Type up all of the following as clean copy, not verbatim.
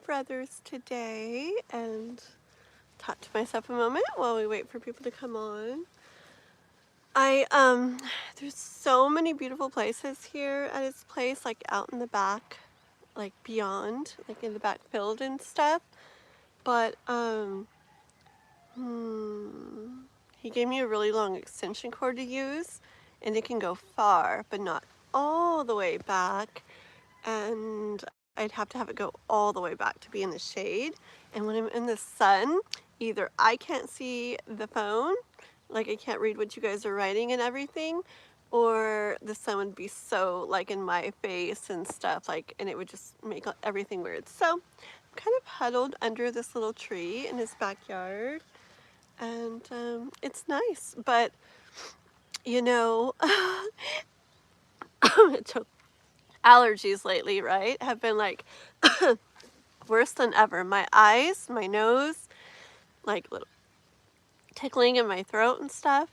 brothers today and talk to myself a moment while we wait for people to come on. There's so many beautiful places here at his place, like out in the back, like beyond, like in the back field and stuff. But, he gave me a really long extension cord to use, and it can go far, but not all the way back. And I'd have to have it go all the way back to be in the shade. And when I'm in the sun, either I can't see the phone, like I can't read what you guys are writing and everything, or the sun would be so like in my face and stuff, like, and it would just make everything weird. So I'm kind of huddled under this little tree in his backyard, and it's nice. But you know, allergies lately, right, have been like worse than ever. My eyes, my nose, like little tickling in my throat and stuff.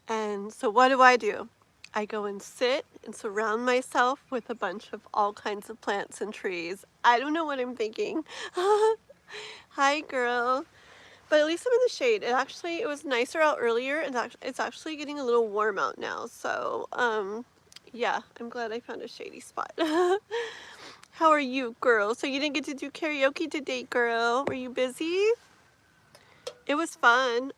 And so what do? I go and sit and surround myself with a bunch of all kinds of plants and trees. I don't know what I'm thinking. Hi, girl. But at least I'm in the shade. It was nicer out earlier, and it's actually getting a little warm out now. So, yeah, I'm glad I found a shady spot. How are you, girl? So you didn't get to do karaoke today, girl? Were you busy? It was fun.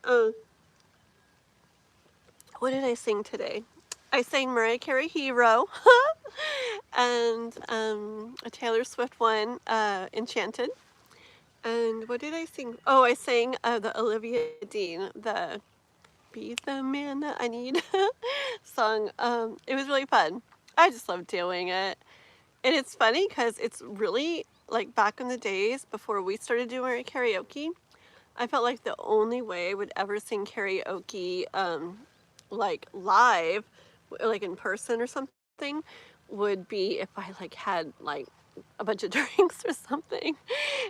What did I sing today? I sang Mariah Carey Hero and a Taylor Swift one, Enchanted. And what did I sing? Oh, I sang the Olivia Dean, the Be the Man That I Need song. It was really fun. I just love doing it. And it's funny because it's really like back in the days before we started doing karaoke, I felt like the only way I would ever sing karaoke like live, like in person or something, would be if I like had like a bunch of drinks or something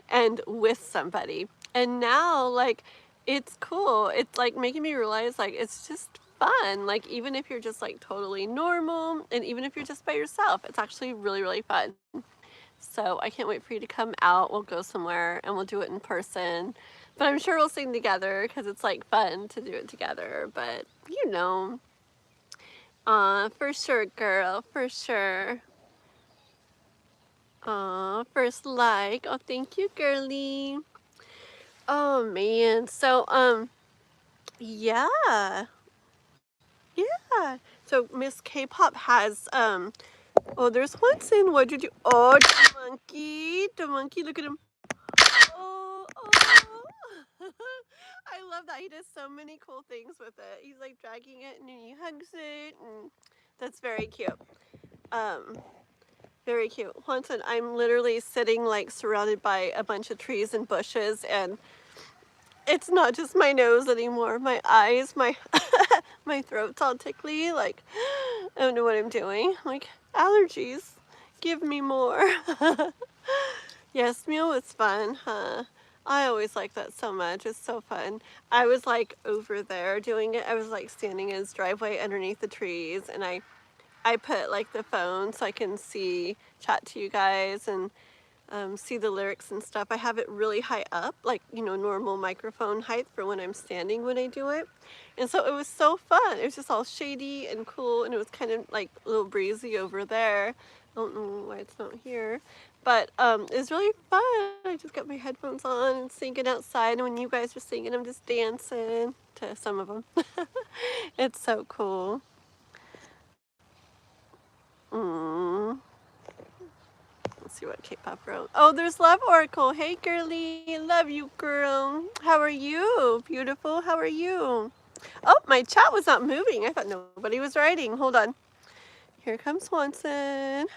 and with somebody. And now like it's cool. It's like making me realize like it's just fun. Like even if you're just like totally normal, and even if you're just by yourself, it's actually really, really fun. So I can't wait for you to come out. We'll go somewhere and we'll do it in person. But I'm sure we'll sing together because it's like fun to do it together. But you know, for sure, girl, for sure. First like. Oh, thank you, girly. Oh man. So yeah. Yeah. So Miss K-pop has oh, there's one saying, what did you, oh, the monkey, look at him. Oh, oh. I love that. He does so many cool things with it. He's like dragging it and then he hugs it, and that's very cute. Very cute. Haunted, I'm literally sitting like surrounded by a bunch of trees and bushes, and it's not just my nose anymore. My eyes, my my throat's all tickly. Like, I don't know what I'm doing. Like, allergies. Give me more. Yes, Mule was fun, huh? I always like that so much. It's so fun. I was like over there doing it. I was like standing in his driveway underneath the trees, and I put like the phone so I can chat to you guys and see the lyrics and stuff. I have it really high up, like, you know, normal microphone height for when I'm standing when I do it. And so it was so fun. It was just all shady and cool, and it was kind of like a little breezy over there. I don't know why it's not here. But it was really fun. I just got my headphones on and singing outside, and when you guys were singing, I'm just dancing to some of them. It's so cool. Let's see what K-pop wrote. Oh, there's Love Oracle. Hey, girly. Love you, girl. How are you? Beautiful. How are you? Oh, my chat was not moving. I thought nobody was writing. Hold on. Here comes Swanson.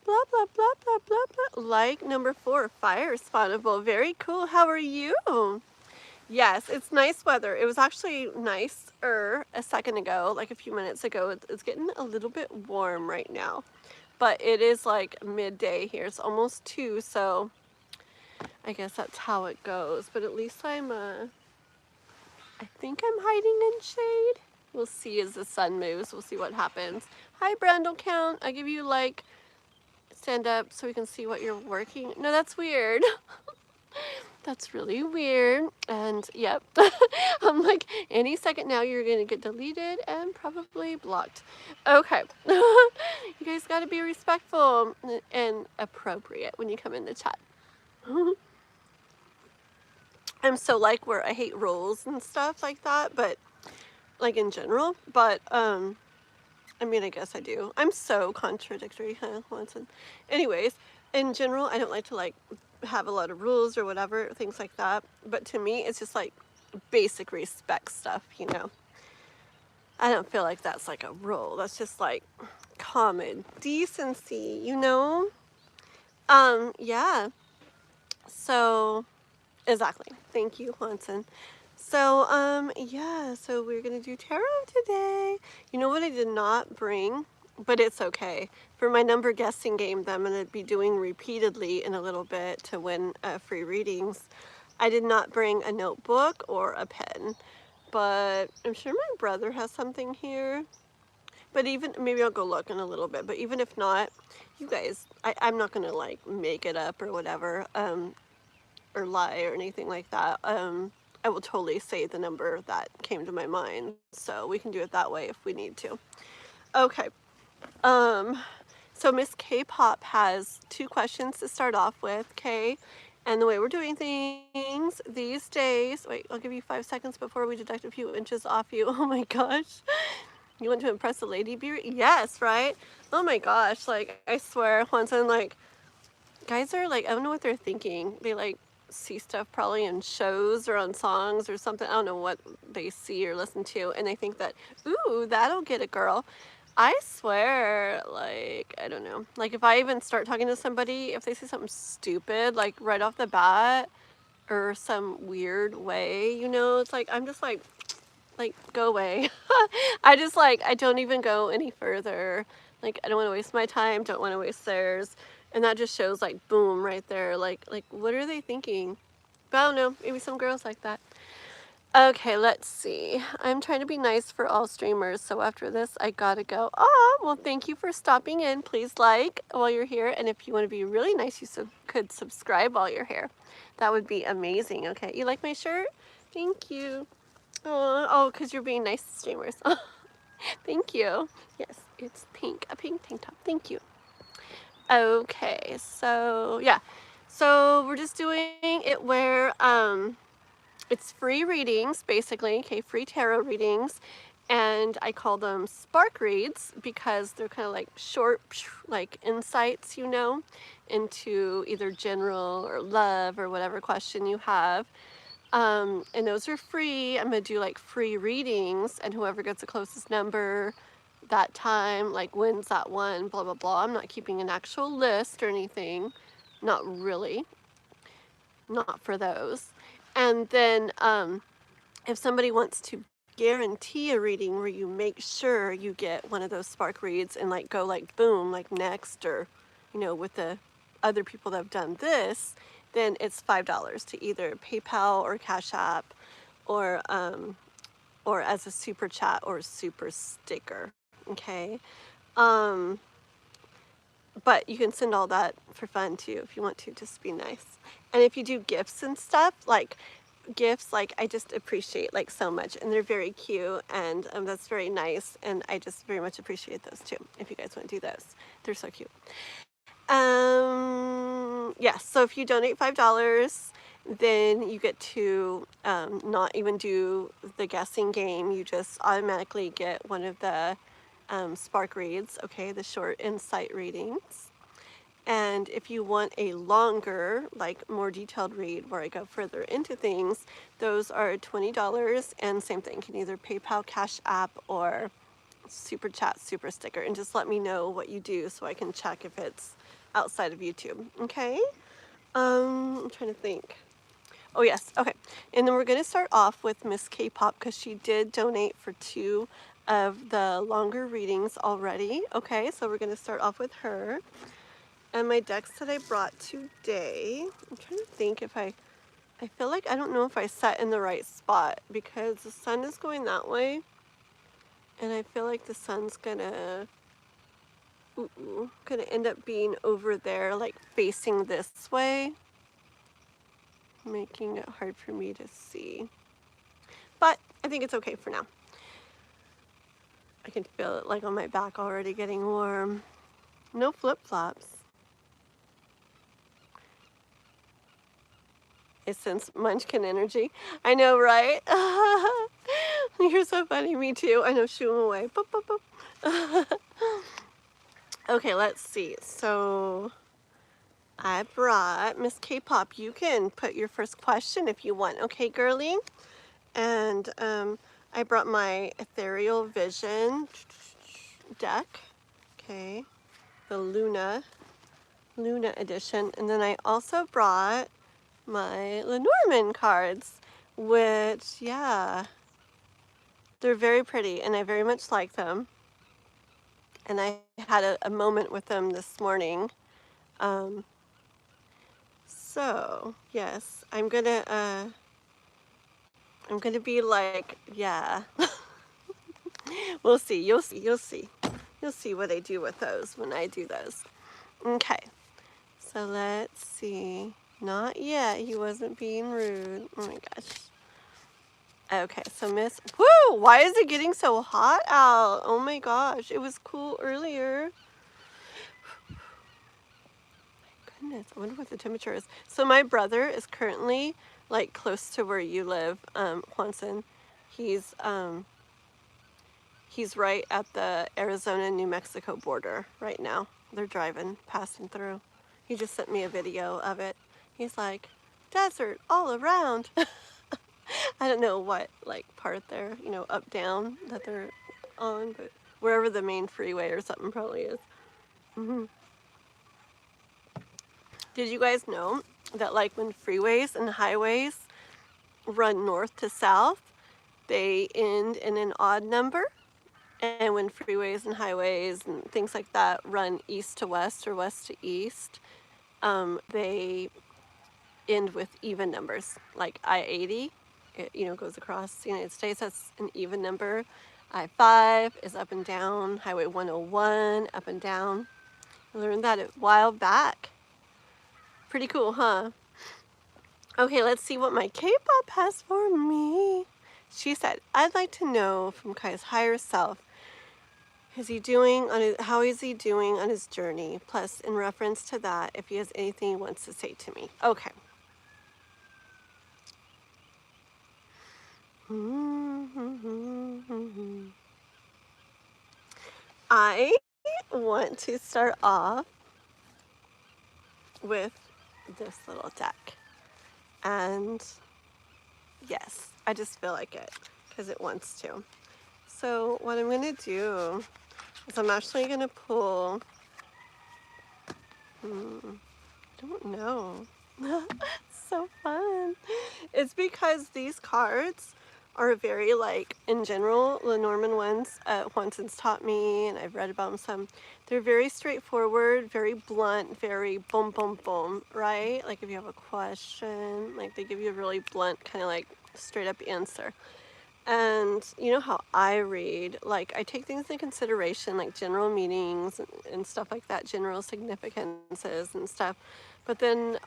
Blah, blah, blah, blah, blah, blah. Like number 4, fire spawnable. Very cool. How are you? Yes, it's nice weather. It was actually nicer a second ago, like a few minutes ago. It's getting a little bit warm right now. But it is like midday here. It's almost 2, so I guess that's how it goes. But at least I think I'm hiding in shade. We'll see as the sun moves. We'll see what happens. Hi, Brandle Count. I give you like stand up so we can see what you're working. No, that's weird. That's really weird. And yep, I'm like, any second now you're gonna get deleted and probably blocked. Okay. You guys gotta be respectful and appropriate when you come in the chat. I'm so like where I hate rules and stuff like that, but like in general, but I mean, I guess I do. I'm so contradictory, huh, Watson? Anyways, in general, I don't like to like have a lot of rules or whatever, things like that. But to me, it's just like basic respect stuff, you know. I don't feel like that's like a rule. That's just like common decency, you know? Yeah. So, exactly. Thank you, Watson. So, yeah, so we're gonna do tarot today. You know what I did not bring, but it's okay. For my number guessing game that I'm gonna be doing repeatedly in a little bit to win free readings, I did not bring a notebook or a pen, but I'm sure my brother has something here. But even, maybe I'll go look in a little bit, but even if not, you guys, I'm not gonna like make it up or whatever, or lie or anything like that. I will totally say the number that came to my mind, so we can do it that way if we need to. Okay, so Miss K-Pop has 2 questions to start off with, okay? And the way we're doing things these days, wait, I'll give you 5 seconds before we deduct a few inches off you. Oh my gosh. You want to impress a lady beer? Yes, right? Oh my gosh, like, I swear, Juanson, like, guys are like, I don't know what they're thinking. They like see stuff probably in shows or on songs or something. I don't know what they see or listen to, and they think that, ooh, that'll get a girl. I swear, like, I don't know. Like, if I even start talking to somebody, if they say something stupid, like, right off the bat, or some weird way, you know, it's like, I'm just like, go away. I just, like, I don't even go any further. Like, I don't want to waste my time, don't want to waste theirs. And that just shows, like, boom, right there. Like, what are they thinking? But I don't know. Maybe some girls like that. Okay, let's see. I'm trying to be nice for all streamers, so after this, I gotta go. Oh, well, thank you for stopping in. Please like while you're here, and if you want to be really nice, you could subscribe while you're here. That would be amazing, okay? You like my shirt? Thank you. Oh, because you're being nice to streamers. Thank you. Yes, it's pink. A pink tank top. Thank you. Okay, so yeah. So we're just doing it where it's free readings, basically, okay, free tarot readings, and I call them spark reads because they're kind of like short, like insights, you know, into either general or love or whatever question you have. And those are free. I'm gonna do like free readings, and whoever gets the closest number that time, like, wins that one, blah blah blah. I'm not keeping an actual list or anything, not really, not for those. And then if somebody wants to guarantee a reading where you make sure you get one of those spark reads and like go like boom, like next, or you know, with the other people that have done this, then it's $5 to either PayPal or Cash App, or as a super chat or super sticker, okay? But you can send all that for fun too if you want to, just be nice. And if you do gifts and stuff, like gifts, like, I just appreciate like so much, and they're very cute, and that's very nice, and I just very much appreciate those too. If you guys want to do those, they're so cute. Yeah, so if you donate $5, then you get to not even do the guessing game. You just automatically get one of the spark reads, okay, the short insight readings. And if you want a longer, like more detailed read where I go further into things, those are $20, and same thing, you can either PayPal, Cash App, or super chat, super sticker, and just let me know what you do so I can check if it's outside of YouTube, okay? I'm trying to think. Oh yes, okay. And then we're gonna start off with Miss K-Pop because she did donate for 2 of the longer readings already. Okay, so we're gonna start off with her. And my decks that I brought today, I'm trying to think if I feel like I don't know if I sat in the right spot because the sun is going that way. And I feel like the sun's gonna Ooh, gonna end up being over there, like facing this way, making it hard for me to see. But I think it's okay for now. I can feel it like on my back already getting warm. No flip-flops. I sense munchkin energy. I know, right? You're so funny. Me too. I know. Shoo him away. Boop, boop, boop. Okay, let's see. So I brought Miss K-Pop. You can put your first question if you want. Okay, girlie? And I brought my Ethereal Vision deck. Okay. The Luna edition. And then I also brought my Lenormand cards, which, yeah, they're very pretty and I very much like them. And I had a moment with them this morning. So yes, I'm gonna be like, yeah. We'll see. You'll see what I do with those when I do those. Okay, so let's see. Not yet. He wasn't being rude. Oh my gosh. Okay, so Miss... Woo! Why is it getting so hot out? Oh my gosh, it was cool earlier. My goodness, I wonder what the temperature is. So my brother is currently, like, close to where you live, Juanson. He's right at the Arizona-New Mexico border right now. They're passing through. He just sent me a video of it. He's like, desert all around. I don't know what, like, part they're, you know, up, down that they're on, but wherever the main freeway or something probably is. Did you guys know that, like, when freeways and highways run north to south, they end in an odd number? And when freeways and highways and things like that run east to west or west to east, they end with even numbers. Like I-80, it, you know, goes across the United States, that's an even number. I-5 is up and down. Highway 101, up and down. I learned that a while back. Pretty cool, huh? Okay, let's see what my K-pop has for me. She said, I'd like to know from Kai's higher self, how is he doing on his journey? Plus, in reference to that, if he has anything he wants to say to me. Okay. I want to start off with this little deck. And yes, I just feel like it because it wants to. So what I'm going to do is I'm actually going to pull, I don't know. So fun. It's because these cards are very, like, in general, Lenormand ones, Juanson's taught me, and I've read about them some. They're very straightforward, very blunt, very boom, boom, boom, right? Like, if you have a question, like, they give you a really blunt, kind of, like, straight up answer. And you know how I read, like, I take things into consideration, like general meanings and stuff like that, general significances and stuff. But then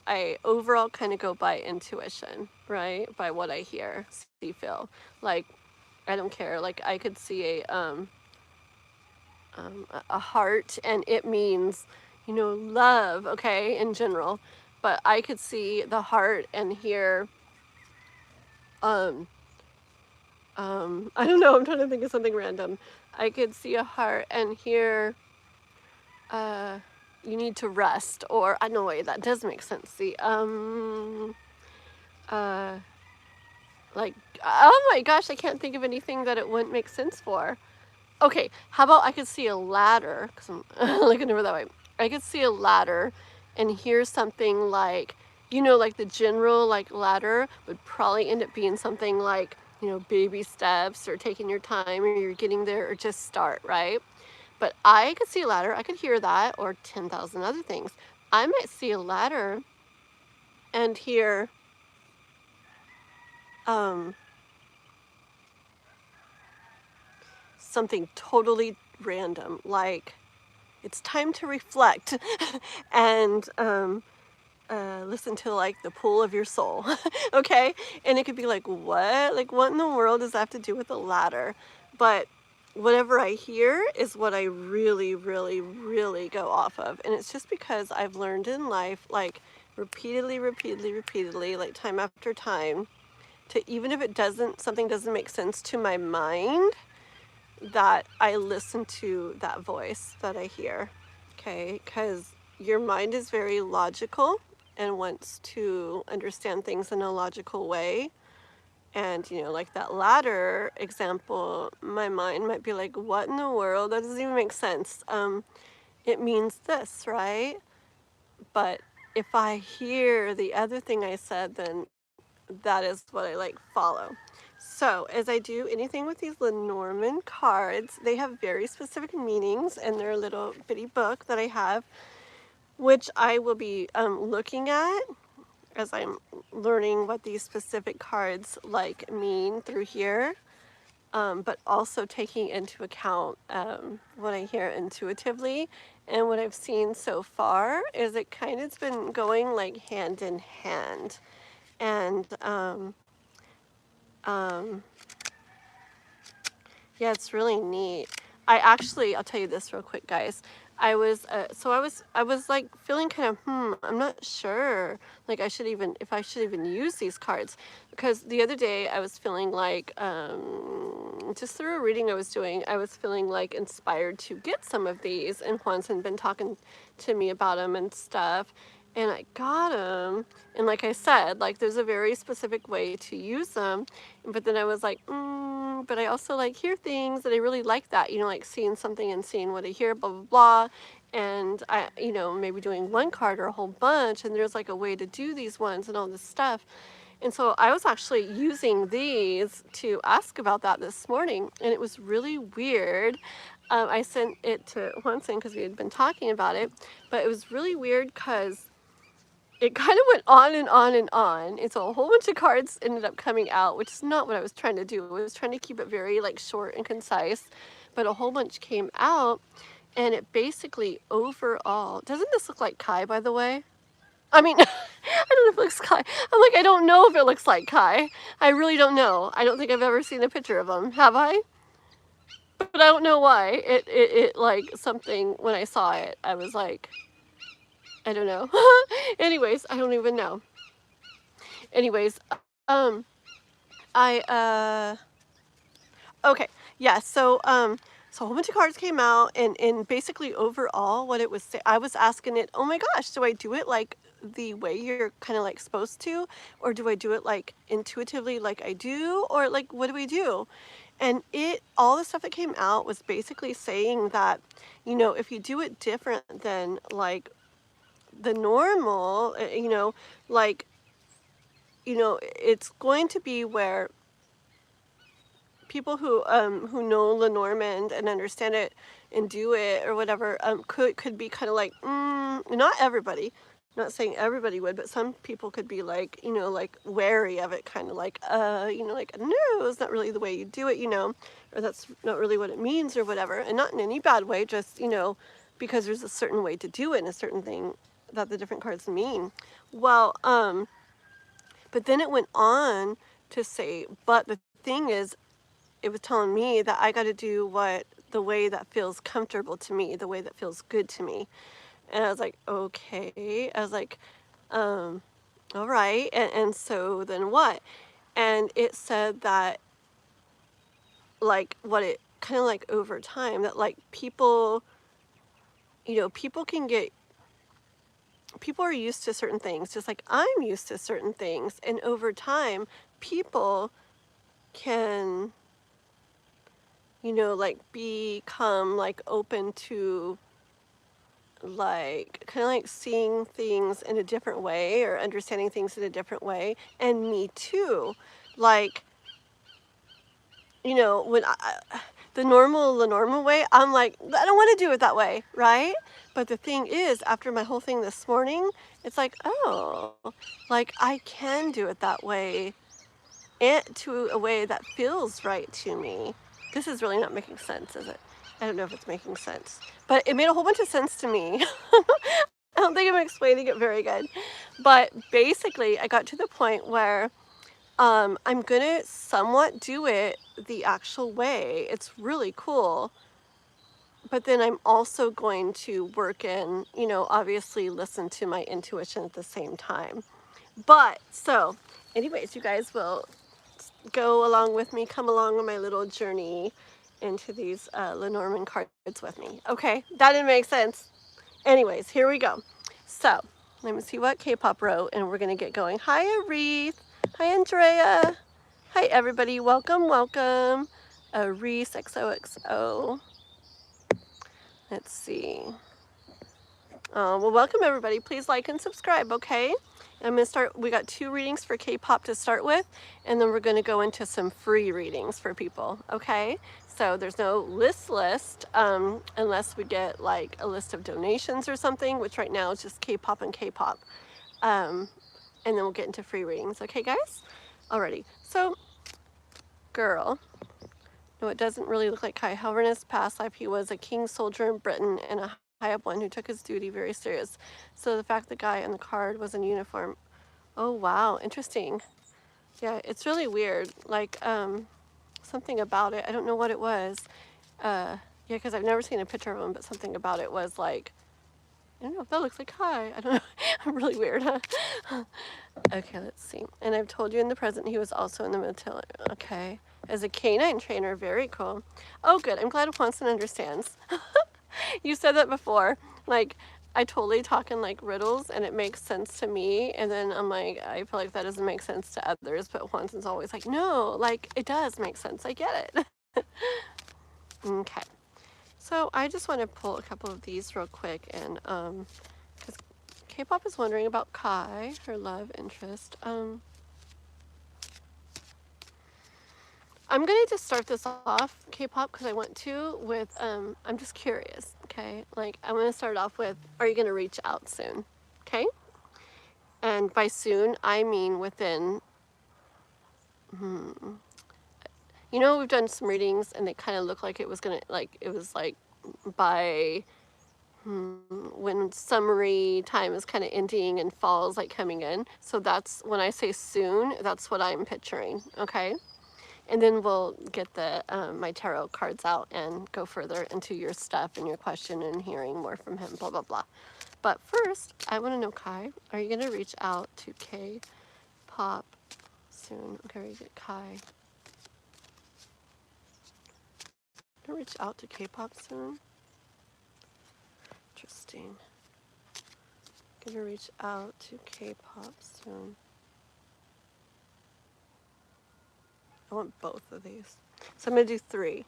I overall kind of go by intuition, right? By what I hear, see, feel. Like, I don't care. Like, I could see a heart, and it means, you know, love, okay, in general. But I could see the heart and hear, I don't know, I'm trying to think of something random. I could see a heart and hear, you need to rest, or, I know, wait, that does make sense. See, like, oh my gosh, I can't think of anything that it wouldn't make sense for. Okay, how about I could see a ladder, because I'm looking over that way. I could see a ladder and hear something like, you know, like the general, like, ladder would probably end up being something like, you know, baby steps or taking your time or you're getting there or just start, right? But I could see a ladder, I could hear that, or 10,000 other things. I might see a ladder and hear, something totally random, like it's time to reflect and listen to like the pull of your soul. Okay, and it could be like, what in the world does that have to do with a ladder? But whatever I hear is what I really, really, really go off of. And it's just because I've learned in life, like repeatedly, like time after time, to even if something doesn't make sense to my mind, that I listen to that voice that I hear. Okay, because your mind is very logical and wants to understand things in a logical way. And, like that ladder example, my mind might be like, what in the world? That doesn't even make sense. It means this, right? But if I hear the other thing I said, then that is what I like follow. So as I do anything with these Lenormand cards, they have very specific meanings in their little bitty book that I have, which I will be looking at as I'm learning what these specific cards like mean through here, but also taking into account what I hear intuitively. And what I've seen so far is it kind of been going like hand in hand. And yeah, it's really neat. I'll tell you this real quick, guys. I was like feeling kind of, I'm not sure, like if I should even use these cards, because the other day I was feeling like, just through a reading I was doing, I was feeling like inspired to get some of these, and Juan's been talking to me about them and stuff, and I got them, and like I said, like there's a very specific way to use them, but then I was like, but I also like hear things that I really like that, like seeing something and seeing what I hear, blah, blah, blah. And I, maybe doing one card or a whole bunch, and there's like a way to do these ones and all this stuff. And so I was actually using these to ask about that this morning, and it was really weird. I sent it to Juanson because we had been talking about it, but it was really weird because it kind of went on and on and on. And so a whole bunch of cards ended up coming out, which is not what I was trying to do. I was trying to keep it very like short and concise, but a whole bunch came out, and it basically overall, doesn't this look like Kai, by the way? I mean, I don't know if it looks Kai. I'm like, I don't know if it looks like Kai. I really don't know. I don't think I've ever seen a picture of him. Have I? But I don't know why. It like something, when I saw it, I was like, I don't know. Anyways, I don't even know. Anyways, okay, yeah, so a whole bunch of cards came out, and basically overall what it was, I was asking it, oh my gosh, do I do it like the way you're kind of like supposed to, or do I do it like intuitively like I do, or like what do we do? And all the stuff that came out was basically saying that, if you do it different than like the normal, like, it's going to be where people who know Lenormand and understand it and do it or whatever, could be kind of like, not everybody, not saying everybody would, but some people could be like, like wary of it, kind of like, like, no, it's not really the way you do it, or that's not really what it means or whatever. And not in any bad way, just, because there's a certain way to do it and a certain thing that the different cards mean. Well, but then it went on to say, but the thing is, it was telling me that I got to do the way that feels comfortable to me, the way that feels good to me. And I was like, okay. I was like, all right. And so then what? And it said that, like, what it kind of like over time, that like people people are used to certain things, just like I'm used to certain things. And over time, people can, like become like open to like kind of like seeing things in a different way or understanding things in a different way. And me too. Like, when the normal way, I'm like, I don't want to do it that way, right? But the thing is, after my whole thing this morning, it's like, oh, like I can do it that way, and to a way that feels right to me. This is really not making sense, is it? I don't know if it's making sense, but it made a whole bunch of sense to me. I don't think I'm explaining it very good, but basically I got to the point where I'm gonna somewhat do it the actual way. It's really cool, but then I'm also going to work in, you know, obviously listen to my intuition at the same time. But so anyways, you guys will go along with me, come along on my little journey into these Lenormand cards with me. Okay, that didn't make sense. Anyways, here we go. So let me see what K-pop wrote, and we're gonna get going. Hi, Arethe. Hi, Andrea. Hi, everybody. Welcome, welcome. Arethe XOXO. Let's see. Well, welcome everybody. Please like and subscribe, okay? I'm gonna start, we got 2 readings for K-pop to start with, and then we're gonna go into some free readings for people, okay? So there's no list, unless we get like a list of donations or something, which right now is just K-pop and K-pop. And then we'll get into free readings, okay guys? Alrighty, so, girl. No, it doesn't really look like Kai. However, in his past life, he was a king soldier in Britain and a high up one who took his duty very serious. So the fact the guy on the card was in uniform. Oh, wow. Interesting. Yeah, it's really weird. Like, something about it. I don't know what it was. Yeah, because I've never seen a picture of him, but something about it was like, I don't know if that looks like Kai. I don't know. I'm really weird, huh? Okay, let's see. And I've told you in the present he was also in the military. Okay. As a canine trainer, very cool. Oh, good. I'm glad Juanson understands. You said that before. Like, I totally talk in like riddles and it makes sense to me. And then I'm like, I feel like that doesn't make sense to others. But Juanson's always like, no, like it does make sense. I get it. Okay. So I just want to pull a couple of these real quick. And because K-pop is wondering about Kai, her love interest. I'm going to just start this off, K-pop, because I want to, with, I'm just curious, okay? Like, I'm going to start off with, are you going to reach out soon, okay? And by soon, I mean within, you know, we've done some readings, and they kind of look like it was going to, like, it was like by, when summary time is kind of ending and fall is like coming in. So that's, when I say soon, that's what I'm picturing, okay? And then we'll get the my tarot cards out and go further into your stuff and your question and hearing more from him, blah, blah, blah. But first, I want to know, Kai, are you going to reach out to K-pop soon? Okay, Kai. Going to reach out to K-pop soon? Interesting. Going to reach out to K-pop soon. I want both of these. So I'm going to do 3.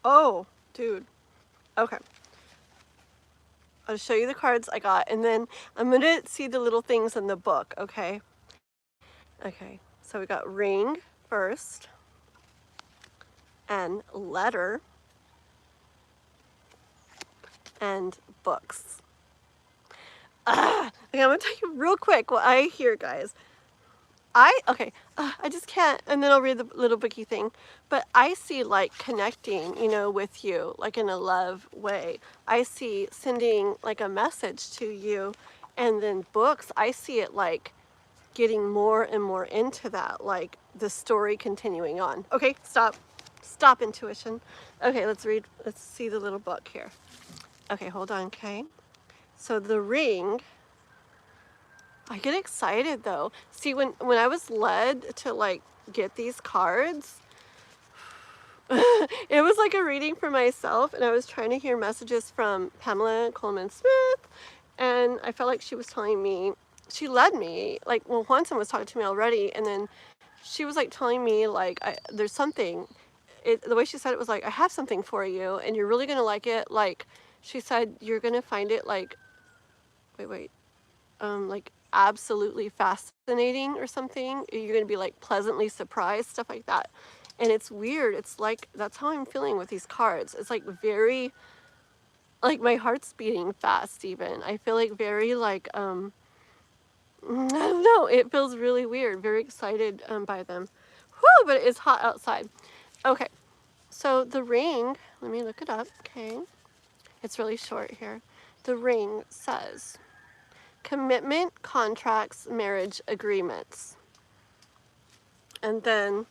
Oh, dude. Okay. I'll show you the cards I got, and then I'm going to see the little things in the book, okay? Okay, so we got ring first, and letter, and books. Okay, I'm going to tell you real quick what I hear, guys. I just can't, and then I'll read the little booky thing. But I see like connecting, you know, with you, like in a love way. I see sending like a message to you, and then books, I see it like getting more and more into that, like the story continuing on. Okay, stop intuition. Okay, let's see the little book here. Okay, hold on, okay? So the ring, I get excited though. See, when I was led to like get these cards, it was like a reading for myself, and I was trying to hear messages from Pamela Coleman Smith, and I felt like she was telling me, she led me, like, well, Juanson was talking to me already, and then she was like telling me like, there's something, the way she said it was like, I have something for you, and you're really gonna like it. Like, she said, you're gonna find it like, like absolutely fascinating or something. You're going to be like pleasantly surprised, stuff like that. And it's weird. It's like, that's how I'm feeling with these cards. It's like very, Like my heart's beating fast even. I feel like very like, I don't know, it feels really weird. Very excited by them. Whew, but it's hot outside. Okay, so the ring, let me look it up, okay. It's really short here. The ring says, commitment, contracts, marriage agreements. And then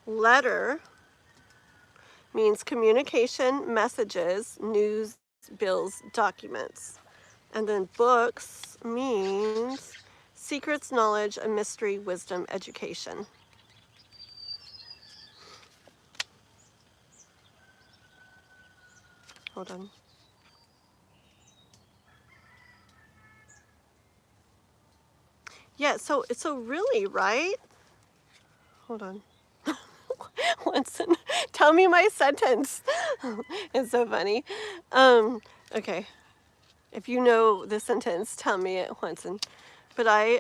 letter means communication, messages, news, bills, documents. And then books means secrets, knowledge, a mystery, wisdom, education. Hold on. Yeah, so really, right? Hold on. Winston, tell me my sentence. It's so funny. Okay. If you know the sentence, tell me it, Winston. But I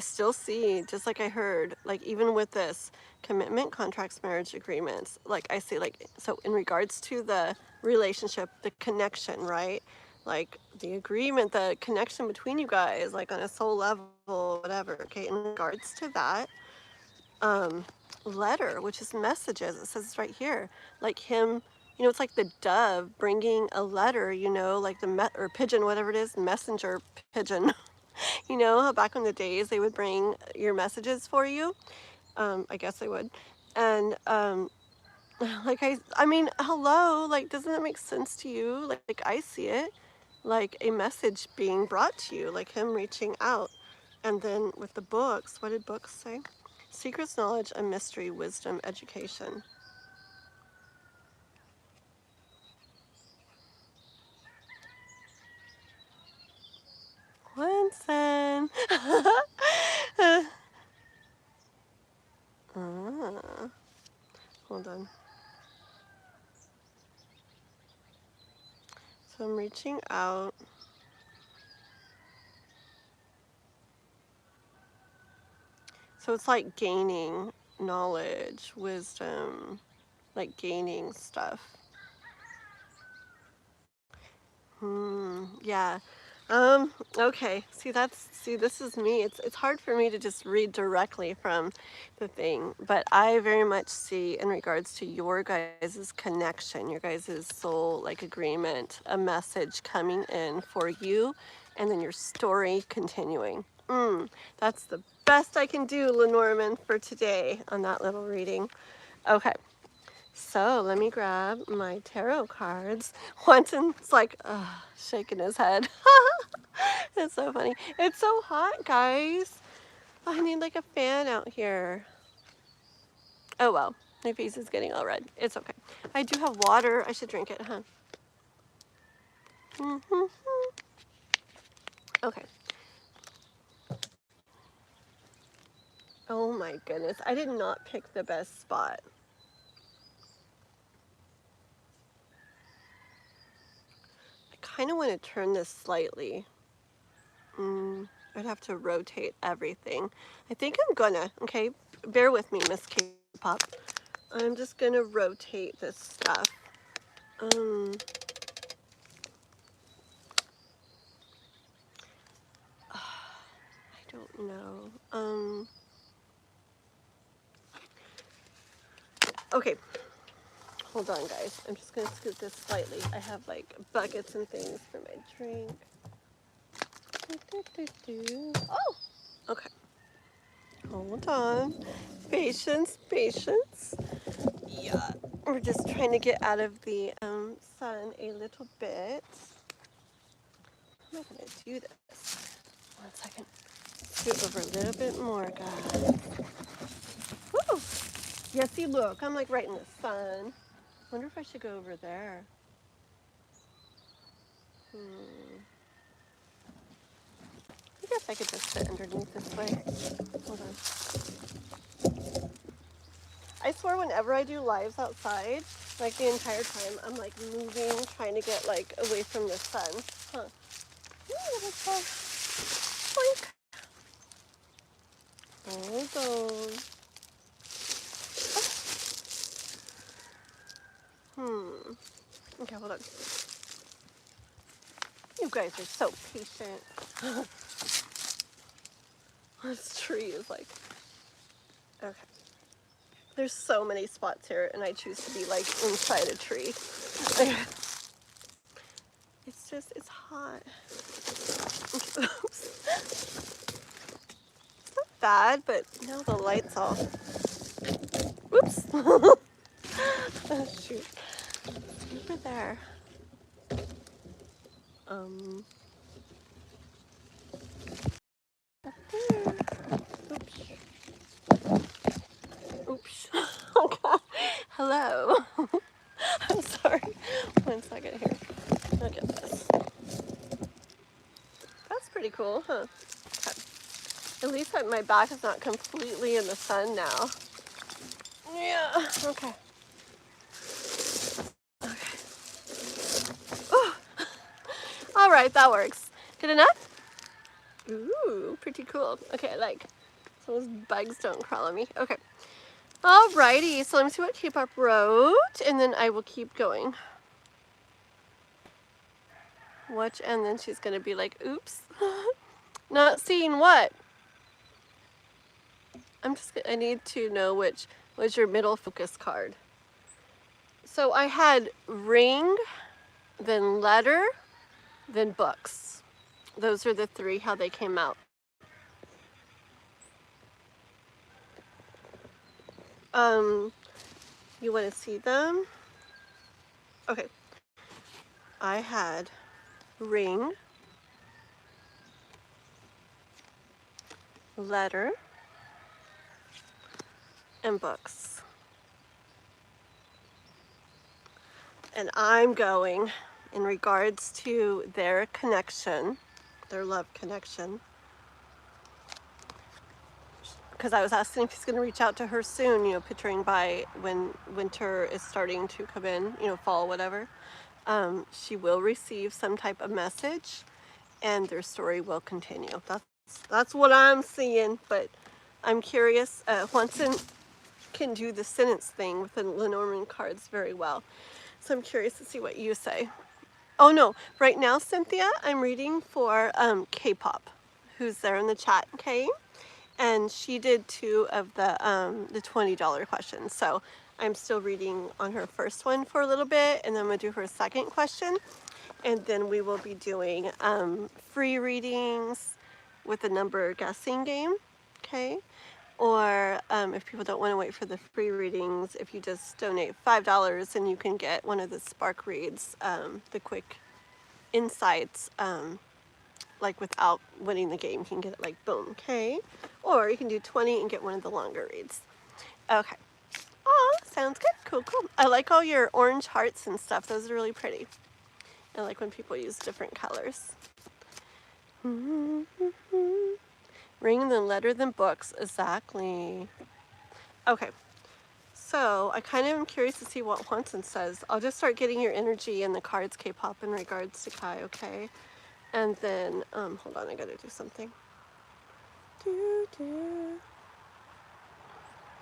still see, just like I heard, like even with this commitment, contracts, marriage agreements, like I see, like, so in regards to the relationship, the connection, right? Like the agreement, the connection between you guys, like on a soul level, whatever, okay? In regards to that, letter, which is messages, it says right here, like him, you know, it's like the dove bringing a letter, you know, like the or pigeon, whatever it is, messenger pigeon. You know how back in the days they would bring your messages for you? I guess they would. And like I mean, hello, like doesn't that make sense to you? Like I see it, like a message being brought to you, like him reaching out. And then with the books, what did books say? Secrets, knowledge, a mystery, wisdom, education. Winston. Ah, hold on. So I'm reaching out. So it's like gaining knowledge, wisdom, like gaining stuff. Yeah. Okay. See, this is me. It's hard for me to just read directly from the thing, but I very much see in regards to your guys' connection, your guys' soul like agreement, a message coming in for you, and then your story continuing. That's the best I can do, Lenormand, for today on that little reading. Okay. So let me grab my tarot cards. Winston's like, shaking his head. It's so funny. It's so hot, guys. I need like a fan out here. Oh well, my face is getting all red. It's okay. I do have water. I should drink it, huh? Okay. Oh my goodness. I did not pick the best spot. I kind of want to turn this slightly. I'd have to rotate everything. I think I'm gonna, okay? Bear with me, Miss K-pop. I'm just gonna rotate this stuff. I don't know. Okay. Hold on, guys. I'm just gonna scoot this slightly. I have like buckets and things for my drink. Oh! Okay. Hold on. Patience, patience. Yeah. We're just trying to get out of the sun a little bit. How am I gonna do this? 1 second. Scoot over a little bit more, guys. Woo! Yeah, see, look, I'm like right in the sun. Wonder if I should go over there. I guess I could just sit underneath this way. Hold on. I swear whenever I do lives outside, like the entire time, I'm like moving, trying to get like away from the sun. Huh. Ooh, that's fun. Boink. Hold on. God. You guys are so patient. This tree is like, okay. There's so many spots here, and I choose to be like inside a tree. It's just, it's hot. Oops. It's not bad, but now the light's off. Oops. Oh, shoot. Over there. Up there. Oops. Oops. Oh God. Hello. I'm sorry. 1 second here. Look at this. That's pretty cool, huh? Okay. At least my back is not completely in the sun now. Yeah. Okay. Okay. Oh. All right, that works. Good enough? Ooh, pretty cool. Okay, like, so those bugs don't crawl on me. Okay. Alrighty, so let me see what K-pop wrote, and then I will keep going. Watch, and then she's gonna be like, oops. Not seeing what? I need to know which was your middle focus card. So I had ring, then letter, then books. Those are the three, how they came out. You want to see them? Okay. I had ring, letter, and books. And I'm going in regards to their connection, their love connection, because I was asking if he's going to reach out to her soon, you know, picturing by when winter is starting to come in, you know, fall, whatever. She will receive some type of message, and their story will continue. That's what I'm seeing, but I'm curious. Juanson can do the sentence thing with the Lenormand cards very well, so I'm curious to see what you say. Oh no, right now, Cynthia, I'm reading for K-pop, who's there in the chat, okay? And she did 2 of the $20 questions. So I'm still reading on her first one for a little bit, and then I'm gonna do her second question. And then we will be doing free readings with a number guessing game, okay? Or if people don't want to wait for the free readings, if you just donate $5, and you can get one of the spark reads, the quick insights, like without winning the game. You can get it like boom, okay? Or you can do 20 and get one of the longer reads. Okay. Oh, sounds good. Cool, cool. I like all your orange hearts and stuff. Those are really pretty. I like when people use different colors. Ring, then letter, then books. Exactly. Okay. So I kind of am curious to see what Juanson says. I'll just start getting your energy and the cards K-pop in regards to Kai, okay? And then, hold on, I gotta do something.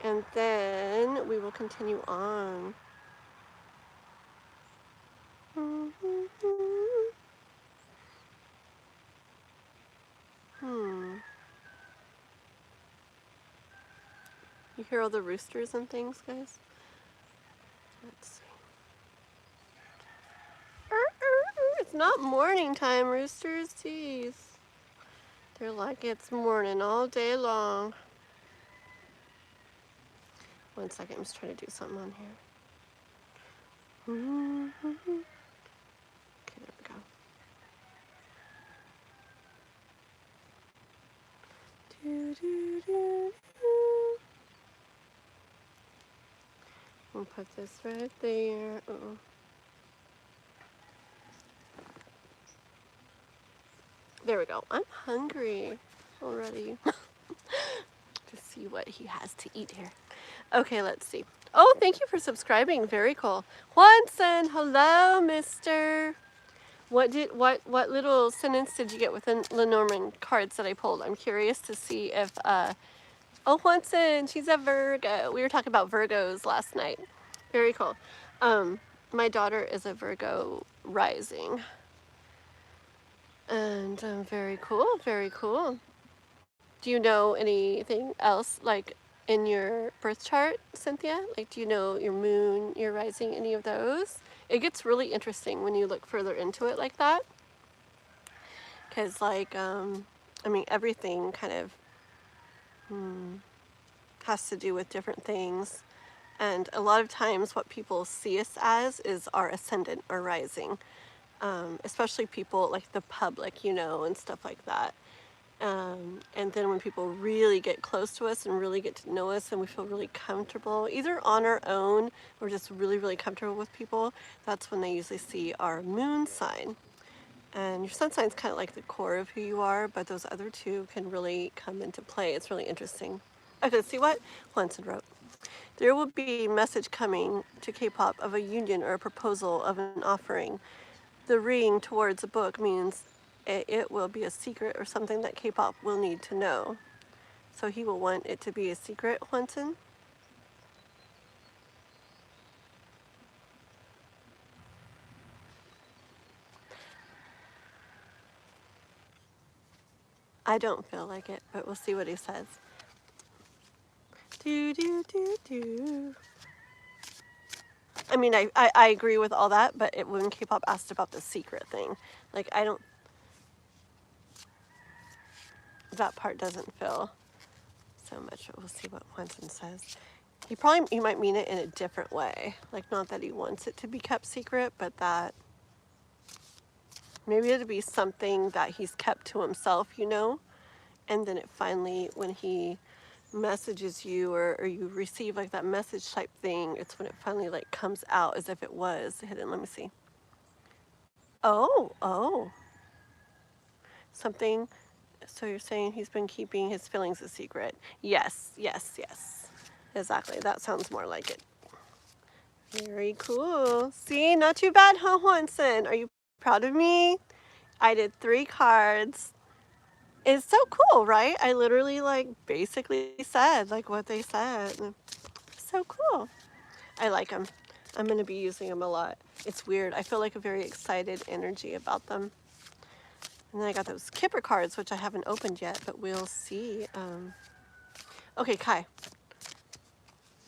And then we will continue on. You hear all the roosters and things, guys? Let's see. It's not morning time, roosters. Jeez. They're like, it's morning all day long. 1 second, I'm just trying to do something on here. Okay, there we go. We'll put this right there. There we go. I'm hungry already. To see what he has to eat here. Okay, let's see. Oh, thank you for subscribing. Very cool. Juanson, hello, mister. What little sentence did you get with the Lenormand cards that I pulled? I'm curious to see if oh, Juanson, she's a Virgo. We were talking about Virgos last night. Very cool. My daughter is a Virgo rising. And very cool, very cool. Do you know anything else, like in your birth chart, Cynthia? Like, do you know your moon, your rising, any of those? It gets really interesting when you look further into it like that. Because, like, I mean, everything kind of has to do with different things. And a lot of times what people see us as is our ascendant or rising. Especially people like the public, you know, and stuff like that. And then when people really get close to us and really get to know us and we feel really comfortable, either on our own or just really, really comfortable with people, that's when they usually see our moon sign. And your sun sign is kind of like the core of who you are, but those other two can really come into play. It's really interesting. Okay, see what Hansen wrote. There will be a message coming to K-pop of a union or a proposal of an offering. The ring towards a book means it will be a secret or something that K-pop will need to know. So he will want it to be a secret, Hansen? I don't feel like it, but we'll see what he says. Do, do, do, do. I mean, I agree with all that, but when K-pop asked about the secret thing, like, I don't, that part doesn't feel so much, but we'll see what Hansen says. He might mean it in a different way. Like, not that he wants it to be kept secret, but that maybe it'll be something that he's kept to himself, you know? And then it finally, when he messages you or you receive like that message type thing, it's when it finally like comes out as if it was hidden. Let me see. Oh. Something, so you're saying he's been keeping his feelings a secret. Yes. Exactly, that sounds more like it. Very cool. See, not too bad, huh, Hansen? Are you proud of me? I did 3 cards. It's so cool, right? I literally like basically said like what they said. So cool. I like them. I'm going to be using them a lot. It's weird. I feel like a very excited energy about them. And then I got those Kipper cards, which I haven't opened yet, but we'll see. Okay, Kai.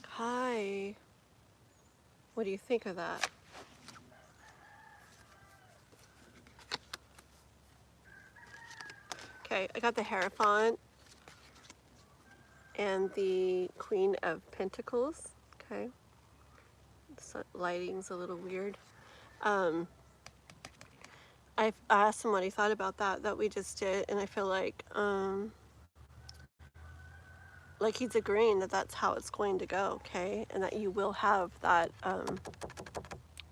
Kai. What do you think of that? Okay, I got the Hierophant and the Queen of Pentacles. Okay. So lighting's a little weird. I asked him what he thought about that we just did, and I feel like he's agreeing that that's how it's going to go, okay? And that you will have that,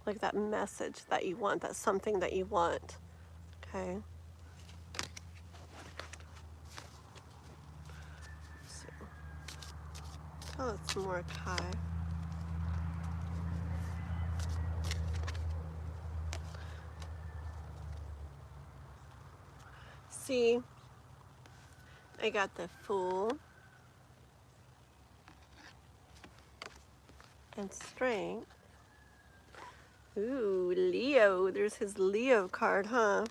like that message that you want, that's something that you want, okay? So, tell us more, Kai. See, I got the Fool and Strength. Ooh, Leo. There's his Leo card, huh?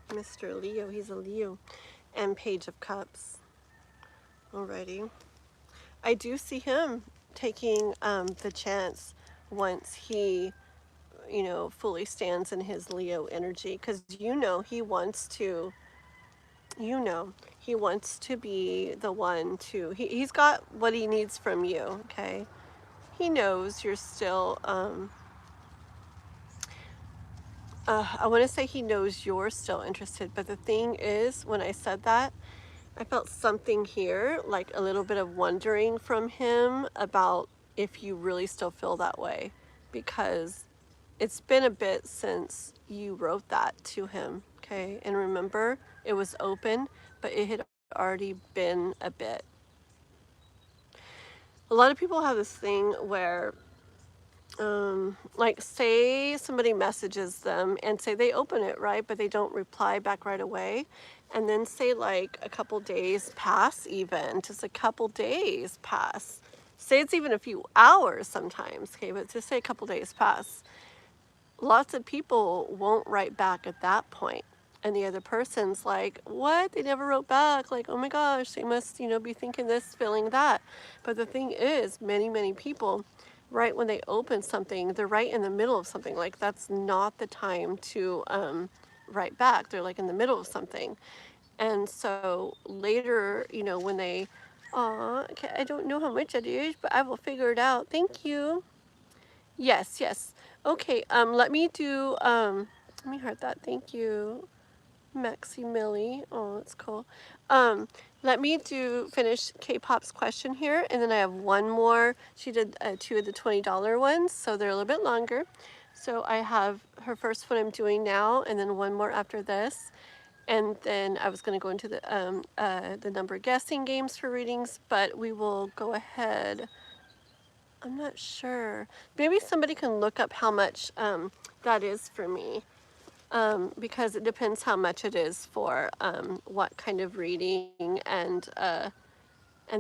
Mr. Leo, he's a Leo. And Page of Cups. Alrighty. I do see him taking the chance once he, you know, fully stands in his Leo energy, because he wants to, he wants to be the one to, he's got what he needs from you, okay? He knows you're still, I want to say he knows you're still interested, but the thing is, when I said that, I felt something here, like a little bit of wondering from him about if you really still feel that way, because it's been a bit since you wrote that to him, okay? And remember, it was open, but it had already been a bit. A lot of people have this thing where, like, say somebody messages them and say they open it, right? But they don't reply back right away. And then say like a couple days pass, even just a couple days pass. Say it's even a few hours sometimes, okay? But just say a couple days pass. lots of people won't write back at that point. And the other person's like, what? They never wrote back. Like, oh my gosh, they must, be thinking this, feeling that. But the thing is, many, many people, right when they open something, they're right in the middle of something. Like, that's not the time to write back. They're like in the middle of something. And so later, when they, okay, I don't know how much it is, but I will figure it out. Thank you. Yes, yes. Okay, let me do, let me heart that. Thank you, Maxi Millie. Oh, that's cool. Let me finish K-Pop's question here, and then I have one more. She did 2 of the $20 ones, so they're a little bit longer. So I have her first one I'm doing now, and then one more after this. And then I was going to go into the number guessing games for readings, but we will go ahead. I'm not sure. Maybe somebody can look up how much that is for me, because it depends how much it is for what kind of reading and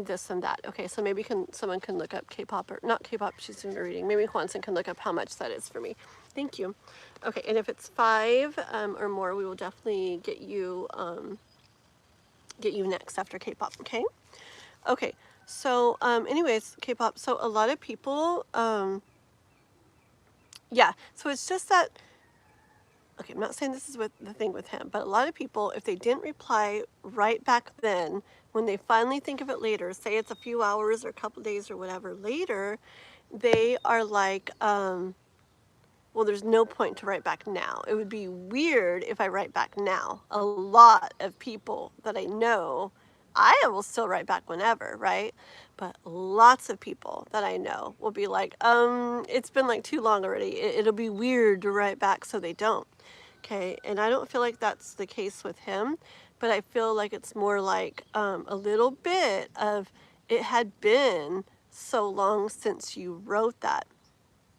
this and that. Okay, so maybe someone can look up K-pop, or not K-pop, she's doing a reading. Maybe Juanson can look up how much that is for me. Thank you. Okay, and if it's 5 or more, we will definitely get you next after K-pop. Okay. Okay. So anyways, K-pop. So a lot of people yeah. So it's just that. Okay, I'm not saying this is the thing with him, but a lot of people, if they didn't reply right back then, when they finally think of it later, say it's a few hours or a couple days or whatever later, they are like, well, there's no point to write back now. It would be weird if I write back now. A lot of people that I know, I will still write back whenever, right? But lots of people that I know will be like, it's been like too long already. It'll be weird to write back, so they don't. Okay, and I don't feel like that's the case with him, but I feel like it's more like a little bit of, it had been so long since you wrote that.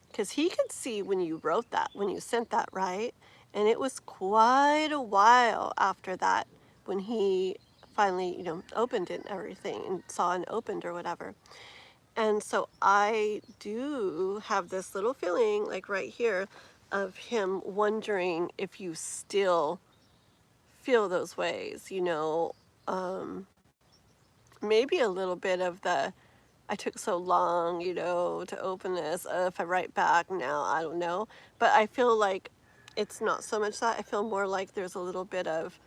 Because he could see when you wrote that, when you sent that, right? And it was quite a while after that when he finally, opened it and everything and saw and opened or whatever. And so I do have this little feeling, like right here, of him wondering if you still feel those ways, maybe a little bit of the, I took so long, to open this. If I write back now, I don't know. But I feel like it's not so much that. I feel more like there's a little bit of,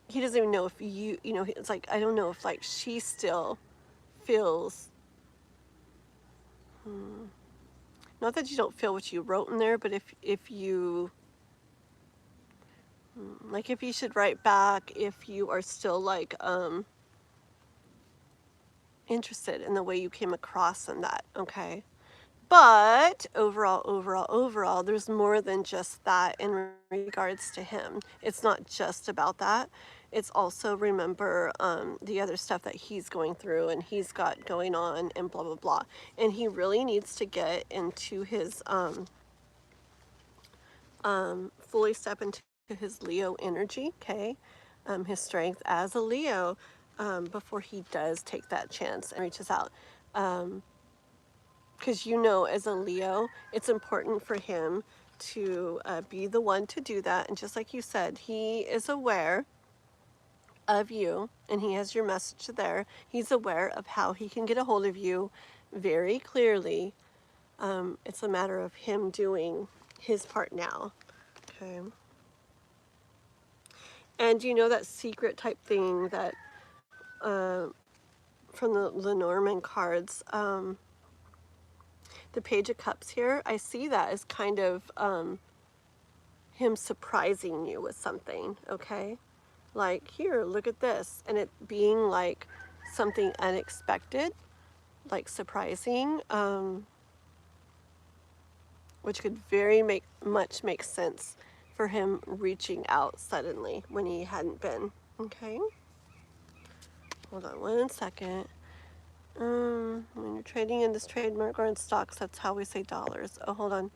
he doesn't even know if it's like, I don't know if like she still feels, not that you don't feel what you wrote in there, but if you, like if you should write back, if you are still like, interested in the way you came across in that, okay? But overall, there's more than just that in regards to him. It's not just about that. It's also, remember, the other stuff that he's going through and he's got going on and blah, blah, blah. And he really needs to get into his, fully step into his Leo energy, okay? His strength as a Leo, before he does take that chance and reaches out. Because as a Leo, it's important for him to be the one to do that. And just like you said, he is aware of you and he has your message there. He's aware of how he can get a hold of you very clearly. It's a matter of him doing his part now. Okay. And that secret type thing that from the Lenormand cards, the Page of Cups here, I see that as kind of him surprising you with something, okay? Like, here, look at this. And it being like something unexpected, like surprising, which could very much make sense for him reaching out suddenly when he hadn't been, okay? Hold on 1 second. When you're trading in this trademark or in stocks, that's how we say dollars. Oh, hold on.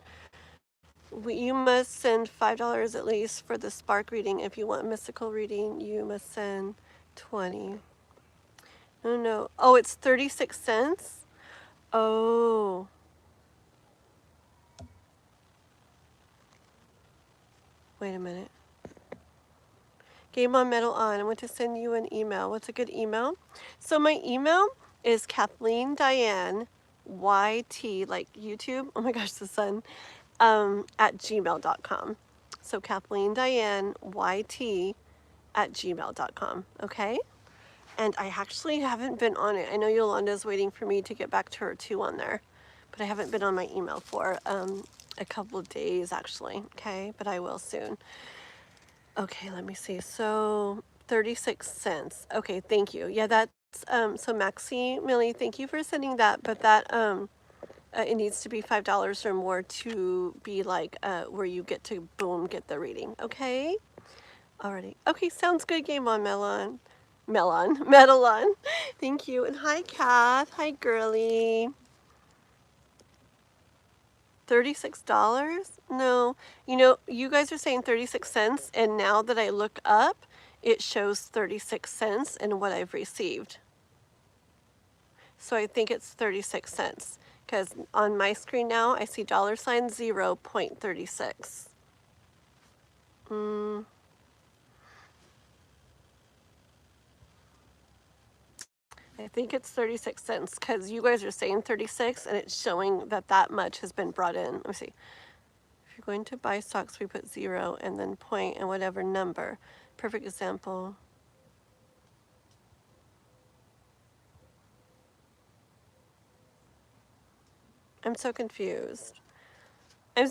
You must send $5 at least for the spark reading. If you want a mystical reading, you must send 20. No. Oh, it's 36 cents? Oh. Wait a minute. Game on Metal on. I want to send you an email. What's a good email? So my email is Kathleen Diane YT, like YouTube. Oh my gosh, the sun. At gmail.com. So Kathleen Diane YT at gmail.com. Okay? And I actually haven't been on it. I know Yolanda's waiting for me to get back to her too on there. But I haven't been on my email for a couple of days actually. Okay? But I will soon. Okay, let me see. So 36 cents. Okay, thank you. Yeah, that's so Maxi Millie, thank you for sending that, but that it needs to be $5 or more to be like where you get to boom get the reading. Okay? Alrighty. Okay, sounds good. Game on Melon. Thank you. And hi Kath. Hi girly. $36? No, you know, you guys are saying 36 cents, and now that I look up, it shows 36 cents in what I've received. So I think it's 36 cents, because on my screen now, I see $0.36. I think it's 36 cents, because you guys are saying 36, and it's showing that that much has been brought in. Let me see. If you're going to buy stocks, we put 0 and then point and whatever number. Perfect example. I'm so confused. I'm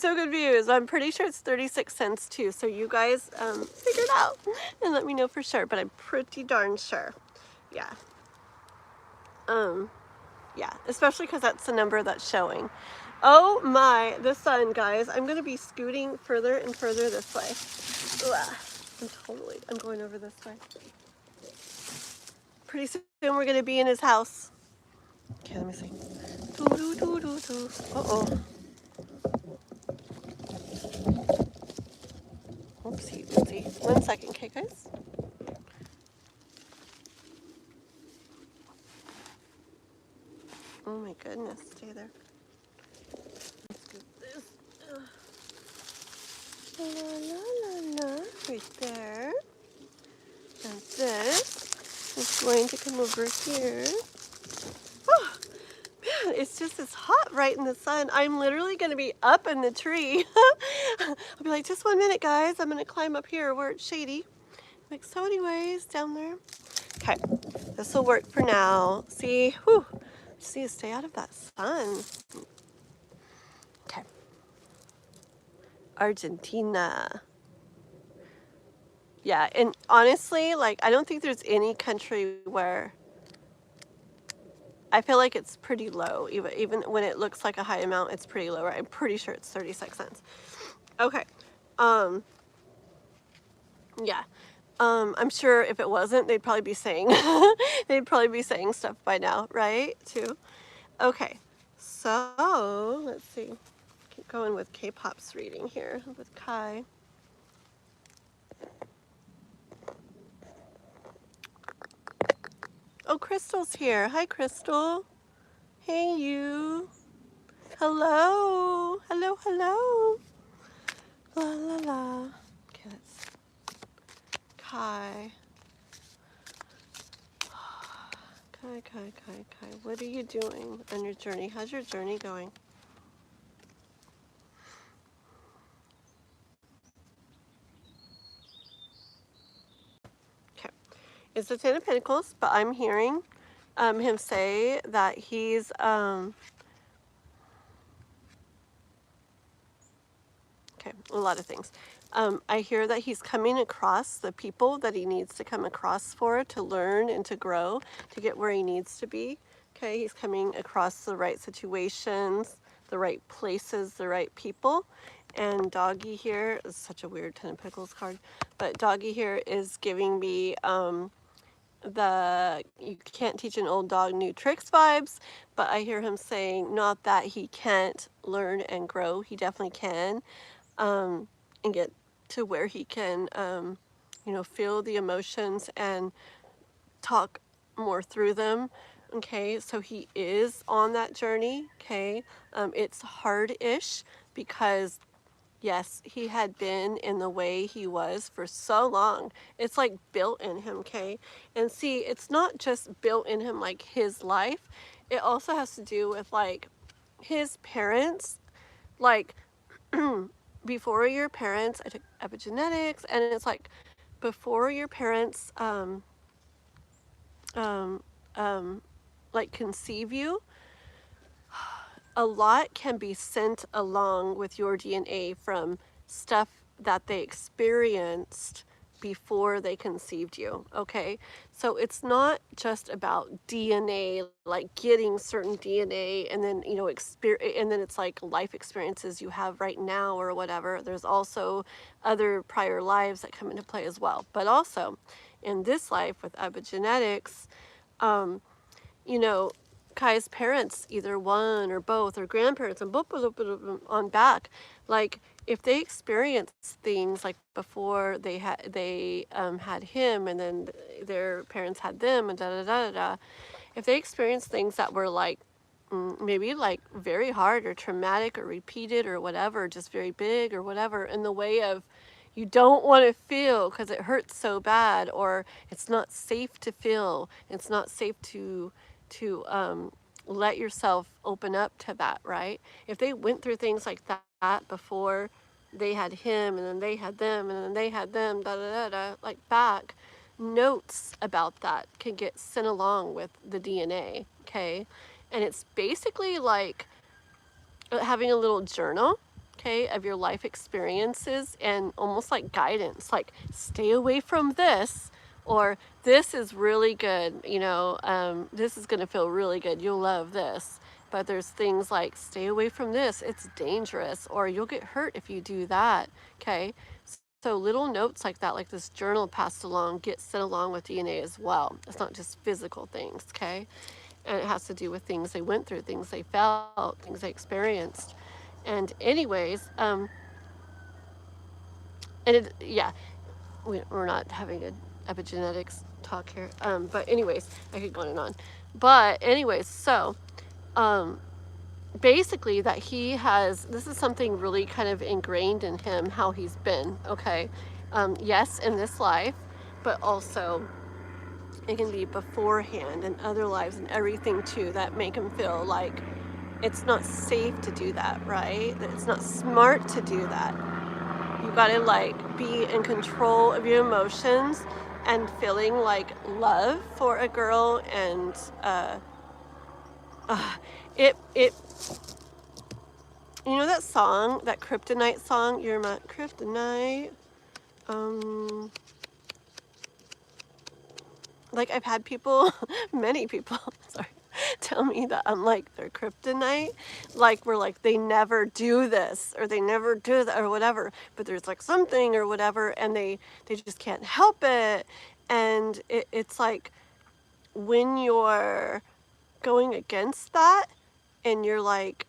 pretty sure it's 36 cents too. So you guys figure it out and let me know for sure. But I'm pretty darn sure. Yeah. Yeah. Especially because that's the number that's showing. Oh my, the sun, guys. I'm going to be scooting further and further this way. Ugh. I'm going over this way. Pretty soon we're going to be in his house. Okay, let me see. Uh-oh. Oopsie, oopsie. 1 second, okay, guys? Oh my goodness, stay there. Let's do this. La la la la, right there. And this is going to come over here. Oh, man, it's just as hot right in the sun. I'm literally going to be up in the tree. I'll be like, just 1 minute, guys. I'm going to climb up here where it's shady. Like, so anyways, down there. Okay, this will work for now. See, whew. Just need to stay out of that sun. Okay. Argentina. Yeah, and honestly, like, I don't think there's any country where I feel like it's pretty low. Even when it looks like a high amount, it's pretty low. Right? I'm pretty sure it's 36 cents. Okay. Yeah. I'm sure if it wasn't, they'd probably be saying stuff by now, right? Too. Okay. So let's see. Keep going with K-pop's reading here with Kai. Oh, Crystal's here. Hi, Crystal. Hey, you. Hello. Hello, hello. La, la, la. Okay, let's... Kai. Kai. What are you doing on your journey? How's your journey going? Okay. It's the 10 of Pentacles, but I'm hearing him say that he's... Okay, a lot of things. I hear that he's coming across the people that he needs to come across for to learn and to grow, to get where he needs to be. Okay, he's coming across the right situations, the right places, the right people. And Doggy here is such a weird 10 of Pentacles card, but Doggy here is giving me the you can't teach an old dog new tricks vibes, but I hear him saying not that he can't learn and grow. He definitely can. And get to where he can, you know, feel the emotions and talk more through them. Okay, so he is on that journey. Okay, it's hard-ish because Yes, he had been in the way he was for so long. It's like built in him, okay? And see, it's not just built in him like his life. It also has to do with like his parents. Like before your parents, I took epigenetics, and it's like before your parents um, um, like conceive you, a lot can be sent along with your DNA from stuff that they experienced before they conceived you, okay? So it's not just about DNA, like getting certain DNA and then, you know, and then it's like life experiences you have right now or whatever. There's also other prior lives that come into play as well. But also in this life with epigenetics, um, you know, Kai's parents, either one or both, or grandparents, and both on back, like if they experienced things like before they had him, and then their parents had them, and da da da da da. If they experienced things that were like maybe like very hard or traumatic or repeated or whatever, just very big or whatever, in the way of you don't want to feel because it hurts so bad, or it's not safe to feel, it's not safe to let yourself open up to that, right? If they went through things like that before they had him, and then they had them, and then they had them, da da da da, like back, notes about that can get sent along with the DNA, okay? And it's basically like having a little journal, okay, of your life experiences, and almost like guidance, like stay away from this, or this is really good, you know, this is going to feel really good, you'll love this. But there's things like stay away from this, it's dangerous, or you'll get hurt if you do that, okay? So little notes like that, like this journal passed along, get sent along with DNA as well. It's not just physical things, okay? And it has to do with things they went through, things they felt, things they experienced. And anyways, and it, yeah, we're not having a epigenetics talk here. But anyways, I could go on and on. But anyways, so basically that he has, this is something really kind of ingrained in him, how he's been, okay? Yes, in this life, but also it can be beforehand and other lives and everything too that make him feel like it's not safe to do that, right? That it's not smart to do that. You gotta like be in control of your emotions and feeling like love for a girl, and it you know that song, that kryptonite song, you're my kryptonite, like I've had people many people sorry, tell me that I'm like their kryptonite, like we're like they never do this or they never do that or whatever, but there's like something or whatever, and they just can't help it. And it's like when you're going against that and you're like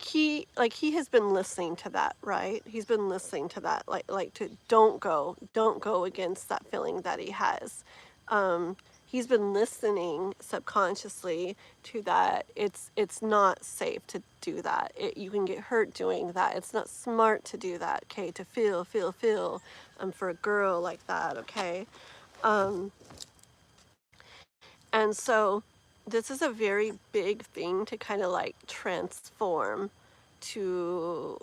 he has been listening to that, right? He's been listening to that, like to don't go against that feeling that he has. He's been listening subconsciously to that. It's not safe to do that. You can get hurt doing that. It's not smart to do that, okay? To feel for a girl like that, okay? And so this is a very big thing to kind of like transform to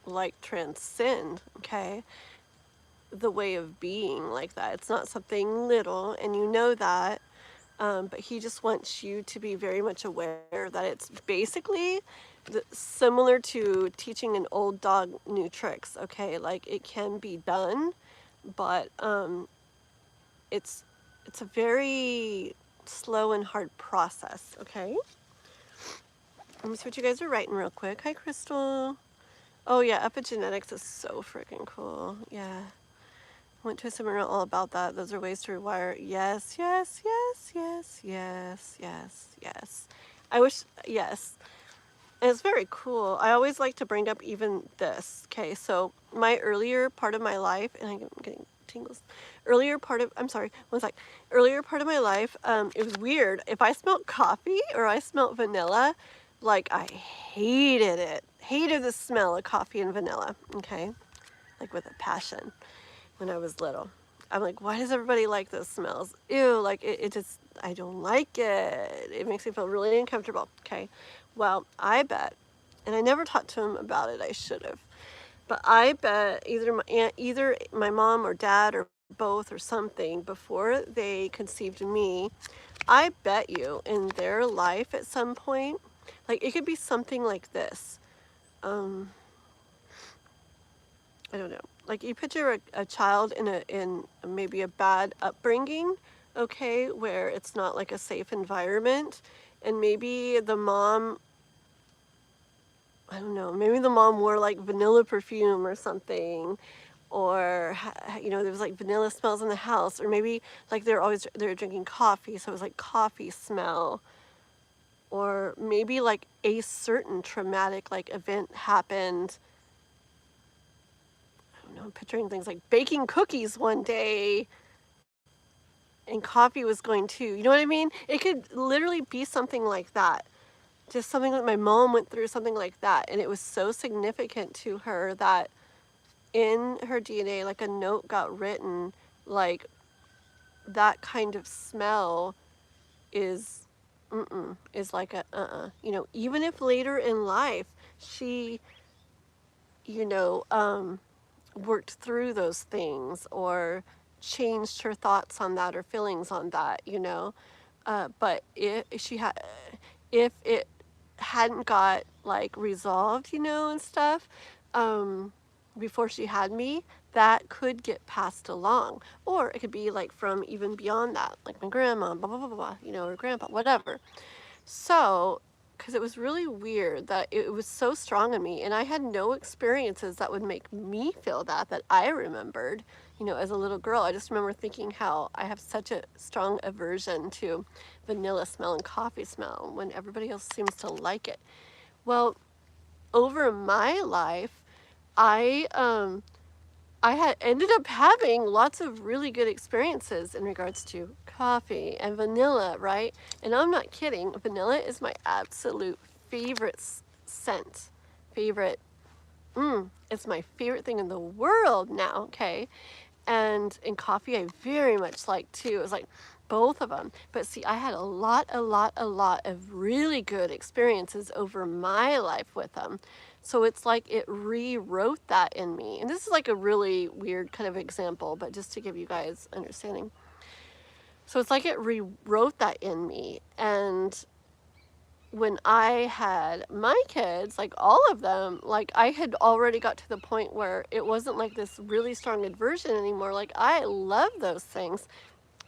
like transcend, okay? The way of being like that. It's not something little, and you know that, but he just wants you to be very much aware that it's basically similar to teaching an old dog new tricks, okay? Like it can be done, but it's a very slow and hard process, okay? Let me see what you guys are writing real quick. Hi, Crystal. Oh, yeah, epigenetics is so freaking cool. Yeah. Went to a seminar all about that. Those are ways to rewire. Yes, yes, yes, yes, yes, yes, yes. I wish, yes. And it's very cool. I always like to bring up even this. Okay, so my earlier part of my life, and I'm getting tingles. Earlier part of, I'm sorry, one sec. Earlier part of my life, it was weird. If I smelled coffee or I smelled vanilla, like I hated it. Hated the smell of coffee and vanilla, okay? Like with a passion when I was little. I'm like, why does everybody like those smells? Ew, like it just, I don't like it. It makes me feel really uncomfortable, okay? Well, I bet, and I never talked to him about it, I should have, but I bet either my mom or dad or both or something, before they conceived me, I bet you in their life at some point, like it could be something like this. I don't know. Like you picture a child in maybe a bad upbringing, okay, where it's not like a safe environment, and maybe the mom, I don't know, maybe the mom wore like vanilla perfume or something, or you know, there was like vanilla smells in the house, or maybe like they're drinking coffee, so it was like coffee smell, or maybe like a certain traumatic like event happened. I'm picturing things like baking cookies one day and coffee was going too. You know what I mean? It could literally be something like that. Just something that my mom went through, something like that. And it was so significant to her that in her DNA, like a note got written, like that kind of smell is, is like a, you know, even if later in life she, you know, worked through those things or changed her thoughts on that or feelings on that, you know. But if it hadn't got like resolved, you know, and stuff, before she had me, that could get passed along, or it could be like from even beyond that, like my grandma, blah blah blah blah, you know, or grandpa, whatever. So, because it was really weird that it was so strong in me, and I had no experiences that would make me feel that I remembered, you know, as a little girl. I just remember thinking how I have such a strong aversion to vanilla smell and coffee smell when everybody else seems to like it. Well, over my life, I had ended up having lots of really good experiences in regards to coffee and vanilla, right? And I'm not kidding. Vanilla is my absolute favorite scent. Favorite. It's my favorite thing in the world now, okay? And in coffee, I very much like too. It was like both of them. But see, I had a lot of really good experiences over my life with them. So it's like it rewrote that in me. And this is like a really weird kind of example, but just to give you guys understanding. So it's like it rewrote that in me. And when I had my kids, like all of them, like I had already got to the point where it wasn't like this really strong aversion anymore. Like I love those things.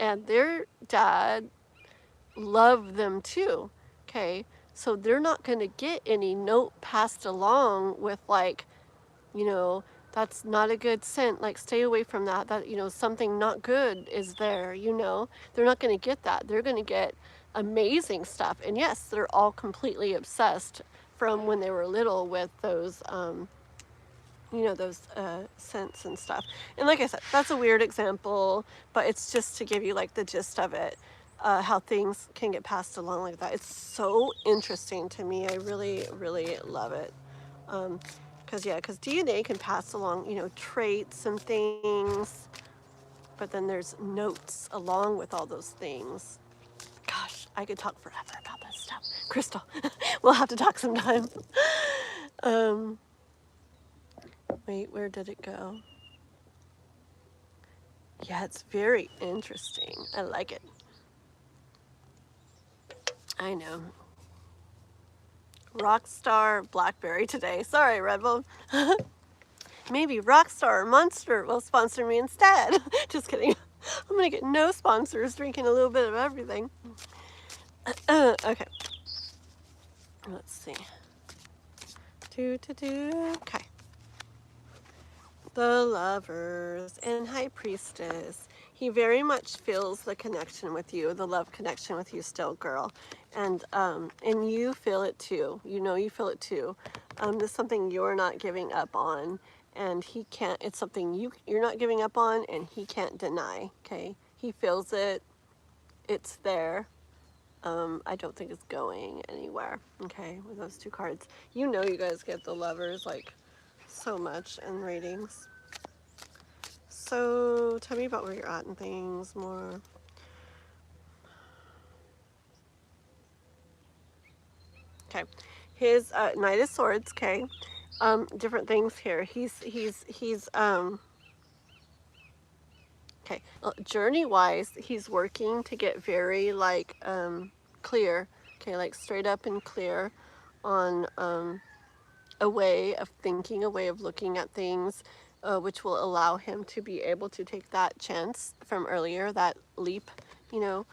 And their dad loved them too. Okay. So they're not going to get any note passed along with like, you know, that's not a good scent. Like stay away from that. That, you know, something not good is there, you know. They're not going to get that. They're going to get amazing stuff. And yes, they're all completely obsessed from when they were little with those, you know, those scents and stuff. And like I said, that's a weird example, but it's just to give you like the gist of it. How things can get passed along like that. It's so interesting to me. I really love it. Because DNA can pass along, you know, traits and things, but then there's notes along with all those things. Gosh, I could talk forever about this stuff. Crystal, we'll have to talk sometime. Wait, where did it go? Yeah, it's very interesting. I like it. I know. Rockstar Blackberry today. Sorry, Red Bull. Maybe Rockstar or Monster will sponsor me instead. Just kidding. I'm gonna get no sponsors drinking a little bit of everything. Okay. Let's see. Okay. The Lovers and High Priestess. He very much feels the connection with you, the love connection with you still, girl. And you feel it too. You know you feel it too. There's something you're not giving up on. and he can't, it's something you're not giving up on, and he can't deny, okay? He feels it, it's there. I don't think it's going anywhere, okay, with those two cards. You know you guys get the lovers, like, so much in readings. So, tell me about where you're at and things more. Okay, his Knight of Swords, okay, different things here. He's okay, well, journey-wise, he's working to get very, like, clear, okay, like straight up and clear on a way of thinking, a way of looking at things, which will allow him to be able to take that chance from earlier, that leap, you know,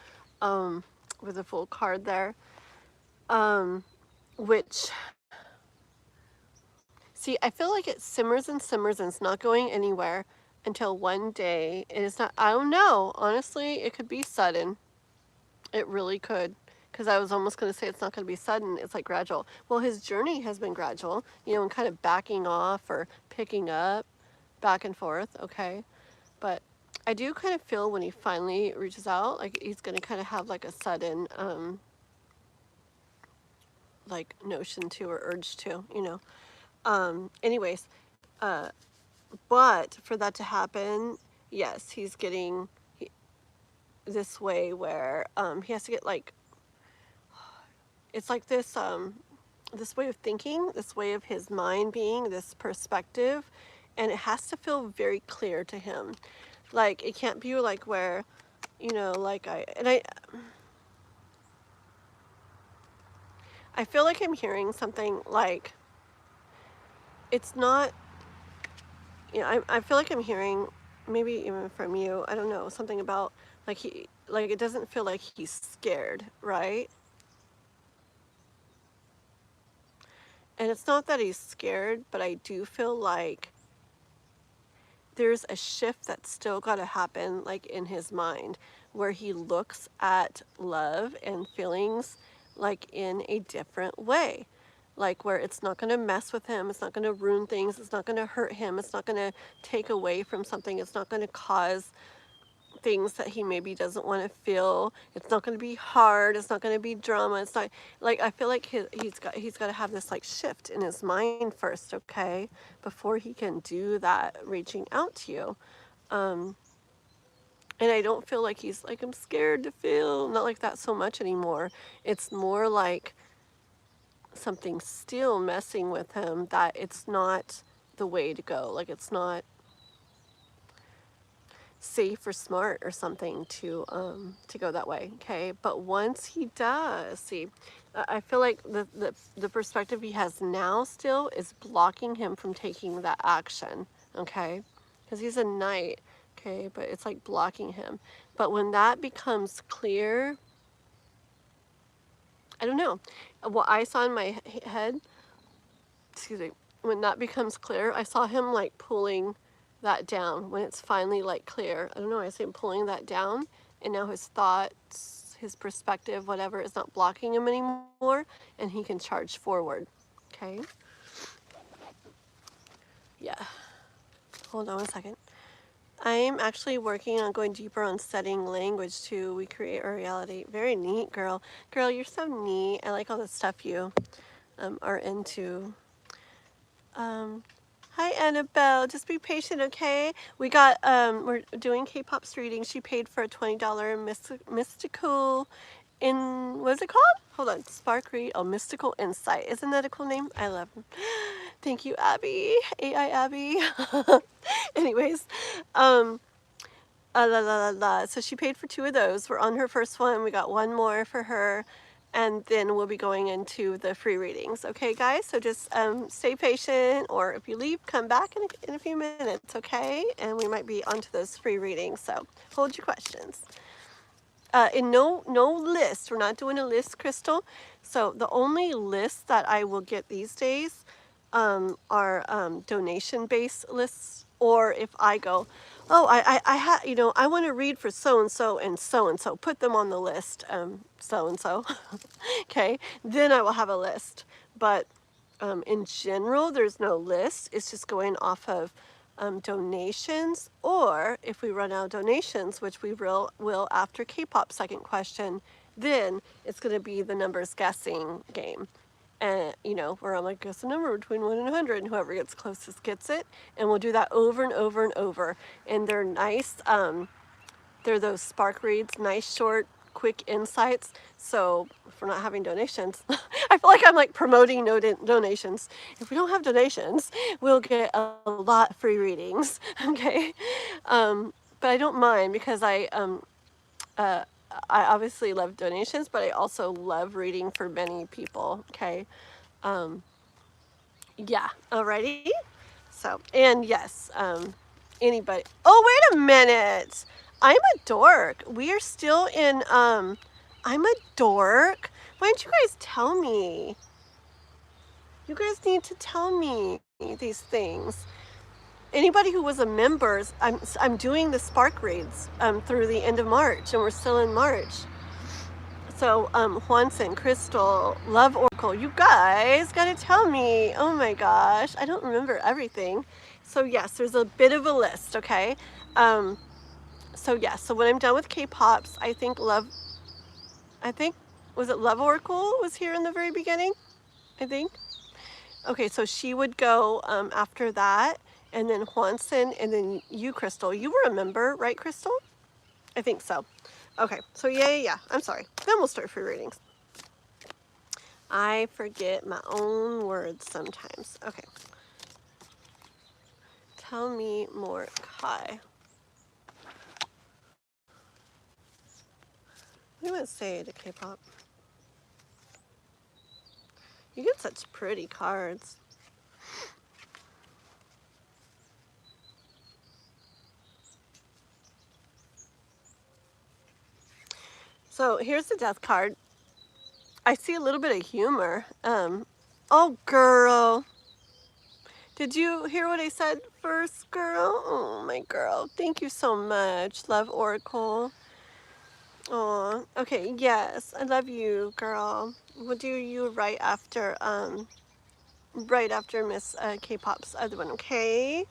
with a full card there, which, see, I feel like it simmers and simmers and it's not going anywhere until one day, and it's not, I don't know, honestly, it could be sudden. It really could, because I was almost going to say it's not going to be sudden, it's like gradual. Well, his journey has been gradual, you know, and kind of backing off or picking up, back and forth, okay? But I do kind of feel when he finally reaches out, like he's going to kind of have like a sudden, like notion to or urge to, you know. Anyways, but for that to happen, yes, he's getting this way where he has to get like, it's like this this way of thinking, this way of his mind being, this perspective, and it has to feel very clear to him. Like it can't be like where, you know, like I feel like I'm hearing something like, it's not, you know, I feel like I'm hearing, maybe even from you, I don't know, something about like like it doesn't feel like he's scared, right? And it's not that he's scared, but I do feel like there's a shift that's still got to happen, like in his mind, where he looks at love and feelings like in a different way, like where it's not going to mess with him, it's not going to ruin things, it's not going to hurt him, it's not going to take away from something, it's not going to cause things that he maybe doesn't want to feel, it's not going to be hard, it's not going to be drama, it's not, like, I feel like he's got to have this like shift in his mind first, okay, before he can do that reaching out to you. And I don't feel like he's like, I'm scared to feel, not like that so much anymore. It's more like something still messing with him, that it's not the way to go, like it's not safe or smart or something to go that way, okay? But once he does, see, I feel like the perspective he has now still is blocking him from taking that action, okay? Because he's a knight, okay? But it's like blocking him. But when that becomes clear, I don't know. What I saw in my head, excuse me, when that becomes clear, I saw him like pulling that down when it's finally like clear. I don't know, I see him pulling that down, and now his thoughts, his perspective, whatever, is not blocking him anymore, and he can charge forward. Okay? Yeah. Hold on a second. I'm actually working on going deeper on studying language too. We create our reality. Very neat, girl. Girl, you're so neat. I like all the stuff you are into. Hi, Annabelle. Just be patient, okay? We got, we're doing K-pop's reading. She paid for a $20 mystical what is it called? Hold on. Spark Read. Oh, Mystical Insight. Isn't that a cool name? I love him. Thank you, Abby. AI Abby. Anyways, la la la la. So she paid for 2 of those. We're on her first one. We got 1 more for her. And then we'll be going into the free readings. Okay, guys? So just stay patient, or if you leave, come back in a few minutes, okay? And we might be onto those free readings, so hold your questions. In no list, we're not doing a list, Crystal. So the only lists that I will get these days are donation-based lists, or if I go, oh, I want to read for so-and-so and so-and-so, put them on the list, so-and-so, okay, then I will have a list. But in general, there's no list. It's just going off of donations, or if we run out of donations, which we will after K-pop second question, then it's going to be the numbers guessing game. And, you know, where I'm like, guess a number between 1 and 100, and whoever gets closest gets it. And we'll do that over and over and over. And they're nice. They're those spark reads, nice, short, quick insights. So if we're not having donations, I feel like I'm like promoting donations. If we don't have donations, we'll get a lot free readings. Okay. But I don't mind, because I obviously love donations, but I also love reading for many people. Okay. Yeah. Alrighty. So, and yes, anybody. Oh, wait a minute. I'm a dork. We are still in, I'm a dork. Why don't you guys tell me? You guys need to tell me these things. Anybody who was a member, I'm doing the spark reads through the end of March, and we're still in March. So, Juanson, Crystal, Love Oracle, you guys gotta tell me. Oh my gosh, I don't remember everything. So yes, there's a bit of a list, okay? So yeah, so when I'm done with K-Pops, I think, was it Love Oracle was here in the very beginning? I think. Okay, so she would go after that, and then Juanson, and then you, Crystal. You were a member, right, Crystal? I think so. Okay, so yeah. I'm sorry. Then we'll start free readings. I forget my own words sometimes. Okay. Tell me more, Kai. What do you want to say to K-pop? You get such pretty cards. So here's the death card. I see a little bit of humor. Oh, girl. Did you hear what I said first, girl? Oh, my girl. Thank you so much. Love Oracle. Aw. Okay, yes. I love you, girl. We'll do you right after Miss K-Pop's other one, okay?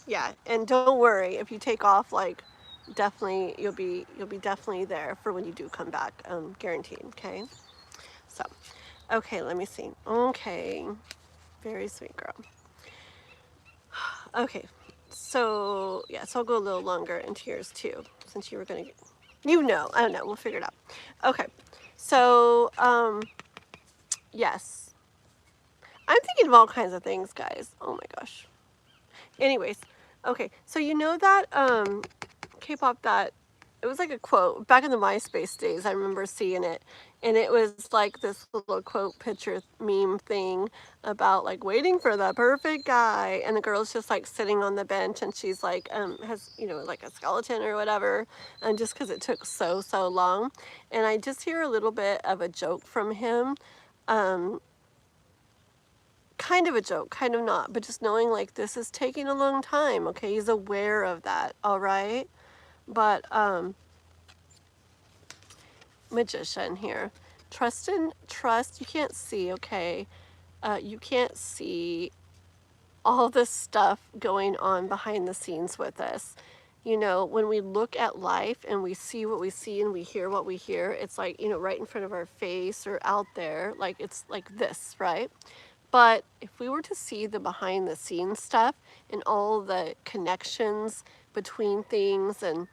Yeah, and don't worry if you take off, like, definitely you'll be definitely there for when you do come back, guaranteed, okay? So, okay, let me see. Okay, very sweet girl. Okay, so yeah, so I'll go a little longer into yours too, since you were gonna get, I don't know, we'll figure it out. Okay, so yes, I'm thinking of all kinds of things, guys. Oh my gosh. Anyways, okay, so you know that K-pop, that it was like a quote back in the MySpace days. I remember seeing it, and it was like this little quote picture meme thing about like waiting for the perfect guy, and the girl's just like sitting on the bench, and she's like has, you know, like a skeleton or whatever, and just because it took so long. And I just hear a little bit of a joke from him, kind of a joke, kind of not, but just knowing like this is taking a long time. Okay, he's aware of that. All right. But Magician here, trust, you can't see, okay? You can't see all this stuff going on behind the scenes with us. You know, when we look at life and we see what we see and we hear what we hear, it's like, you know, right in front of our face or out there, like it's like this, right? But if we were to see the behind the scenes stuff and all the connections between things, and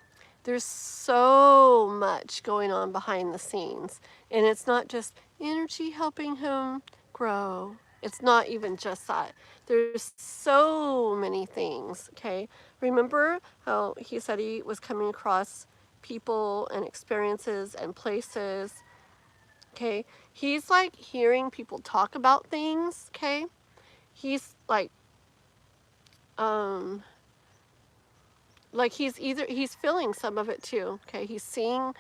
there's so much going on behind the scenes, and it's not just energy helping him grow. It's not even just that. There's so many things, okay? Remember how he said he was coming across people and experiences and places, okay? He's like hearing people talk about things, okay? He's like he's feeling some of it too, okay? He's seeing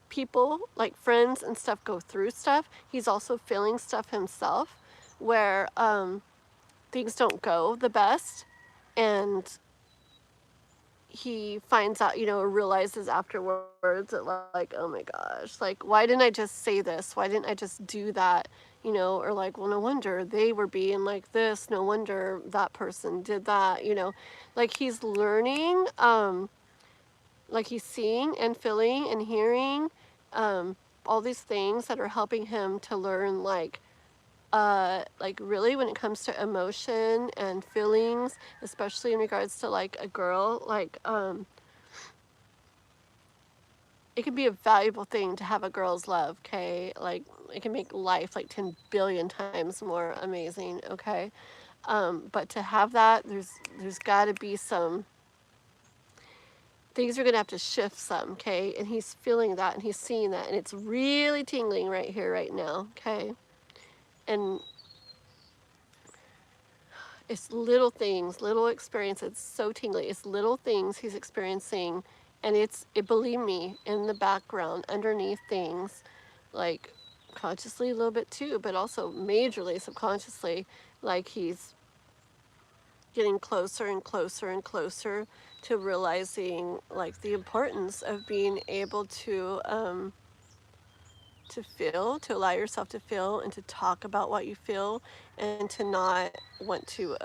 people, like friends and stuff, go through stuff. He's also feeling stuff himself where things don't go the best, and he finds out, you know, or realizes afterwards that like, oh my gosh, like, why didn't I just say this? Why didn't I just do that? you know, or like, well, no wonder they were being like this, no wonder that person did that, you know. Like he's learning, like he's seeing and feeling and hearing all these things that are helping him to learn, like really when it comes to emotion and feelings, especially in regards to like a girl, like it can be a valuable thing to have a girl's love, okay? Like it can make life like 10 billion times more amazing, okay? But to have that, there's got to be some things are gonna have to shift some, okay? And he's feeling that and he's seeing that, and it's really tingling right here, right now, okay? And it's little things, little experiences. It's so tingly. It's little things he's experiencing, and believe me, in the background, underneath things, like consciously a little bit too, but also majorly subconsciously, like he's getting closer and closer and closer to realizing like the importance of being able to feel, to allow yourself to feel and to talk about what you feel, and to not want to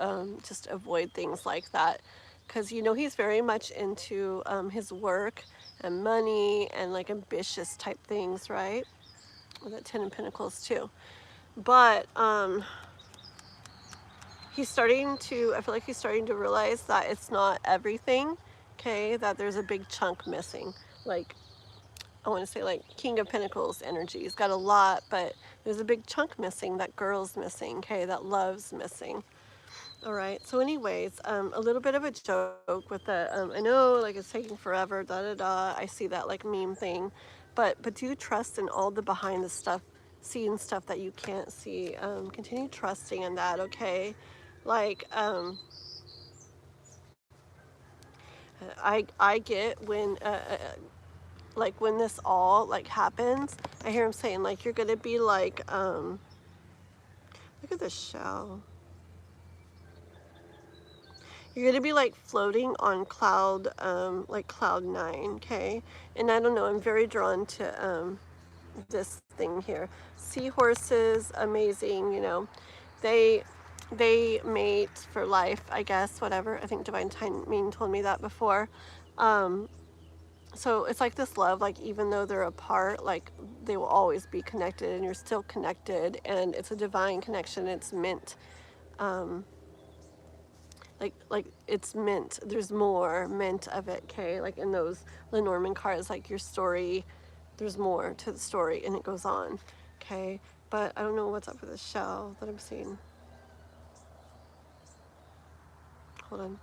just avoid things like that. Because, you know, he's very much into his work and money and like ambitious type things, right? With that 10 of Pentacles too. But I feel like he's starting to realize that it's not everything, okay? That there's a big chunk missing. Like, I want to say like King of Pentacles energy. He's got a lot, but there's a big chunk missing. That girl's missing, okay? That love's missing. All right. So anyways, a little bit of a joke with the, I know like it's taking forever, da da da. I see that like meme thing, but do trust in all the behind the stuff, seeing stuff that you can't see. Continue trusting in that, okay? Like, I get when like when this all like happens, I hear him saying like you're gonna be like look at this shell. You're gonna be like floating on cloud like cloud 9, okay? And I don't know, I'm very drawn to this thing here. Seahorses, amazing, you know. They mate for life, I guess, whatever. I think Divine Timing told me that before. So it's like this love, like even though they're apart, like they will always be connected, and you're still connected, and it's a divine connection. It's meant, like it's meant. There's more meant of it, okay? Like in those Lenormand cards, like your story, there's more to the story, and it goes on, okay? But I don't know what's up with this shell that I'm seeing. Hold on.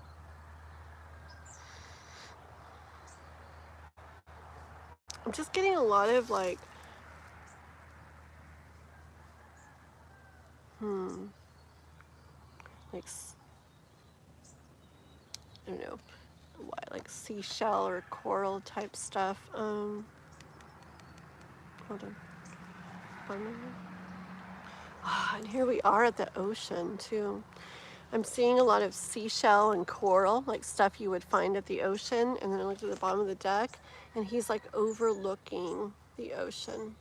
I'm just getting a lot of like, like, I don't know, what, like seashell or coral type stuff. Hold on. And here we are at the ocean too. I'm seeing a lot of seashell and coral, like stuff you would find at the ocean. And then I looked at the bottom of the deck, and he's like overlooking the ocean.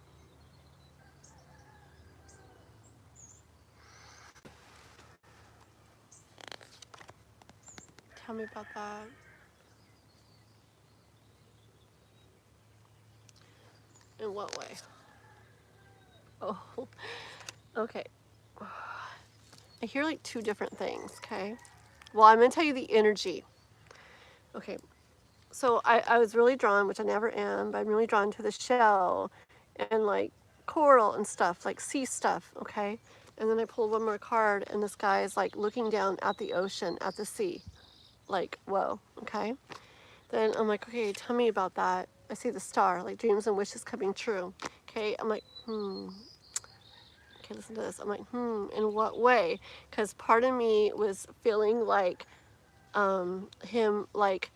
Tell me about that. In what way? Oh, okay. I hear like two different things, okay? Well, I'm going to tell you the energy. Okay, so I was really drawn, which I never am, but I'm really drawn to the shell and like coral and stuff, like sea stuff, okay? And then I pulled one more card, and this guy is like looking down at the ocean, at the sea. Like, whoa, okay? Then I'm like, okay, tell me about that. I see the star, like dreams and wishes coming true. Okay, I'm like, Okay, listen to this. I'm like, in what way? Because part of me was feeling like him, like,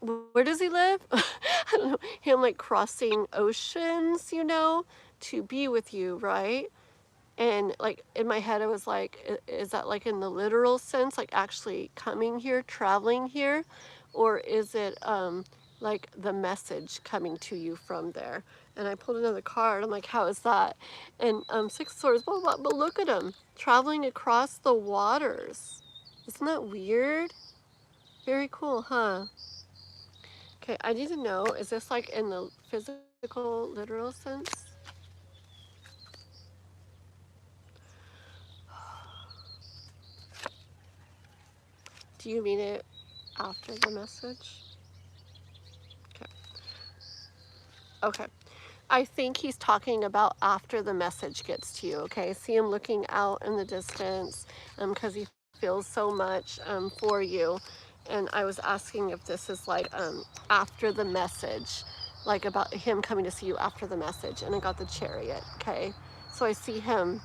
where does he live? I don't know. Him like crossing oceans, you know, to be with you, right? And like in my head, I was like, is that like in the literal sense, like actually coming here, traveling here? Or is it like the message coming to you from there. And I pulled another card. I'm like, how is that? And Six of Swords, blah, blah, but look at him traveling across the waters. Isn't that weird? Very cool, huh? Okay, I need to know, is this like in the physical, literal sense? Do you mean it after the message? Okay. Okay. I think he's talking about after the message gets to you, okay? See him looking out in the distance because he feels so much for you. And I was asking if this is like after the message, like about him coming to see you after the message. And I got the Chariot, okay? So I see him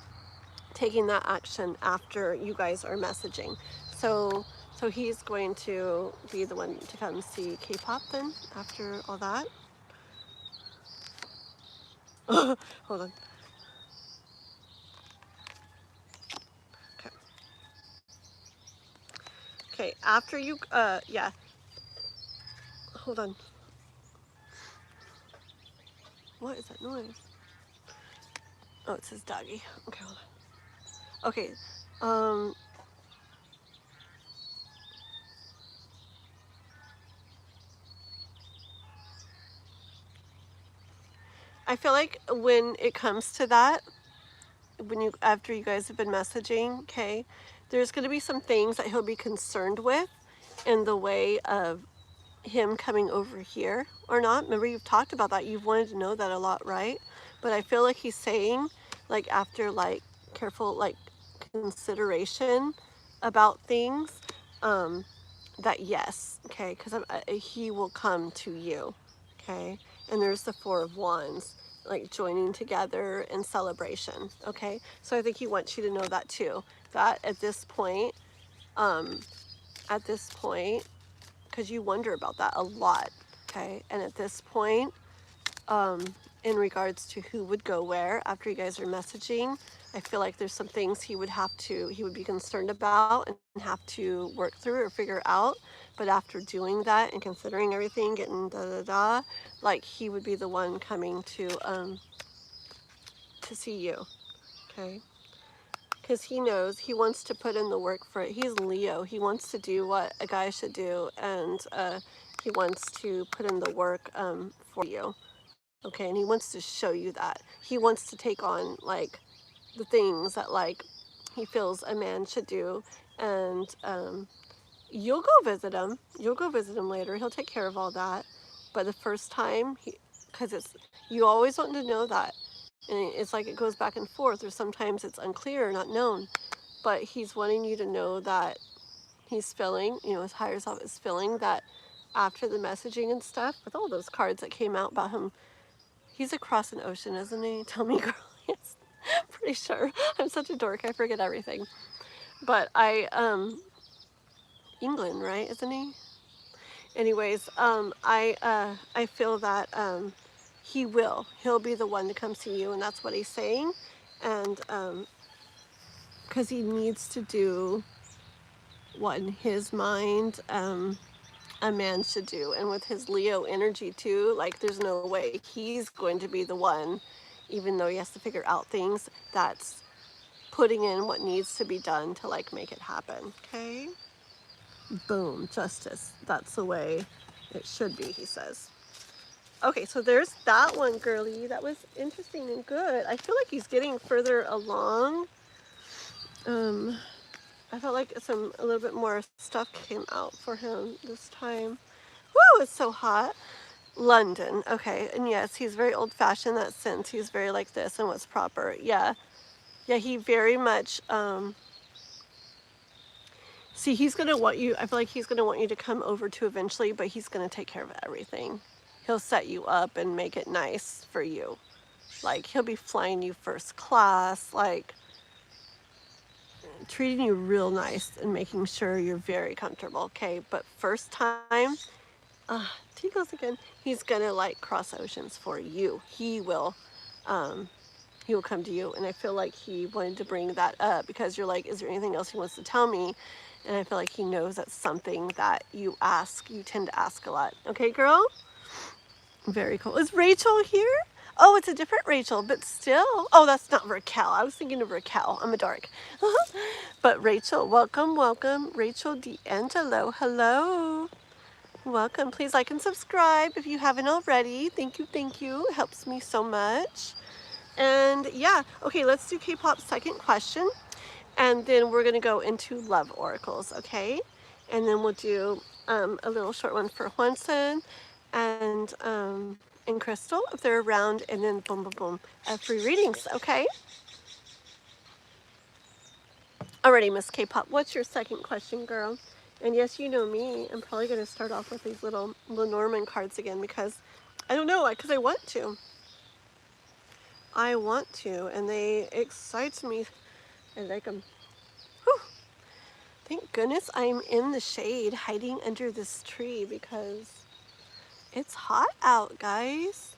taking that action after you guys are messaging. So he's going to be the one to come see K-pop then after all that. Hold on. Okay. Okay, after you, yeah. Hold on. What is that noise? Oh, it says doggy. Okay, hold on. Okay, I feel like when it comes to that, after you guys have been messaging, okay, there's going to be some things that he'll be concerned with in the way of him coming over here or not. Remember, you've talked about that. You've wanted to know that a lot, right? But I feel like he's saying, like, after like careful like consideration about things, that yes, okay, because he will come to you, okay. And there's the Four of Wands, like joining together in celebration, okay. So I think he wants you to know that too, that at this point, because you wonder about that a lot, okay. And at this point, in regards to who would go where after you guys are messaging, I feel like there's some things he would be concerned about and have to work through or figure out. But after doing that and considering everything, getting like he would be the one coming to see you, okay? Because he knows he wants to put in the work for it. He's Leo. He wants to do what a guy should do, and he wants to put in the work for you. Okay, and he wants to show you that. He wants to take on, like, the things that, like, he feels a man should do. And you'll go visit him. You'll go visit him later. He'll take care of all that. But the first time, because you always want to know that. And it's like it goes back and forth, or sometimes it's unclear or not known. But he's wanting you to know that he's feeling, his higher self is feeling that after the messaging and stuff, with all those cards that came out about him, he's across an ocean, isn't he? Tell me, girl. Yes, pretty sure. I'm such a dork. I forget everything. But England, right? Isn't he? Anyways, I feel that he'll be the one to come see you, and that's what he's saying, and because he needs to do what in his mind a man should do. And with his Leo energy too, like there's no way he's going to be the one, even though he has to figure out things, that's putting in what needs to be done to like make it happen. Okay, boom, justice. That's the way it should be, he says. Okay, so there's that one, girly. That was interesting and good. I feel like he's getting further along. I felt like a little bit more stuff came out for him this time. Woo, it's so hot. London, okay, and yes, he's very old-fashioned in that sense. He's very like this and what's proper. Yeah, he very much, see, he's gonna want you, I feel like he's gonna want you to come over to eventually, but he's gonna take care of everything. He'll set you up and make it nice for you. Like, he'll be flying you first class, like, treating you real nice and making sure you're very comfortable, okay? But first time, he goes again, he's gonna like cross oceans for you. He will, he will come to you. And I feel like he wanted to bring that up because you're like, is there anything else he wants to tell me? And I feel like he knows that's something that you tend to ask a lot. Okay, girl? Very cool. Is Rachel here? Oh, it's a different Rachel, but still. Oh, that's not Raquel. I was thinking of Raquel. I'm a dark. But Rachel, welcome, welcome. Rachel D'Angelo, hello. Welcome. Please like and subscribe if you haven't already. Thank you, thank you. It helps me so much. And yeah, okay, let's do K-pop's second question. And then we're going to go into love oracles, okay? And then we'll do a little short one for Hwanson and Crystal if they're around, and then boom, boom, boom, free readings, okay? Alrighty, Miss K-pop, what's your second question, girl? And yes, you know me, I'm probably going to start off with these little Lenormand cards again because I don't know, because I want to. I want to, and they excite me. I like them. Whew. Thank goodness I'm in the shade hiding under this tree because it's hot out, guys.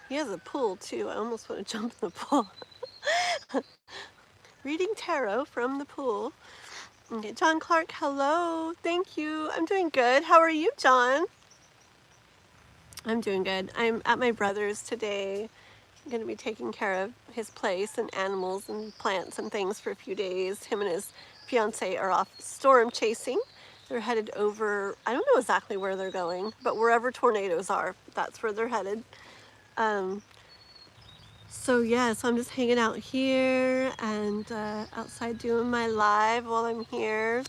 He has a pool too. I almost want to jump in the pool. Reading tarot from the pool. Okay, John Clark, hello. Thank you. I'm doing good. How are you, John? I'm doing good. I'm at my brother's today. I'm going to be taking care of his place and animals and plants and things for a few days. Him and his fiance are off storm chasing. They're headed over, I don't know exactly where they're going, but wherever tornadoes are, that's where they're headed. So yeah, so I'm just hanging out here and outside doing my live while I'm here.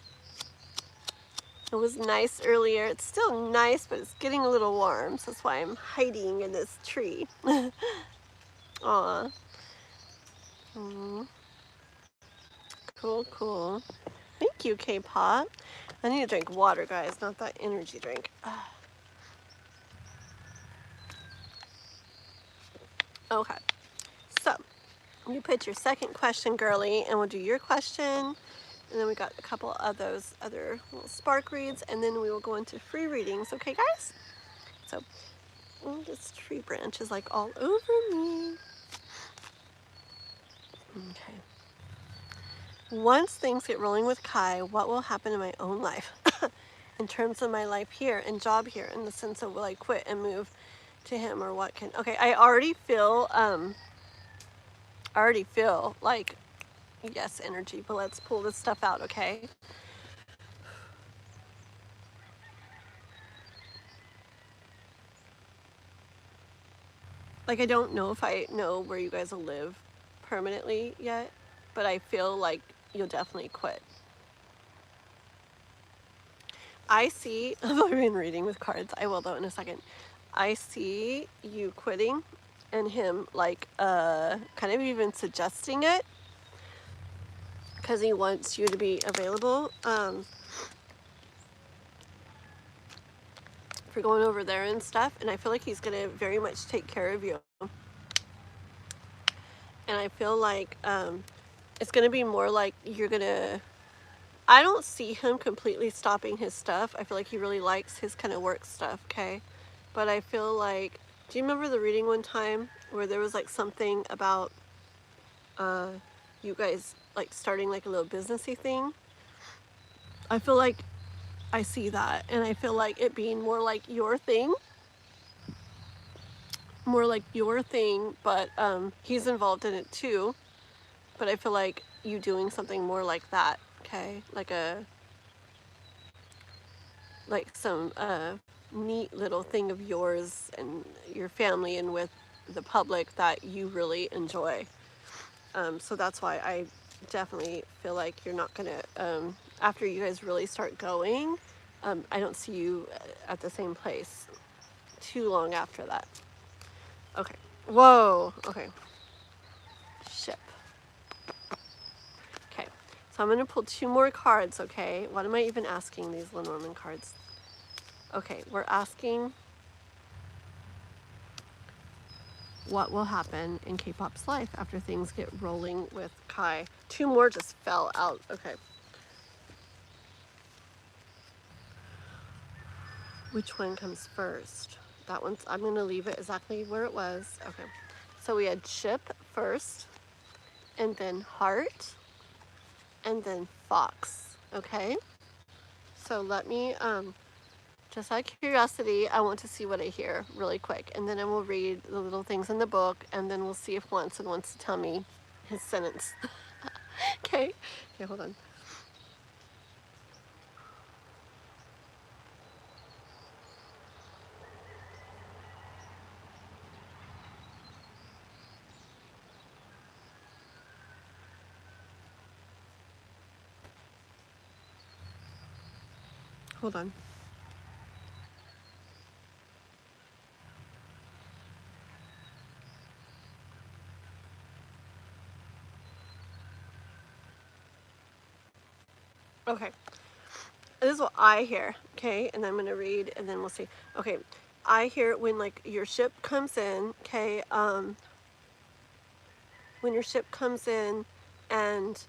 It was nice earlier. It's still nice, but it's getting a little warm, so that's why I'm hiding in this tree. Aw. Cool, cool. Thank you, K-pop. I need to drink water, guys, not that energy drink. Okay, so you put your second question, girly, and we'll do your question. And then we got a couple of those other little spark reads, and then we will go into free readings. Okay, guys? So, oh, this tree branch is like all over me. Okay. Once things get rolling with Kai, what will happen in my own life? In terms of my life here and job here, in the sense of will I quit and move to him, or what can... Okay, I already feel like yes energy, but let's pull this stuff out, okay? Like, I don't know if I know where you guys will live permanently yet, but I feel like you'll definitely quit. I see, I've been reading with cards, I will though in a second. I see you quitting and him like kind of even suggesting it because he wants you to be available for going over there and stuff, and I feel like he's gonna very much take care of you. And I feel like it's gonna be more like you're gonna... I don't see him completely stopping his stuff. I feel like he really likes his kind of work stuff, okay? But I feel like, do you remember the reading one time where there was like something about you guys like starting like a little businessy thing? I feel like I see that, and I feel like it being more like your thing. More like your thing, but he's involved in it too. But I feel like you doing something more like that, okay? Like some neat little thing of yours and your family and with the public that you really enjoy. So that's why I definitely feel like you're not gonna, after you guys really start going, I don't see you at the same place too long after that. Okay. Whoa. Okay. Ship. Okay. So I'm gonna pull two more cards, okay? What am I even asking these Lenormand cards? Okay, we're asking what will happen in K-pop's life after things get rolling with Kai. Two more just fell out. Okay. Which one comes first? That one's, I'm going to leave it exactly where it was. Okay. So we had ship first, and then heart, and then fox, okay? So let me, just out of curiosity, I want to see what I hear really quick, and then I will read the little things in the book, and then we'll see if Juanson wants to tell me his sentence. Okay, hold on. Hold on. Okay, this is what I hear, okay? And I'm gonna read, and then we'll see. Okay, I hear when like your ship comes in, okay? When your ship comes in, and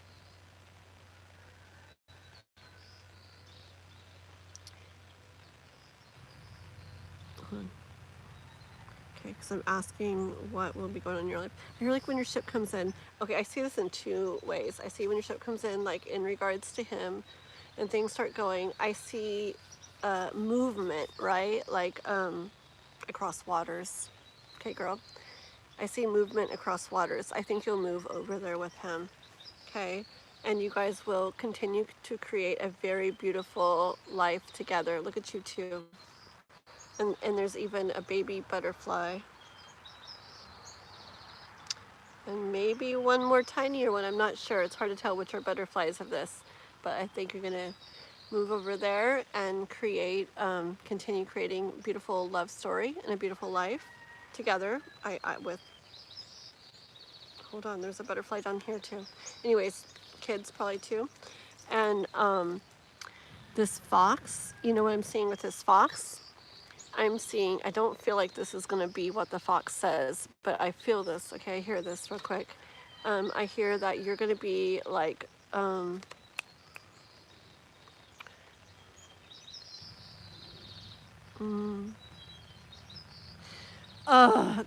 hold on. Okay, because I'm asking what will be going on in your life. I hear like when your ship comes in. Okay, I see this in two ways. I see when your ship comes in, like in regards to him, and things start going. I see movement, right? Like across waters. Okay, girl. I see movement across waters. I think you'll move over there with him. Okay, and you guys will continue to create a very beautiful life together. Look at you two. And there's even a baby butterfly. And maybe one more tinier one, I'm not sure. It's hard to tell which are butterflies of this. But I think you're gonna move over there and create, continue creating beautiful love story and a beautiful life together. With, hold on, there's a butterfly down here too. Anyways, kids probably too. And this fox, you know what I'm seeing with this fox? I'm seeing, I don't feel like this is gonna be what the fox says, but I feel this, okay? I hear this real quick. I hear that you're gonna be like, oh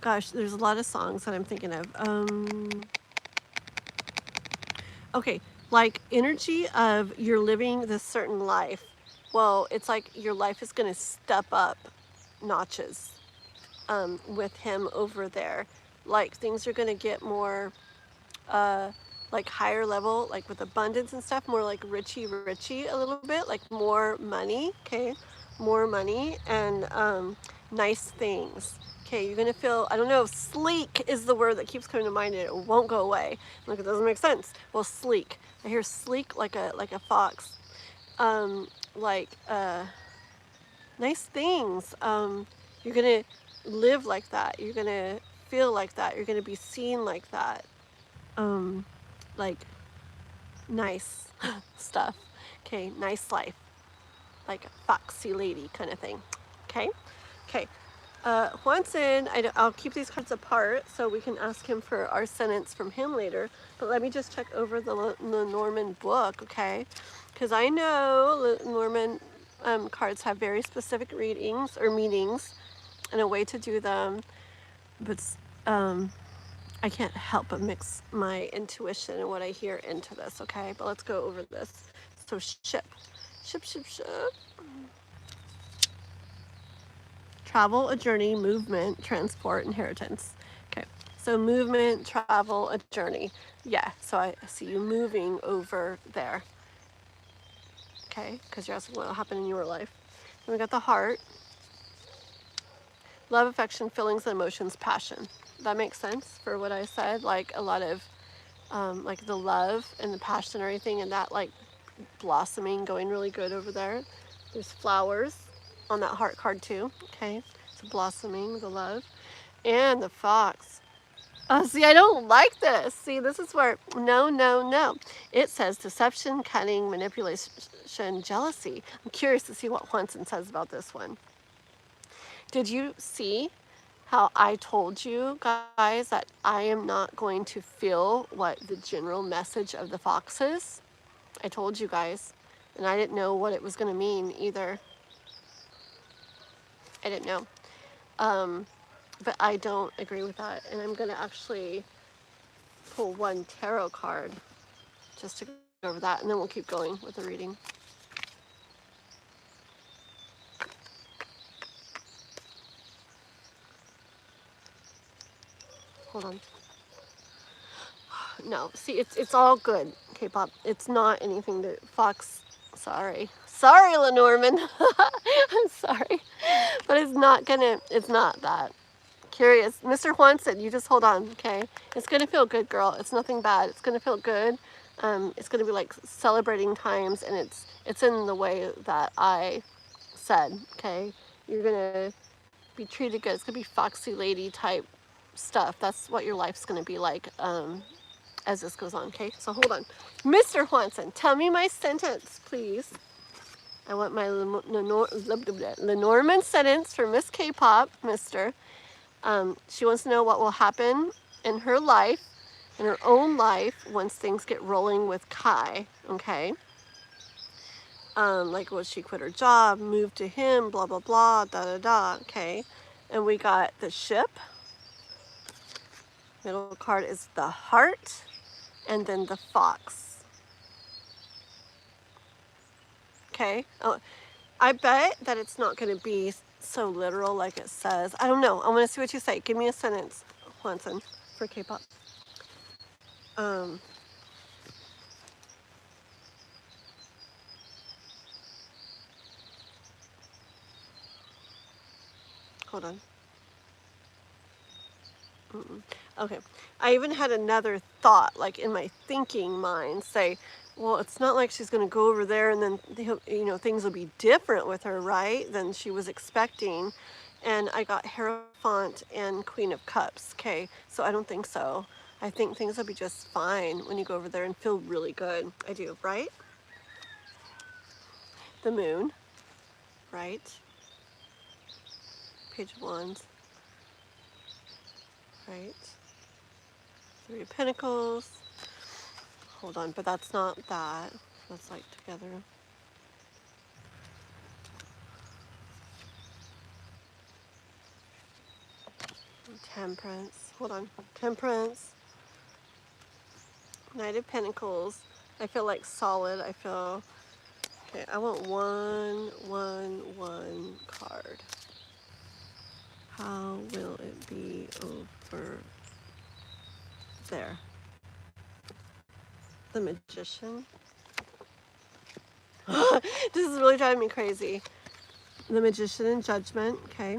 gosh, there's a lot of songs that I'm thinking of. Okay, like energy of you're living this certain life. Well, it's like your life is gonna step up notches with him over there. Like things are gonna get more like higher level, like with abundance and stuff, more like richy a little bit, like more money, okay? More money and nice things. Okay, you're gonna feel, I don't know, sleek is the word that keeps coming to mind and it won't go away. Like it doesn't make sense. Well, sleek. I hear sleek like a fox. Like nice things. You're gonna live like that. You're gonna feel like that. You're gonna be seen like that. Like nice stuff. Okay, nice life. Like a foxy lady kind of thing. Okay? Okay. Juanson, I'll keep these cards apart so we can ask him for our sentence from him later. But let me just check over the Norman book, okay? Because I know Norman cards have very specific readings or meanings and a way to do them. But I can't help but mix my intuition and what I hear into this, okay? But let's go over this. So ship. Travel, a journey, movement, transport, inheritance. Okay, so movement, travel, a journey. Yeah, so I see you moving over there. Okay, because you're asking what will happen in your life. Then we got the heart. Love, affection, feelings, emotions, passion. That makes sense for what I said. Like a lot of like the love and the passion and everything, and that like blossoming going really good over there. There's flowers on that heart card too. Okay, so blossoming, the love, and the fox. See, I don't like this. See, this is where no. It says deception, cunning, manipulation, jealousy. I'm curious to see what Juanson says about this one. Did you see how I told you guys that I am not going to feel what the general message of the fox is? I told you guys, and I didn't know what it was going to mean either. I didn't know. but I don't agree with that. And I'm going to actually pull one tarot card just to go over that, and then we'll keep going with the reading. Hold on. No, see, it's all good, K-pop. It's not anything to Fox. Sorry, Lenormand. I'm sorry, but it's not that. Curious, Mr. Juan said, you just hold on, okay? It's gonna feel good, girl. It's nothing bad. It's gonna feel good. It's gonna be like celebrating times, and it's in the way that I said, okay? You're gonna be treated good. It's gonna be foxy lady type stuff. That's what your life's gonna be like as this goes on, okay? So hold on. Mr. Juanson, tell me my sentence, please. I want my Lenormand sentence for Miss K-pop, Mr. She wants to know what will happen in her life, in her own life, once things get rolling with Kai, okay? Like, will she quit her job, move to him, blah, blah, blah, da, da, da, okay? And we got the ship. Middle card is the heart, and then the fox. Okay? Oh, I bet that it's not going to be so literal like it says. I don't know. I want to see what you say. Give me a sentence, Juanson, for K-pop. Hold on. Okay. I even had another thought, like in my thinking mind, say, well, it's not like she's going to go over there and then, you know, things will be different with her, right, than she was expecting. And I got Hierophant and Queen of Cups, okay? So I don't think so. I think things will be just fine when you go over there and feel really good. I do, right? The moon, right? Page of Wands, right? Three of Pentacles. Hold on, but that's not that. That's like together. Temperance. Hold on. Temperance. Knight of Pentacles. I feel like solid. I feel... Okay, I want one card. How will it be over there? The Magician. This is really driving me crazy. The Magician and Judgment. Okay.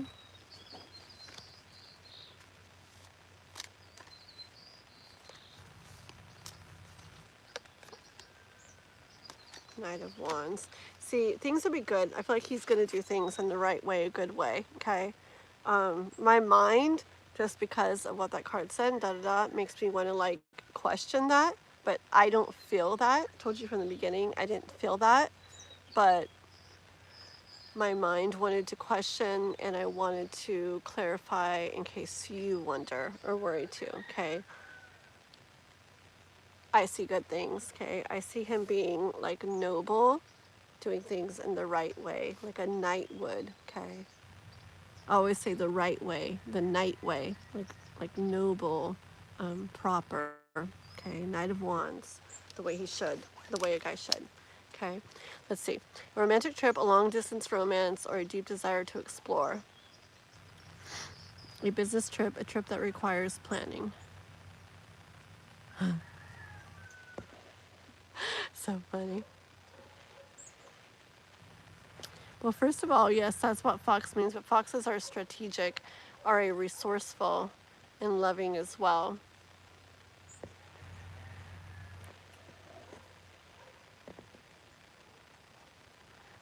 Knight of Wands. See, things will be good. I feel like he's going to do things in the right way, a good way, okay? My mind, just because of what that card said, makes me want to, like, question that, but I don't feel that. I told you from the beginning, I didn't feel that, but my mind wanted to question, and I wanted to clarify in case you wonder or worry too, okay? I see good things, okay? I see him being, like, noble, doing things in the right way, like a knight would, okay? I always say the right way, the knight way, like noble, proper, okay? Knight of Wands, the way he should, the way a guy should, okay? Let's see. A romantic trip, a long-distance romance, or a deep desire to explore. A business trip, a trip that requires planning. So funny. Well, first of all, yes, that's what fox means, but foxes are strategic, are a resourceful, and loving as well.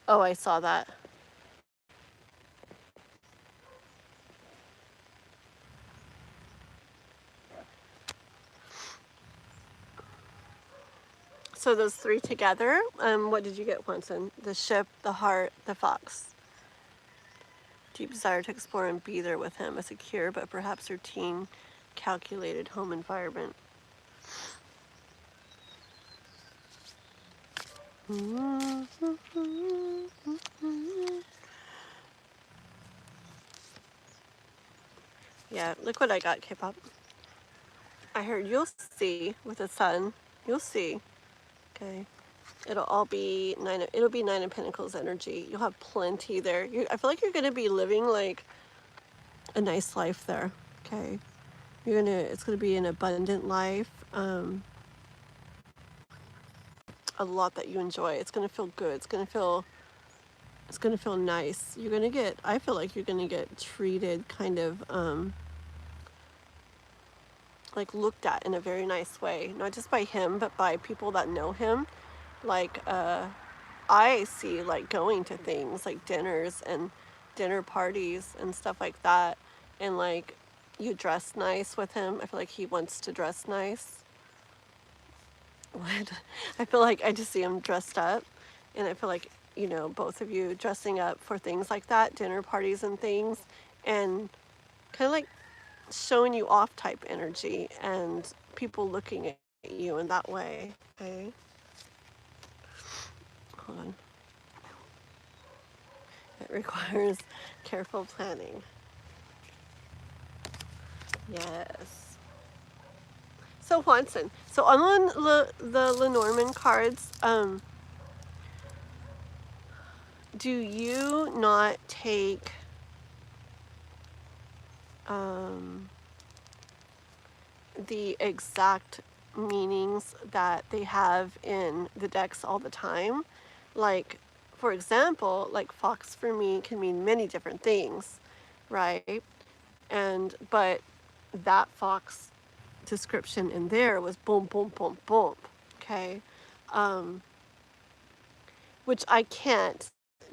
Oh, I saw that. So those three together, what did you get, Winston? The ship, the heart, the fox. Deep desire to explore and be there with him. A secure but perhaps routine, calculated home environment. Yeah, look what I got, K-pop. I heard you'll see with the sun. You'll see. Okay. It'll be Nine of Pentacles energy. You'll have plenty there. I feel like you're gonna be living like a nice life there. Okay. It's gonna be an abundant life. A lot that you enjoy. It's gonna feel good. It's gonna feel nice. I feel like you're gonna get treated kind of like looked at in a very nice way, not just by him, but by people that know him. Like, I see like going to things like dinners and dinner parties and stuff like that. And like you dress nice with him. I feel like he wants to dress nice. What? I feel like I just see him dressed up. And I feel like, you know, both of you dressing up for things like that, dinner parties and things. And kind of like showing you off type energy and people looking at you in that way. Okay. Hold on. It requires careful planning. Yes. So Juanson, so on the Lenormand cards, do you not take the exact meanings that they have in the decks all the time? Like, for example, like fox for me can mean many different things, right? But that fox description in there was boom, boom, boom, boom. Okay. Which I can't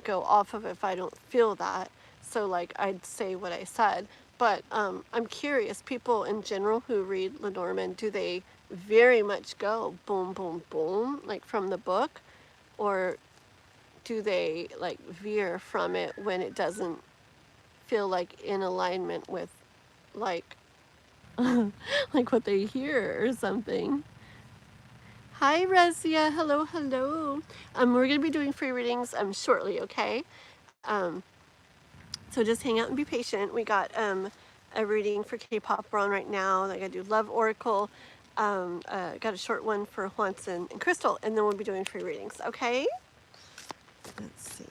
go off of if I don't feel that. So like I'd say what I said. But I'm curious, people in general who read Lenormand, do they very much go boom, boom, boom, like from the book? Or do they like veer from it when it doesn't feel like in alignment with like like what they hear or something? Hi Rezia, hello, hello. We're gonna be doing free readings shortly, okay? So just hang out and be patient. We got a reading for K-pop we're on right now. I gotta do Love Oracle. Got a short one for Juanson and Crystal, and then we'll be doing free readings, okay? Let's see.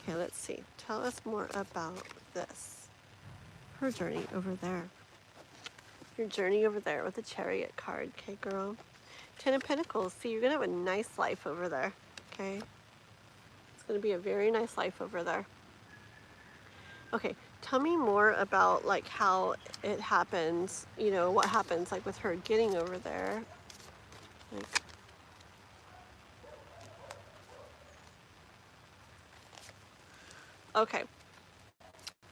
Okay, let's see. Tell us more about this. Her journey over there. Your journey over there with the Chariot card, okay, girl? 10 of Pentacles. See, you're gonna have a nice life over there, okay? It's gonna be a very nice life over there. Okay, tell me more about like how it happens, you know, what happens like with her getting over there. Like, okay.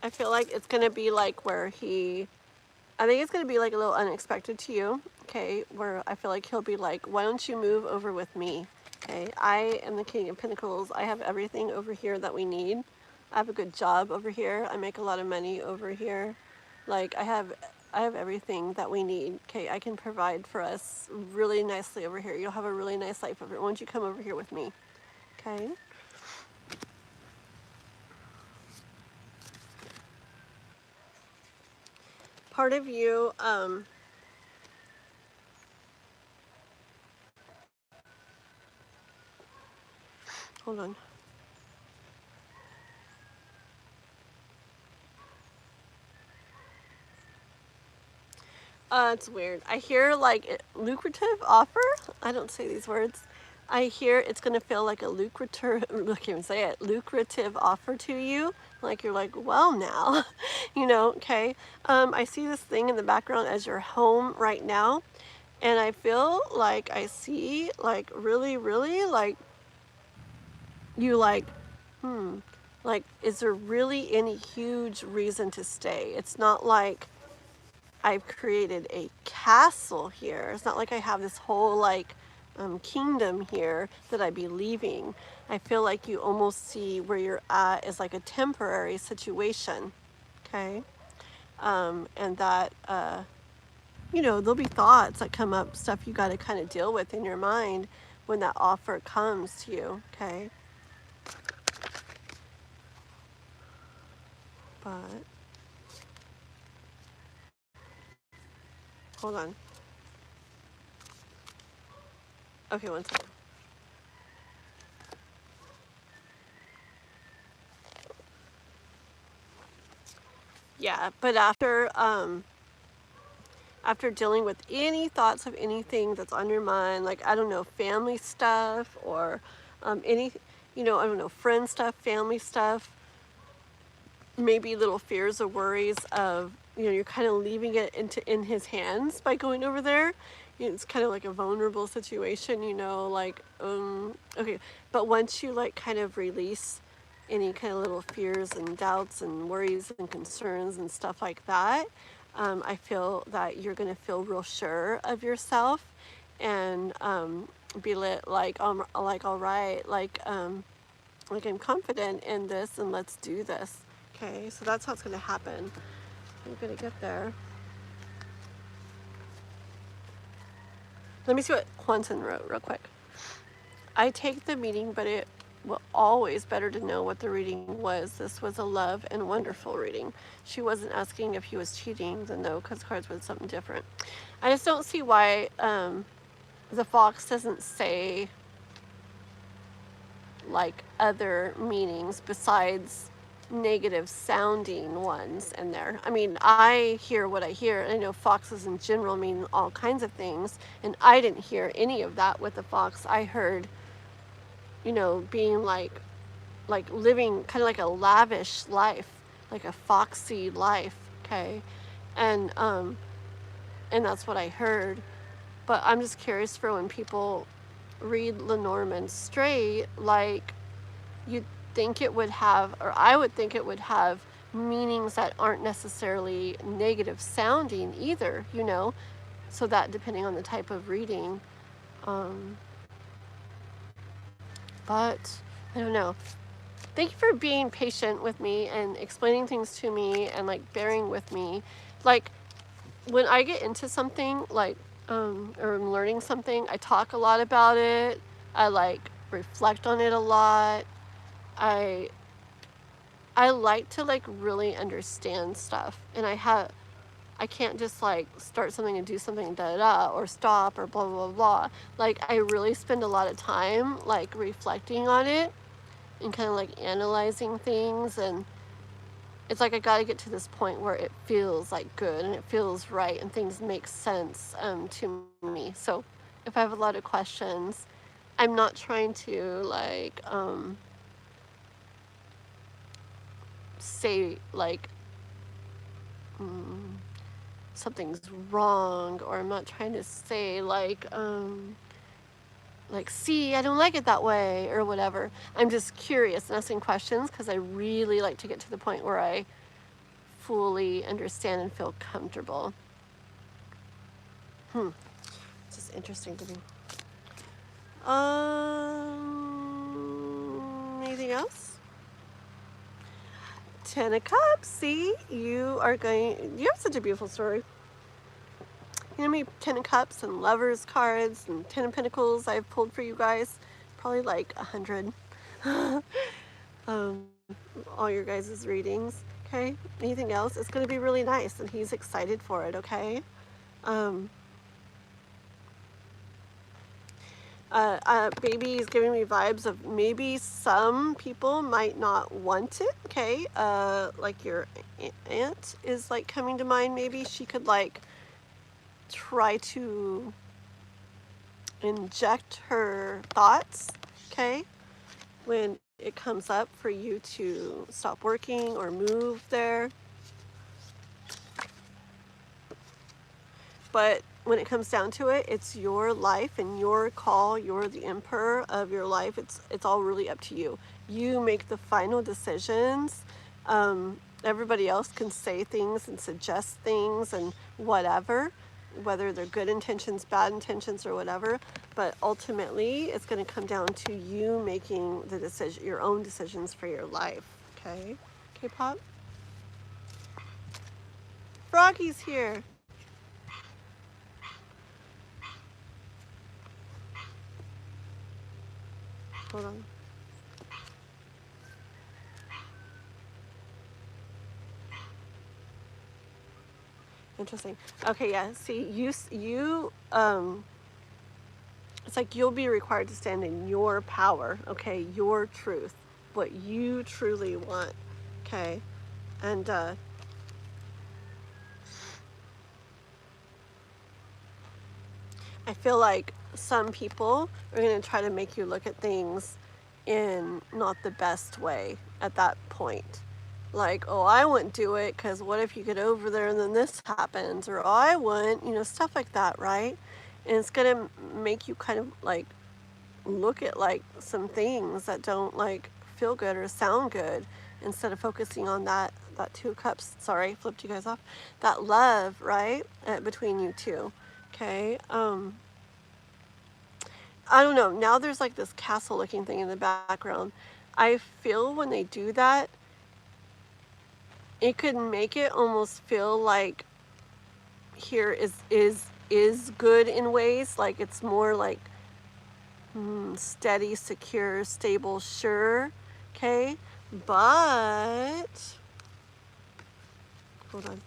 I feel like it's gonna be like I think it's gonna be like a little unexpected to you, okay, where I feel like he'll be like, why don't you move over with me? Okay, I am the King of Pentacles. I have everything over here that we need. I have a good job over here. I make a lot of money over here. Like I have everything that we need. Okay, I can provide for us really nicely over here. You'll have a really nice life over here. Why don't you come over here with me? Okay. Part of you, hold on. It's weird. I hear like lucrative offer. I don't say these words. I hear it's gonna feel like a lucrative. I can't even say it. Lucrative offer to you. Like you're like, well now, you know. Okay. I see this thing in the background as your home right now, and I feel like I see like really, really like you like, like is there really any huge reason to stay? It's not like I've created a castle here. It's not like I have this whole like kingdom here that I'd be leaving. I feel like you almost see where you're at as like a temporary situation, okay? And that, you know, there'll be thoughts that come up, stuff you got to kind of deal with in your mind when that offer comes to you, okay? but hold on. Okay, one second. Yeah, but after dealing with any thoughts of anything that's on your mind, like, I don't know, family stuff or any, I don't know, friend stuff, family stuff, maybe little fears or worries of, you're kind of leaving it in his hands by going over there. It's kind of like a vulnerable situation, like, okay. But once you like kind of release any kind of little fears and doubts and worries and concerns and stuff like that, I feel that you're going to feel real sure of yourself and be like, all right, like I'm confident in this and let's do this. Okay, so that's how it's going to happen. I'm going to get there. Let me see what Quentin wrote real quick. I take the meeting, but it was always better to know what the reading was. This was a love and wonderful reading. She wasn't asking if he was cheating, then no, because cards was something different. I just don't see why the fox doesn't say like other meanings besides negative sounding ones in there. I mean, I hear what I hear, and I know foxes in general mean all kinds of things, and I didn't hear any of that with the fox. I heard, being like living kind of like a lavish life, like a foxy life, okay? And that's what I heard. But I'm just curious for when people read Lenormand straight, like, you'd think it would have, or I would think it would have meanings that aren't necessarily negative sounding either, so that depending on the type of reading. But I don't know. Thank you for being patient with me and explaining things to me and like bearing with me. Like, when I get into something, like or I'm learning something, I talk a lot about it. I like reflect on it a lot. I like to like really understand stuff, and I can't just like start something and do something or stop or blah blah blah. Like, I really spend a lot of time like reflecting on it and kind of like analyzing things, and it's like I got to get to this point where it feels like good and it feels right and things make sense to me. So if I have a lot of questions, I'm not trying to like say like something's wrong, or I'm not trying to say like see, I don't like it that way or whatever. I'm just curious and asking questions because I really like to get to the point where I fully understand and feel comfortable. It's just interesting to me. Anything else? 10 of Cups. See, you have such a beautiful story. You know how many 10 of Cups and Lovers cards and 10 of Pentacles I've pulled for you guys? Probably like 100. All your guys' readings. Okay? Anything else? It's going to be really nice, and he's excited for it, okay? Baby is giving me vibes of maybe some people might not want it, okay? Like your aunt is like coming to mind. Maybe she could like try to inject her thoughts, okay, when it comes up for you to stop working or move there. But when it comes down to it, it's your life and your call. You're the emperor of your life. It's all really up to you. You make the final decisions. Everybody else can say things and suggest things and whatever, whether they're good intentions, bad intentions, or whatever. But ultimately, it's going to come down to you making the decision, your own decisions for your life. Okay? K-pop? Froggy's here. Hold on. Interesting. Okay, yeah. See, you it's like you'll be required to stand in your power, okay, your truth, what you truly want, okay, and I feel like some people are going to try to make you look at things in not the best way at that point. Like, oh, I wouldn't do it because what if you get over there and then this happens? Or, oh, I wouldn't, stuff like that, right? And it's going to make you kind of like look at like some things that don't like feel good or sound good instead of focusing on that 2 cups. Sorry, flipped you guys off. That love, right, between you two. Okay. I don't know. Now there's like this castle looking thing in the background. I feel when they do that, it could make it almost feel like here is good in ways. Like it's more like steady, secure, stable, sure. Okay. But hold on.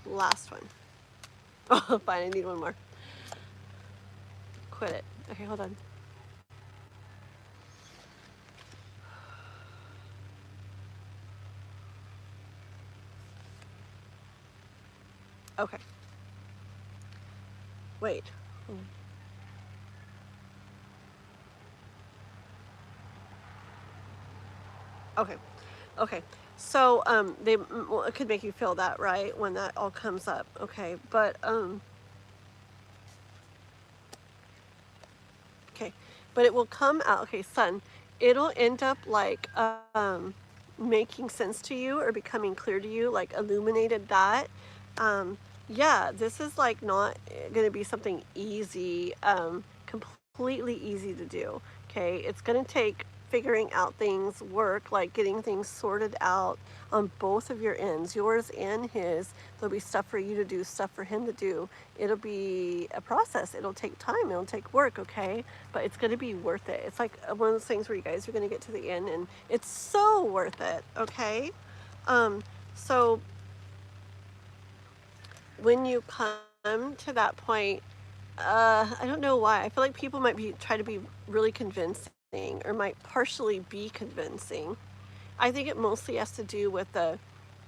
Last one. Oh, fine. I need one more. Quit it. Okay, hold on. Okay. Wait. Okay. Okay. So well, it could make you feel that, right, when that all comes up. Okay. But okay. But it will come out. Okay, Sun. It'll end up like making sense to you or becoming clear to you, like illuminated that yeah, this is like not going to be something easy, completely easy to do. Okay, it's going to take figuring out things, work, like getting things sorted out on both of your ends, yours and his. There'll be stuff for you to do, stuff for him to do. It'll be a process. It'll take time. It'll take work, okay? But it's going to be worth it. It's like one of those things where you guys are going to get to the end and it's so worth it, okay? So when you come to that point, I don't know why. I feel like people might be try to be really convincing or might partially be convincing. I think it mostly has to do with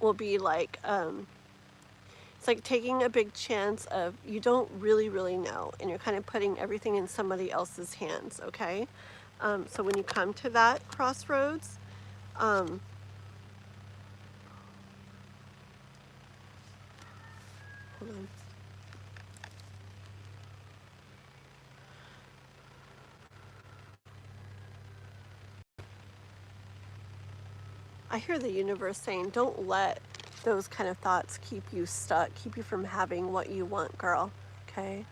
will be like, it's like taking a big chance of you don't really know, and you're kind of putting everything in somebody else's hands, okay? So when you come to that crossroads, hold on. I hear the universe saying, don't let those kind of thoughts keep you stuck, keep you from having what you want, girl, okay?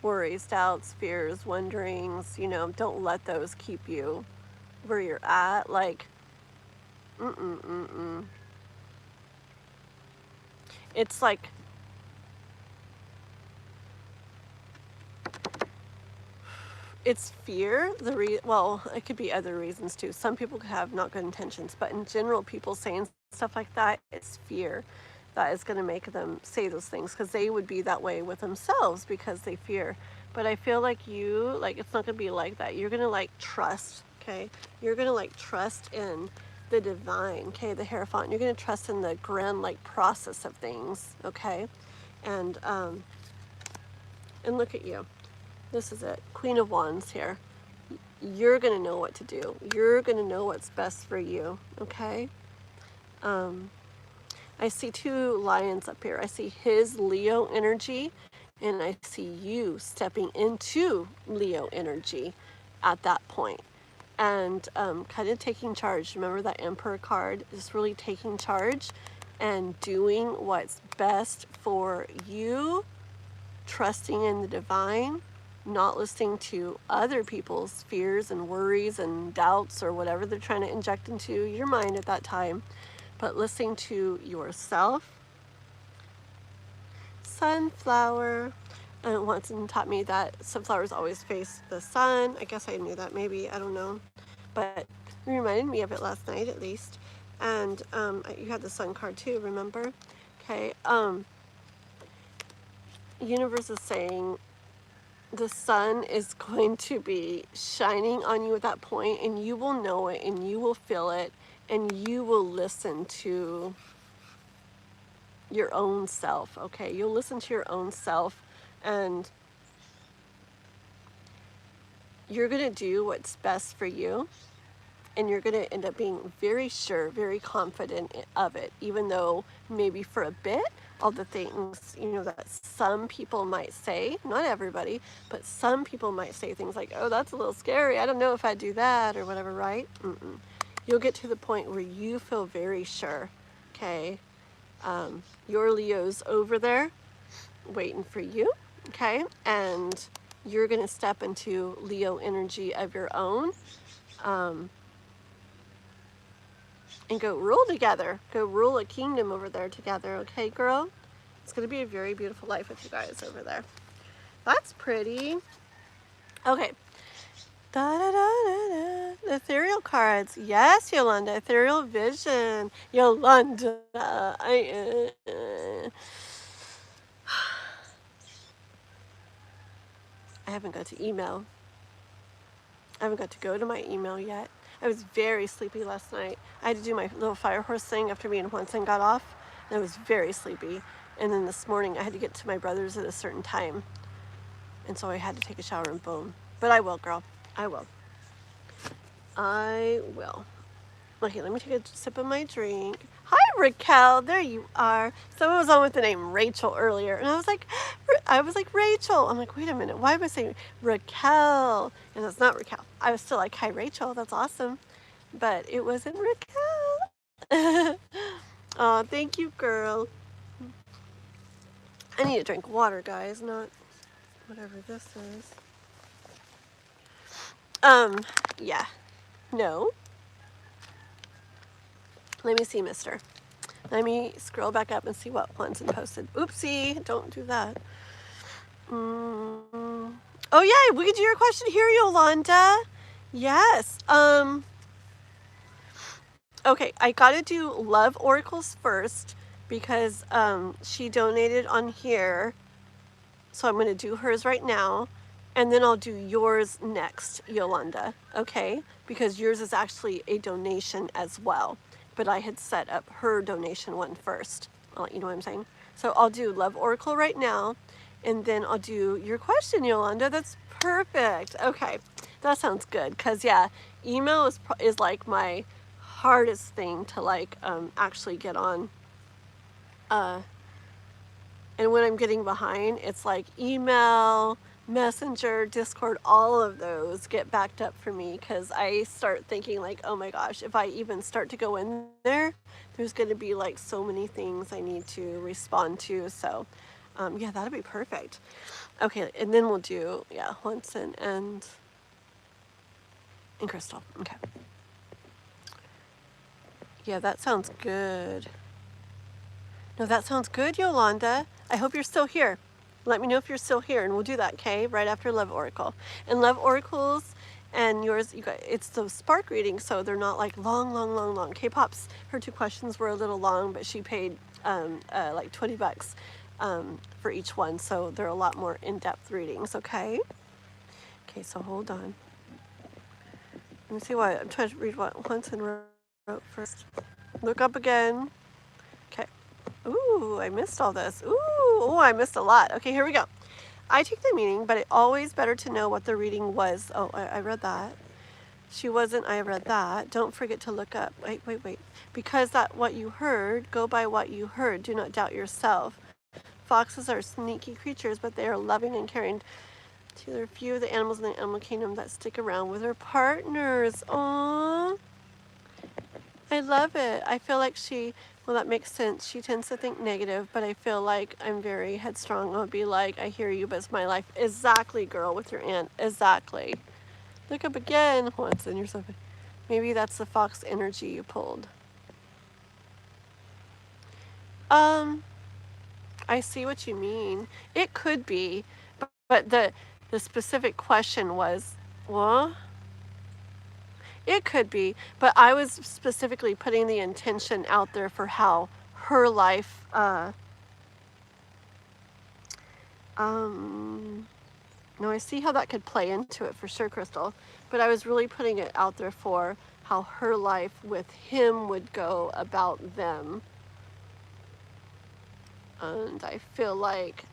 Worries, doubts, fears, wonderings, don't let those keep you where you're at. Like, it's like, it's fear. Well, it could be other reasons too. Some people could have not good intentions, but in general, people saying stuff like that, it's fear that is going to make them say those things because they would be that way with themselves because they fear. But I feel like it's not going to be like that. You're going to like trust, okay? You're going to like trust in the divine, okay? The Hierophant. You're going to trust in the grand like process of things, okay? And look at you. This is it. Queen of Wands here. You're going to know what to do. You're going to know what's best for you, okay? I see 2 lions up here. I see his Leo energy, and I see you stepping into Leo energy at that point. And kind of taking charge. Remember that Emperor card? Just really taking charge and doing what's best for you, trusting in the divine, not listening to other people's fears and worries and doubts or whatever they're trying to inject into your mind at that time, but listening to yourself. Sunflower. And once taught me that sunflowers always face the sun. I guess I knew that, maybe, I don't know. But You reminded me of it last night, at least. And you had the sun card too, remember? Okay. Universe is saying the sun is going to be shining on you at that point, and you will know it, and you will feel it, and you will listen to your own self. Okay, you'll listen to your own self, and you're gonna do what's best for you, and you're gonna end up being very sure, very confident of it, even though maybe for a bit all the things, you know, that some people might say, not everybody, but some people might say things like, oh, that's a little scary, I don't know if I'd do that, or whatever, right? You'll get to the point where you feel very sure. Okay, your Leo's over there waiting for you. Okay, and you're gonna step into Leo energy of your own, and go rule together. Go rule a kingdom over there together. Okay, girl? It's gonna be a very beautiful life with you guys over there. That's pretty. Okay. Da, da, da, da, da. The ethereal cards. Yes, Yolanda. Ethereal vision. Yolanda. I haven't got to email. I haven't got to go to my email yet. I was very sleepy last night. I had to do my little fire horse thing after me and Juanson got off, and I was very sleepy. And then this morning I had to get to my brother's at a certain time, and so I had to take a shower and boom. But I will, girl. I will. I will. Okay, let me take a sip of my drink. Hi, Raquel. There you are. Someone was on with the name Rachel earlier, and I was like, Rachel. I'm like, wait a minute. Why am I saying Raquel? And it's not Raquel. I was still like, hi, Rachel. That's awesome. But it wasn't Raquel. Oh, thank you, girl. I need to drink water, guys, not whatever this is. Yeah. No. Let me see, mister. Let me scroll back up and see what Juanson posted. Oopsie, don't do that. Oh yeah, we could do your question here, Yolanda. Yes. Okay, I gotta do love oracles first because she donated on here. So I'm gonna do hers right now. And then I'll do yours next, Yolanda. Okay? Because yours is actually a donation as well. But I had set up her donation one first. You know what I'm saying? So I'll do Love Oracle right now, and then I'll do your question, Yolanda. That's perfect. Okay, that sounds good. Cause yeah, email is like my hardest thing to like actually get on. And when I'm getting behind, it's like email, Messenger, Discord, all of those get backed up for me because I start thinking like, oh my gosh, if I even start to go in there, there's going to be like so many things I need to respond to. So yeah, that'll be perfect. Okay, and then we'll do, yeah, Juanson and Crystal. Okay. Yeah, that sounds good. No, that sounds good, Yolanda. I hope you're still here. Let me know if you're still here, and we'll do that, okay? Right after Love Oracle. And Love Oracles and yours, you got, it's those spark readings, so they're not like long. K-Pop's, her 2 questions were a little long, but she paid like $20 for each one, so they're a lot more in-depth readings, okay? Okay, so hold on. Let me see what, I'm trying to read what Juanson wrote first. Look up again. Okay. Ooh, I missed all this. Ooh, I missed a lot. Okay, here we go. I take the meaning, but it's always better to know what the reading was. Oh, I read that. She wasn't, I read that. Don't forget to look up. Wait. Because that what you heard, go by what you heard. Do not doubt yourself. Foxes are sneaky creatures, but they are loving and caring. There are few of the animals in the animal kingdom that stick around with their partners. Aww. I love it. I feel like well, that makes sense. She tends to think negative, but I feel like I'm very headstrong. I'll be like, I hear you, but it's my life. Exactly, girl, with your aunt. Exactly. Look up again, Juanson. You're so funny. Maybe that's the fox energy you pulled. I see what you mean. It could be, but the specific question was, what? It could be, but I was specifically putting the intention out there for how her life, no, I see how that could play into it for sure, Crystal, but I was really putting it out there for how her life with him would go about them. And I feel like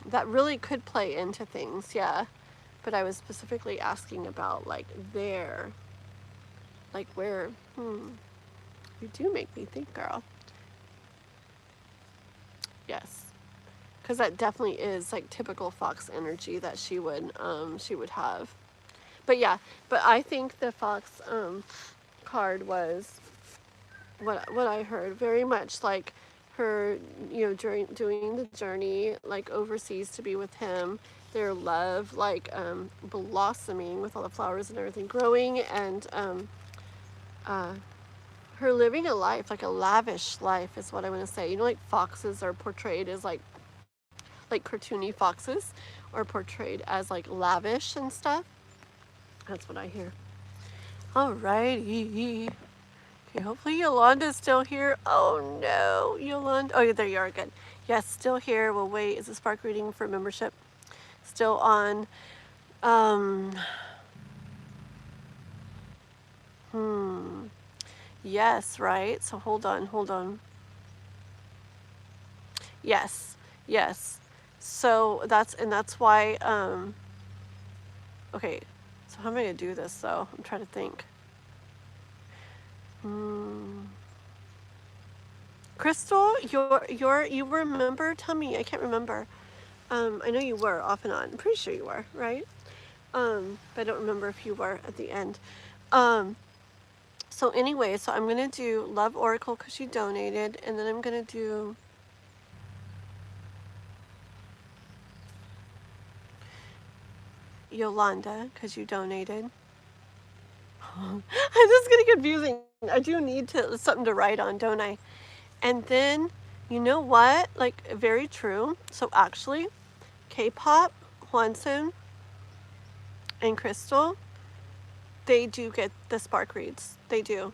that really could play into things, yeah. But I was specifically asking about like there, like where, you do make me think, girl. Yes, because that definitely is like typical fox energy that she would have. But yeah, but I think the fox card was what I heard, very much like her, you know, during doing the journey like overseas to be with him, their love like blossoming with all the flowers and everything growing, and her living a life, like a lavish life is what I want to say. You know, like foxes are portrayed as like cartoony foxes are portrayed as like lavish and stuff. That's what I hear. Alrighty. Okay, hopefully Yolanda's still here. Oh no, Yolanda. Oh, there you are, good. Yes, still here. We'll wait. Is the spark reading for membership still on? Yes, right? So hold on. Yes, yes. So that's why, okay, so how am I gonna do this though? I'm trying to think. Crystal, you remember? Tell me, I can't remember. I know you were off and on. I'm pretty sure you were, right? But I don't remember if you were at the end. So anyway, so I'm gonna do Love Oracle because you donated, and then I'm gonna do Yolanda because you donated. This is getting confusing. I do need something to write on, don't I? And then, you know what? Like, very true. So actually, K-pop, Hwansun, and Crystal, they do get the spark reads. They do.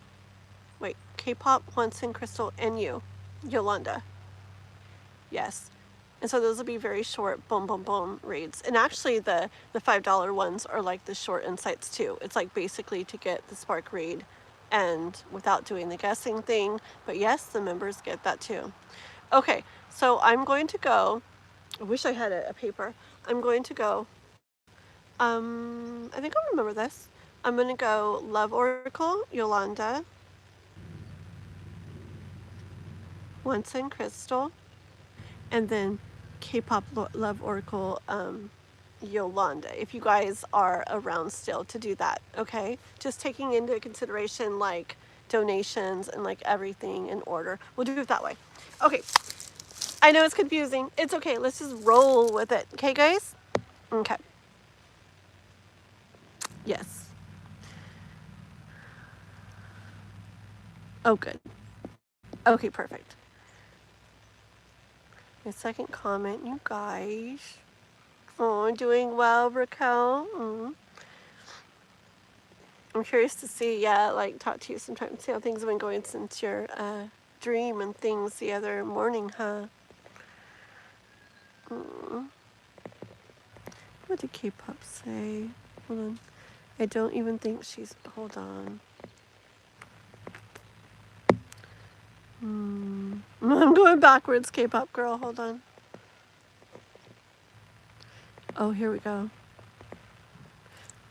Wait, K-pop, Hwansun, Crystal, and you, Yolanda. Yes. And so those will be very short, boom, boom, boom reads. And actually the $5 ones are like the short insights too. It's like basically to get the spark read and without doing the guessing thing. But yes, the members get that too. Okay, so I'm going to go. I wish I had a paper. I'm going to go. I think I'll remember this. I'm going to go Love Oracle, Yolanda, Hwansun, Crystal, and then K-pop Love Oracle, Yolanda, if you guys are around still to do that, okay? Just taking into consideration like donations and like everything in order. We'll do it that way. Okay, I know it's confusing. It's okay, let's just roll with it. Okay, guys? Okay. Yes. Oh, good. Okay, perfect. My second comment, you guys. Oh, doing well, Raquel. I'm curious to see, yeah, like talk to you sometime, see how things have been going since your dream and things the other morning, huh? What did K-pop say? Hold on. I don't even think she's, hold on. I'm going backwards, K-pop girl, hold on. Oh, here we go.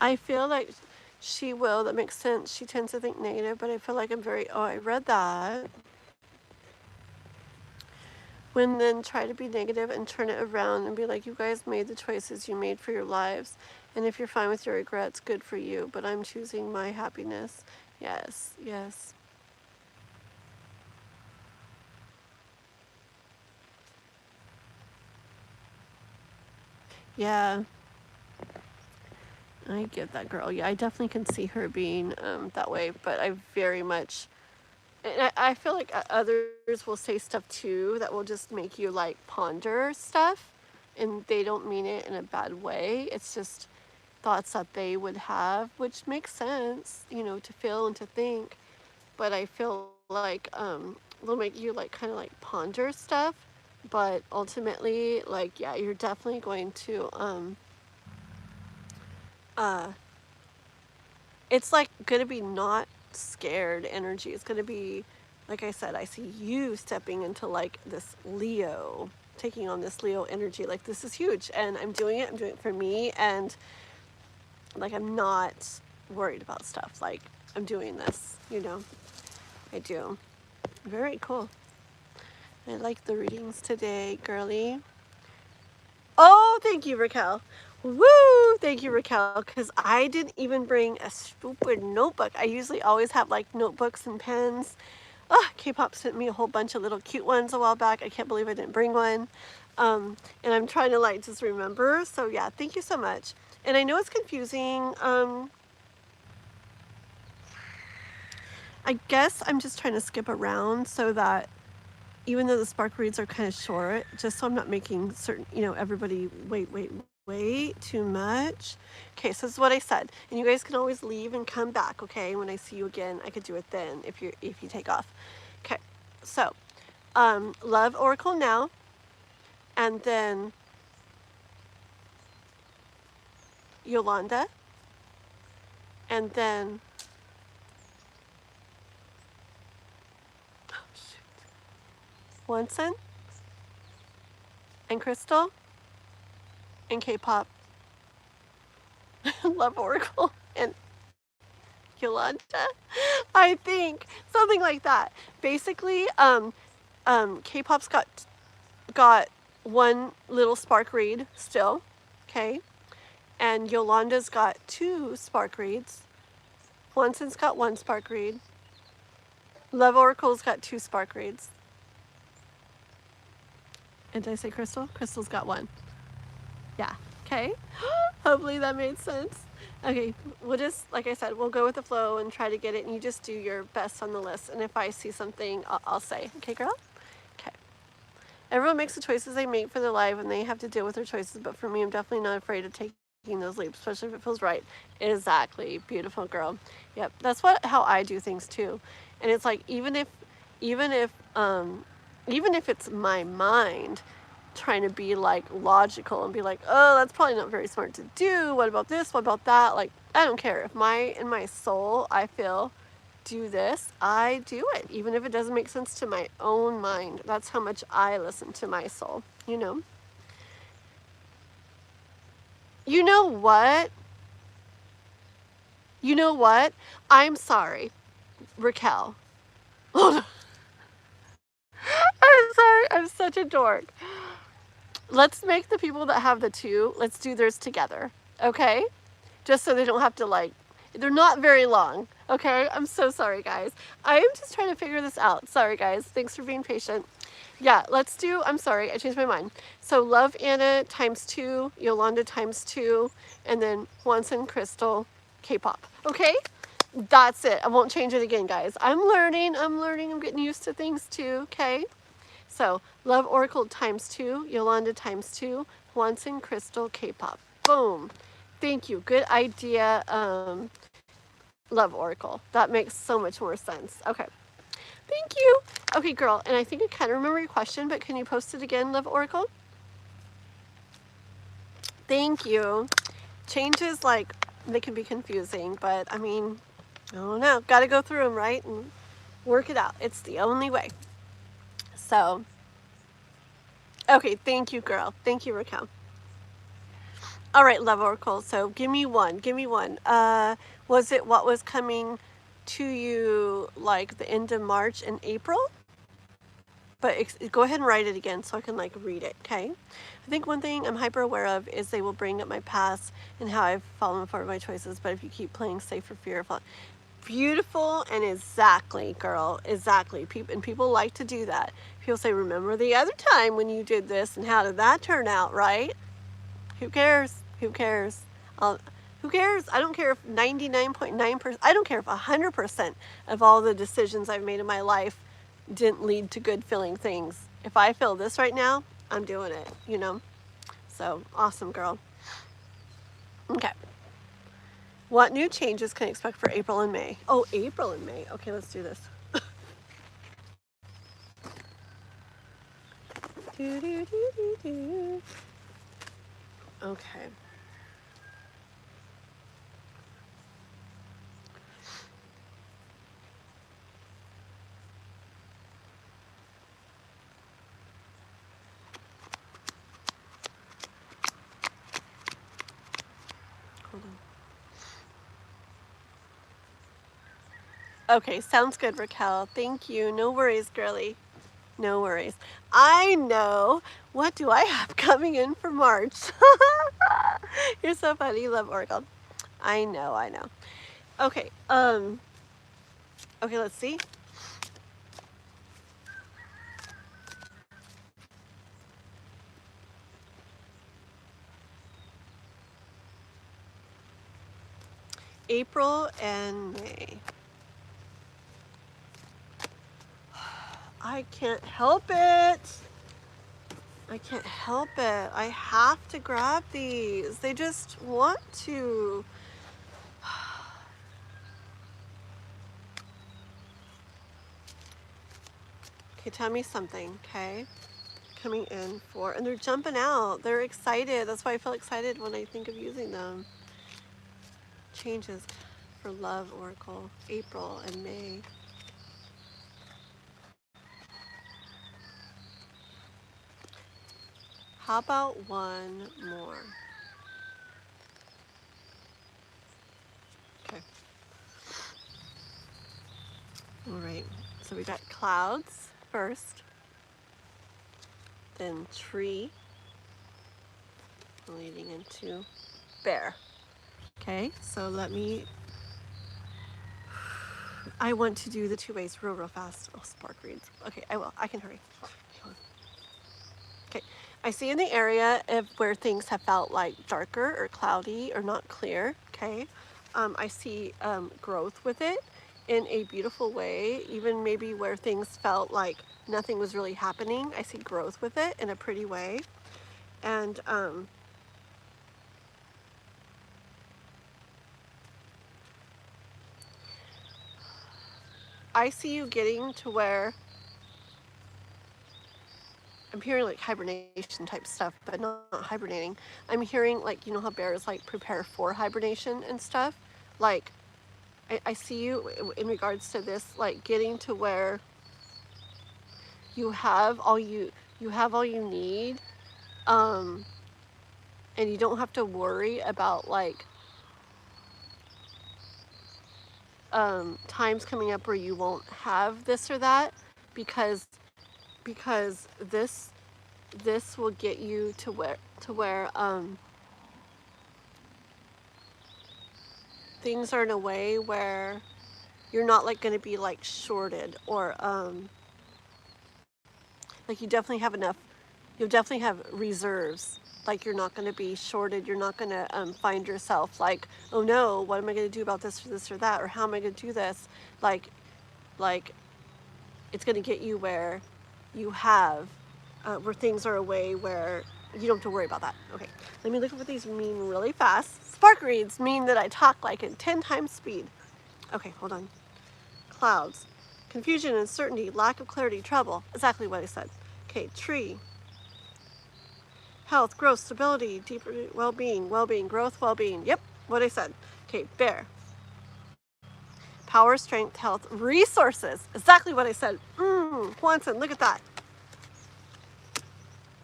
I feel like she will, that makes sense. She tends to think negative, but I feel like I'm very, oh, I read that. When then try to be negative and turn it around and be like, you guys made the choices you made for your lives. And if you're fine with your regrets, good for you. But I'm choosing my happiness. Yes, yes. Yeah. I get that, girl. Yeah, I definitely can see her being that way. But I very much... And I feel like others will say stuff too that will just make you like ponder stuff. And they don't mean it in a bad way. It's just... thoughts that they would have, which makes sense, you know, to feel and to think. But I feel like they'll make you like kind of like ponder stuff. But ultimately, like, yeah, you're definitely going to it's like gonna be not scared energy. It's gonna be, like I said, I see you stepping into like this Leo, taking on this Leo energy. Like, this is huge, and I'm doing it for me, and like, I'm not worried about stuff. Like, I'm doing this, you know. I do. Very cool. I like the readings today, girly. Oh, thank you, Raquel. Woo! Thank you, Raquel, because I didn't even bring a stupid notebook. I usually always have like notebooks and pens. Oh, K-pop sent me a whole bunch of little cute ones a while back. I can't believe I didn't bring one. And I'm trying to like just remember. So yeah, thank you so much. And I know it's confusing. I guess I'm just trying to skip around so that even though the spark reads are kind of short, just so I'm not making certain, you know, everybody wait too much. Okay, so this is what I said. And you guys can always leave and come back, okay? When I see you again, I could do it then if you take off. Okay, so love oracle now, and then Yolanda, and then Wanson, and Crystal, and K-pop, love oracle, and Yolanda, I think something like that. Basically, K-pop's got one little spark read still, okay, and Yolanda's got 2 spark reads. Wanson's got 1 spark read. Love Oracle's got 2 spark reads. And did I say Crystal? Crystal's got 1. Yeah. Okay. Hopefully that made sense. Okay, we'll just, like I said, we'll go with the flow and try to get it, and you just do your best on the list. And if I see something, I'll say. Okay, girl? Okay. Everyone makes the choices they make for their life, and they have to deal with their choices. But for me, I'm definitely not afraid of taking those leaps, especially if it feels right. Exactly. Beautiful, girl. Yep. That's how I do things too. And it's like, even if it's my mind trying to be like logical and be like, oh, that's probably not very smart to do. What about this? What about that? Like, I don't care. If in my soul, I feel do this, I do it. Even if it doesn't make sense to my own mind. That's how much I listen to my soul, you know? You know what? You know what? I'm sorry, Raquel. I'm sorry. I'm such a dork. Let's make the people that have the 2, let's do theirs together, okay? Just so they don't have to, like, they're not very long, okay? I'm so sorry, guys. I am just trying to figure this out. Sorry, guys. Thanks for being patient. Yeah, let's do, I'm sorry, I changed my mind. So Love Anna times 2, Yolanda times 2, and then Wanson, Crystal, K-pop, okay? That's it. I won't change it again, guys. I'm learning. I'm getting used to things too, okay? So, Love Oracle times 2, Yolanda times 2, Wanson, Crystal, K-pop. Boom. Thank you. Good idea, Love Oracle. That makes so much more sense. Okay. Thank you. Okay, girl, and I think I kind of remember your question, but can you post it again, Love Oracle? Thank you. Changes, like, they can be confusing, but, I mean, I don't know. Got to go through them, right? And work it out. It's the only way. So, okay, thank you, girl. Thank you, Raquel. All right, Love Oracle. So give me one. Was it what was coming to you like the end of March and April? But go ahead and write it again so I can like read it, okay? I think one thing I'm hyper aware of is they will bring up my past and how I've fallen for my choices. But if you keep playing safe for fear of falling, beautiful, and exactly, girl, exactly. People like to do that. People say, remember the other time when you did this and how did that turn out, right? Who cares? Who cares? Who cares? I don't care if 99.9%, I don't care if 100% of all the decisions I've made in my life didn't lead to good feeling things. If I feel this right now, I'm doing it, you know? So, awesome, girl. Okay. What new changes can I expect for April and May? Oh, April and May. Okay, let's do this. Okay. Hold on. Okay, sounds good, Raquel. Thank you. No worries, girly. No worries. I know. What do I have coming in for March? You're so funny. You love Oregon. I know, I know. Okay, okay, let's see. April and May. I can't help it. I can't help it. I have to grab these. They just want to. Okay, tell me something, okay? Coming in for, and they're jumping out. They're excited. That's why I feel excited when I think of using them. Changes for Love Oracle, April and May. How about one more? Okay. All right. So we got clouds first, then tree, leading into bear. Okay, so let me, I want to do the two ways real fast. Oh, spark reads. Okay, I will. I can hurry. Okay, I see in the area of where things have felt like darker or cloudy or not clear, okay, I see growth with it in a beautiful way. Even maybe where things felt like nothing was really happening, I see growth with it in a pretty way. And I see you getting to where I'm hearing like hibernation type stuff, but not hibernating. I'm hearing like, you know how bears like prepare for hibernation and stuff? Like, I see you in regards to this, like getting to where you have all you have all you need, and you don't have to worry about like times coming up where you won't have this or that, because this will get you to where things are in a way where you're not like going to be like shorted, or like you definitely have enough, you'll definitely have reserves. Like you're not going to be shorted. You're not going to find yourself like, oh no, what am I going to do about this or that, or how am I going to do this? Like it's going to get you where you have, where things are a way where you don't have to worry about that. Okay, let me look at what these mean really fast. Spark reads mean that I talk like in 10 times speed. Okay, hold on. Clouds, confusion, uncertainty, lack of clarity, trouble. Exactly what I said. Okay, tree. Health, growth, stability, deeper well-being, growth, well-being. Yep, what I said. Okay, bear. Power, strength, health, resources. Exactly what I said. Swanson, look at that.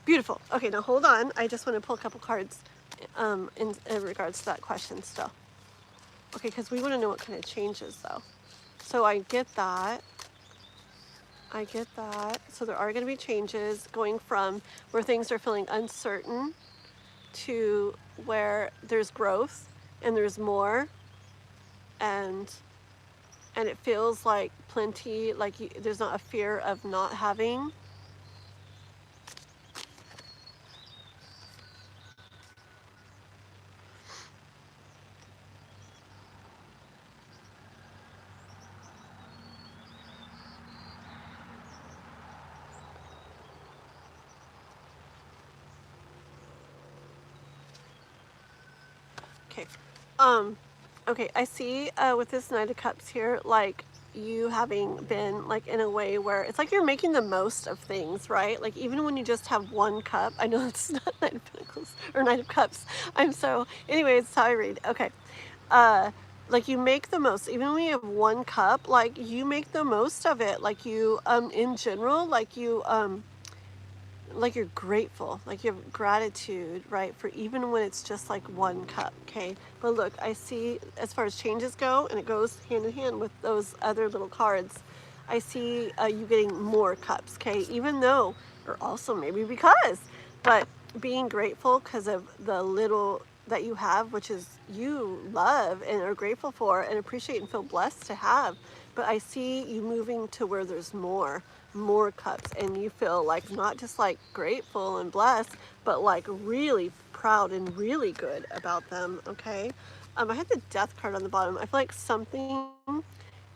Beautiful. Okay, now hold on. I just want to pull a couple cards in regards to that question still. Okay, because we want to know what kind of changes though. So I get that. I get that. So there are going to be changes going from where things are feeling uncertain to where there's growth and there's more, and it feels like plenty, like there's not a fear of not having. Okay. Okay, I see with this Knight of Cups here, like you having been like in a way where it's like you're making the most of things, right? Like even when you just have one cup, I know it's not Knight of Pentacles or Knight of Cups. Anyway, it's how I read. Okay. Uh, like you make the most, even when you have one cup, like you make the most of it. Like you, in general, like you're grateful, like you have gratitude, right, for even when it's just like one cup. Okay, but look, I see as far as changes go, and it goes hand in hand with those other little cards, I see you getting more cups. Okay, even though, or also maybe because, but being grateful because of the little that you have, which is you love and are grateful for and appreciate and feel blessed to have. But I see you moving to where there's more cups, and you feel like not just like grateful and blessed, but like really proud and really good about them. Okay, I had the Death card on the bottom. I feel like something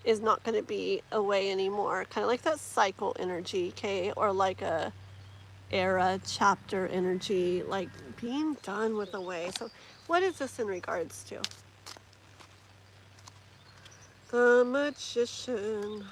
is not going to be away anymore, kind of like that cycle energy. Okay, or like a era chapter energy, like being done with away. So what is this in regards to? The Magician.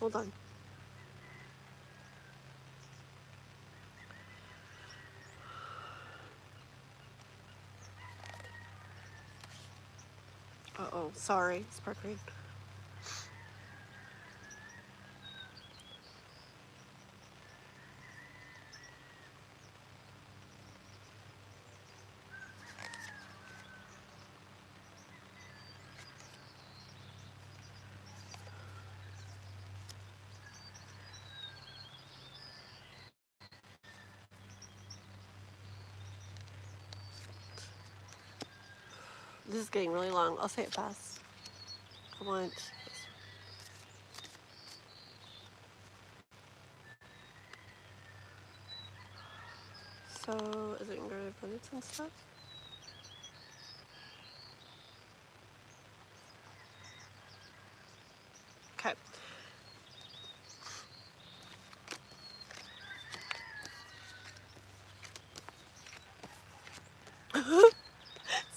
Hold on. Uh-oh, sorry, sparkling. This is getting really long. I'll say it fast. I want. So, is it going to go to abundance and stuff? Okay.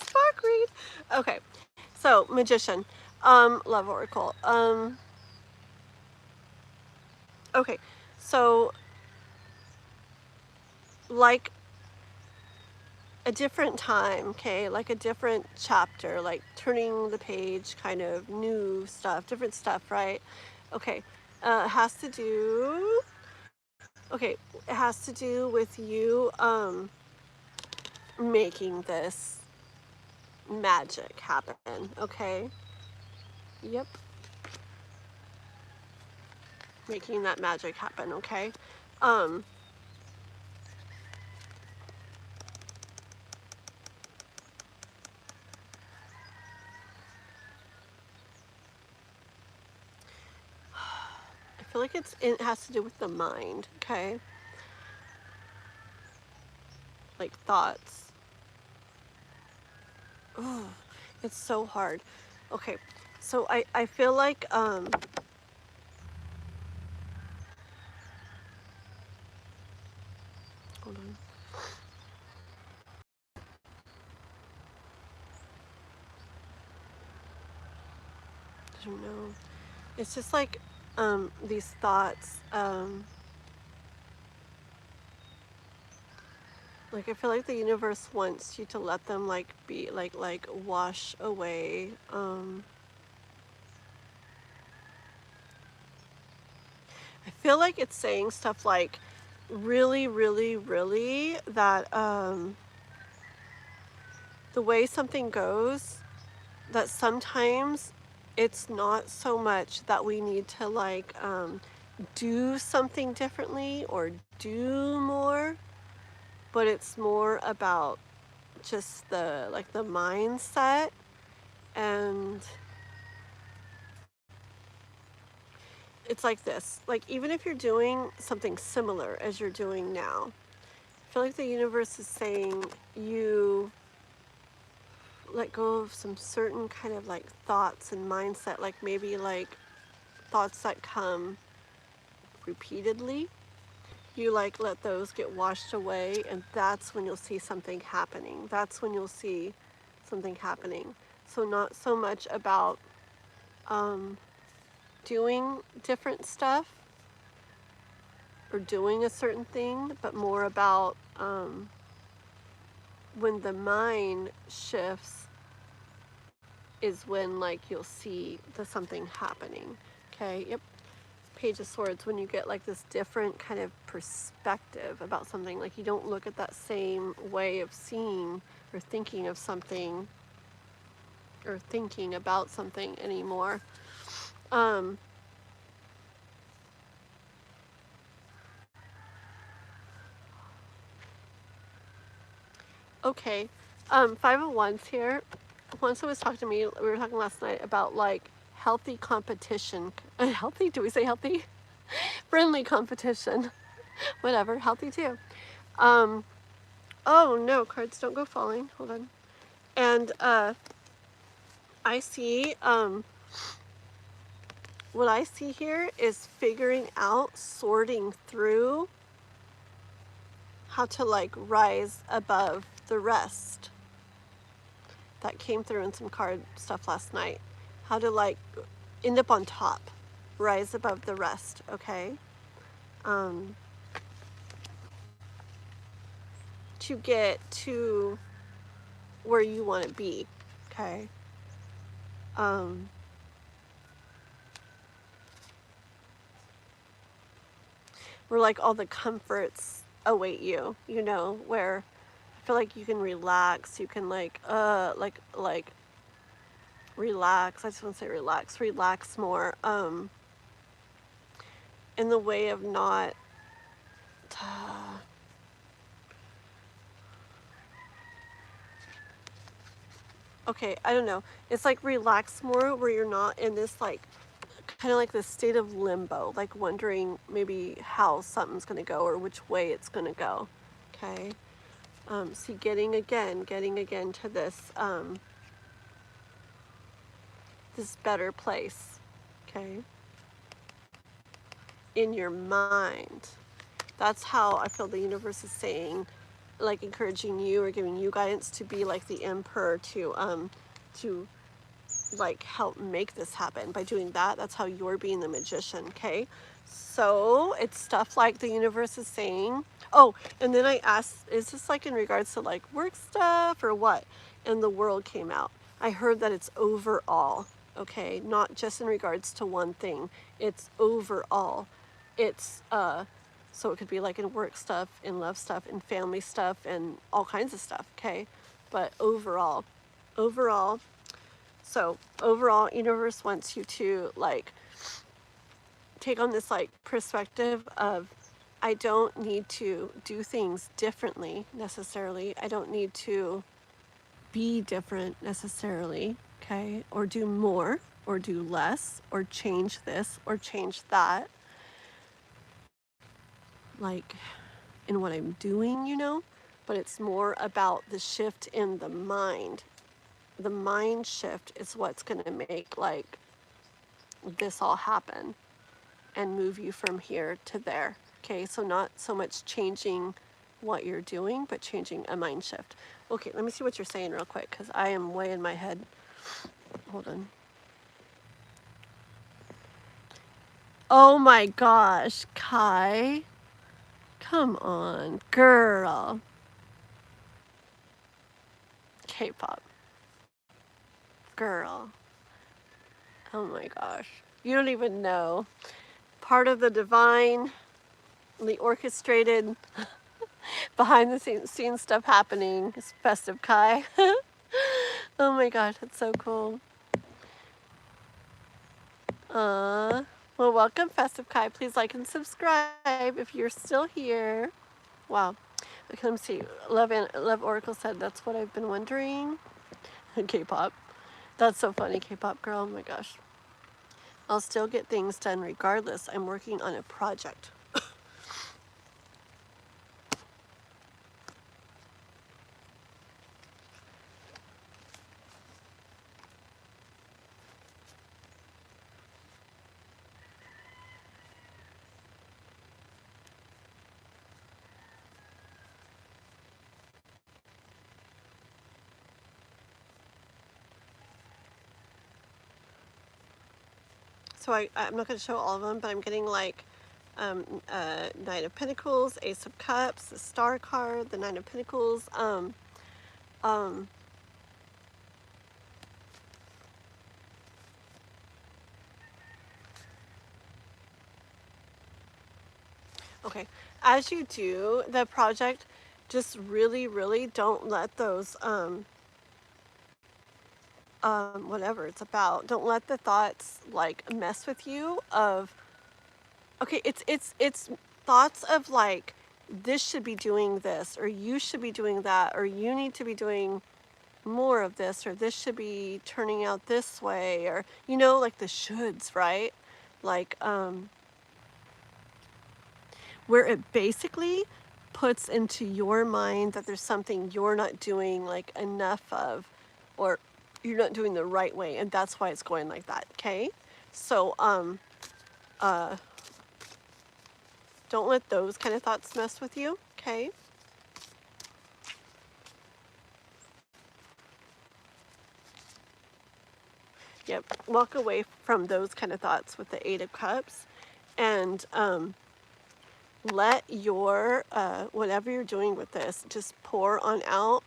Spark read. Okay. So, Magician. Love Oracle. Okay. So, like a different time, okay? Like a different chapter, like turning the page, kind of new stuff, different stuff, right? Okay. It has to do. Okay. It has to do with you, making this magic happen, okay? Yep. Making that magic happen, okay? Um, I feel like it has to do with the mind, okay? Like thoughts. Oh, it's so hard. Okay, so I feel like, hold on. I don't know. It's just like, these thoughts, like I feel like the universe wants you to let them like be like wash away. I feel like it's saying stuff like really, really, really that the way something goes, that sometimes it's not so much that we need to like do something differently or do more, but it's more about just the mindset. And it's like this. Like, even if you're doing something similar as you're doing now, I feel like the universe is saying you let go of some certain kind of like thoughts and mindset, like maybe like thoughts that come repeatedly. You like let those get washed away, and that's when you'll see something happening. That's when you'll see something happening. So not so much about doing different stuff or doing a certain thing, but more about when the mind shifts is when like you'll see the something happening. Okay, yep. Page of Swords, when you get like this different kind of perspective about something, like you don't look at that same way of seeing or thinking of something or thinking about something anymore. Okay, 501's here. Once was talking to me, we were talking last night about like healthy competition. Healthy? Do we say healthy? Friendly competition. Whatever, healthy too. Oh no, cards don't go falling. Hold on. And I see, what I see here is figuring out, sorting through how to like rise above the rest. That came through in some card stuff last night. How to like end up on top, rise above the rest, okay? To get to where you want to be, okay? Where like all the comforts await you, you know, where I feel like you can relax, you can like relax. I just want to say relax more, in the way of not okay, I don't know. It's like relax more where you're not in this like kind of like this state of limbo, like wondering maybe how something's going to go or which way it's going to go. Okay. See, getting again to this, this better place. Okay. In your mind. That's how I feel the universe is saying, like encouraging you or giving you guidance to be like the emperor to like help make this happen. By doing that, that's how you're being the magician. Okay, so it's stuff like the universe is saying. Oh, and then I asked, is this like in regards to like work stuff or what? And the world came out. I heard that it's overall, okay, not just in regards to one thing. It's overall. It's so it could be like in work stuff, in love stuff, in family stuff, and all kinds of stuff, okay? But overall. So overall, universe wants you to like take on this like perspective of, I don't need to do things differently necessarily. I don't need to be different necessarily, okay? Or do more, or do less, or change this, or change that. Like in what I'm doing, you know? But it's more about the shift in the mind. The mind shift is what's going to make like this all happen and move you from here to there. Okay, so not so much changing what you're doing, but changing a mind shift. Okay, let me see what you're saying real quick, because I am way in my head. Hold on. Oh my gosh, Kai. Come on, girl. K-pop. Girl. Oh my gosh. You don't even know. Part of the divine, the orchestrated, behind the scenes stuff happening is Festive Kai. Oh my gosh, that's so cool. Well, welcome, Festive Kai. Please like and subscribe if you're still here. Wow. Okay, let me see. Love Oracle said, that's what I've been wondering. K-pop. That's so funny, K-pop girl. Oh my gosh. I'll still get things done regardless. I'm working on a project. So I'm not going to show all of them, but I'm getting like Knight of Pentacles, Ace of Cups, the Star card, the Nine of Pentacles. Okay, as you do the project, just really, really don't let those whatever it's about, don't let the thoughts like mess with you of, okay, it's thoughts of like, this should be doing this, or you should be doing that, or you need to be doing more of this, or this should be turning out this way, or, you know, like the shoulds, right? Like, where it basically puts into your mind that there's something you're not doing like enough of, or you're not doing the right way, and that's why it's going like that. Okay, so don't let those kind of thoughts mess with you. Okay, yep, walk away from those kind of thoughts with the Eight of Cups, and let your whatever you're doing with this just pour on out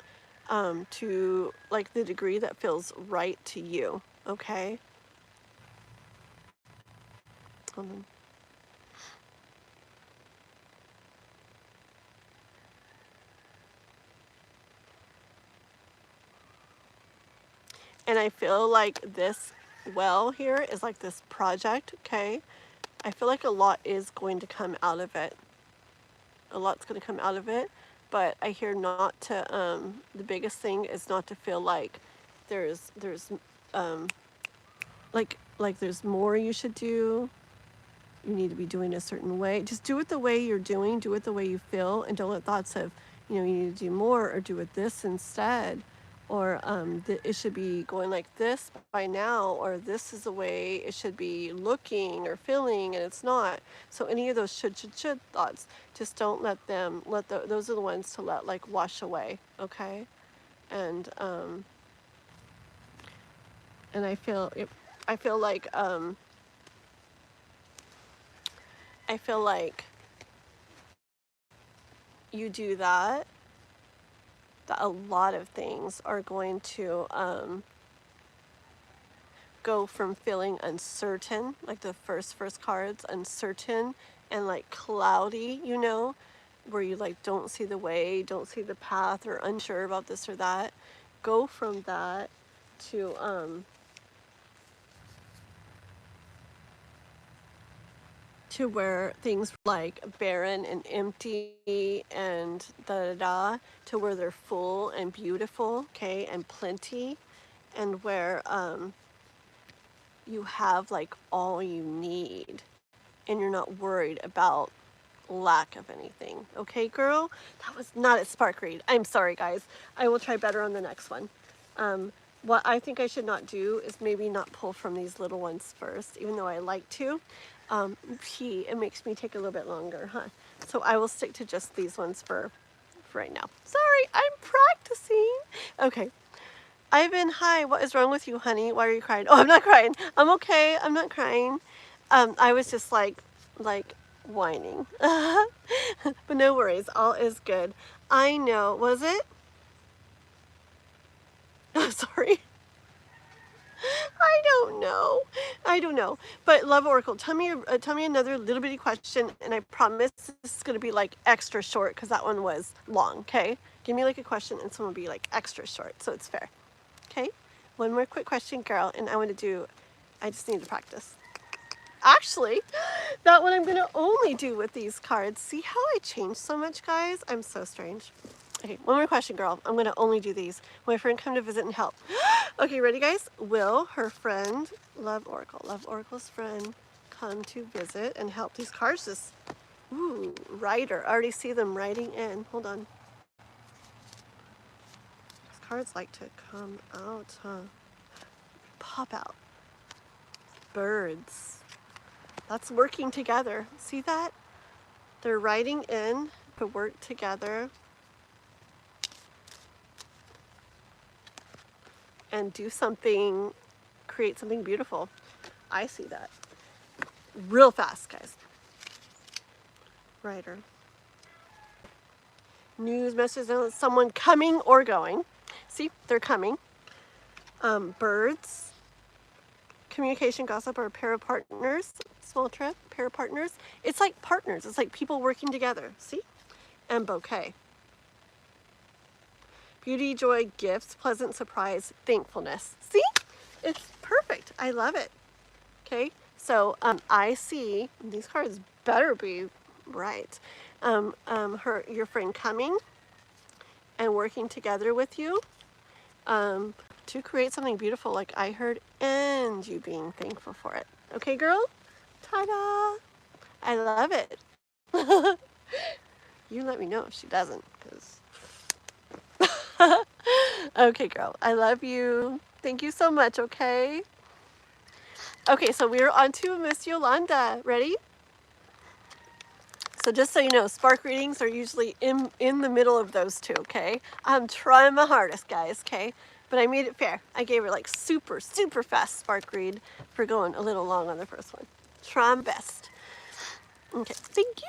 to like the degree that feels right to you. Okay. And I feel like this well here is like this project. Okay, I feel like a lot is going to come out of it. A lot's going to come out of it, but I hear not to the biggest thing is not to feel like there's like there's more you should do. You need to be doing a certain way. Just do it the way you're doing, do it the way you feel, and don't let thoughts of, you know, you need to do more, or do it this instead, or it should be going like this by now, or this is the way it should be looking or feeling, and it's not. So any of those should thoughts, just don't let them, those are the ones to let like wash away. Okay. And I feel like I feel like you do that a lot of things are going to go from feeling uncertain, like the first cards, uncertain and like cloudy, you know, where you like don't see the way, don't see the path, or unsure about this or that. Go from that to where things like barren and empty and to where they're full and beautiful, okay, and plenty, and where you have like all you need and you're not worried about lack of anything. Okay, girl? That was not a spark read. I'm sorry, guys. I will try better on the next one. What I think I should not do is maybe not pull from these little ones first, even though I like to. It makes me take a little bit longer, huh? So I will stick to just these ones for right now. Sorry, I'm practicing. Okay. Ivan, hi. What is wrong with you, honey? Why are you crying? Oh, I'm not crying. I'm okay. I'm not crying. I was just like whining. But no worries. All is good. I know. Was it? Oh, sorry. I don't know. I don't know. But Love Oracle, tell me another little bitty question, and I promise this is going to be like extra short because that one was long, okay? Give me like a question and someone will be like extra short, so it's fair. Okay? One more quick question, girl, and I just need to practice. Actually, that one I'm going to only do with these cards. See how I changed so much, guys? I'm so strange. Okay, one more question, girl. I'm going to only do these. My friend come to visit and help. Okay, ready guys? Will her friend, Love Oracle's friend, come to visit and help these cards just, ooh, writer. I already see them writing in. Hold on. These cards like to come out, huh? Pop out. Birds. That's working together. See that? They're writing in to work together and do something, create something beautiful. I see that. Real fast, guys. Writer. News messages, someone coming or going. See, they're coming. Birds. Communication, gossip, or a pair of partners. Small trip, pair of partners. It's like partners. It's like people working together. See? And bouquet. Beauty, joy, gifts, pleasant surprise, thankfulness. See? It's perfect. I love it. Okay? So I see, these cards better be right. Your friend coming and working together with you to create something beautiful like I heard, and you being thankful for it. Okay, girl? Ta-da! I love it. You let me know if she doesn't, because... Okay, girl. I love you. Thank you so much, okay? Okay, so we're on to Miss Yolanda. Ready? So just so you know, spark readings are usually in the middle of those two, okay? I'm trying my hardest, guys, okay? But I made it fair. I gave her like super, super fast spark read for going a little long on the first one. Try my best. Okay, thank you.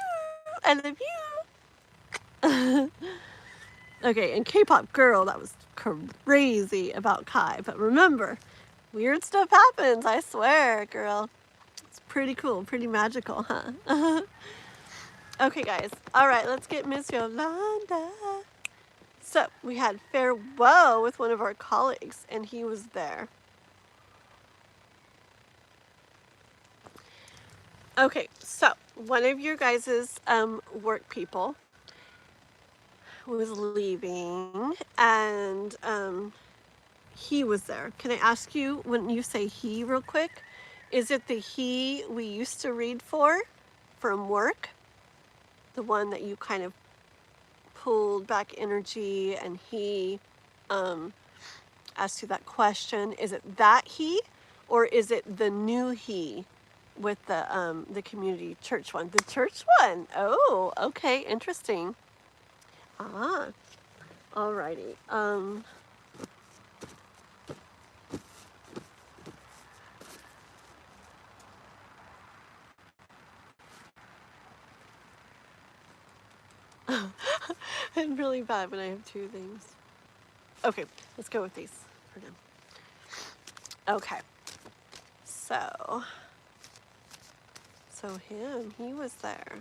I love you. Okay, and K-pop girl, that was crazy about Kai. But remember, weird stuff happens, I swear, girl. It's pretty cool, pretty magical, huh? Okay, guys. All right, let's get Miss Yolanda. So we had farewell with one of our colleagues, and he was there. Okay, so one of your guys' work people was leaving, and he was there. Can I ask you, when you say he real quick, is it the he we used to read for from work? The one that you kind of pulled back energy and he asked you that question? Is it that he, or is it the new he with the community church one? The church one. Oh, okay, interesting. Ah, alrighty. I'm really bad when I have two things. Okay, let's go with these for now. Okay, so him, he was there.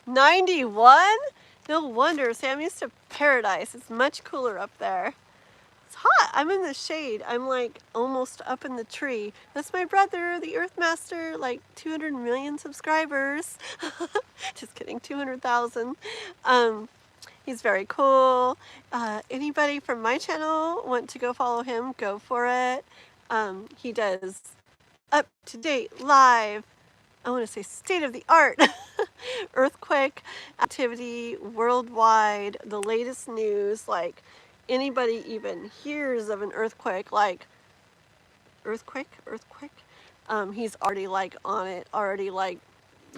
91? No wonder, Sam used to paradise. It's much cooler up there. It's hot. I'm in the shade. I'm like almost up in the tree. That's my brother, the Earthmaster, like 200 million subscribers. Just kidding, 200,000. He's very cool. Anybody from my channel want to go follow him, go for it. He does up-to-date live, I want to say state-of-the-art earthquake activity worldwide, the latest news, like anybody even hears of an earthquake, like earthquake, he's already like on it, already like,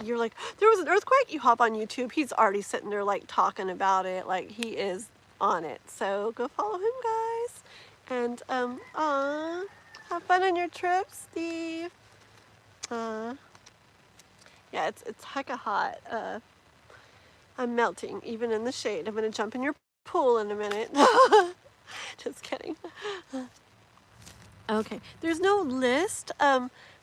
you're like, there was an earthquake, you hop on YouTube, he's already sitting there like talking about it, like he is on it. So go follow him, guys. And have fun on your trip, Steve. Yeah, it's hecka hot. I'm melting, even in the shade. I'm gonna jump in your pool in a minute. Just kidding. Okay, there's no list,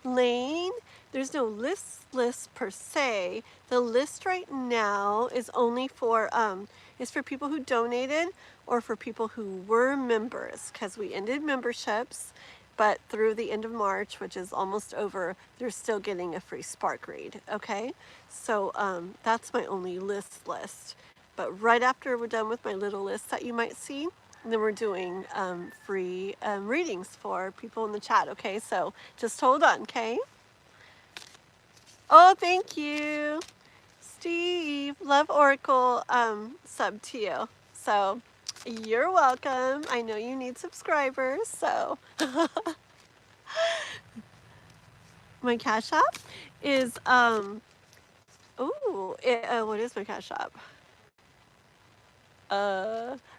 Lane. There's no list per se. The list right now is only for people who donated or for people who were members, because we ended memberships, but through the end of March, which is almost over, they're still getting a free spark read. Okay, so that's my only list. But right after we're done with my little list that you might see, then we're doing free readings for people in the chat, okay? So just hold on, okay? Oh, thank you. Steve, Love Oracle sub to you. So you're welcome. I know you need subscribers, so. My Cash App is, what is my Cash App?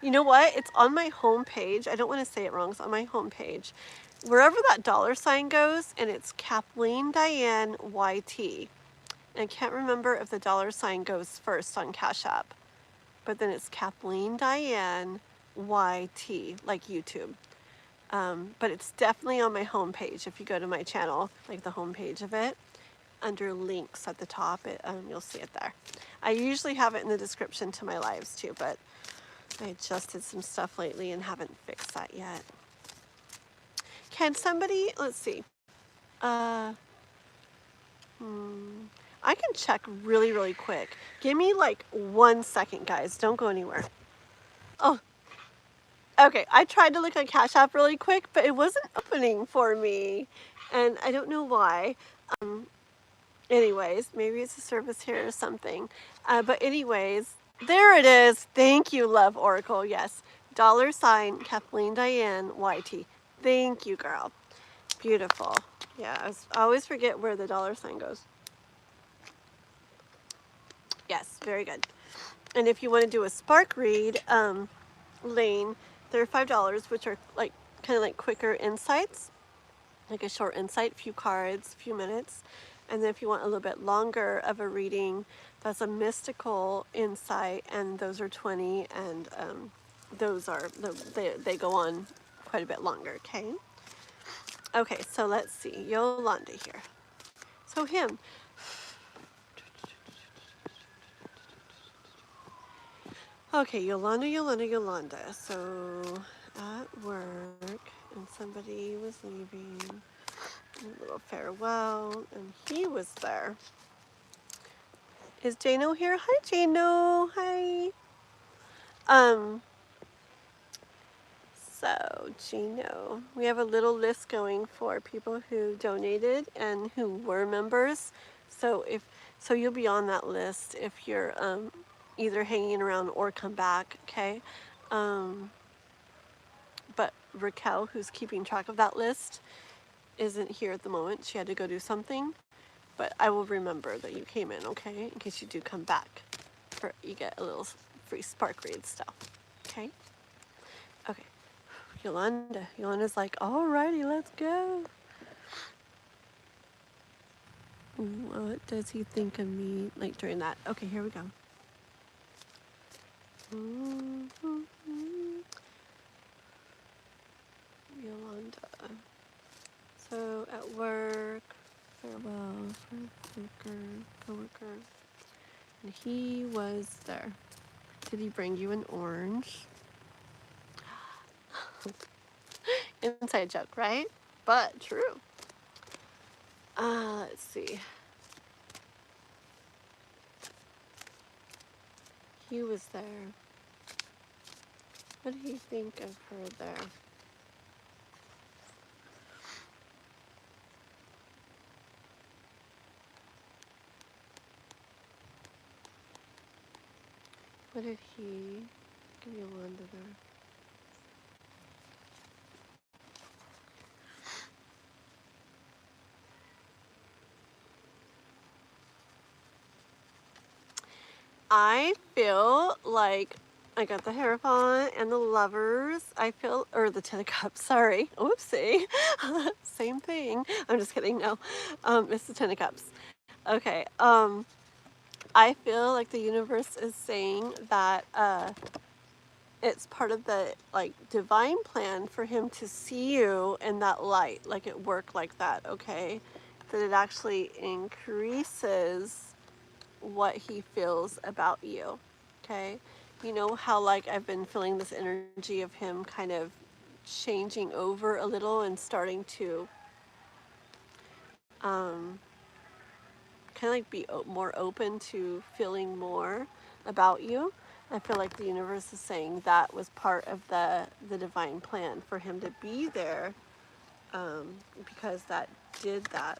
You know what? It's on my homepage. I don't want to say it wrong. It's on my homepage. Wherever that $ goes, and it's Kathleen Diane YT. And I can't remember if the $ goes first on Cash App, but then it's Kathleen Diane YT, like YouTube. But it's definitely on my homepage. If you go to my channel, like the homepage of it, under links at the top, you'll see it there. I usually have it in the description to my lives too, but I adjusted some stuff lately and haven't fixed that yet. Can somebody, let's see. I can check really, really quick. Give me like 1 second, guys. Don't go anywhere. Oh, okay. I tried to look at Cash App really quick, but it wasn't opening for me. And I don't know why. Anyways, maybe it's a service here or something. But anyways, there it is. Thank you, Love Oracle. Yes. $ Kathleen Diane YT. Thank you, girl. Beautiful. Yeah, I always forget where the $ goes. Yes, very good. And if you want to do a spark read, Lane, they're $5, which are like kind of like quicker insights, like a short insight, few cards, few minutes. And then if you want a little bit longer of a reading, that's a mystical insight, and those are 20, and those are, they go on quite a bit longer, okay? Okay, so let's see, Yolanda here. So him. Okay, Yolanda. So at work, and somebody was leaving, a little farewell, and he was there. Is Jano here? Hi, Jano. Hi. So Jano, we have a little list going for people who donated and who were members. So you'll be on that list if you're either hanging around or come back, okay? But Raquel, who's keeping track of that list, isn't here at the moment. She had to go do something. But I will remember that you came in, okay? In case you do come back. You get a little free spark read stuff, okay? Okay. Yolanda's like, alrighty, let's go. What does he think of me, like, during that? Okay, here we go. Yolanda. So, at work, farewell, coworker. And he was there. Did he bring you an orange? Inside joke, right? But true. Let's see. He was there. What did he think of her there? What did he give Yolanda there? I feel like I got the Hierophant and the Lovers. Or the Ten of Cups, sorry. Whoopsie. Same thing. I'm just kidding, no. It's the Ten of Cups. Okay, I feel like the universe is saying that it's part of the like divine plan for him to see you in that light, like it worked like that, okay? That it actually increases what he feels about you, okay? You know how like I've been feeling this energy of him kind of changing over a little and starting to kind of like be more open to feeling more about you. I feel like the universe is saying that was part of the divine plan for him to be there, because that did that.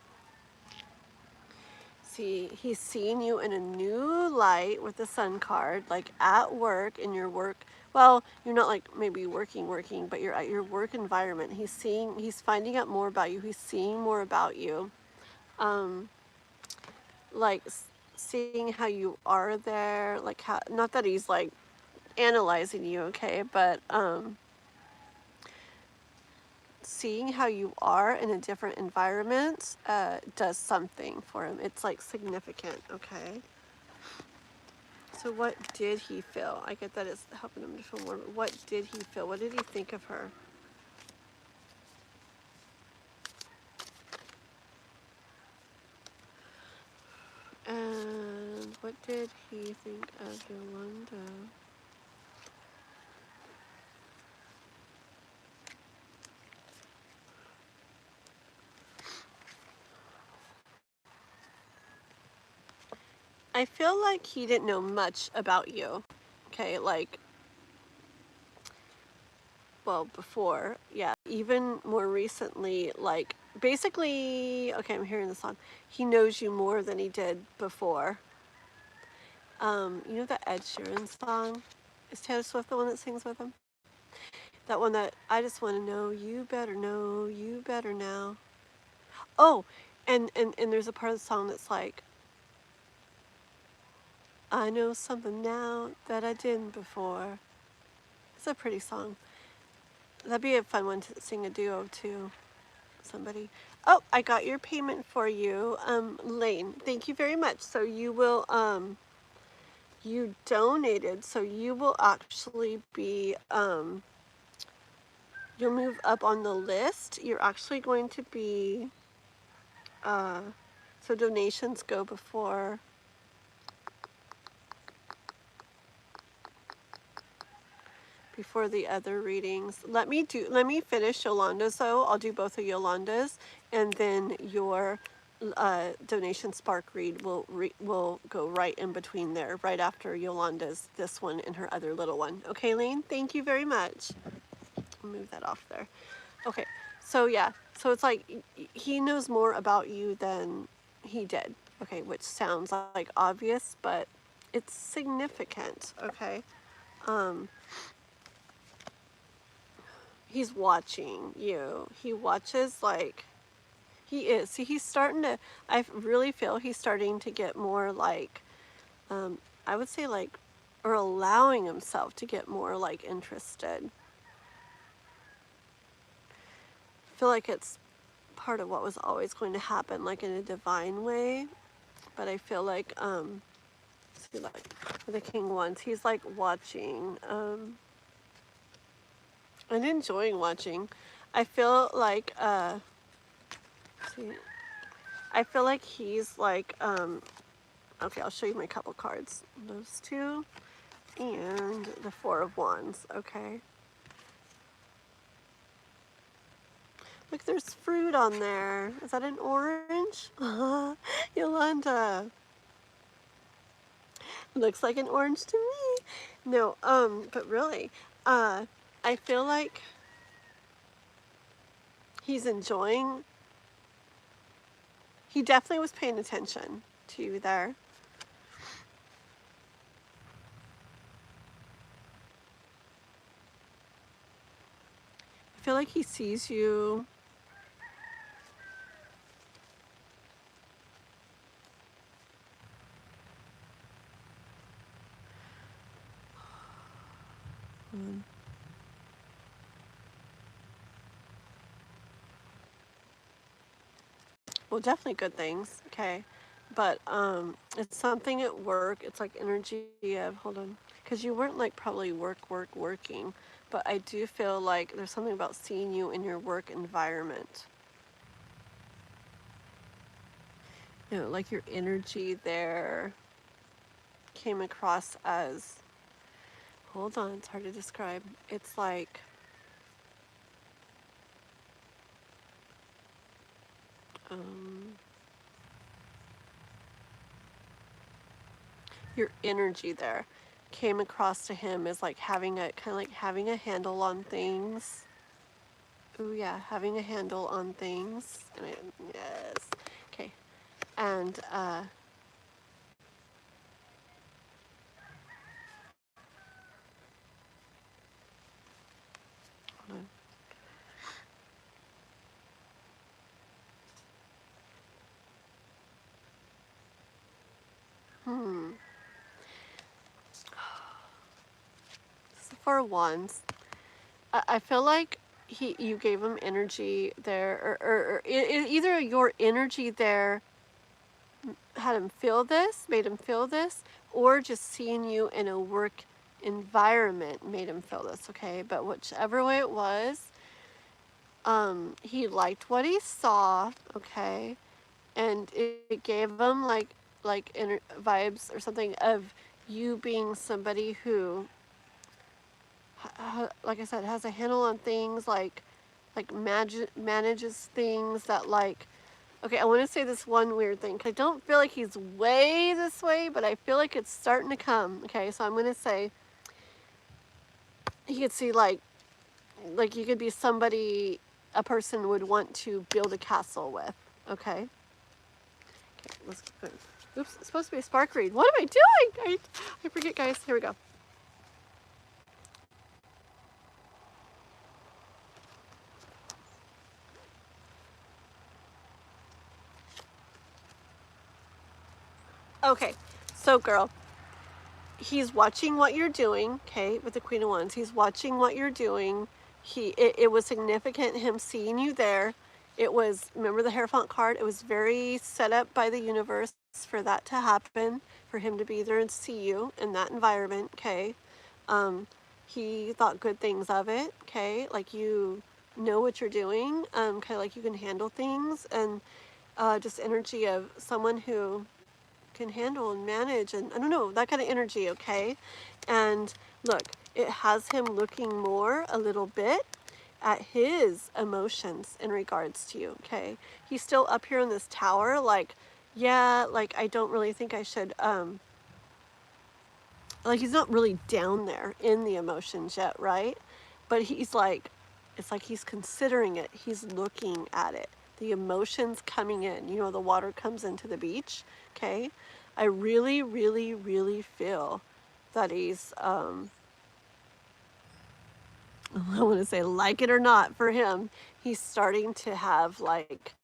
See, he's seeing you in a new light with the sun card, like at work, in your work. Well, you're not like maybe working, but you're at your work environment. He's finding out more about you. He's seeing more about you. Like seeing how you are there, like how, not that he's like analyzing you, okay, but seeing how you are in a different environment does something for him. It's like significant, okay? So what did he feel? I get that it's helping him to feel more, but what did he feel? What did he think of her? And what did he think of Yolanda? I feel like he didn't know much about you. Okay, like, well, before, yeah, even more recently, like, basically, okay, I'm hearing the song. He knows you more than he did before. You know that Ed Sheeran song? Is Taylor Swift the one that sings with him? That one that, I just want to know you better now. Oh, and there's a part of the song that's like, I know something now that I didn't before. It's a pretty song. That'd be a fun one to sing a duo to somebody. Oh, I got your payment for you, Lane. Thank you very much. So you will, you donated, so you will actually be, you'll move up on the list. You're actually going to be, so donations go before the other readings. Let me finish Yolanda's though. I'll do both of Yolanda's, and then your donation spark read will go right in between there, right after Yolanda's, this one and her other little one. Okay, Lane, thank you very much. I'll move that off there. Okay, so yeah, so it's like he knows more about you than he did. Okay, which sounds like obvious, but it's significant. Okay. He's watching you. He watches, like, he is. See, he's starting to, I really feel he's starting to get more like, I would say like, or allowing himself to get more like interested. I feel like it's part of what was always going to happen, like in a divine way. But I feel like, see, like the King Wands, he's like watching, and enjoying watching. I feel like, see, I feel like he's like, okay, I'll show you my couple cards. Those two and the Four of Wands, okay? Look, there's fruit on there. Is that an orange? Yolanda. Looks like an orange to me. No, but really, I feel like he's enjoying, he definitely was paying attention to you there. I feel like he sees you. Well, definitely good things, okay? But it's something at work. It's like energy of, hold on, because you weren't like probably working. But I do feel like there's something about seeing you in your work environment. You know, like your energy there came across as, hold on, it's hard to describe. It's like, your energy there. came across to him as like having a kind of like having a handle on things. Ooh, yeah, having a handle on things. Yes. Okay. And hold on. For once, I feel like you gave him energy there, or either your energy there had him feel this, made him feel this, or just seeing you in a work environment made him feel this, okay? But whichever way it was, he liked what he saw, okay? And it gave him like inner vibes or something of you being somebody who, like I said, has a handle on things, like manages things that like. Okay, I want to say this one weird thing. I don't feel like he's way this way, but I feel like it's starting to come. Okay, so I'm going to say he could see like you could be somebody a person would want to build a castle with. Okay. Okay, let's go. Oops, it's supposed to be a spark read. What am I doing? I forget, guys. Here we go. Okay, so girl, he's watching what you're doing, okay, with the Queen of Wands. He's watching what you're doing. It was significant him seeing you there. It was, remember the Hierophant card? It was very set up by the universe for that to happen, for him to be there and see you in that environment, okay? He thought good things of it, okay? Like you know what you're doing, kind of like you can handle things, and just energy of someone who can handle and manage, and I don't know, that kind of energy, okay? And look, it has him looking more a little bit at his emotions in regards to you, okay? He's still up here in this tower, like, yeah, like I don't really think I should, like he's not really down there in the emotions yet, right? But he's like, it's like he's considering it, he's looking at it, the emotions coming in, you know, the water comes into the beach, okay? I really, really, really feel that he's, I want to say like it or not for him, he's starting to have like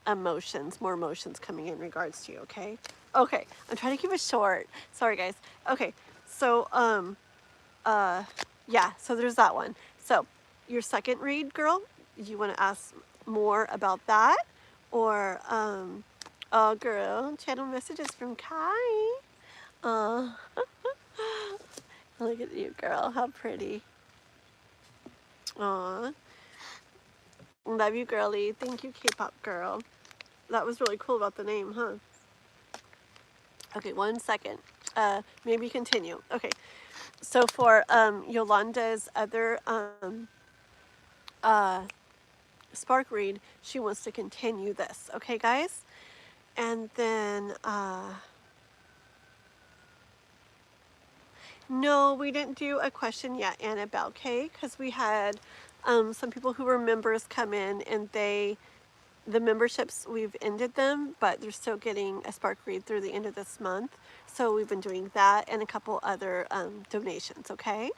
emotions, more emotions coming in regards to you, okay? Okay, I'm trying to keep it short. Sorry, guys. Okay, so, yeah, so there's that one. So, your second read, girl, you want to ask more about that? Or, oh, girl, channel messages from Kai. Uh, look at you, girl. How pretty. Aw. Love you, girly. Thank you, K-pop girl. That was really cool about the name, huh? Okay, 1 second. Maybe continue. Okay, so for Yolanda's other spark read, she wants to continue this. Okay, guys? And then, no, we didn't do a question yet, Annabelle, okay? Because we had some people who were members come in and the memberships, we've ended them, but they're still getting a spark read through the end of this month. So we've been doing that and a couple other donations, okay?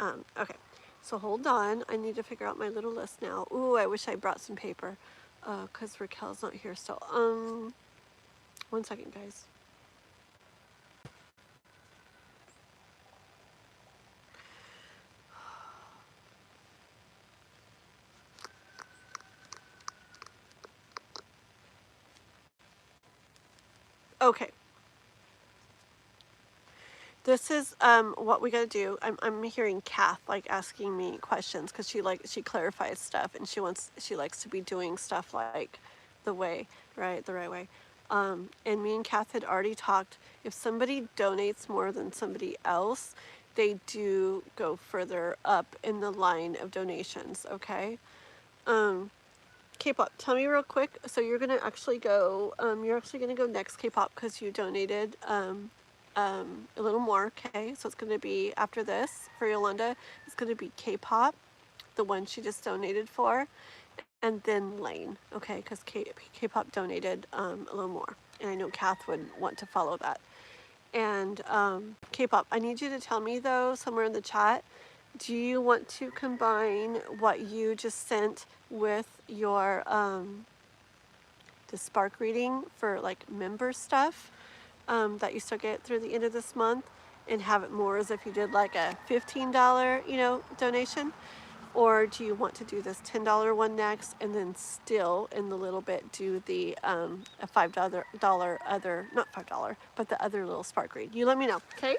Okay, so hold on. I need to figure out my little list now. Ooh, I wish I brought some paper because Raquel's not here still. 1 second, guys. Okay. This is what we gotta do. I'm hearing Kath like asking me questions because she clarifies stuff and she likes to be doing stuff like the right way. And me and Kath had already talked. If somebody donates more than somebody else, they do go further up in the line of donations. Okay. K-pop, tell me real quick. So you're gonna actually go. You're actually gonna go next, K-pop, because you donated a little more, okay? So it's going to be, after this, for Yolanda, it's going to be K-pop, the one she just donated for, and then Lane, okay? Because K-pop donated a little more, and I know Kath would want to follow that. And K-pop, I need you to tell me, though, somewhere in the chat, do you want to combine what you just sent with your the spark reading for like member stuff that you still get through the end of this month, and have it more as if you did like a $15, you know, donation? Or do you want to do this $10 one next, and then still in the little bit do the a $5 other, not $5, but the other little spark read? You let me know, okay?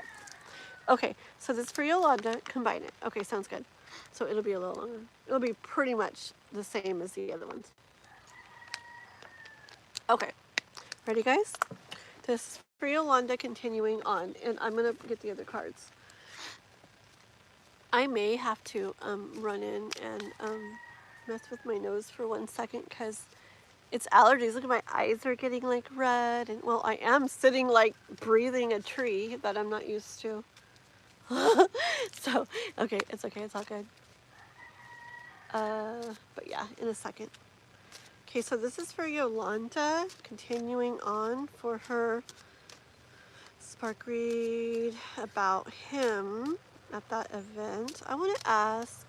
Okay, so this for Yolanda, combine it. Okay, sounds good. So it'll be a little longer. It'll be pretty much the same as the other ones. Okay, ready guys? This is for Yolanda, continuing on, and I'm gonna get the other cards. I may have to run in and mess with my nose for 1 second because it's allergies. Look at my eyes are getting like red, and well, I am sitting like breathing a tree that I'm not used to. So, okay, it's all good. But yeah, in a second. Okay, so this is for Yolanda, continuing on for her spark read about him at that event. I want to ask,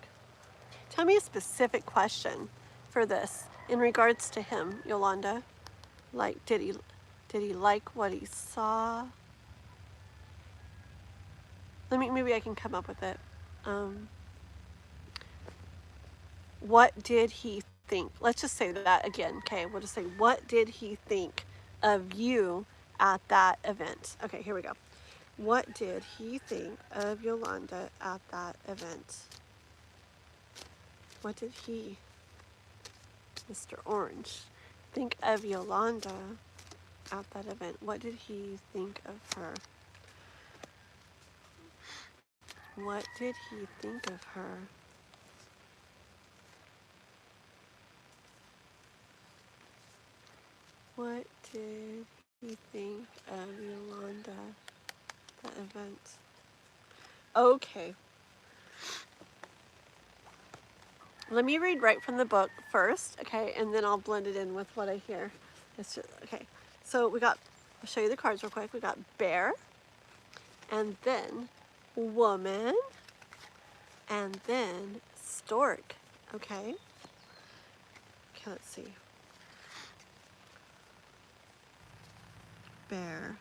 tell me a specific question for this in regards to him, Yolanda. Like, did he like what he saw? Maybe I can come up with it. What did he think? Let's just say that again, okay? We'll just say, what did he think of you at that event? Okay, here we go. What did he think of Yolanda at that event? What did he, Mr. Orange, think of Yolanda at that event? What did he think of her? What did he think of her? What did he think of Yolanda at that event? Okay. Let me read right from the book first, okay, and then I'll blend it in with what I hear. It's just, okay, so we got, I'll show you the cards real quick. We got bear, and then woman, and then stork, okay? Okay, let's see. Bear.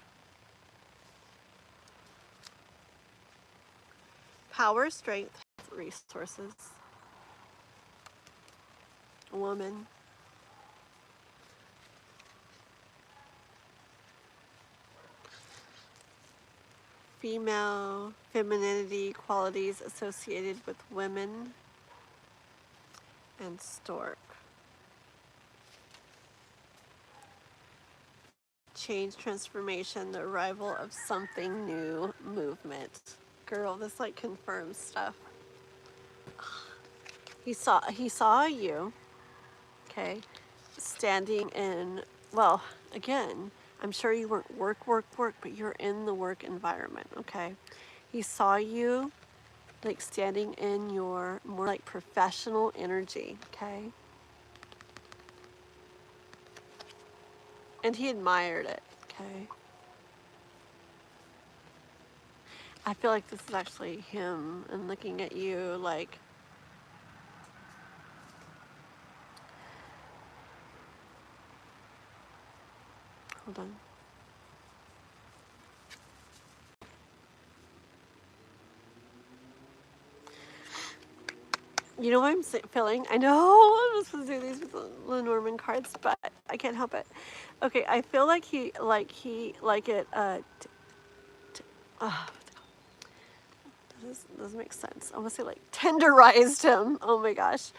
Power, strength, resources. Woman. Female, femininity, qualities associated with women. And stork. Change, transformation, the arrival of something new, movement. Girl, this like confirms stuff. He saw you, okay, standing in, well, again, I'm sure you weren't work, but you're in the work environment, okay? He saw you like standing in your more like professional energy, okay? And he admired it, okay? I feel like this is actually him and looking at you like, hold on. You know what I'm feeling? I know I'm supposed to do these with Lenormand cards, but I can't help it. Okay, I feel like it, doesn't make sense. I want to say like tenderized him. Oh my gosh.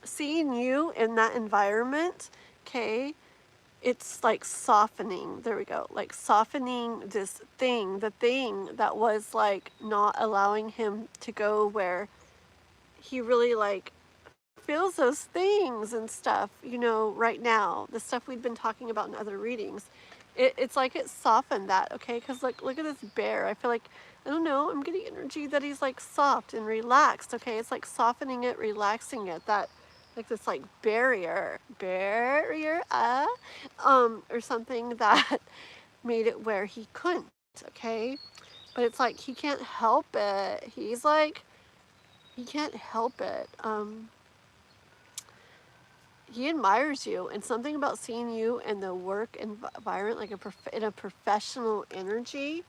Seeing you in that environment, okay, it's like softening, there we go, like softening this thing, the thing that was like not allowing him to go where he really like feels those things and stuff, you know, right now, the stuff we'd been talking about in other readings. It's like it softened that, okay? Because like, look at this bear. I feel like, I don't know, I'm getting energy that he's like soft and relaxed, okay? It's like softening it, relaxing it, that, like this like barrier, or something that made it where he couldn't, okay? But it's like, he can't help it. He's like, he can't help it. He admires you, and something about seeing you in the work environment, like in a professional energy,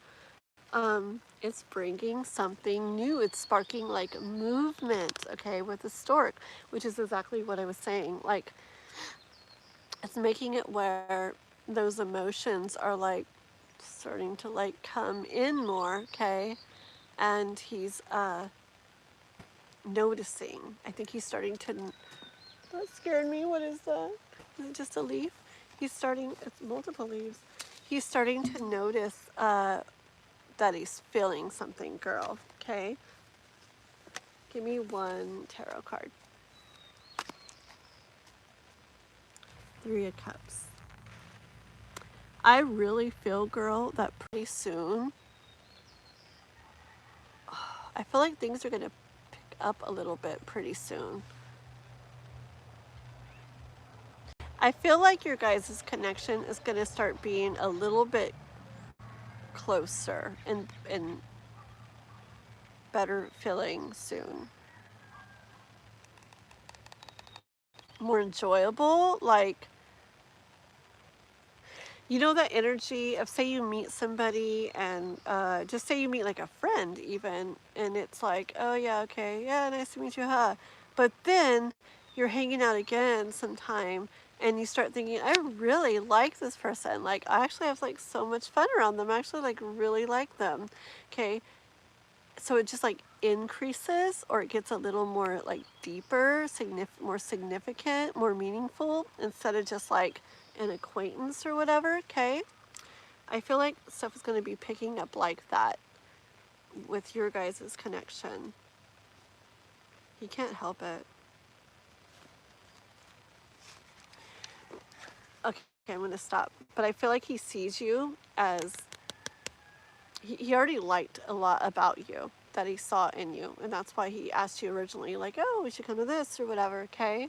it's bringing something new. It's sparking like movement, okay, with the stork, which is exactly what I was saying. Like, it's making it where those emotions are like starting to like come in more, okay, and he's noticing. I think he's starting to. That scared me. What is that? Is it just a leaf? He's starting. It's multiple leaves. He's starting to notice that he's feeling something, girl. Okay. Give me one tarot card. Three of Cups. I really feel, girl, that pretty soon, I feel like things are going to pick up a little bit pretty soon. I feel like your guys' connection is going to start being a little bit closer and better feeling soon. More enjoyable, like, you know, that energy of, say you meet somebody and just say you meet like a friend even, and it's like, oh yeah, okay, yeah, nice to meet you, huh? But then you're hanging out again sometime and you start thinking, I really like this person. Like, I actually have like so much fun around them. I actually like really like them. Okay. So it just like increases, or it gets a little more like deeper, more significant, more meaningful, instead of just like an acquaintance or whatever. Okay. I feel like stuff is going to be picking up like that with your guys' connection. He can't help it. Okay, I'm going to stop. But I feel like he sees you as, he already liked a lot about you that he saw in you. And that's why he asked you originally, like, oh, we should come to this or whatever, okay?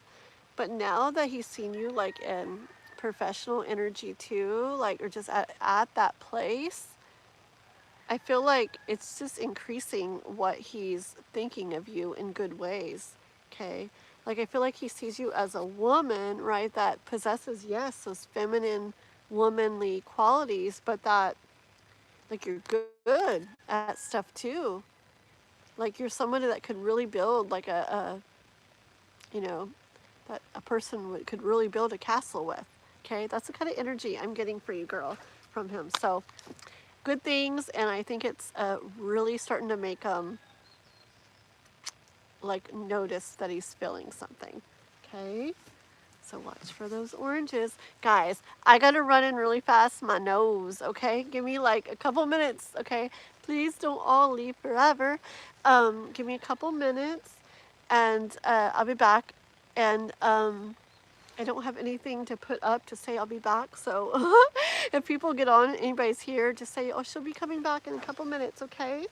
But now that he's seen you like in professional energy too, like, or just at that place, I feel like it's just increasing what he's thinking of you in good ways, okay? Like, I feel like he sees you as a woman, right, that possesses, yes, those feminine, womanly qualities, but that, like, you're good at stuff too. Like, you're somebody that could really build, like, you know, that a person could really build a castle with, okay? That's the kind of energy I'm getting for you, girl, from him. So, good things, and I think it's really starting to make like notice that he's feeling something. Okay, so watch for those oranges, guys. I gotta run in really fast, my nose. Okay, give me like a couple minutes. Okay, please don't all leave forever. Give me a couple minutes, and I'll be back. And I don't have anything to put up to say I'll be back, so if people get on, anybody's here, just say, oh, she'll be coming back in a couple minutes, okay?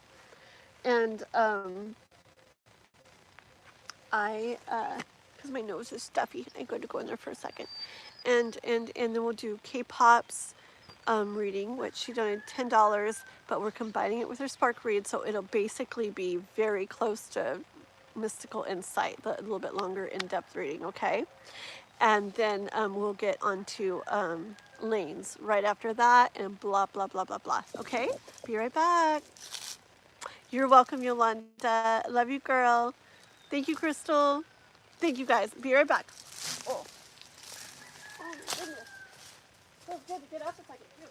And because my nose is stuffy, I'm going to go in there for a second. And then we'll do K-Pop's reading, which she donated $10, but we're combining it with her Spark read, so it'll basically be very close to Mystical Insight, a little bit longer in-depth reading, okay? And then we'll get onto lanes right after that, and blah, blah, blah, blah, blah. Okay? Be right back. You're welcome, Yolanda. Love you, girl. Thank you, Crystal. Thank you, guys. Be right back. Oh, oh my goodness. So good to get up if I can do.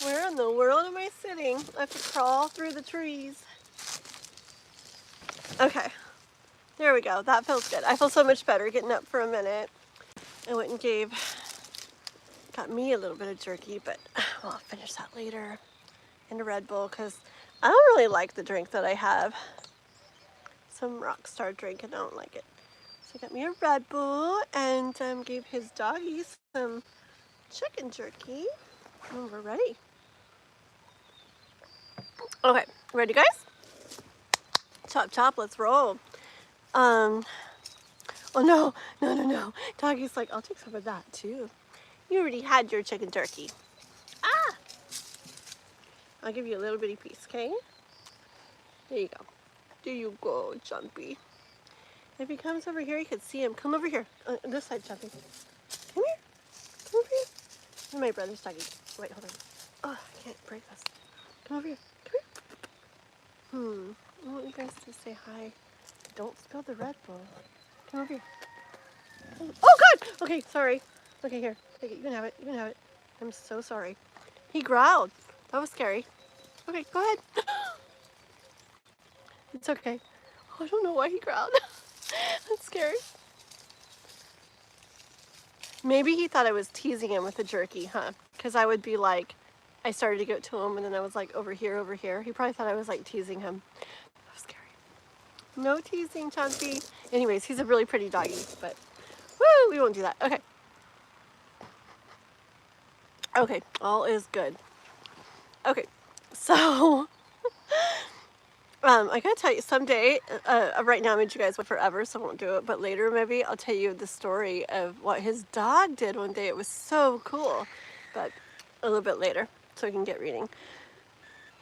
Where in the world am I sitting? I have to crawl through the trees. Okay, there we go. That feels good. I feel so much better getting up for a minute. I went and got me a little bit of jerky, but I'll finish that later in a Red Bull because I don't really like the drink that I have. Some Rockstar drink and I don't like it. So I got me a Red Bull and gave his doggies some chicken jerky. And we're ready. Okay, ready guys? Chop chop, let's roll. Oh no. Doggy's like, I'll take some of that too. You already had your chicken turkey. Ah! I'll give you a little bitty piece, okay? There you go. There you go, Jumpy. If he comes over here, you can see him. Come over here. On this side, Jumpy. Come here. Come over here. You're my brother's doggy. Wait, hold on. Oh, I can't break this. Come over here. Come here. I want you guys to say hi. Don't spill the Red Bull. Come over here. Oh, God! Okay, sorry. Okay, here. Take it. You can have it. You can have it. I'm so sorry. He growled. That was scary. Okay, go ahead. It's okay. Oh, I don't know why he growled. That's scary. Maybe he thought I was teasing him with the jerky, huh? Because I would be like, I started to give it to him, and then I was like, over here, over here. He probably thought I was like teasing him. That was scary. No teasing, Chauncey. Anyways, he's a really pretty doggy, but woo, we won't do that. Okay. Okay, all is good. Okay, so I gotta tell you someday, right now I made you guys wait forever, so I won't do it, but later maybe I'll tell you the story of what his dog did one day. It was so cool, but a little bit later, so we can get reading.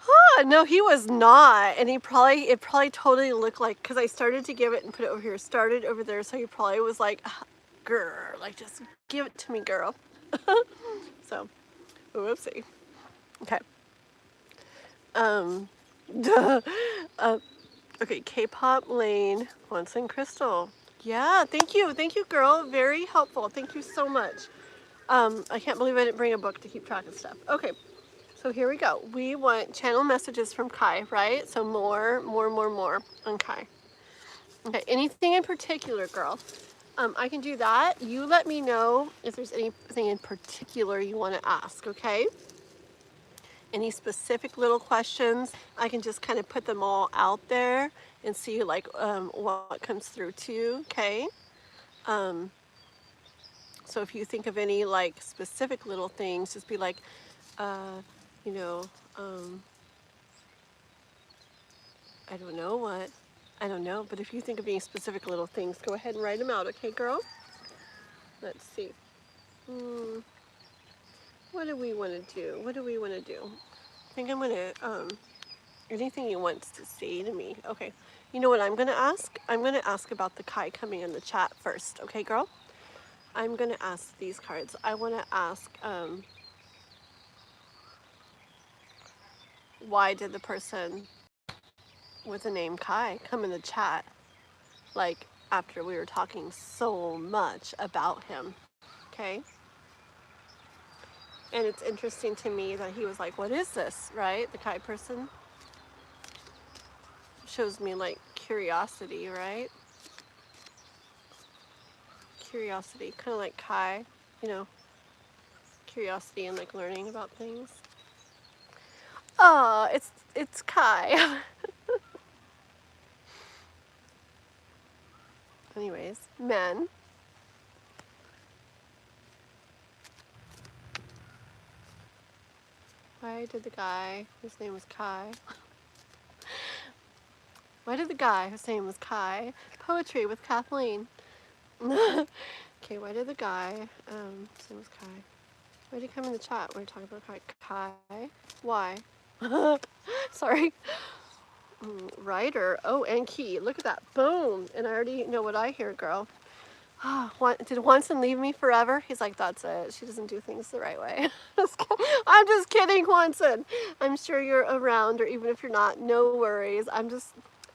Oh, no, he was not, and it probably totally looked like, because I started to give it and put it over here, started over there, so he probably was like, girl, like, just give it to me, girl. So, whoopsie. Okay. Okay, K-pop Lane, Onsen Crystal. Yeah, thank you, girl. Very helpful. Thank you so much. I can't believe I didn't bring a book to keep track of stuff. Okay, so here we go. We want channel messages from Kai, right? So more on Kai. Okay, anything in particular, girl? I can do that. You let me know if there's anything in particular you want to ask, okay? Any specific little questions, I can just kind of put them all out there and see like what comes through to you, okay? So if you think of any like specific little things, just be like, you know, I don't know what, I don't know, but if you think of any specific little things, go ahead and write them out, okay, girl? Let's see. What do we want to do? What do we want to do? I think I'm going to, anything he wants to say to me. Okay. You know what I'm going to ask? I'm going to ask about the Kai coming in the chat first. Okay, girl? I'm going to ask these cards. I want to ask, why did the person with the name Kai come in the chat? Like, after we were talking so much about him. Okay? And it's interesting to me that he was like, what is this, right? The Kai person shows me like curiosity, right? Curiosity, kind of like Kai, you know, curiosity and like learning about things. Oh, it's Kai. Anyways, men. Why did the guy whose name was Kai? Why did the guy whose name was Kai? Poetry with Kathleen. Okay, why did the guy his name was Kai? Why did he come in the chat? We're talking about Kai. Why? Sorry. Writer. Oh, and key. Look at that. Boom. And I already know what I hear, girl. Did Wanson leave me forever? He's like, that's it. She doesn't do things the right way. I'm just kidding, Wanson. I'm sure you're around, or even if you're not, no worries.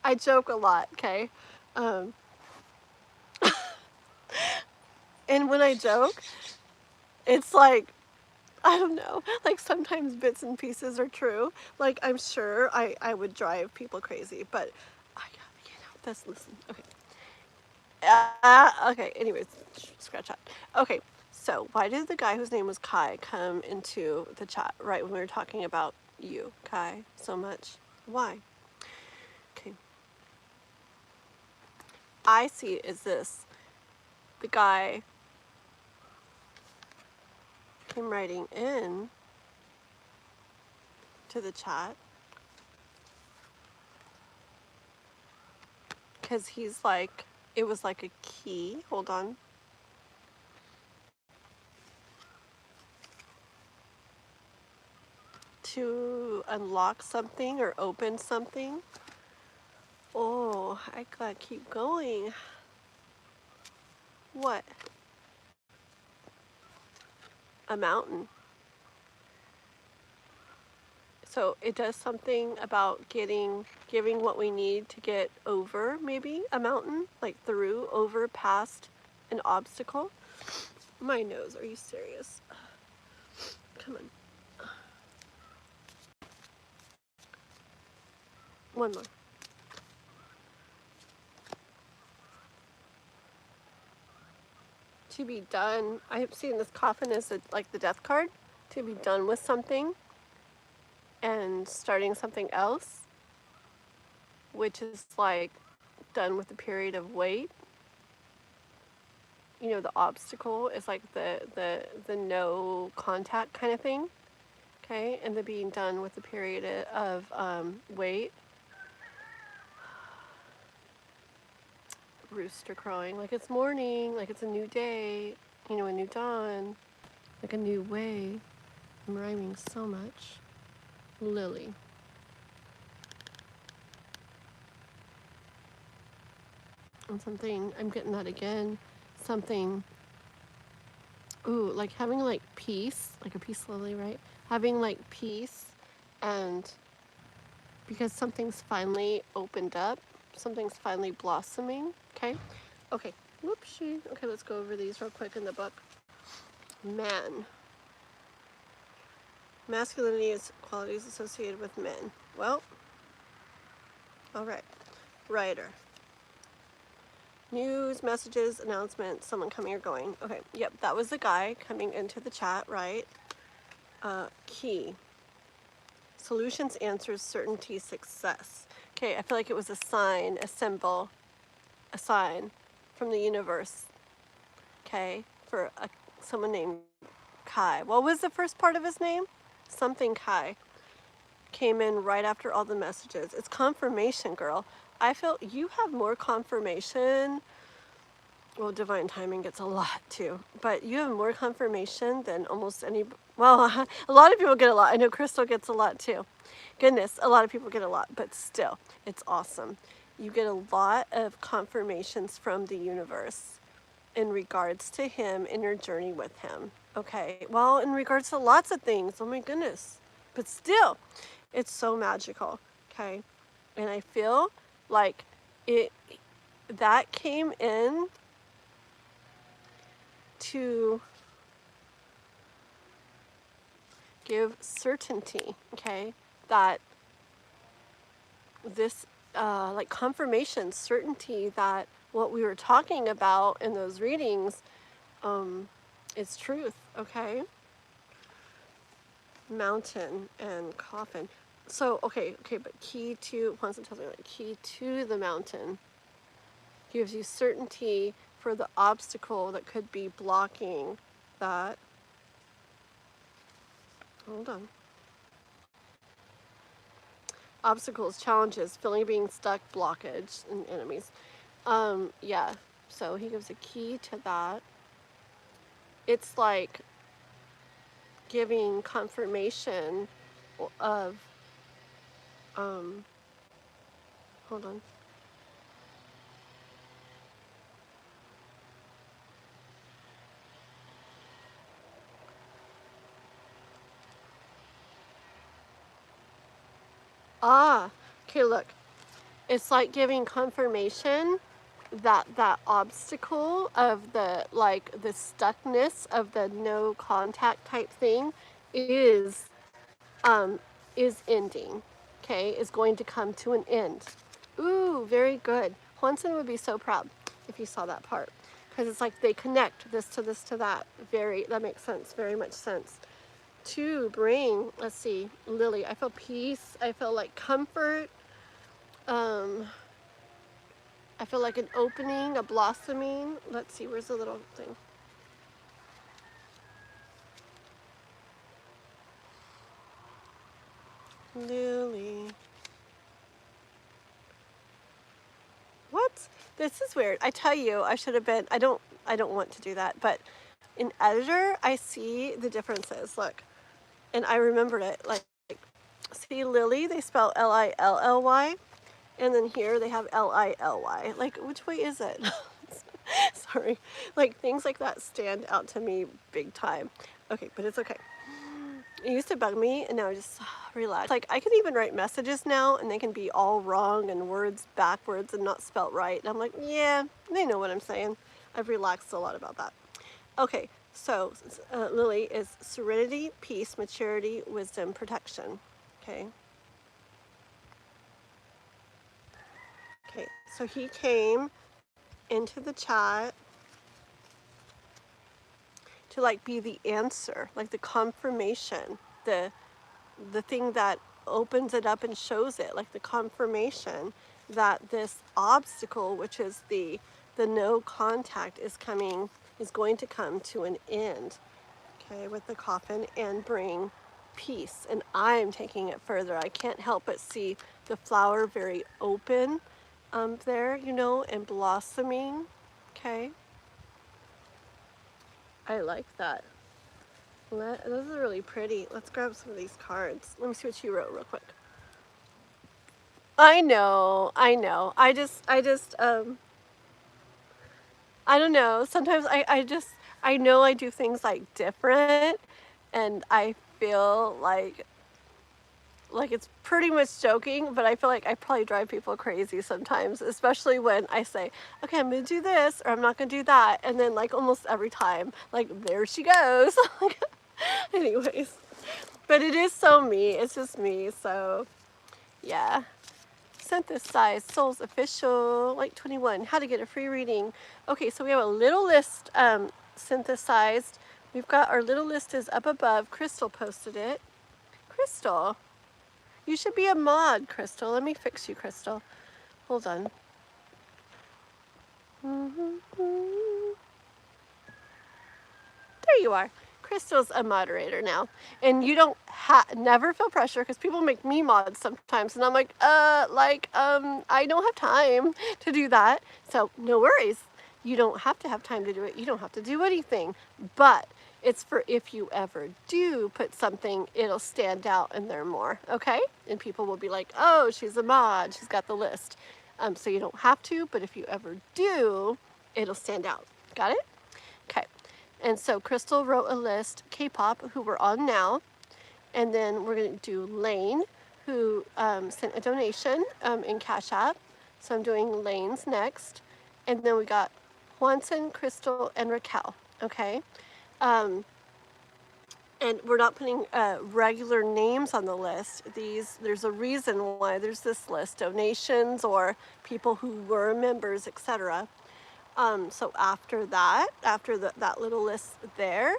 I joke a lot, okay? And when I joke, It's like, I don't know, like sometimes bits and pieces are true. Like I'm sure I would drive people crazy, but I gotta get out this. Listen, okay. Okay, anyways, scratch that. Okay, so why did the guy whose name was Kai come into the chat right when we were talking about you, Kai, so much? Why? Okay. I see it as this. The guy came writing in to the chat because he's like, it was like a key. Hold on. To unlock something or open something. Oh, I gotta keep going. What? A mountain. So it does something about giving what we need to get over maybe a mountain, like through, over, past an obstacle. My nose, are you serious? Come on. One more. To be done, I have seen this coffin as like the death card. To be done with something and starting something else, which is like done with a period of wait. You know, the obstacle is like the no contact kind of thing. Okay, and the being done with a period of wait. Rooster crowing like it's morning, like it's a new day, you know, a new dawn, like a new way. I'm rhyming so much. Lily. And something, I'm getting that again. Something, ooh, like having like peace, like a peace lily, right? Having like peace, and because something's finally opened up, something's finally blossoming, okay? Okay, whoopsie. Okay, let's go over these real quick in the book. Man. Masculinity is qualities associated with men. Well, all right. Writer. News, messages, announcements, someone coming or going. Okay, yep, that was the guy coming into the chat, right? Key. Solutions, answers, certainty, success. Okay, I feel like it was a sign, a symbol, a sign from the universe. Okay, for someone named Kai. What was the first part of his name? Something Kai. Came in right after all the messages. It's confirmation, girl. I feel you have more confirmation. Well, divine timing gets a lot too, but you have more confirmation than almost any. Well, a lot of people get a lot. I know Crystal gets a lot too. Goodness, a lot of people get a lot, but still, it's awesome. You get a lot of confirmations from the universe in regards to him and your journey with him. Okay, well, in regards to lots of things. Oh my goodness, but still, it's so magical. Okay, and I feel like it that came in to give certainty, okay, that this like confirmation, certainty that what we were talking about in those readings is truth, okay? Mountain and coffin. So okay, but key to, once it tells me like key to the mountain gives you certainty for the obstacle that could be blocking that. Hold on. Obstacles, challenges, feeling of being stuck, blockage, and enemies. Yeah. So he gives a key to that. It's like giving confirmation of hold on. Ah, okay, look. It's like giving confirmation that obstacle of the, like, the stuckness of the no contact type thing is ending, okay, is going to come to an end. Ooh, very good. Juanson would be so proud if you saw that part, because it's like they connect this to that. That makes sense, very much sense. To bring, let's see, Lily, I feel peace, I feel like comfort, I feel like an opening, a blossoming. Let's see, where's the little thing? Lily. What? This is weird. I tell you, I should have been, I don't want to do that, but in editor, I see the differences. Look, and I remembered it. Like, see Lily, they spell Lilly, and then here they have Lily. Like, which way is it? Sorry. Like, things like that stand out to me big time. Okay, but it's okay. It used to bug me, and now I just relax. Like, I can even write messages now, and they can be all wrong and words backwards and not spelt right. And I'm like, yeah, they know what I'm saying. I've relaxed a lot about that. Okay, so Lily is serenity, peace, maturity, wisdom, protection. Okay. Okay, so he came into the chat to, like, be the answer, like the confirmation, the thing that opens it up and shows it, like the confirmation that this obstacle, which is the no contact, is going to come to an end. Okay, with the coffin, and bring peace. And I'm taking it further. I can't help but see the flower very open there, you know, and blossoming. Okay, I like that. Those are really pretty. Let's grab some of these cards. Let me see what you wrote real quick. I know. I don't know. Sometimes I know I do things like different, and I feel like it's pretty much joking, but I feel like I probably drive people crazy sometimes, especially when I say, okay, I'm gonna do this, or I'm not gonna do that, and then, like, almost every time, like, there she goes. Anyways, but it is so me. It's just me. So yeah. Synthesized Souls Official, like 21, how to get a free reading. Okay, so we have a little list synthesized. We've got our little list is up above. Crystal posted it. Crystal, you should be a mod, Crystal. Let me fix you, Crystal. Hold on. There you are. Crystal's a moderator now, and you don't never feel pressure, because people make me mod sometimes, and I'm like, I don't have time to do that. So no worries. You don't have to have time to do it. You don't have to do anything, but it's for if you ever do put something, it'll stand out in there more, okay? And people will be like, oh, she's a mod. She's got the list. So you don't have to, but if you ever do, it'll stand out. Got it? Okay. And so Crystal wrote a list, K-pop, who we're on now. And then we're going to do Lane, who sent a donation in Cash App. So I'm doing Lane's next. And then we got Juanson, Crystal, and Raquel, okay? And we're not putting regular names on the list. There's a reason why there's this list, donations or people who were members, etc. So after that little list there,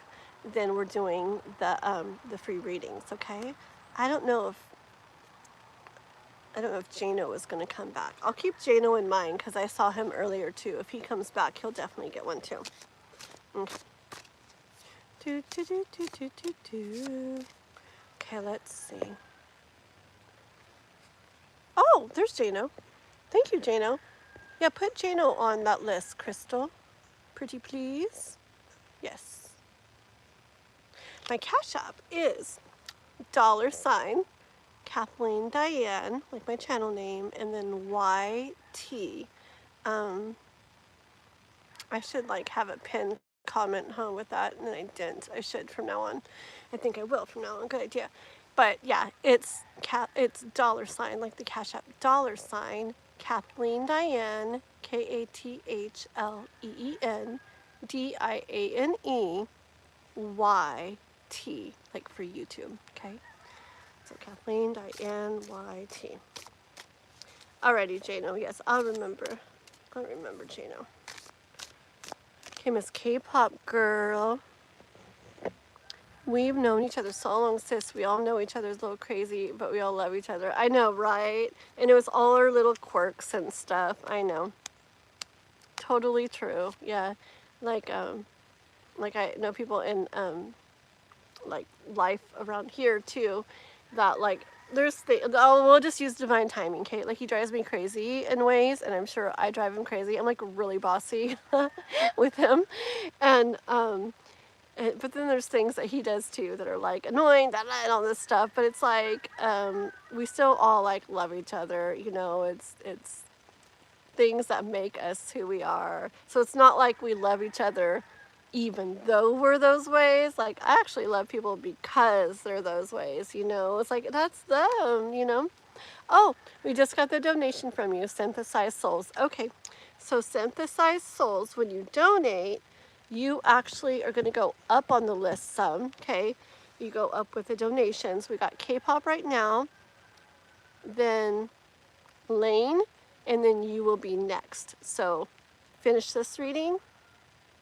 then we're doing the free readings, okay? I don't know if Jano is going to come back. I'll keep Jano in mind, because I saw him earlier too. If he comes back, he'll definitely get one too. Okay. Okay, let's see. Oh, there's Jano. Thank you, Jano. Yeah, put Jano on that list, Crystal. Pretty please. Yes. My Cash App is $ Kathleen Diane, like my channel name, and then YT. I should, like, have a pinned comment with that, and I didn't. I should from now on. I think I will from now on. Good idea. But yeah, it's $ like the Cash App, $ Kathleen Diane, Kathleen Dianeyt, like for YouTube, okay? So Kathleen Diane YT. Alrighty, Jano, yes, I'll remember Jano. Okay, Miss K-pop girl. We've known each other so long, sis. We all know each other's a little crazy, but we all love each other. I know, right? And it was all our little quirks and stuff. I know. Totally true. Yeah. Like I know people in like life around here too, that like we'll just use divine timing, Kate. Like he drives me crazy in ways, and I'm sure I drive him crazy. I'm like really bossy with him, and but then there's things that he does too that are like annoying, and all this stuff. But it's like we still all like love each other. You know, it's things that make us who we are. So it's not like we love each other even though we're those ways. Like I actually love people because they're those ways, you know. It's like that's them, you know. Oh, we just got the donation from you, Synthesized Souls. Okay, so Synthesized Souls, when you donate, you actually are going to go up on the list some, okay? You go up with the donations. We got K-pop right now, then Lane, and then you will be next. So finish this reading,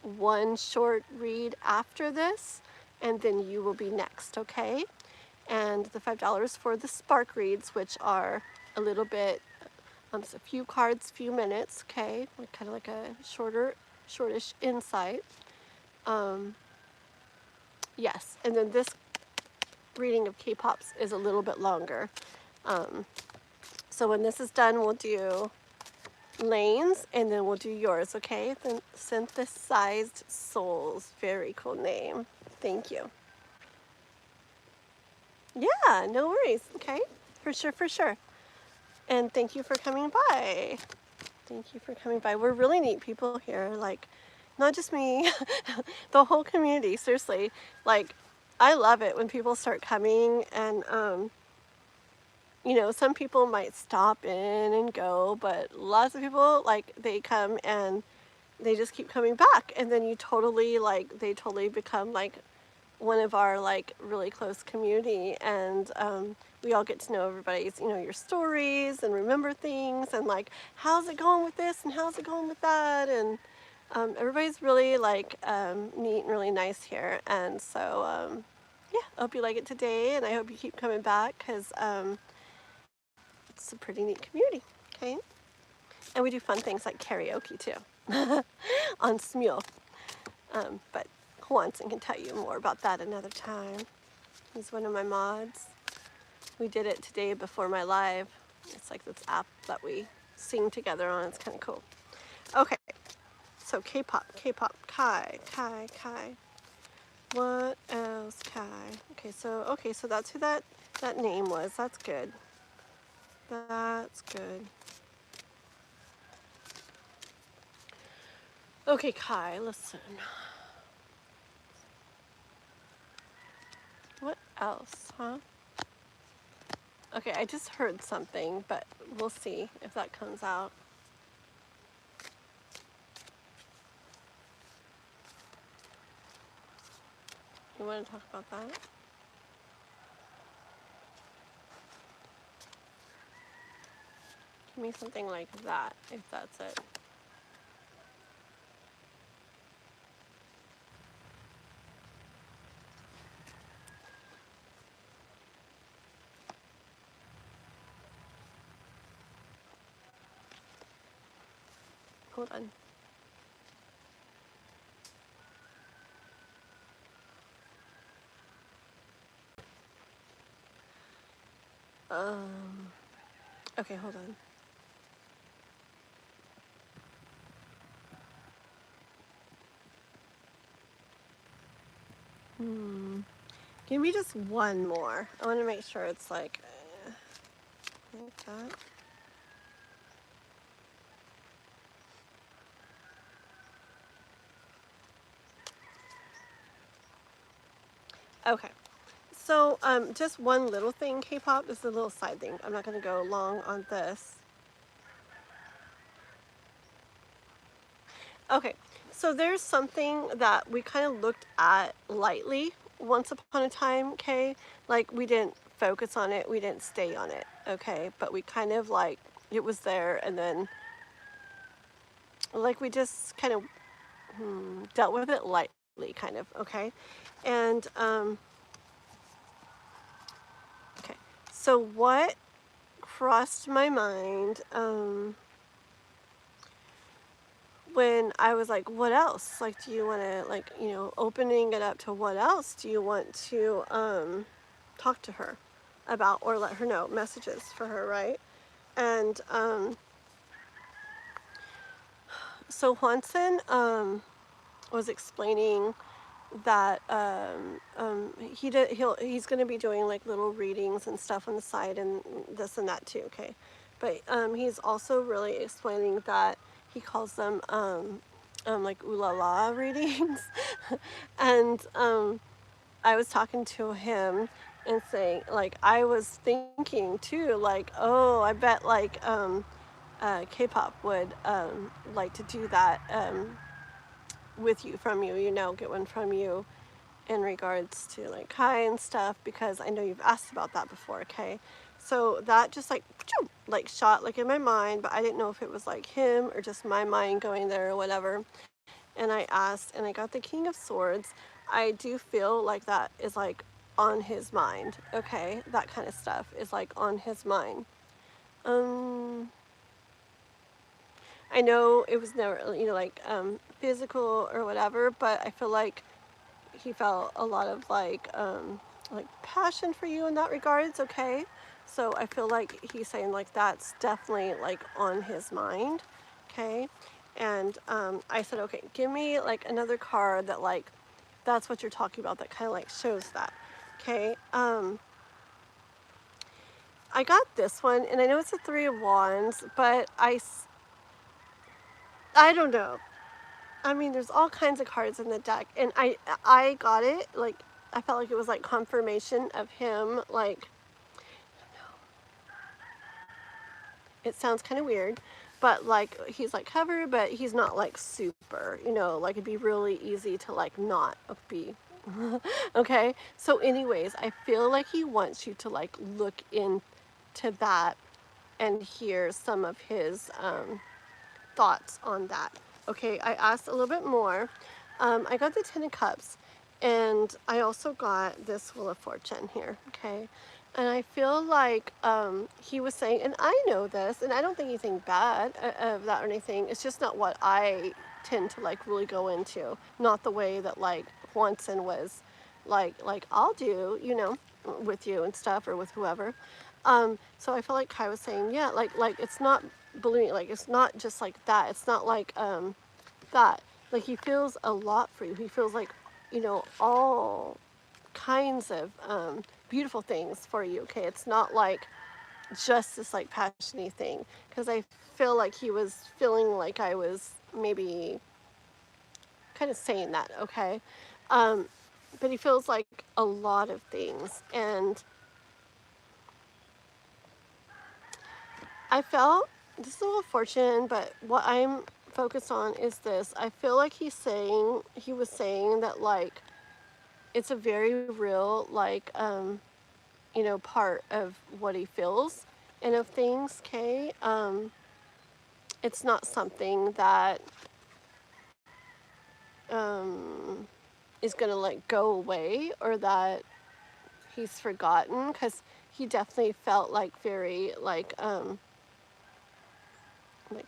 one short read after this, and then you will be next, okay? And the $5 for the spark reads, which are a little bit, just a few cards, few minutes, okay? Like kind of like a shortish insight. Yes, and then this reading of K-pops is a little bit longer. So when this is done, we'll do Lane's, and then we'll do yours, okay? Then Synthesized Souls, very cool name. Thank you. Yeah, no worries, okay? For sure, for sure. And thank you for coming by. Thank you for coming by. We're really neat people here, like, not just me, the whole community, seriously. Like, I love it when people start coming, and, you know, some people might stop in and go, but lots of people, like, they come and they just keep coming back, and then you totally, like, they totally become, like, one of our, like, really close community, and we all get to know everybody's, you know, your stories and remember things, and, like, how's it going with this, and how's it going with that, and everybody's really, like, neat and really nice here, and so, yeah, I hope you like it today, and I hope you keep coming back, because it's a pretty neat community, okay? And we do fun things like karaoke, too, on Smule. But Juanson can tell you more about that another time. He's one of my mods. We did it today before my live. It's like this app that we sing together on. It's kind of cool. Okay, so K-pop, Kai. What else, Kai? Okay, so that's who that name was. That's good. That's good. Okay, Kai, listen. What else, huh? Okay, I just heard something, but we'll see if that comes out. You want to talk about that? Give me something like that, if that's it. Hold on. Okay, hold on. Give me just one more. I want to make sure it's like that. Okay. So, just one little thing, K-pop, is a little side thing. I'm not going to go long on this. Okay, so there's something that we kind of looked at lightly once upon a time, okay? Like we didn't focus on it, we didn't stay on it, okay? But we kind of like, it was there and then like we just kind of dealt with it lightly, kind of, okay? And, okay, so what crossed my mind, when I was like, what else? Like, do you want to, like, you know, opening it up to what else do you want to talk to her about or let her know, messages for her, right? And so Juanson was explaining that he's going to be doing like little readings and stuff on the side and this and that too, okay? But he's also really explaining that he calls them like ooh la la readings. And I was talking to him and saying, like, I was thinking too, like, oh, I bet like K-pop would like to do that with you, from you, you know, get one from you in regards to like hi and stuff, because I know you've asked about that before, okay? So that just like shot like in my mind, but I didn't know if it was like him or just my mind going there or whatever. And I asked and I got the King of Swords. I do feel like that is like on his mind, okay? That kind of stuff is like on his mind. I know it was never, you know, like physical or whatever, but I feel like he felt a lot of like passion for you in that regards, okay? So I feel like he's saying like that's definitely like on his mind, okay? And I said, okay, give me like another card that like that's what you're talking about, that kind of like shows that, okay? I got this one, and I know it's a 3 of Wands, but I don't know. I mean, there's all kinds of cards in the deck, and I got it, like, I felt like it was, like, confirmation of him, like, it sounds kind of weird, but, like, he's, like, covered, but he's not, like, super, you know, like, it'd be really easy to, like, not be, okay? So anyways, I feel like he wants you to, like, look into that and hear some of his, thoughts on that. Okay, I asked a little bit more. I got the 10 of Cups, and I also got this Wheel of Fortune here, okay? And I feel like he was saying, and I know this, and I don't think anything bad of that or anything. It's just not what I tend to like really go into. Not the way that like Juanson was like I'll do, you know, with you and stuff or with whoever. So I feel like Kai was saying, yeah, like it's not ballooning, like it's not just like that. It's not like that. Like he feels a lot for you. He feels like, you know, all kinds of beautiful things for you, okay? It's not like just this like passionate thing, because I feel like he was feeling like I was maybe kind of saying that, okay? But he feels like a lot of things, and I felt this is a little fortune, but what I'm focused on is this. I feel like he was saying that like it's a very real like you know, part of what he feels and of things, okay? It's not something that is gonna like go away or that he's forgotten, because he definitely felt like very like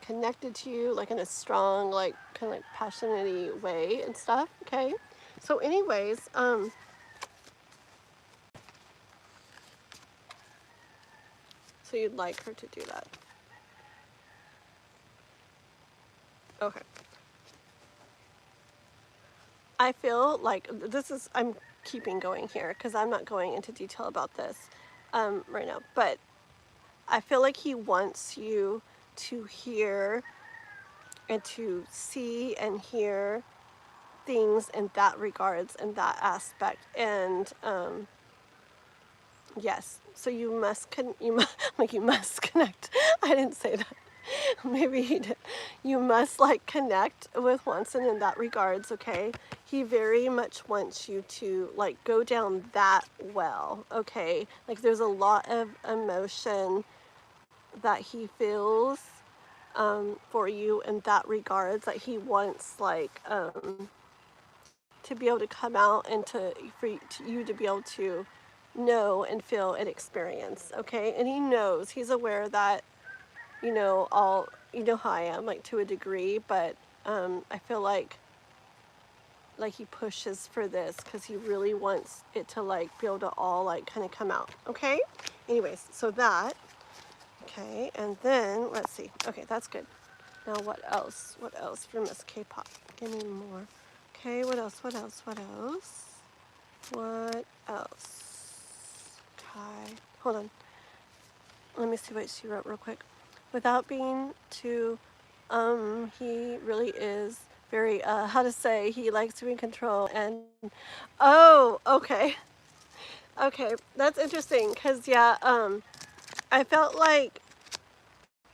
connected to you, like in a strong, like kind of like passionate way and stuff, okay? So anyways, so you'd like her to do that. Okay. I feel like this is, I'm keeping going here because I'm not going into detail about this right now, but I feel like he wants you to hear and to see and hear things in that regards and that aspect. And yes, so you must you must connect. I didn't say that. maybe you must like connect with Watson in that regards, okay? He very much wants you to like go down that well, okay? Like there's a lot of emotion that he feels for you in that regards, that he wants like to be able to come out and for you to be able to know and feel and experience, okay? And he knows, he's aware that, you know, how I am, like to a degree, but I feel like he pushes for this because he really wants it to like be able to all like kind of come out, okay? Anyways, so that, okay, and then let's see. Okay, that's good. Now what else? What else for Miss K-pop? Give me more. Okay, what else? What else? What else? What else? Okay, hold on. Let me see what she wrote real quick. Without being too, he really is very, how to say, he likes to be in control and, oh, okay. Okay, that's interesting, because, yeah, I felt like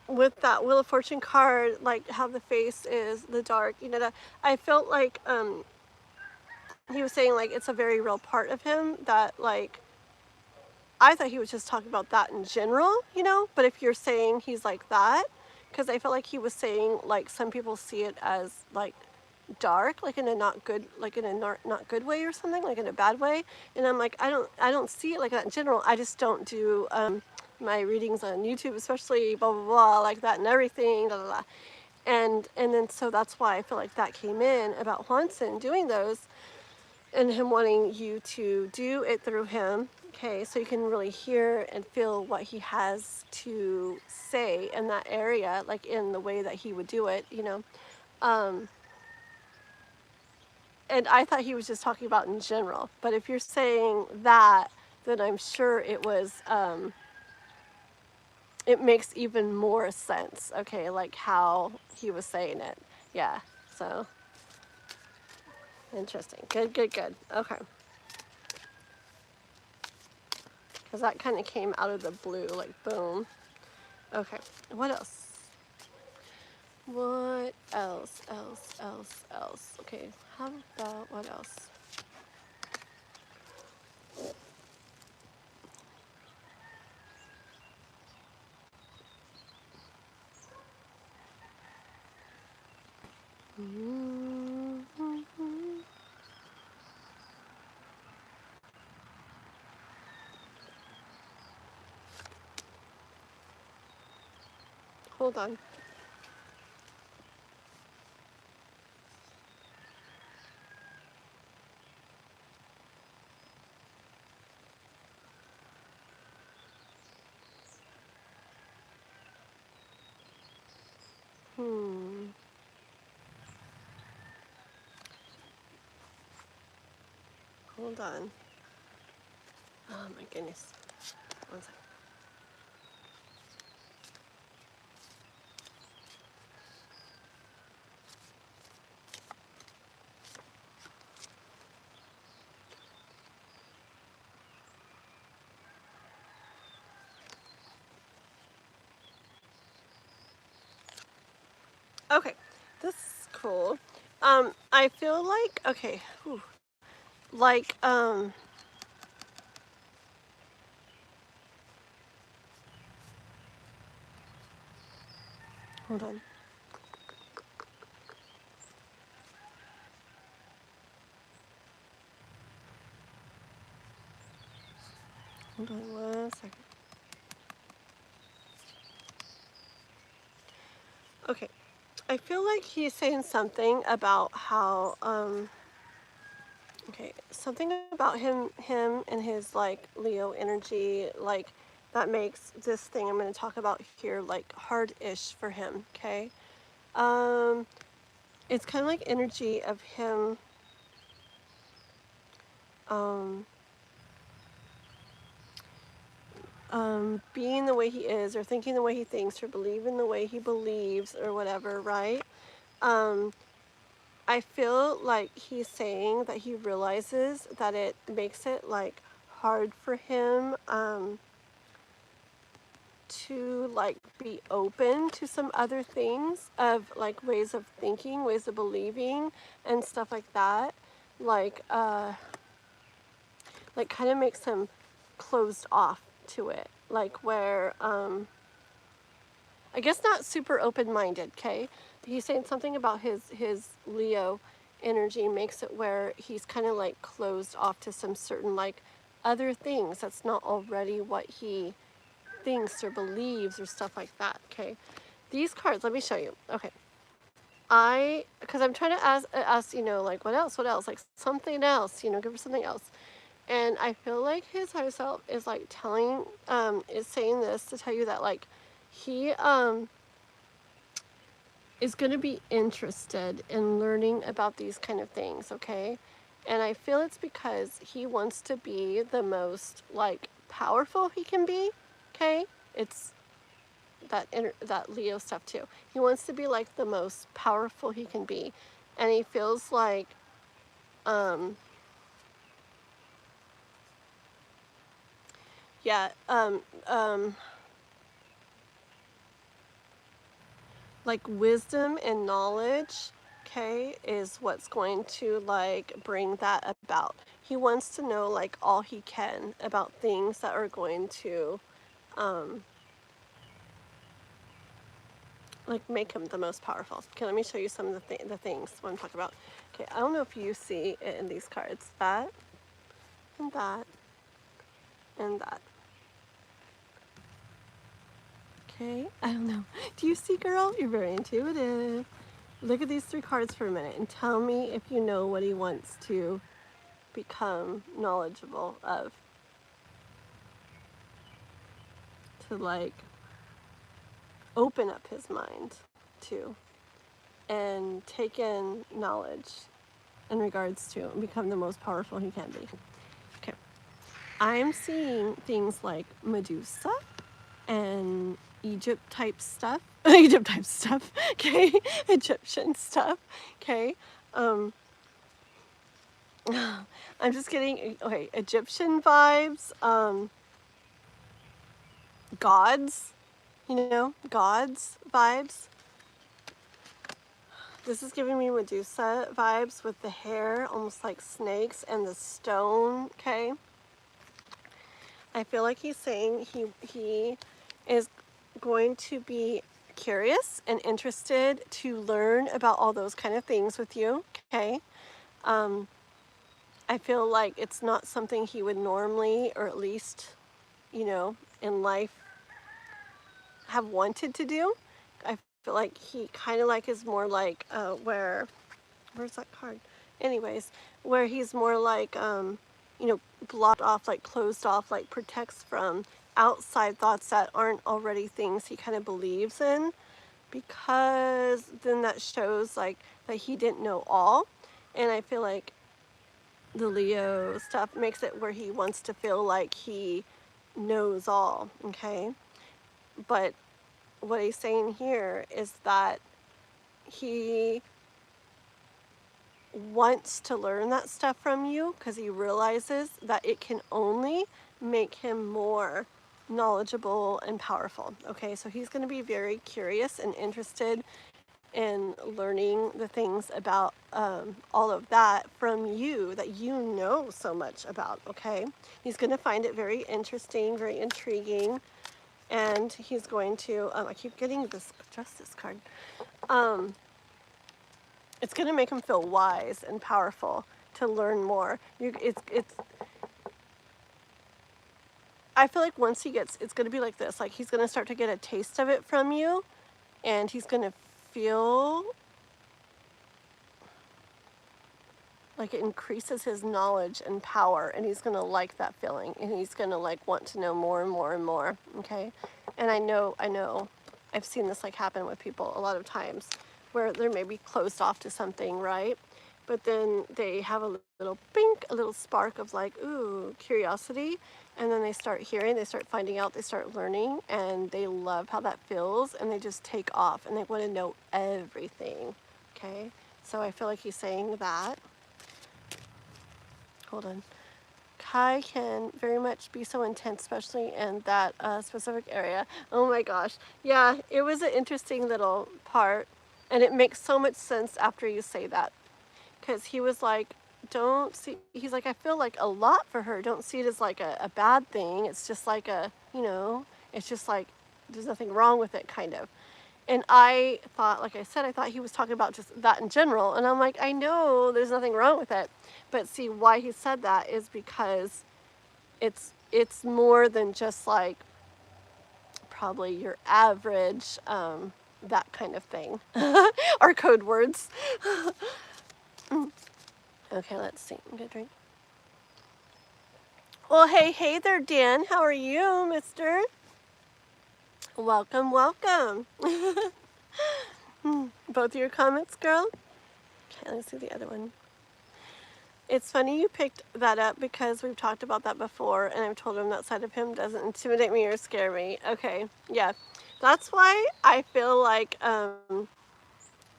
with that Wheel of Fortune card, like how the face is, the dark, you know, that I felt like, he was saying, like, it's a very real part of him that, like, I thought he was just talking about that in general, you know, but if you're saying he's like that, because I felt like he was saying, like, some people see it as, like, dark, like in a not good, like in a not good way or something, like in a bad way, and I'm like, I don't see it like that in general. I just don't do my readings on YouTube, especially blah blah blah like that and everything, blah, blah, blah. And then so that's why I feel like that came in about Hansen doing those and him wanting you to do it through him, okay, so you can really hear and feel what he has to say in that area, like in the way that he would do it, you know. And I thought he was just talking about in general, but if you're saying that, then I'm sure it was, it makes even more sense, okay, like how he was saying it. Yeah, so interesting. Good, good, good. Okay. Because that kind of came out of the blue, like boom. Okay, what else? What else? Else? Okay, how about what else? Hold on. Hold on. Oh my goodness. One second. Okay, this is cool. I feel like, okay, whew, like, hold on. Hold on 1 second. Okay, I feel like he's saying something about how, okay, something about him and his, like, Leo energy, like, that makes this thing I'm going to talk about here, like, hard-ish for him, okay? It's kind of like energy of him, being the way he is, or thinking the way he thinks, or believing the way he believes, or whatever, right? I feel like he's saying that he realizes that it makes it, like, hard for him, to like be open to some other things of like ways of thinking, ways of believing and stuff like that. Like kind of makes him closed off to it. Like where, I guess not super open-minded, okay? He's saying something about his Leo energy makes it where he's kind of like closed off to some certain like other things that's not already what he thinks or believes or stuff like that, okay? These cards, let me show you. Okay. Because I'm trying to ask, you know, like, what else, like something else, you know, give her something else. And I feel like his higher self is like is saying this to tell you that like he is going to be interested in learning about these kind of things, okay? And I feel it's because he wants to be the most like powerful he can be, okay? It's that Leo stuff too. He wants to be like the most powerful he can be, and he feels like yeah, like wisdom and knowledge, okay, is what's going to like bring that about. He wants to know like all he can about things that are going to like make him the most powerful. Okay, let me show you some of the things what I'm talking about. Okay, I don't know if you see it in these cards. That and that and that. Okay, I don't know. Do you see, girl? You're very intuitive. Look at these 3 cards for a minute and tell me if you know what he wants to become knowledgeable of. To like open up his mind to and take in knowledge in regards to and become the most powerful he can be. Okay. I'm seeing things like Medusa and Egypt type stuff. Egypt type stuff, okay? Egyptian stuff, okay? I'm just getting, okay, Egyptian vibes, gods, you know, gods vibes. This is giving me Medusa vibes with the hair, almost like snakes, and the stone, okay? I feel like he's saying he is going to be curious and interested to learn about all those kind of things with you, okay? I feel like it's not something he would normally, or at least, you know, in life, have wanted to do. I feel like he kind of like is more like where's that card? Anyways, where he's more like, you know, blocked off, like closed off, like protects from outside thoughts that aren't already things he kind of believes in, because then that shows like that he didn't know all. And I feel like the Leo stuff makes it where he wants to feel like he knows all, okay? But what he's saying here is that he wants to learn that stuff from you because he realizes that it can only make him more knowledgeable and powerful. Okay, so he's going to be very curious and interested in learning the things about all of that from you that you know so much about. Okay, he's going to find it very interesting, very intriguing, and he's going to I keep getting this justice card. It's going to make him feel wise and powerful to learn more. I feel like once he gets, it's going to be like this. Like he's going to start to get a taste of it from you, and he's going to feel like it increases his knowledge and power, and he's going to like that feeling, and he's going to like want to know more and more and more. Okay, and I know, I've seen this like happen with people a lot of times, where they're maybe closed off to something, right? But then they have a little bink, a little spark of like, ooh, curiosity. And then they start hearing, they start finding out, they start learning, and they love how that feels, and they just take off, and they want to know everything, okay? So I feel like he's saying that. Hold on. Kai can very much be so intense, especially in that specific area. Oh my gosh. Yeah, it was an interesting little part. And it makes so much sense after you say that. Because he was like, don't see, he's like, I feel like a lot for her. Don't see it as like a bad thing. It's just like a, you know, it's just like, there's nothing wrong with it, kind of. And I thought, like I said, I thought he was talking about just that in general. And I'm like, I know there's nothing wrong with it. But see, why he said that is because it's more than just like probably your average, that kind of thing. Our code words. Okay, let's see. I'm gonna drink. Well, hey there, Dan. How are you, mister? Welcome, welcome. Both your comments, girl? Okay, let's see the other one. It's funny you picked that up because we've talked about that before, and I've told him that side of him doesn't intimidate me or scare me. Okay, yeah. That's why I feel like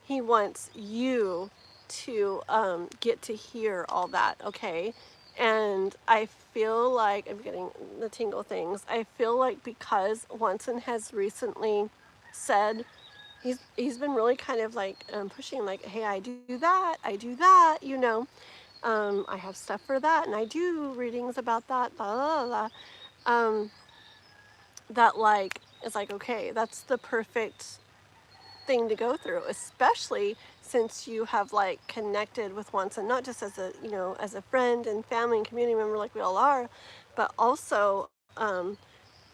he wants you to get to hear all that, okay? And I feel like, I'm getting the tingle things, I feel like because Wanson has recently said, he's been really kind of like pushing like, hey, I do that, you know. I have stuff for that, and I do readings about that, blah, blah, blah, blah. That like, it's like, okay, that's the perfect thing to go through, especially since you have like connected with Wanson, not just as a, you know, as a friend and family and community member like we all are, but also on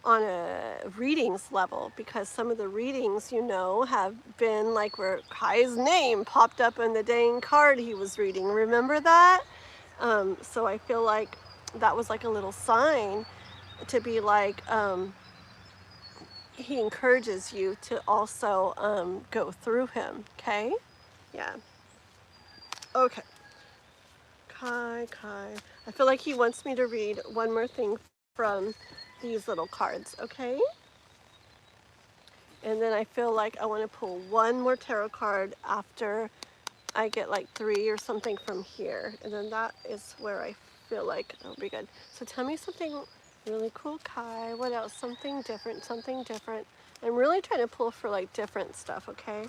a readings level, because some of the readings, you know, have been like where Kai's name popped up in the dang card he was reading. Remember that? So I feel like that was like a little sign to be like, he encourages you to also go through him, okay? Yeah. Okay. Kai. I feel like he wants me to read one more thing from these little cards, okay? And then I feel like I want to pull one more tarot card after I get like 3 or something from here. And then that is where I feel like it'll be good. So tell me something really cool, Kai. What else? Something different. I'm really trying to pull for like different stuff, okay?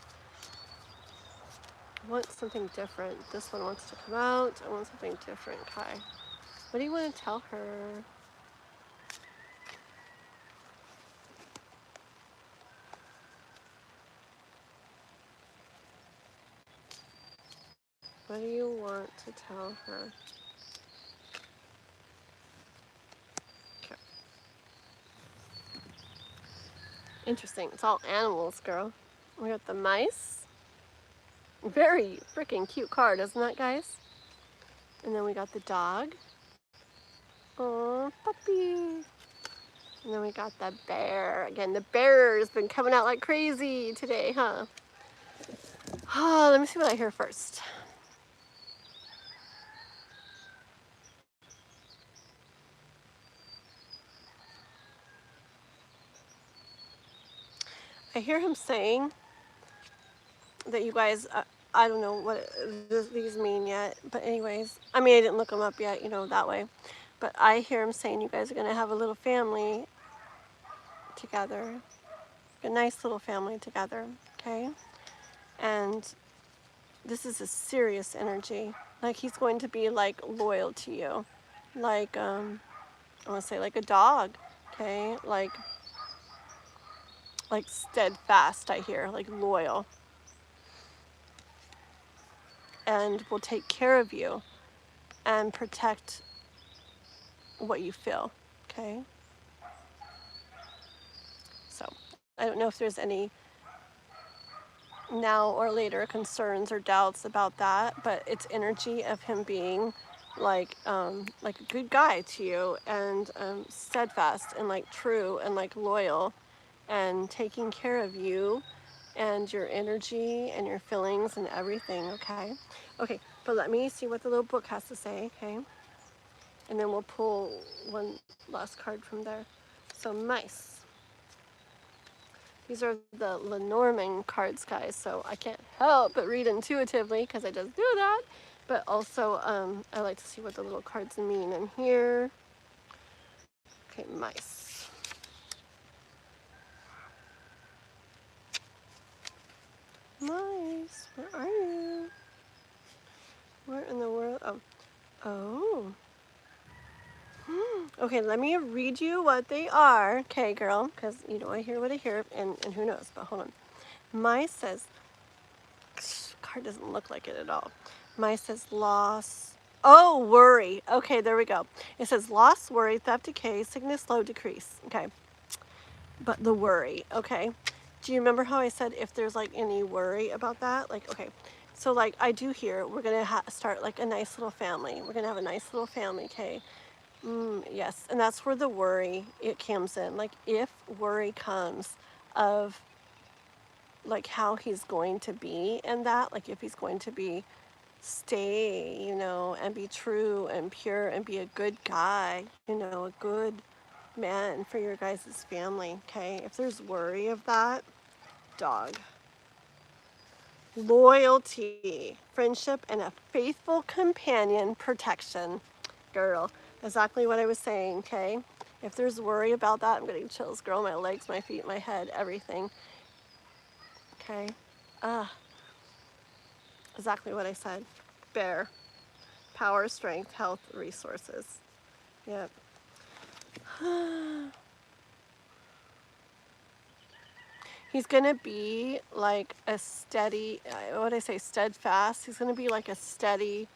I want something different. This one wants to come out. I want something different, Kai. What do you want to tell her? What do you want to tell her? Okay. Interesting. It's all animals, girl. We got the mice. Very freaking cute card, isn't that, guys? And then we got the dog. Oh, puppy. And then we got the bear. Again, the bear's been coming out like crazy today, huh? Oh, let me see what I hear first. I hear him saying that you guys, I don't know what these mean yet, but anyways, I mean, I didn't look them up yet, you know, that way. But I hear him saying you guys are going to have a little family together. A nice little family together, okay? And this is a serious energy. Like he's going to be like loyal to you. Like, I want to say like a dog, okay? Like steadfast, I hear, like loyal. And will take care of you and protect what you feel, okay? So I don't know if there's any now or later concerns or doubts about that, but it's energy of him being like a good guy to you, and steadfast and like true and like loyal and taking care of you and your energy and your feelings and everything, okay? Okay, but let me see what the little book has to say, okay? And then we'll pull one last card from there. So mice. These are the Lenormand cards, guys, so I can't help but read intuitively because I just do that. But also, I like to see what the little cards mean in here. Okay, mice. Mice, where are you? Where in the world? Oh. Oh. Okay, let me read you what they are. Okay, girl, because you know I hear what I hear, and who knows, but hold on. Mice says, card doesn't look like it at all. Mice says loss. Oh, worry. Okay, there we go. It says loss, worry, theft, decay, sickness, slow, decrease. Okay. But the worry, okay. Do you remember how I said if there's like any worry about that? Like, okay. So like I do here, we're going to start like a nice little family. We're going to have a nice little family, okay? Yes, and that's where the worry, it comes in. Like if worry comes of like how he's going to be and that, like if he's going to be stay, you know, and be true and pure and be a good guy, you know, a good man for your guys' family, okay? If there's worry of that, dog. Loyalty, friendship, and a faithful companion, protection. Girl, exactly what I was saying, okay? If there's worry about that, I'm getting chills, girl. My legs, my feet, my head, everything. Okay? Exactly what I said. Bear. Power, strength, health, resources. Yep. He's going to be like a steady, what do I say, steadfast. He's going to be like a steady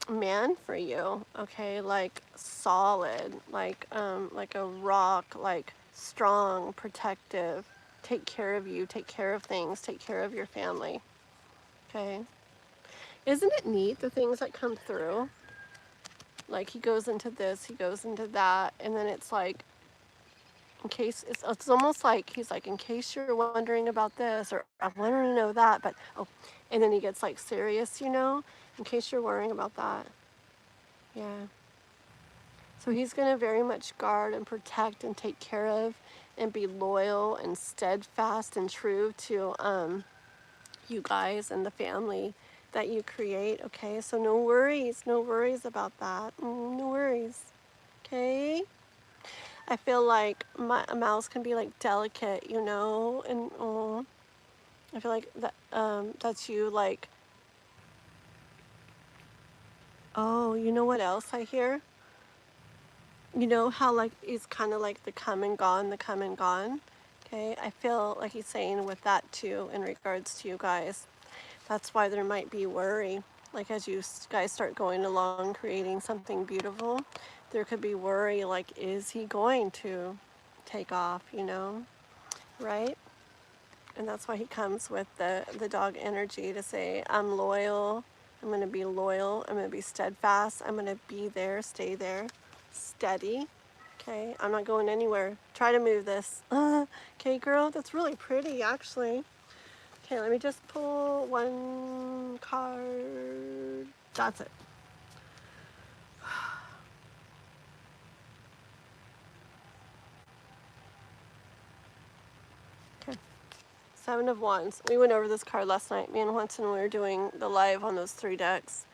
man for you, okay? Like solid, like a rock, like strong, protective, take care of you, take care of things, take care of your family, okay? Isn't it neat, the things that come through? Like he goes into this, he goes into that, and then it's like, in case, it's almost like he's like, in case you're wondering about this, or I want to know that, but, oh, and then he gets like serious, you know, in case you're worrying about that. Yeah. So he's going to very much guard and protect and take care of and be loyal and steadfast and true to you guys and the family that you create, okay? So no worries about that. No worries, okay? I feel like a mouse can be like delicate, you know, and I feel like that that's you, like, oh, you know what else I hear? You know how like it's kind of like the come and gone, the come and gone. Okay, I feel like he's saying with that too in regards to you guys. That's why there might be worry. Like as you guys start going along creating something beautiful, there could be worry like, is he going to take off, you know, right? And that's why he comes with the dog energy to say, I'm loyal, I'm going to be loyal, I'm going to be steadfast, I'm going to be there, stay there, steady. Okay, I'm not going anywhere. Try to move this. Okay, girl, that's really pretty, actually. Okay, let me just pull one card. That's it. Okay, Seven of Wands. We went over this card last night. Me and Winston, we were doing the live on those 3 decks.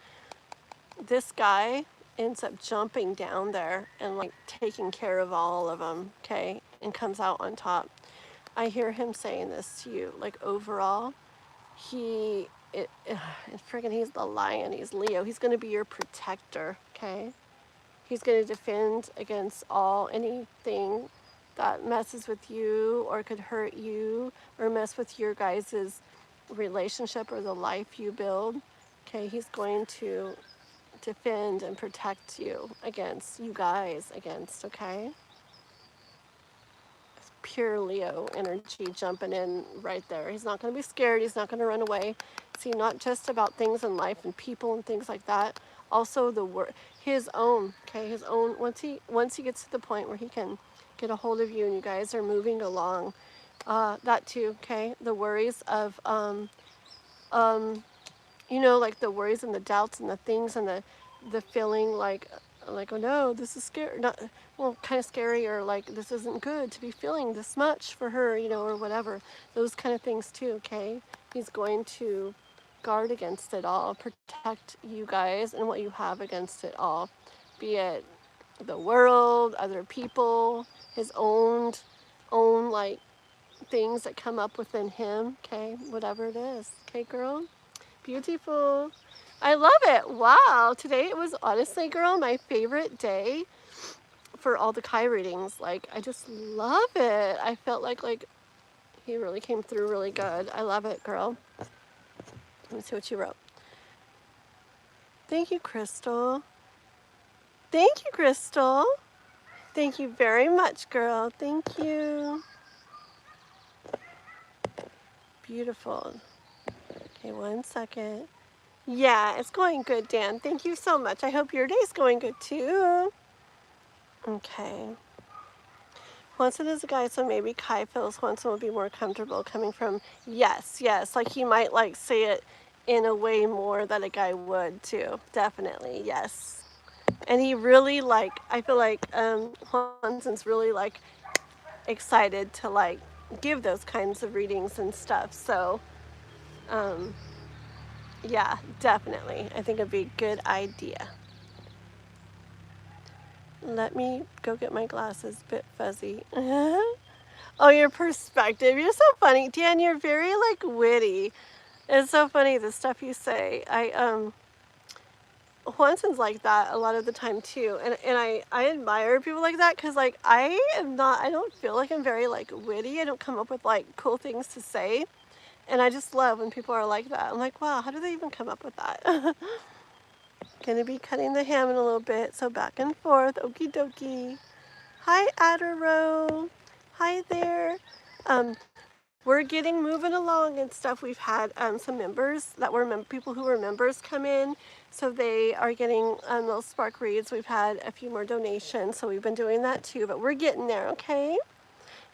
This guy ends up jumping down there and like taking care of all of them, okay, and comes out on top. I hear him saying this to you, like overall, friggin' he's the lion, he's Leo, he's going to be your protector, okay? He's going to defend against anything that messes with you or could hurt you or mess with your guys' relationship or the life you build, okay? He's going to defend and protect you against, you guys against, okay? It's pure Leo energy jumping in right there. He's not going to be scared. He's not going to run away. See, not just about things in life and people and things like that. Also his own, okay? His own, once he gets to the point where he can get a hold of you and you guys are moving along, that too, okay? The worries of, you know, like the worries and the doubts and the things and the feeling like, oh no, this is scary, not, well, kind of scary, or like this isn't good to be feeling this much for her, you know, or whatever. Those kind of things too, okay? He's going to guard against it all, protect you guys and what you have against it all, be it the world, other people, his own like things that come up within him. Okay, whatever it is. Okay, girl. Beautiful. I love it. Wow. Today it was honestly, girl, my favorite day for all the Kai readings. Like, I just love it. I felt like he really came through really good. I love it, girl. Let me see what you wrote. Thank you, Crystal. Thank you, Crystal. Thank you very much, girl. Thank you. Beautiful. Okay, 1 second. Yeah, it's going good, Dan. Thank you so much. I hope your day's going good too. Okay. Swanson is a guy, so maybe Kai feels Swanson will be more comfortable coming from, yes, like he might like say it in a way more that a guy would too. Definitely, yes. And he really like, I feel like Swanson's really like excited to like give those kinds of readings and stuff. So, yeah, definitely. I think it'd be a good idea. Let me go get my glasses. Bit fuzzy. Oh, your perspective. You're so funny. Dan, you're very like witty. It's so funny the stuff you say. Juanson's like that a lot of the time too. And I admire people like that because like I don't feel like I'm very like witty. I don't come up with like cool things to say. And I just love when people are like that. I'm like, wow, how do they even come up with that? Gonna be cutting the ham in a little bit, so back and forth. Okie dokie. Hi, Adaro. Hi there. We're getting moving along and stuff. We've had some members that were people who were members come in, so they are getting those spark reads. We've had a few more donations, so we've been doing that too. But we're getting there, okay?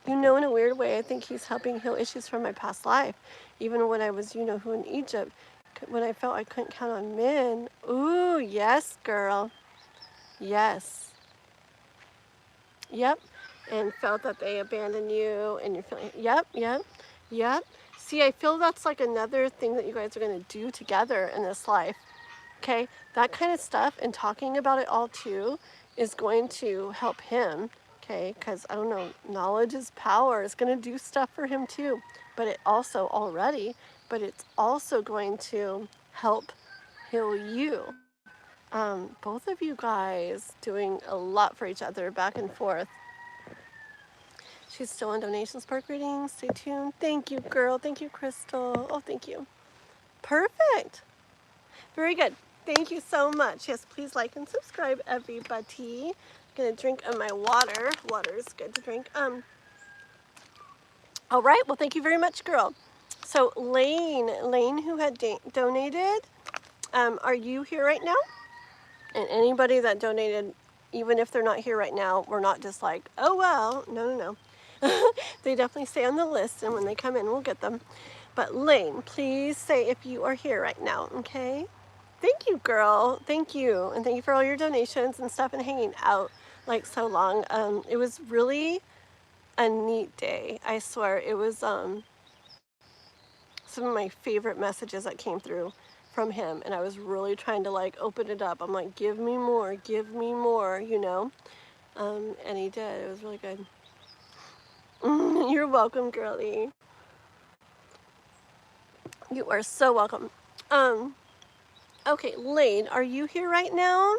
You know, in a weird way, I think he's helping heal issues from my past life. Even when I was, you know who, in Egypt, when I felt I couldn't count on men. Ooh, yes, girl. Yes. Yep. And felt that they abandoned you and you're feeling, yep. See, I feel that's like another thing that you guys are going to do together in this life. Okay? That kind of stuff and talking about it all too is going to help him. Okay? Because I don't know, knowledge is power. It's going to do stuff for him too. But it also but it's also going to help heal you. Both of you guys doing a lot for each other back and forth. She's still on donation spark reading. Stay tuned. Thank you, girl. Thank you, Crystal. Oh, thank you. Perfect. Very good. Thank you so much. Yes, please like and subscribe, everybody. I'm gonna drink my water. Water is good to drink. All right. Well, thank you very much, girl. So Lane, who had donated, are you here right now? And anybody that donated, even if they're not here right now, we're not just like, oh well, no. They definitely stay on the list, and when they come in, we'll get them. But Lane, please say if you are here right now, okay? Thank you, girl. Thank you. And thank you for all your donations and stuff and hanging out like so long. It was really a neat day. I swear it was some of my favorite messages that came through from him, and I was really trying to like open it up. I'm like, give me more, you know? And he did. It was really good. You're welcome, girlie. You are so welcome. Okay, Lane, are you here right now?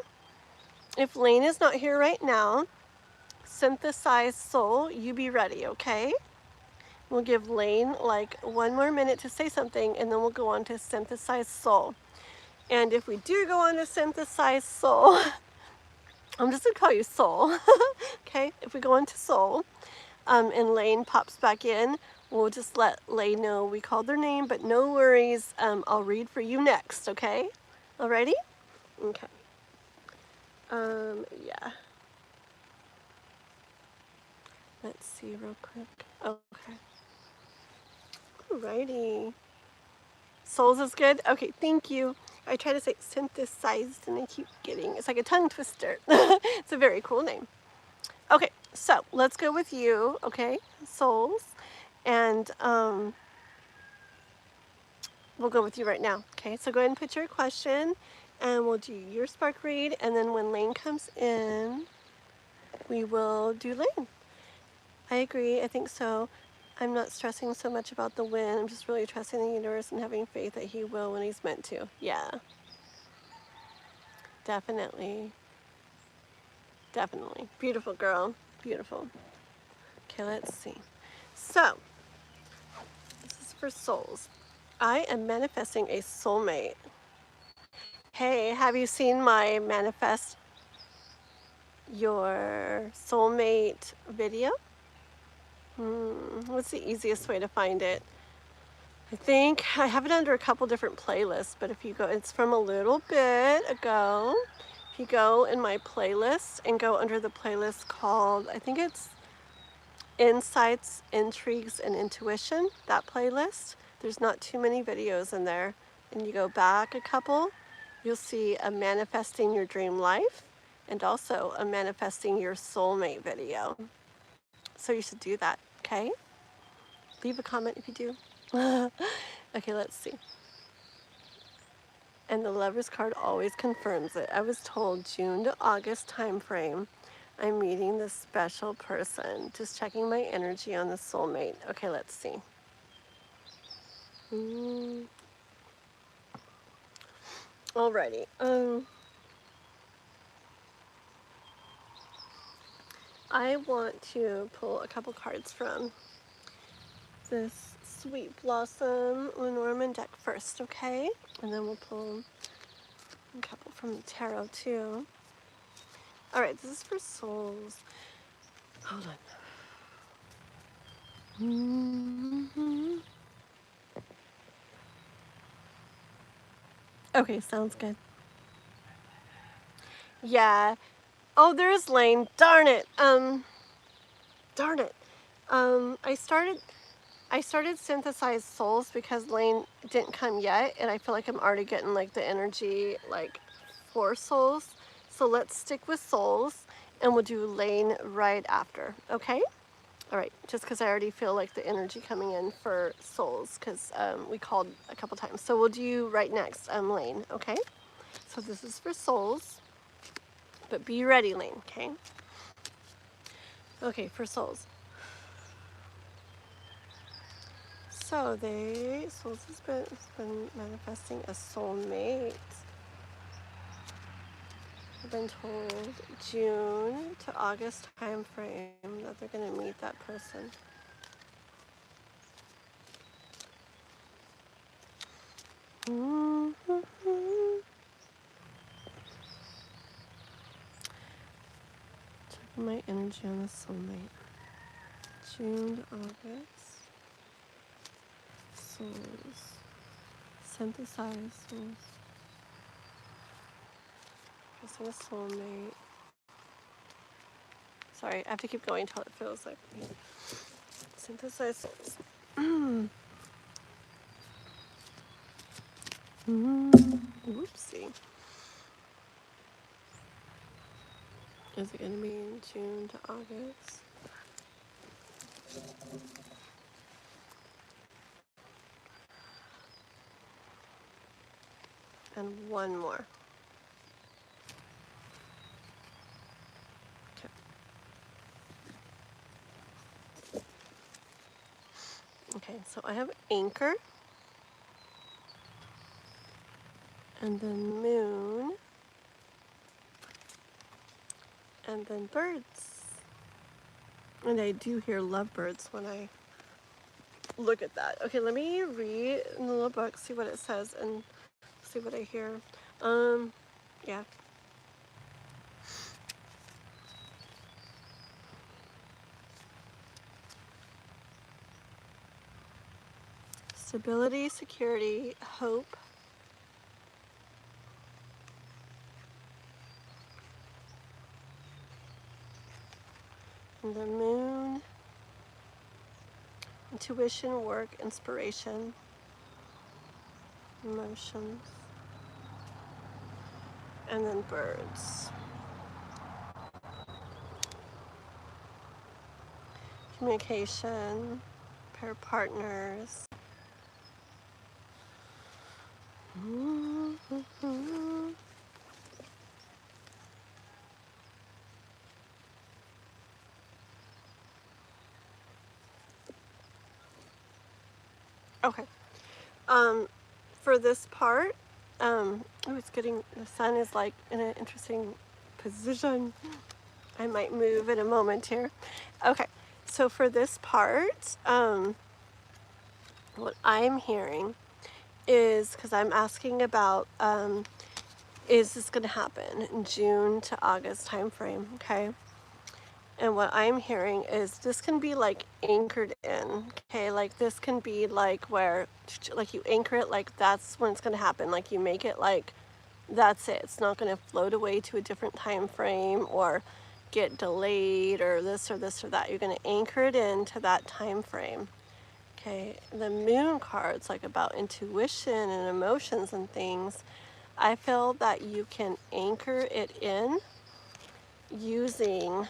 If Lane is not here right now, synthesized soul, you be ready, okay? We'll give Lane like 1 more minute to say something, and then we'll go on to synthesized soul. And if we do go on to synthesized soul, I'm just gonna call you soul, okay? If we go on to soul, and Lane pops back in, we'll just let Lane know we called their name, but no worries. I'll read for you next, okay? Alrighty? Okay. Yeah. Let's see real quick. Okay. Alrighty. Souls is good? Okay, thank you. I try to say synthesized and I keep getting, it's like a tongue twister. It's a very cool name. Okay, so let's go with you, okay, souls. And we'll go with you right now. Okay, so go ahead and put your question and we'll do your spark read. And then when Lane comes in, we will do Lane. I agree, I think so. I'm not stressing so much about the win. I'm just really trusting the universe and having faith that he will when he's meant to. Yeah. Definitely. Definitely. Beautiful girl. Beautiful. Okay, let's see. So, this is for souls. I am manifesting a soulmate. Hey, have you seen my manifest your soulmate video? What's the easiest way to find it? I think I have it under a couple different playlists, but if you go, it's from a little bit ago. If you go in my playlist and go under the playlist called, I think it's Insights, Intrigues, and Intuition, that playlist, there's not too many videos in there. And you go back a couple, you'll see a Manifesting Your Dream Life and also a Manifesting Your Soulmate video. So you should do that, okay? Leave a comment if you do. Okay, let's see. And the Lover's card always confirms it. I was told June to August time frame. I'm meeting this special person. Just checking my energy on the soulmate. Okay, let's see. Alrighty. I want to pull a couple cards from this Sweet Blossom Lenormand deck first, okay? And then we'll pull a couple from the tarot too. Alright, this is for souls. Hold on. Okay, sounds good. Yeah. Oh, there's Lane. Darn it. Darn it. I started Synthesized Souls because Lane didn't come yet, and I feel like I'm already getting like the energy like for souls. So let's stick with souls, and we'll do Lane right after. Okay? All right. Just because I already feel like the energy coming in for souls, because we called a couple times. So we'll do right next Lane. Okay? So this is for souls, but be ready, Lane. Okay? Okay, for souls. So souls has been manifesting a soulmate. I've been told June to August time frame that they're going to meet that person. Checking my energy on the soulmate. June to August. Souls. Synthesized souls. Guessing a soulmate. Sorry, I have to keep going until it feels like me. Synthesized souls. Whoopsie. Is it going to be in June to August? And one more. Okay. Okay, so I have Anchor. And then Moon. And then Birds. And I do hear Lovebirds when I look at that. Okay, let me read in the little book, see what it says, and see what I hear. Yeah. Stability, security, hope. And the Moon. Intuition, work, inspiration, emotions. And then Birds. Communication, pair partners. Okay. For this part, oh, it's getting, the sun is like in an interesting position. I might move in a moment here. Okay, so for this part, what I'm hearing is, because I'm asking about, is this going to happen in June to August time frame, okay? And what I'm hearing is this can be like anchored in, okay? Like this can be like where, like you anchor it, like that's when it's going to happen. Like you make it like that's it. It's not going to float away to a different time frame or get delayed or this or this or that. You're going to anchor it into that time frame. Okay, the moon card's like about intuition and emotions and things. I feel that you can anchor it in using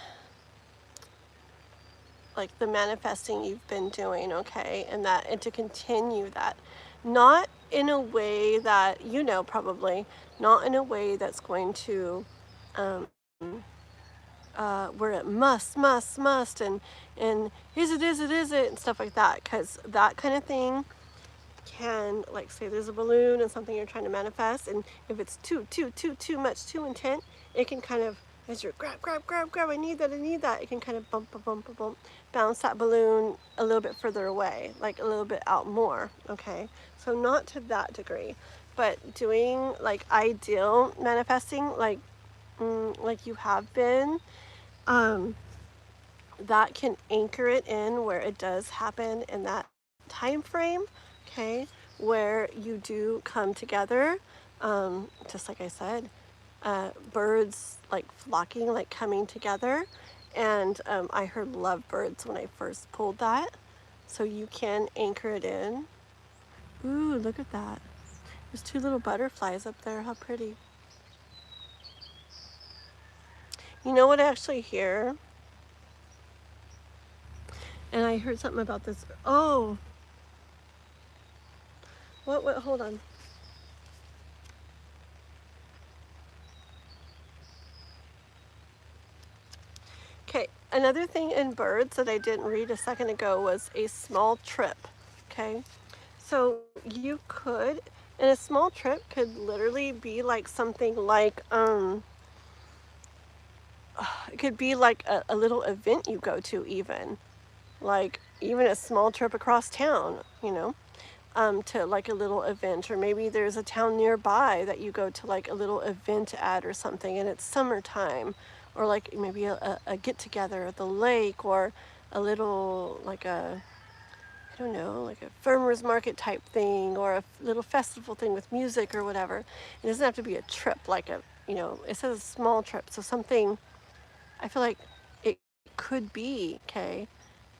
like the manifesting you've been doing, okay, and to continue that, not in a way that, you know, probably not in a way that's going to um, where it must and is it and stuff like that, because that kind of thing can, like, say there's a balloon and something you're trying to manifest, and if it's too much, too intent, it can kind of, as you're grab, I need that, it can kind of bump, bounce that balloon a little bit further away, like a little bit out more, okay? So not to that degree, but doing like ideal manifesting, like you have been, that can anchor it in where it does happen in that time frame, okay, where you do come together, just like I said, birds like flocking, like coming together, and I heard lovebirds when I first pulled that, so you can anchor it in. Ooh, look at that. There's two little butterflies up there. How pretty. You know what I actually hear? And I heard something about this. Oh, what, hold on. Okay, another thing in birds that I didn't read a second ago was a small trip, okay? So you could, and a small trip could literally be like something like, it could be like a little event you go to even. Like even a small trip across town, you know, to like a little event, or maybe there's a town nearby that you go to like a little event at or something, and it's summertime, or like maybe a get together at the lake, or a little like a, I don't know, like a farmer's market type thing, or a little festival thing with music or whatever. It doesn't have to be a trip, like a, you know, it says a small trip, so something, I feel like it could be, okay,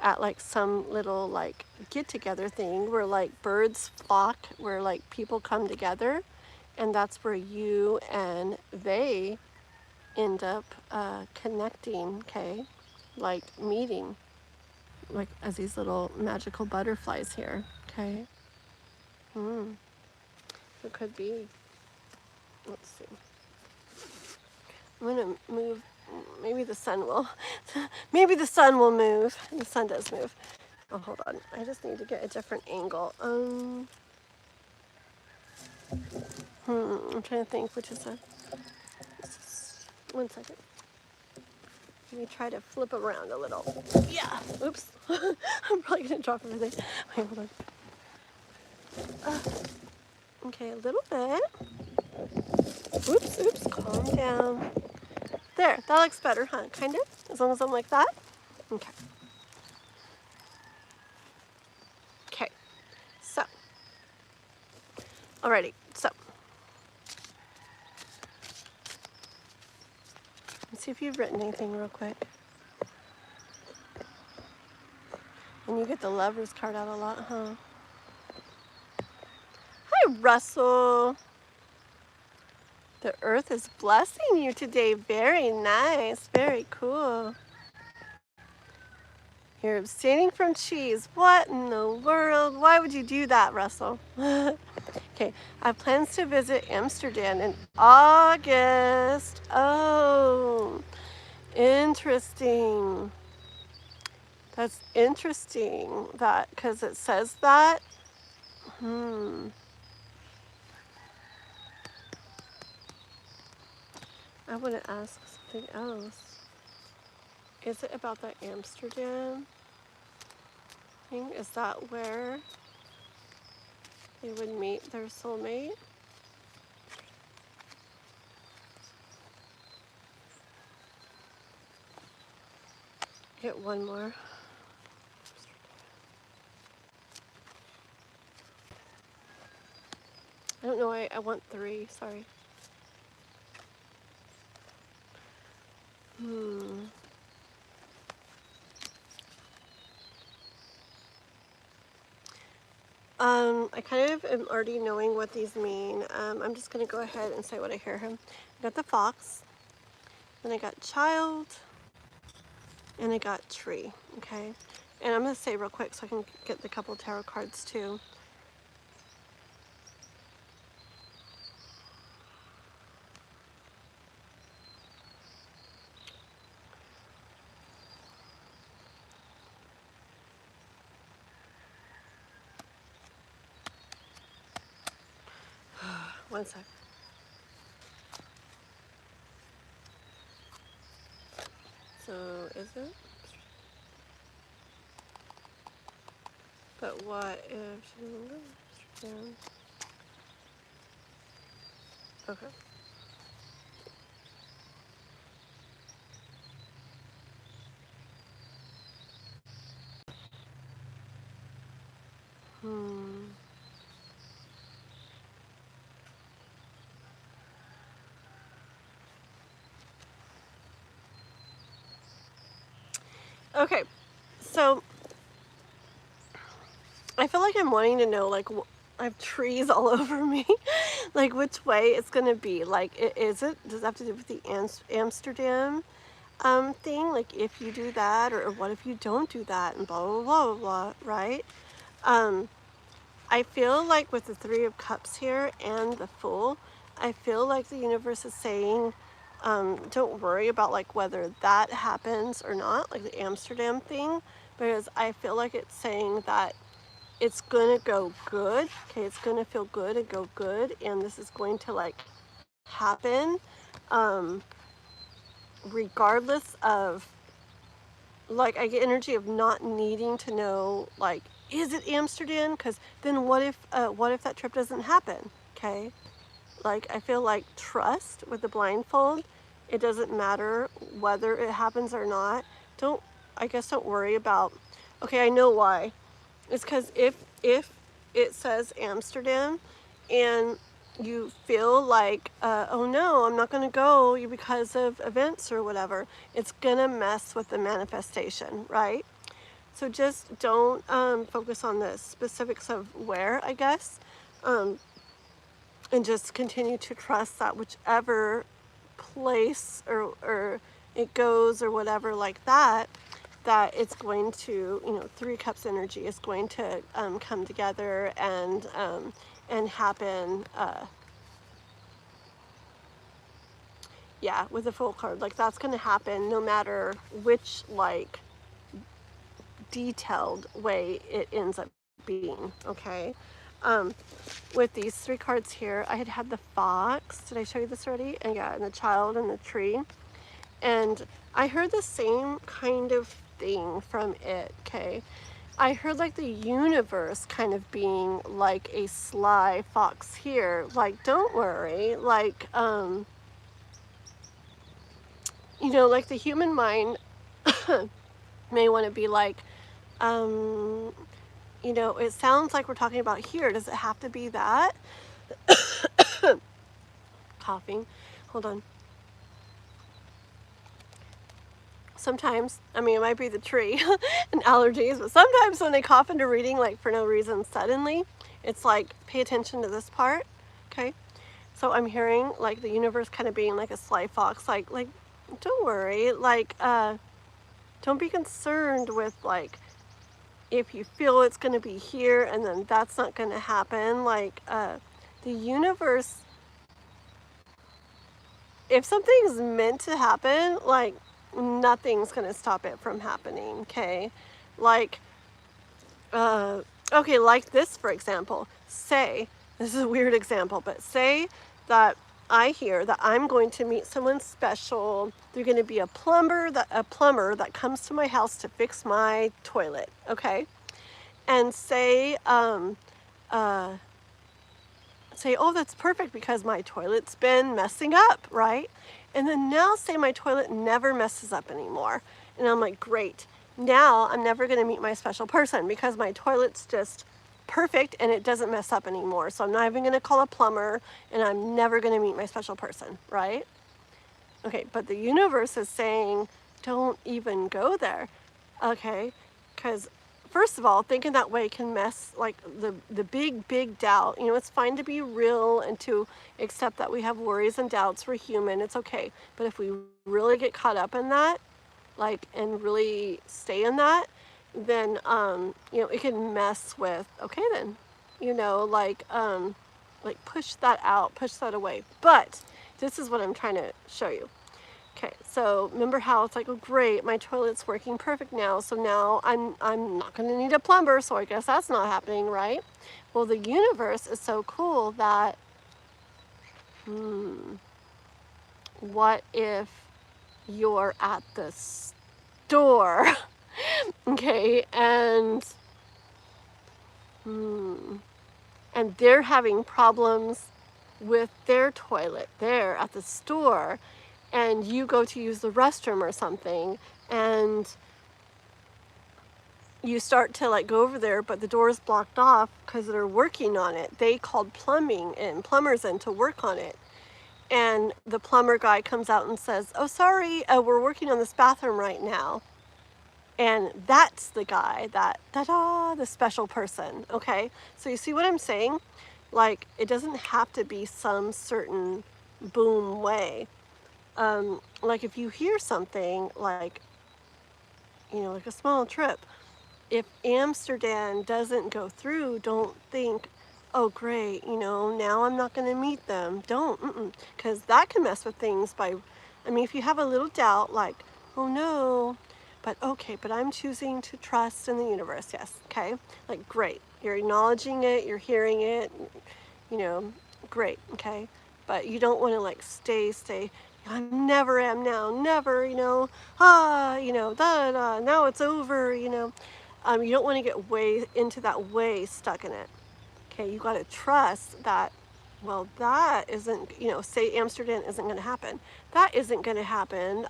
at like some little like get together thing where like birds flock, where like people come together, and that's where you and they end up connecting, okay, like meeting, like as these little magical butterflies here, okay. It could be. Let's see. I'm gonna move. Maybe the sun will. Maybe the sun will move. The sun does move. Oh, hold on. I just need to get a different angle. I'm trying to think which is a. One second. Let me try to flip around a little. Yeah. Oops. I'm probably gonna drop everything. Wait, hold on. Okay, a little bit. Oops. Calm down. There. That looks better, huh? Kind of. As long as I'm like that. Okay. Okay. So. Alrighty. So. Let's see if you've written anything real quick. And you get the Lovers card out a lot, huh? Hi, Russell. The earth is blessing you today. Very nice. Very cool. You're abstaining from cheese. What in the world? Why would you do that, Russell? Okay, I have plans to visit Amsterdam in August. Oh, interesting. That's interesting, that, because it says that. I want to ask something else. Is it about the Amsterdam thing? Is that where they would meet their soulmate? Get one more. I don't know, I want 3, sorry. I kind of am already knowing what these mean. I'm just going to go ahead and say what I hear him. I got the fox, then I got child, and I got tree, okay? And I'm going to say real quick so I can get the couple tarot cards too. One sec. So, is it? But what if she... Okay. Okay, so I feel like I'm wanting to know, like, I have trees all over me, like which way it's gonna be. Like, does it have to do with the Amsterdam thing? Like, if you do that, or what if you don't do that, and blah blah blah blah blah, right? I feel like with the 3 of Cups here and the Fool, I feel like the universe is saying, don't worry about like whether that happens or not, like the Amsterdam thing, because I feel like it's saying that it's gonna go good, okay, it's gonna feel good and go good, and this is going to like happen regardless of, like, I get energy of not needing to know, like, is it Amsterdam? Because then what if that trip doesn't happen? Okay, like, I feel like trust with the blindfold. It doesn't matter whether it happens or not. Don't worry about. Okay, I know why. It's because if it says Amsterdam, and you feel like, oh no, I'm not going to go because of events or whatever, it's going to mess with the manifestation, right? So just don't focus on the specifics of where, I guess, and just continue to trust that whichever place or it goes or whatever like that, that it's going to, 3 cups energy is going to come together and happen. Yeah, with the Fool card, like, that's going to happen no matter which, like, detailed way it ends up being, okay? With these 3 cards here, I had the fox. Did I show you this already? And yeah, and the child and the tree. And I heard the same kind of thing from it, okay? I heard like the universe kind of being like a sly fox here. Like, don't worry. Like, like the human mind may want to be like, it sounds like we're talking about here. Does it have to be that? Coughing. Hold on. Sometimes, I mean, it might be the tree and allergies, but sometimes when they cough into reading, like for no reason suddenly, it's like, pay attention to this part, okay? So I'm hearing like the universe kind of being like a sly fox, like don't worry, like, don't be concerned with like, if you feel it's going to be here and then that's not going to happen. Like, the universe, if something's meant to happen, like, nothing's going to stop it from happening, okay? Like, okay, like this, for example, say, this is a weird example, but say that I hear that I'm going to meet someone special. They're going to be a plumber that comes to my house to fix my toilet, okay? And say, oh, that's perfect because my toilet's been messing up, right? And then now say my toilet never messes up anymore. And I'm like, great. Now I'm never going to meet my special person because my toilet's just perfect and it doesn't mess up anymore. So I'm not even going to call a plumber and I'm never going to meet my special person, right? Okay, but the universe is saying, don't even go there, okay? Because first of all, thinking that way can mess, like the big doubt. You know, it's fine to be real and to accept that we have worries and doubts. We're human, it's okay. But if we really get caught up in that, like, and really stay in that, then, you know, it can mess with, okay then, you know, like push that out, push that away. But this is what I'm trying to show you. Okay, so remember how it's like, oh great, my toilet's working perfect now, so now I'm not going to need a plumber, so I guess that's not happening, right? Well, the universe is so cool that, what if you're at the store, okay, and they're having problems with their toilet there at the store, and you go to use the restroom or something, and you start to like go over there, but the door is blocked off because they're working on it. They called plumbers in to work on it. And the plumber guy comes out and says, oh, sorry, we're working on this bathroom right now. And that's the guy that, the special person, okay? So you see what I'm saying? Like, it doesn't have to be some certain boom way. Like if you hear something like, you know, like a small trip, if Amsterdam doesn't go through, don't think, oh great, you know, now I'm not going to meet them. Don't, because that can mess with things by, I mean, if you have a little doubt, like, oh no, but okay, but I'm choosing to trust in the universe, yes, okay, like great, you're acknowledging it, you're hearing it, you know, great, okay, but you don't want to like stay, I never am now, never, you know, you know, now it's over, you know. You don't want to get way into that way stuck in it. Okay, you got to trust that, well, that isn't, you know, say Amsterdam isn't going to happen. That isn't going to happen.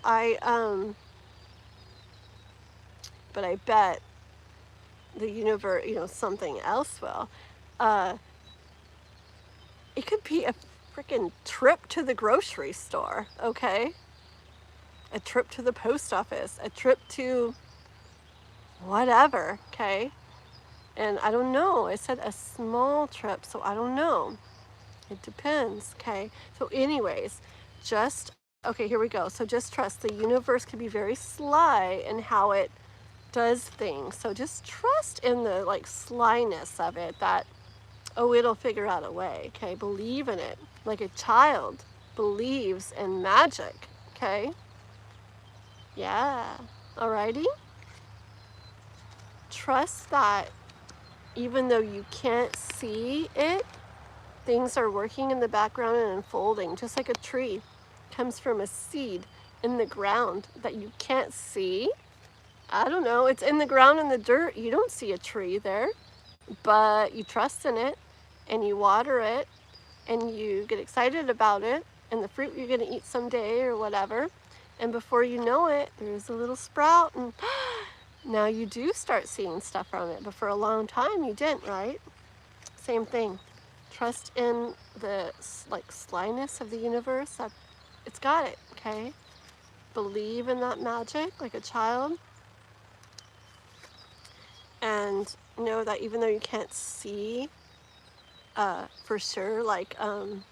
But I bet the universe, you know, something else will. It could be a freaking trip to the grocery store, okay? A trip to the post office, a trip to whatever, okay? And I don't know, I said a small trip, so I don't know. It depends, okay? So anyways, okay, here we go. So just trust the universe can be very sly in how it does things. So just trust in the like slyness of it that, oh, it'll figure out a way, okay? Believe in it. Like a child believes in magic, okay? Yeah, alrighty? Trust that even though you can't see it, things are working in the background and unfolding, just like a tree comes from a seed in the ground that you can't see. I don't know, it's in the ground in the dirt. You don't see a tree there, but you trust in it and you water it and you get excited about it and the fruit you're going to eat someday or whatever. And before you know it, there's a little sprout and now you do start seeing stuff from it. But for a long time you didn't, right? Same thing. Trust in the like slyness of the universe. That it's got it, okay? Believe in that magic like a child. And know that even though you can't see for sure, like, you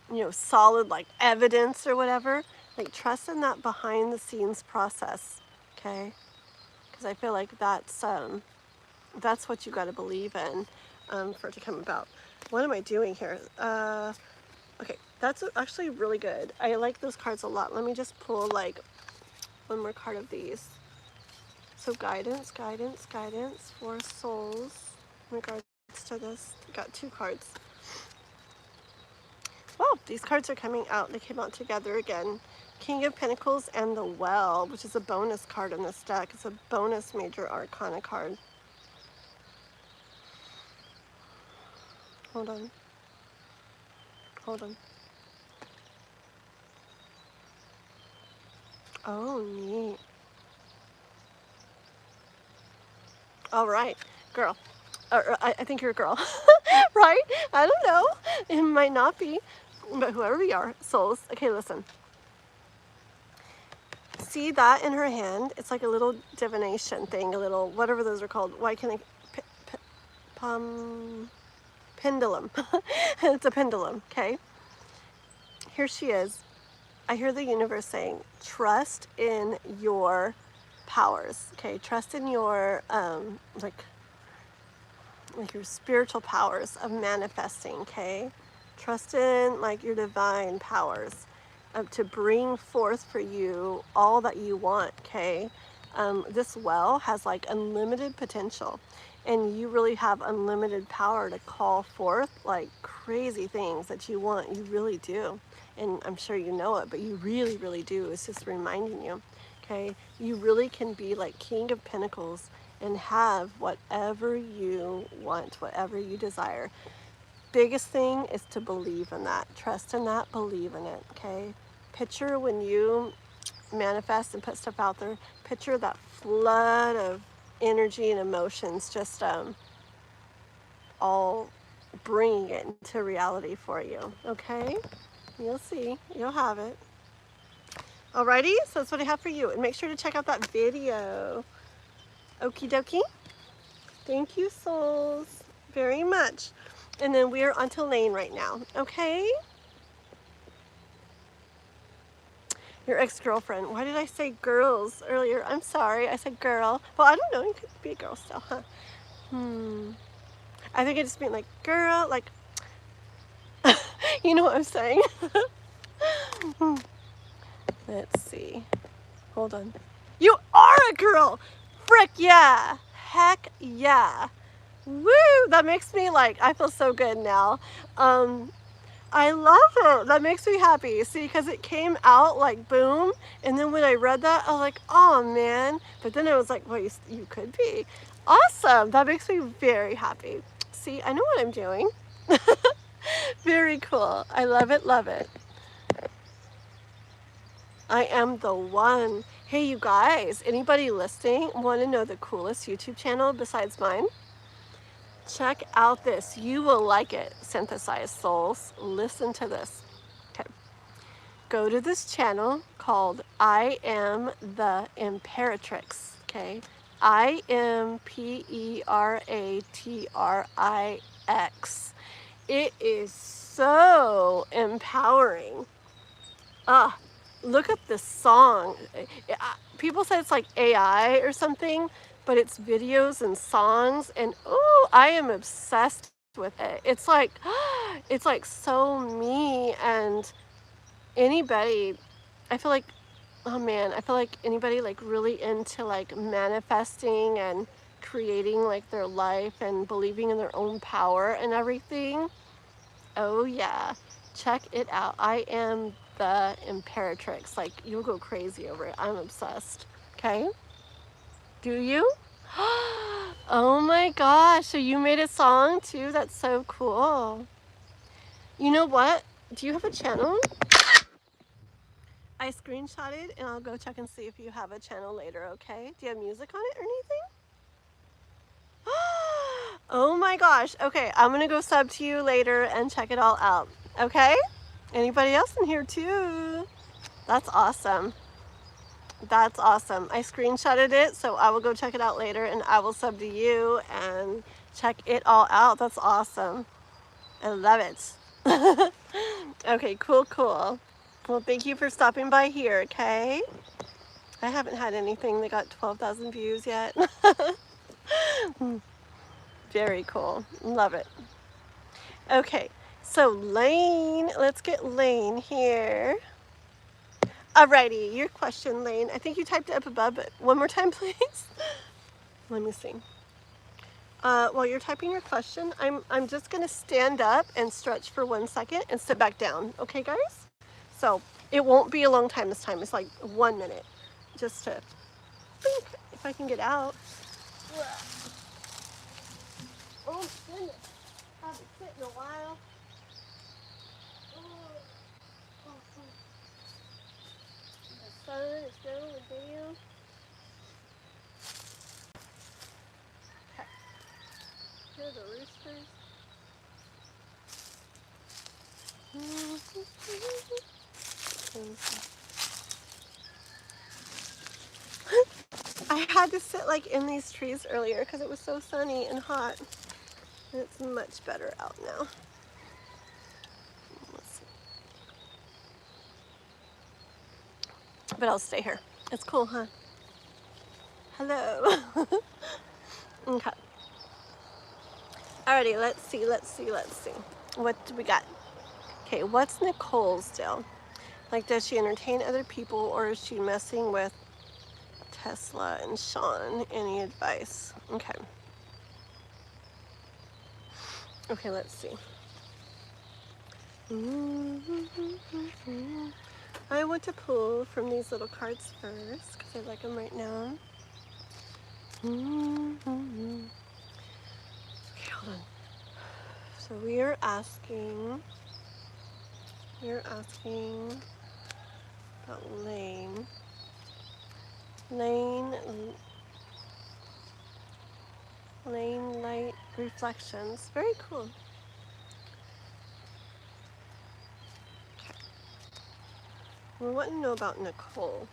know, solid like evidence or whatever, like trust in that behind the scenes process, okay? Because I feel like that's what you got to believe in for it to come about. What am I doing here? Okay, that's actually really good. I like those cards a lot. Let me just pull like one more card of these. So guidance, guidance, guidance for souls. in regards to this. I got 2 cards. Wow, these cards are coming out. They came out together again. King of Pentacles and the Well, which is a bonus card in this deck. It's a bonus major arcana card. Hold on. Hold on. Oh, neat. All right, girl. I think you're a girl, right? I don't know. It might not be, but whoever we are, souls. Okay, listen. See that in her hand? It's like a little divination thing, a little, whatever those are called. Why can't I, pendulum. It's a pendulum, okay? Here she is. I hear the universe saying, trust in your powers, okay? Trust in your, like your spiritual powers of manifesting, okay? Trust in like your divine powers to bring forth for you all that you want, okay? This well has like unlimited potential, and you really have unlimited power to call forth like crazy things that you want. You really do. And I'm sure you know it, but you really, really do. It's just reminding you, okay? You really can be like King of Pentacles and have whatever you want, whatever you desire. Biggest thing is to believe in that. Trust in that, believe in it, okay? Picture when you manifest and put stuff out there, picture that flood of energy and emotions just all bringing it into reality for you, okay? You'll see, you'll have it. Alrighty, so that's what I have for you. And make sure to check out that video. Okie dokie. Thank you, souls, very much. And then we're on to Lane right now, okay? Your ex-girlfriend. Why did I say girls earlier? I'm sorry, I said girl. Well, I don't know, you could be a girl still, huh? I think I just mean like girl, like, you know what I'm saying? Let's see. Hold on. You are a girl! Frick yeah! Heck yeah! Woo! That makes me like, I feel so good now. I love it. That makes me happy. See, because it came out like boom, and then when I read that, I was like, oh man. But then I was like, well, you could be. Awesome. That makes me very happy. See, I know what I'm doing. Very cool. I love it, love it. I am the one. Hey, you guys, anybody listening want to know the coolest YouTube channel besides mine? Check out this. You will like it, synthesized souls. Listen to this. Okay. Go to this channel called I Am the Imperatrix. Okay. IMPERATRIX. It is so empowering. Look at this song. People say it's like AI or something, but it's videos and songs, and oh, I am obsessed with it. It's like so me, and anybody, I feel like, oh man, I feel like anybody like really into like manifesting and creating like their life and believing in their own power and everything. Oh yeah, check it out. I am the Imperatrix. Like, you'll go crazy over it. I'm obsessed. Okay? Do you? Oh my gosh, so you made a song too? That's so cool. You know what? Do you have a channel? I screenshotted and I'll go check and see if you have a channel later, okay? Do you have music on it or anything? Oh my gosh. Okay, I'm gonna go sub to you later and check it all out. Okay? Anybody else in here too? That's awesome. That's awesome. I screenshotted it, so I will go check it out later and I will sub to you and check it all out. That's awesome. I love it. Okay, cool, cool. Well, thank you for stopping by here, okay? I haven't had anything that got 12,000 views yet. Very cool. Love it. Okay, so Lane, let's get Lane here. Alrighty, your question, Lane. I think you typed it up above, but one more time, please. Let me see. While you're typing your question, I'm just gonna stand up and stretch for 1 second and sit back down. Okay, guys? So it won't be a long time this time. It's like 1 minute, just to think if I can get out. Oh goodness, I haven't sit in a while. The sun is going down. Okay. Here are the roosters. I had to sit like in these trees earlier because it was so sunny and hot. And it's much better out now. Let's see. But I'll stay here. It's cool, huh? Hello. Okay. Alrighty, let's see. What do we got? Okay, what's Nicole's deal? Like, does she entertain other people or is she messing with Tesla and Sean? Any advice? Okay. Okay, let's see. I want to pull from these little cards first because I like them right now. Okay, hold on. So we are asking about Lane light reflections. Very cool. Okay. We want to know about Nicole.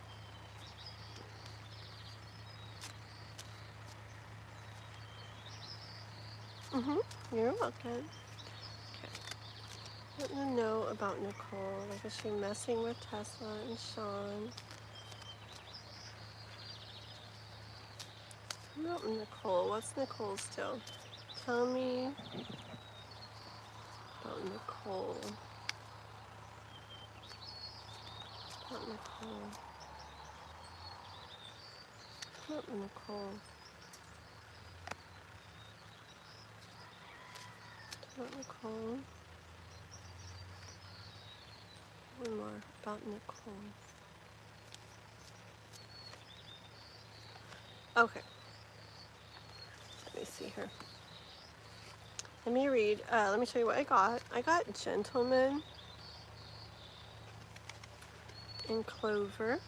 You're welcome. Okay. Want to know about Nicole. Like, is she messing with Tesla and Sean? Not Nicole. What's Nicole's still? Tell me about Nicole. About Nicole. Not Nicole. About Nicole. One more about Nicole. Okay. Let me see here. Let me read. Let me show you what I got. I got Gentleman and Clover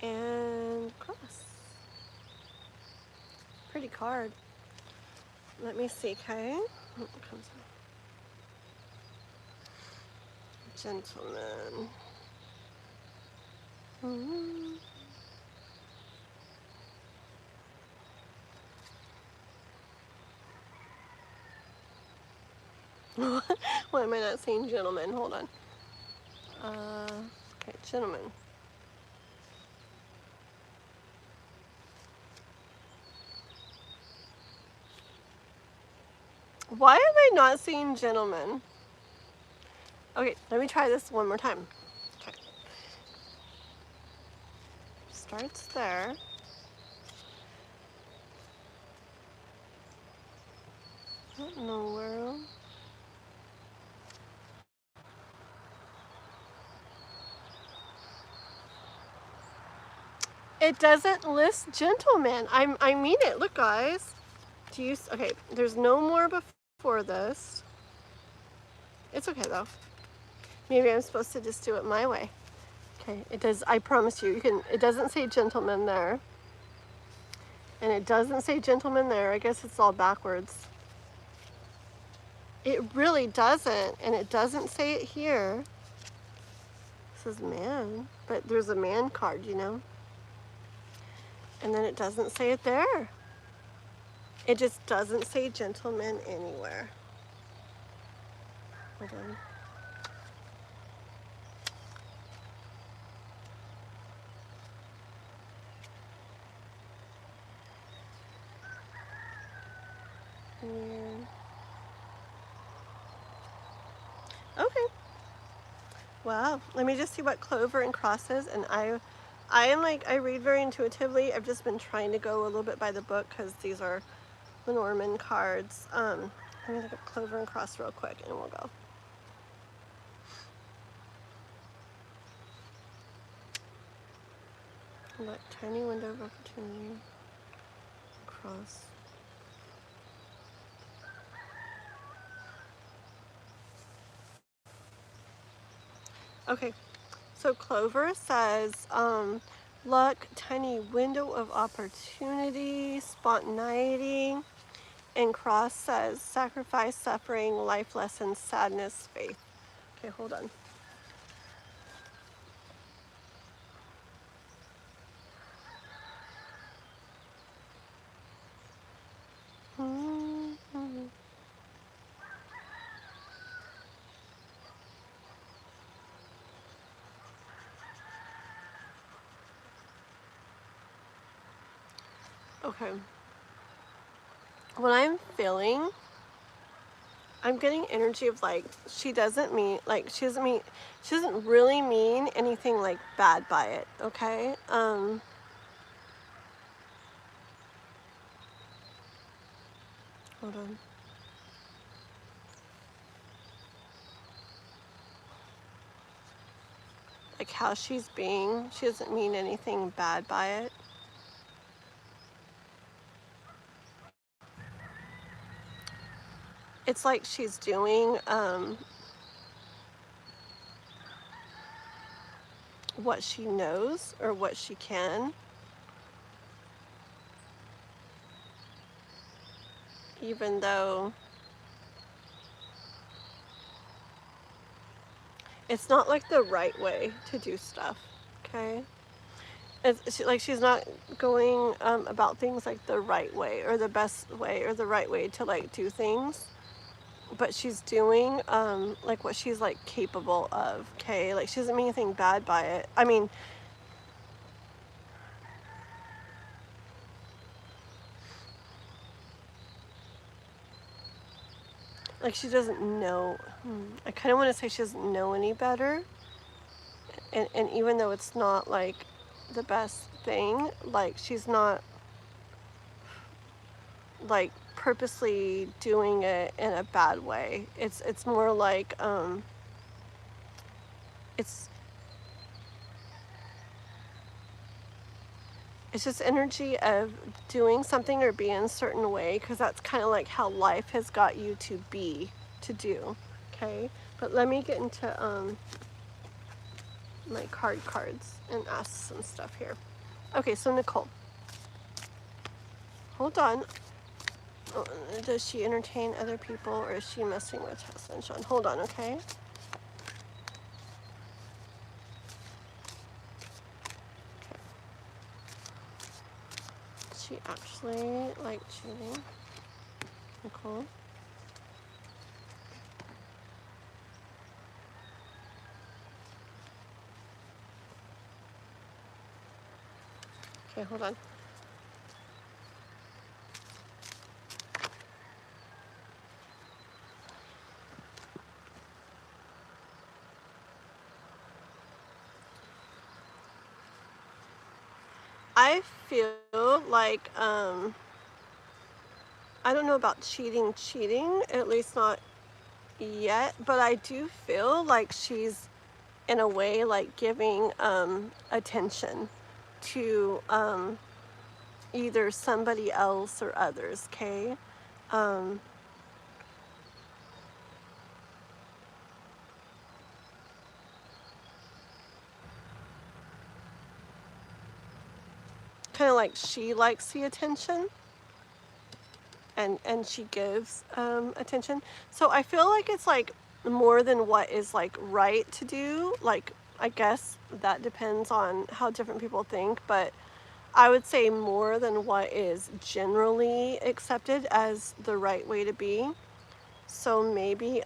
and Cross. Pretty card. Let me see, okay? Oh, it comes out. Gentleman. Why am I not saying gentleman? Hold on. Okay, gentleman. Why am I not seeing gentleman? Okay, let me try this one more time. Okay. Starts there. What in the world? It doesn't list gentleman. I mean it. Look, guys. Do you? Okay, there's no more before this. It's okay though. Maybe I'm supposed to just do it my way. Okay, it does. I promise you, you can. It doesn't say gentleman there, and it doesn't say gentleman there. I guess it's all backwards. It really doesn't, and it doesn't say it here. It says man, but there's a man card, you know. And then it doesn't say it there. It just doesn't say gentleman anywhere. Hold on. Weird. Okay. Wow. Let me just see what Clover and Cross is, and I read very intuitively. I've just been trying to go a little bit by the book because these are Lenormand cards. Let me look up Clover and Cross real quick and we'll go. What tiny window of opportunity? Cross. Okay, so Clover says, luck, tiny window of opportunity, spontaneity, and Cross says sacrifice, suffering, life lessons, sadness, faith. Okay, hold on. Okay. What I'm feeling, I'm getting energy of like she doesn't really mean anything like bad by it, okay? Hold on. Like how she's being, she doesn't mean anything bad by it. It's like she's doing what she knows or what she can, even though it's not like the right way to do stuff, okay? Like she's not going about things like the right way or the best way or the right way to like do things, but she's doing like what she's like capable of, okay? Like she doesn't mean anything bad by it. I mean, like she doesn't know. I kind of want to say she doesn't know any better, and even though it's not like the best thing, like she's not like purposely doing it in a bad way. It's more like it's just energy of doing something or being a certain way, because that's kind of like how life has got you to be, to do, okay? But let me get into my cards and ask some stuff here. Okay, so Nicole, hold on. Does she entertain other people or is she messing with Tessa and Sean? Hold on, okay? She actually like cheating, Nicole? Okay, hold on. I feel like I don't know about cheating, at least not yet, but I do feel like she's in a way like giving attention to either somebody else or others, okay? Kind of like she likes the attention and she gives attention. So I feel like it's like more than what is like right to do. Like I guess that depends on how different people think, but I would say more than what is generally accepted as the right way to be. So maybe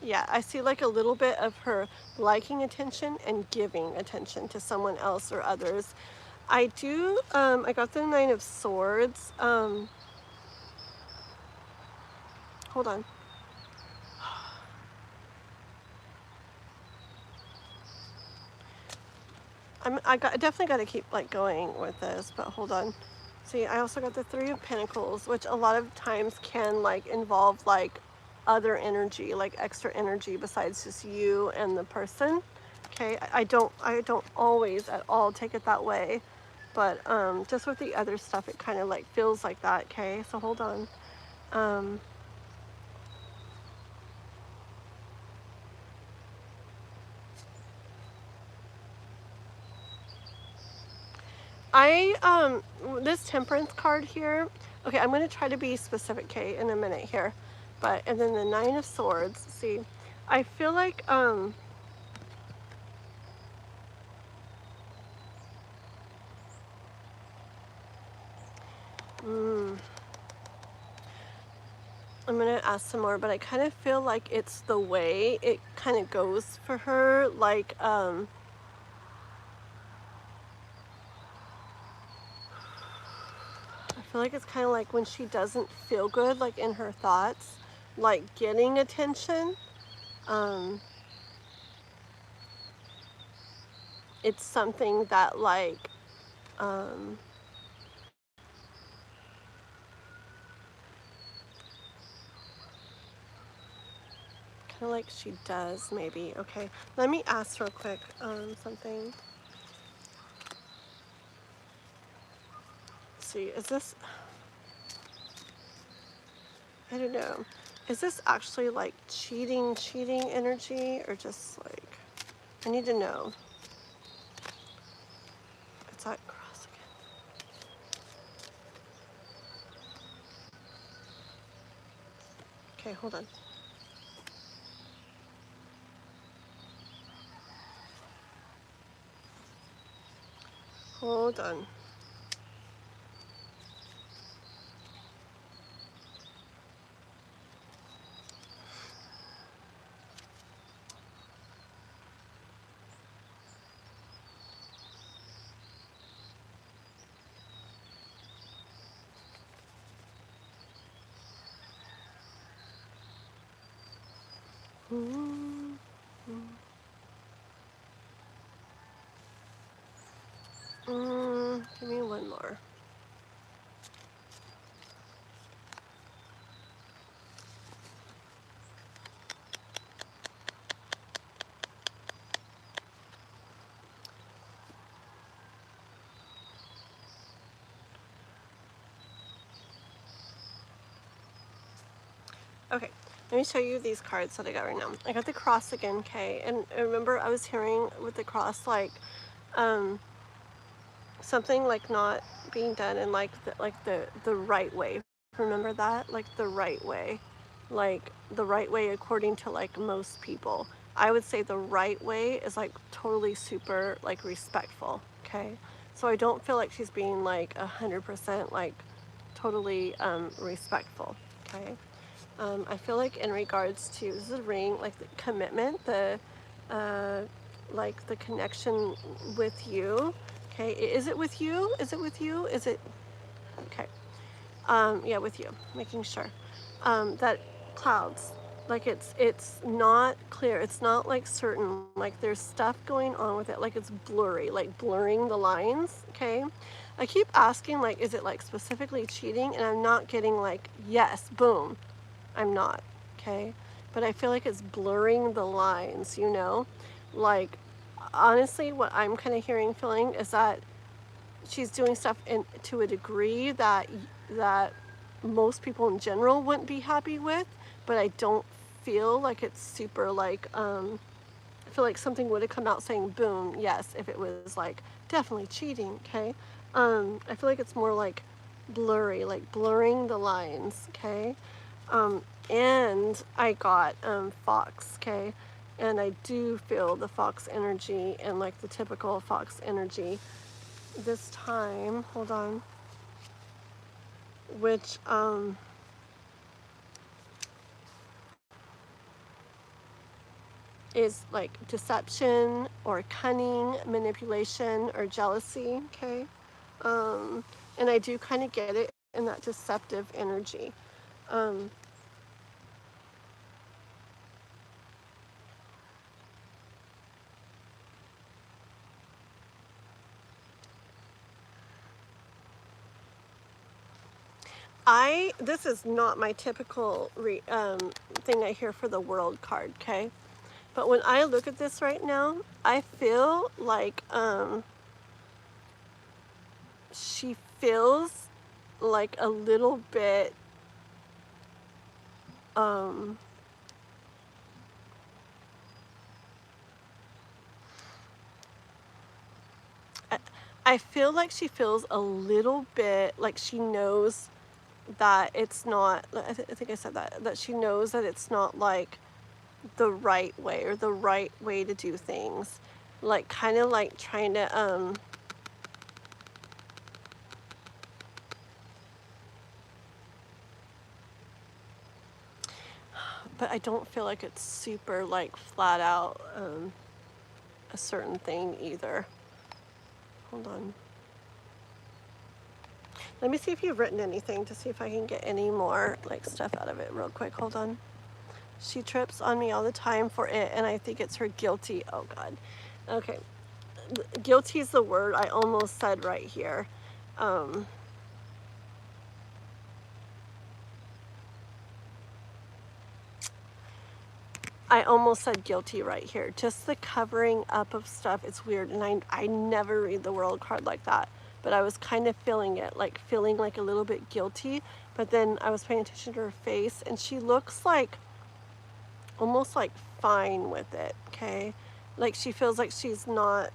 yeah, I see like a little bit of her liking attention and giving attention to someone else or others. I do I got the 9 of Swords. Hold on. I definitely got to keep like going with this, but hold on. See, I also got the Three of Pentacles, which a lot of times can like involve like other energy, like extra energy besides just you and the person. Okay, I don't always at all take it that way, but just with the other stuff, it kind of like feels like that. Okay, so hold on. This Temperance card here, okay, I'm going to try to be specific, Kay, in a minute here, but, and then the Nine of Swords, see, I feel like, I'm going to ask some more, but I kind of feel like it's the way it kind of goes for her, like, I feel like it's kind of like when she doesn't feel good, like in her thoughts, like getting attention, it's something that like, kind of like she does maybe. Okay, let me ask real quick, something. Let's see, is this, I don't know. Is this actually like cheating energy, or just like, I need to know. It's that cross again. Okay, hold on. Hold on. Give me one more. Okay, let me show you these cards that I got right now. I got the cross again, Kay, and remember I was hearing with the cross like something like not being done in like the right way. Remember that? Like the right way. Like the right way according to like most people. I would say the right way is like totally super like respectful, okay? So I don't feel like she's being like 100% like totally respectful, okay? I feel like in regards to, this is a ring, like the commitment, the like the connection with you. Okay, is it with you? Is it with you? Is it, okay? Yeah, with you, making sure. That clouds, like it's not clear. It's not like certain, like there's stuff going on with it, like it's blurry, like blurring the lines, okay? I keep asking, like, is it like specifically cheating? And I'm not getting like, yes, boom. I'm not, okay? But I feel like it's blurring the lines, you know? Like, honestly, what I'm kind of hearing, feeling is that she's doing stuff to a degree that most people in general wouldn't be happy with, but I don't feel like it's super like, I feel like something would have come out saying boom, yes, if it was like definitely cheating, okay? I feel like it's more like blurry, like blurring the lines, okay? And I got Fox, okay? And I do feel the Fox energy and like the typical Fox energy this time. Hold on. Which is like deception or cunning, manipulation or jealousy, okay? And I do kind of get it in that deceptive energy. this is not my typical thing I hear for the world card, okay? But when I look at this right now, I feel like she feels like a little bit I feel like she feels a little bit like she knows that it's not, I think I said that she knows that it's not like the right way or the right way to do things. Like kind of like trying to, but I don't feel like it's super like flat out a certain thing either. Hold on. Let me see if you've written anything to see if I can get any more like stuff out of it real quick. Hold on. She trips on me all the time for it, and I think it's her guilty. Oh God. Okay. Guilty is the word I almost said right here. I almost said guilty right here. Just the covering up of stuff. It's weird, and I never read the world card like that. But I was kind of feeling it, like feeling like a little bit guilty. But then I was paying attention to her face, and she looks like almost like fine with it, okay? Like she feels like she's not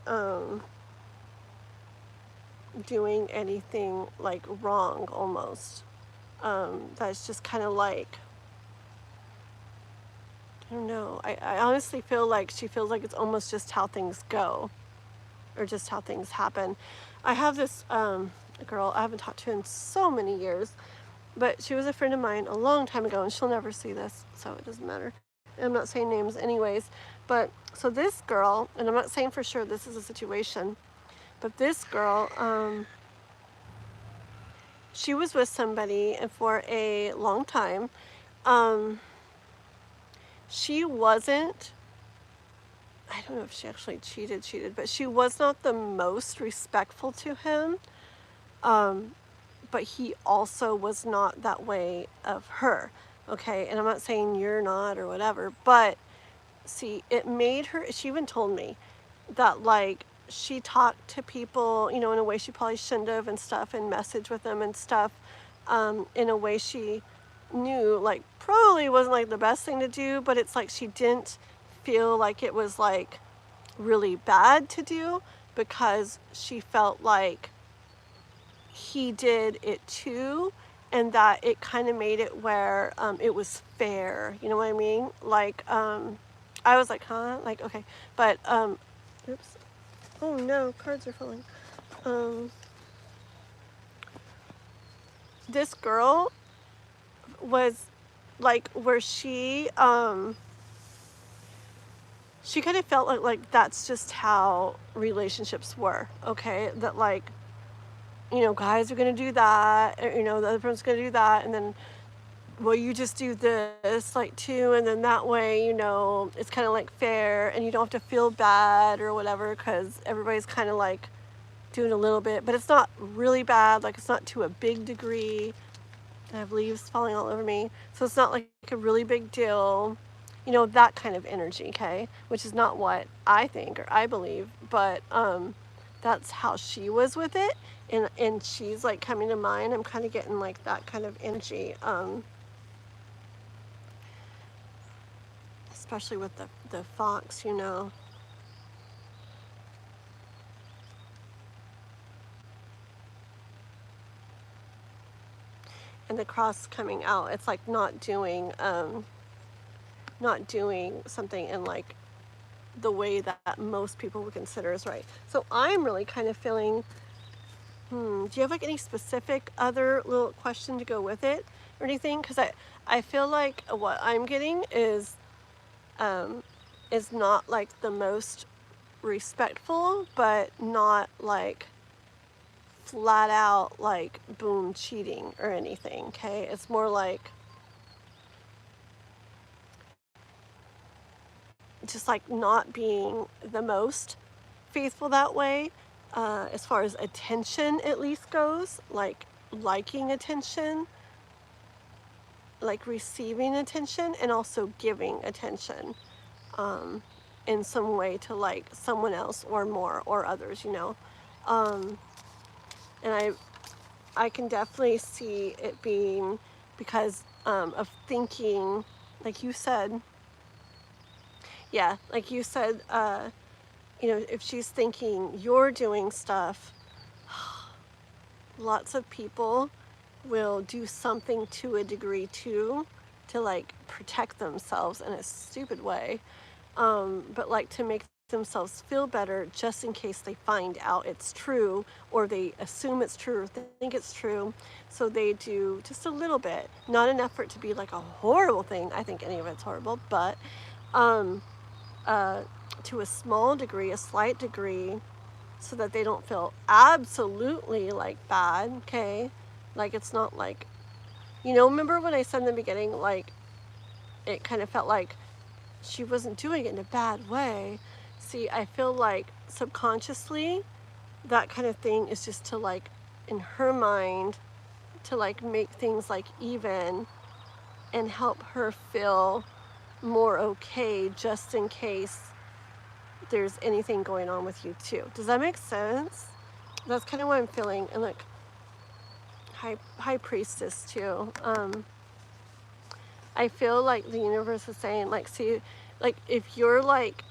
doing anything like wrong almost. That's just kind of like, I don't know. I honestly feel like she feels like it's almost just how things go or just how things happen. I have this girl I haven't talked to in so many years, but she was a friend of mine a long time ago, and she'll never see this, so it doesn't matter. I'm not saying names anyways, but so this girl, and I'm not saying for sure this is a situation, but this girl, she was with somebody for a long time. She wasn't, I don't know if she actually cheated, but she was not the most respectful to him. But he also was not that way of her. Okay, and I'm not saying you're not or whatever, but see, it made her, she even told me that like she talked to people, you know, in a way she probably shouldn't have and stuff, and messaged with them and stuff, in a way she knew like probably wasn't like the best thing to do, but it's like she didn't feel like it was like really bad to do because she felt like he did it too, and that it kind of made it where it was fair, you know what I mean? Like I was like, huh? Like, okay. But oops. Oh no, cards are falling. This girl was like where she kind of felt like that's just how relationships were, okay? That like, you know, guys are gonna do that, or, you know, the other person's gonna do that, and then, well, you just do this like too, and then that way, you know, it's kind of like fair, and you don't have to feel bad or whatever, because everybody's kind of like doing a little bit, but it's not really bad, like it's not to a big degree. I have leaves falling all over me, so it's not like a really big deal, you know, that kind of energy, okay? Which is not what I think or I believe, but that's how she was with it, and she's like coming to mind. I'm kind of getting like that kind of energy, especially with the fox, you know. And the cross coming out, it's like not doing something in like the way that most people would consider is right. So I'm really kind of feeling, do you have like any specific other little question to go with it or anything? Because I feel like what I'm getting is not like the most respectful, but not like flat out like boom cheating or anything, okay? It's more like just like not being the most faithful that way, as far as attention at least goes, like liking attention, like receiving attention and also giving attention in some way to like someone else or more or others, you know. And I can definitely see it being because of thinking, like you said, yeah, like you said, you know, if she's thinking you're doing stuff, lots of people will do something to a degree too, to like protect themselves in a stupid way, but like to make themselves feel better just in case they find out it's true, or they assume it's true, or think it's true. So they do just a little bit, not enough for it to be like a horrible thing. I think any of it's horrible, but to a small degree, a slight degree, so that they don't feel absolutely like bad, okay? Like it's not like, you know, remember when I said in the beginning, like it kind of felt like she wasn't doing it in a bad way. See, I feel like subconsciously that kind of thing is just to like, in her mind, to like make things like even and help her feel more okay just in case there's anything going on with you too. Does that make sense? That's kind of what I'm feeling. And like high priestess too. I feel like the universe is saying, like, see, like if you're like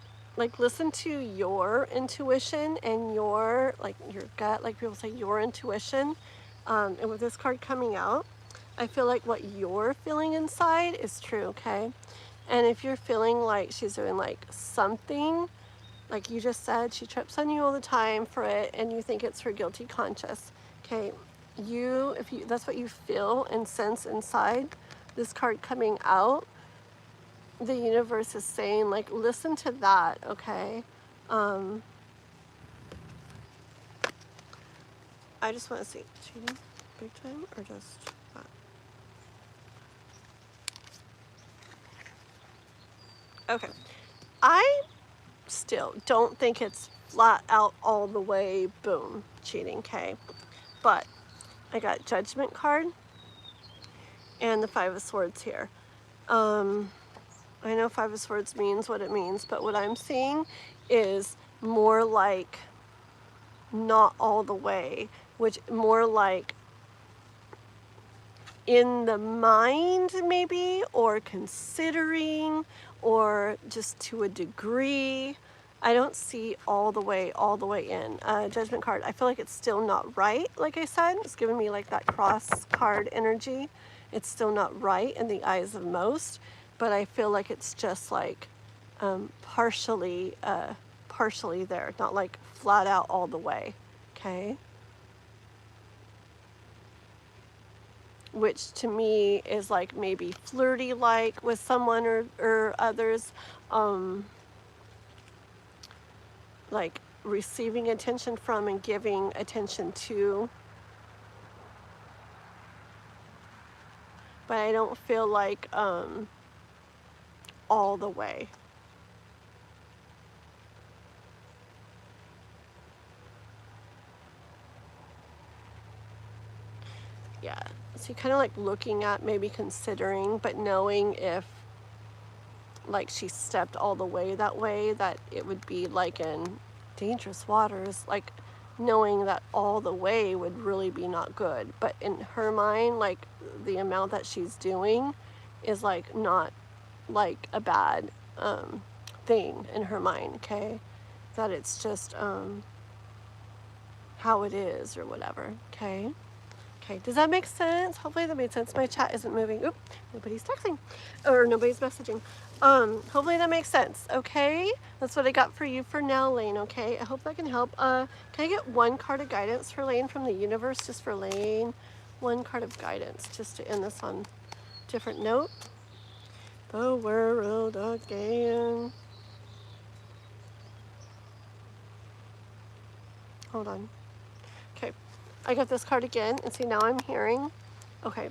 listen to your intuition and your like your gut, like people say your intuition, and with this card coming out, I feel like what you're feeling inside is true, okay? And if you're feeling like she's doing like something, like you just said, she trips on you all the time for it, and you think it's her guilty conscience, okay? If you that's what you feel and sense inside, this card coming out, the universe is saying, like, listen to that, okay? I just want to see, cheating big time or just that? Okay. I still don't think it's flat out all the way, boom, cheating, okay? But I got Judgment card and the Five of Swords here. I know Five of Swords means what it means, but what I'm seeing is more like not all the way, which more like in the mind maybe, or considering, or just to a degree. I don't see all the way in. Judgment card, I feel like it's still not right. Like I said, it's giving me like that cross card energy. It's still not right in the eyes of most, but I feel like it's just like partially there, not like flat out all the way, okay? Which to me is like maybe flirty like with someone or others, like receiving attention from and giving attention to. But I don't feel like all the way. Yeah, so you're kind of like looking at maybe considering, but knowing if like she stepped all the way that way, that it would be like in dangerous waters, like knowing that all the way would really be not good. But in her mind, like the amount that she's doing is like not like a bad thing in her mind, okay? That it's just how it is or whatever, okay? Okay, does that make sense? Hopefully that made sense. My chat isn't moving. Oop, nobody's texting or nobody's messaging. Hopefully that makes sense, okay? That's what I got for you for now, Lane, okay? I hope that can help. Can I get one card of guidance for Lane from the universe, just for Lane? One card of guidance, just to end this on a different note. The world again. Hold on. Okay, I got this card again, and see now I'm hearing, okay.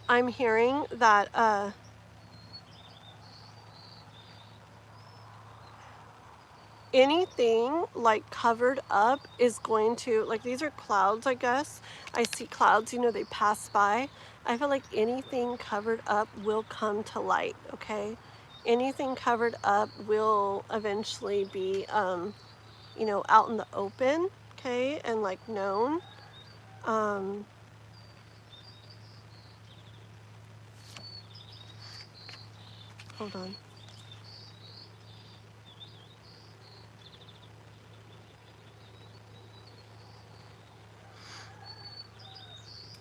I'm hearing that anything like covered up is going to, like these are clouds, I guess. I see clouds, you know, they pass by. I feel like anything covered up will come to light, okay? Anything covered up will eventually be, you know, out in the open, okay, and like known. Hold on.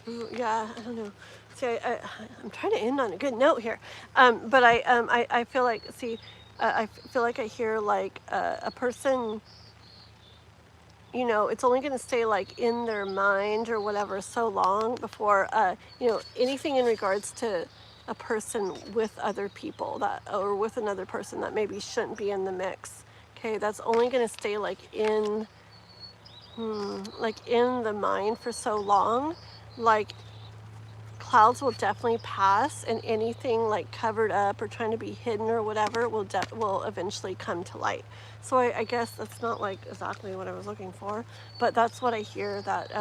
Ooh, yeah, I don't know. See, I'm trying to end on a good note here, but I feel like, see, I feel like I hear like a person, you know, it's only going to stay like in their mind or whatever so long before, you know, anything in regards to a person with other people that, or with another person that maybe shouldn't be in the mix. Okay, that's only going to stay like in the mind for so long. Like clouds will definitely pass, and anything like covered up or trying to be hidden or whatever will eventually come to light. So I guess that's not like exactly what I was looking for, but that's what I hear, that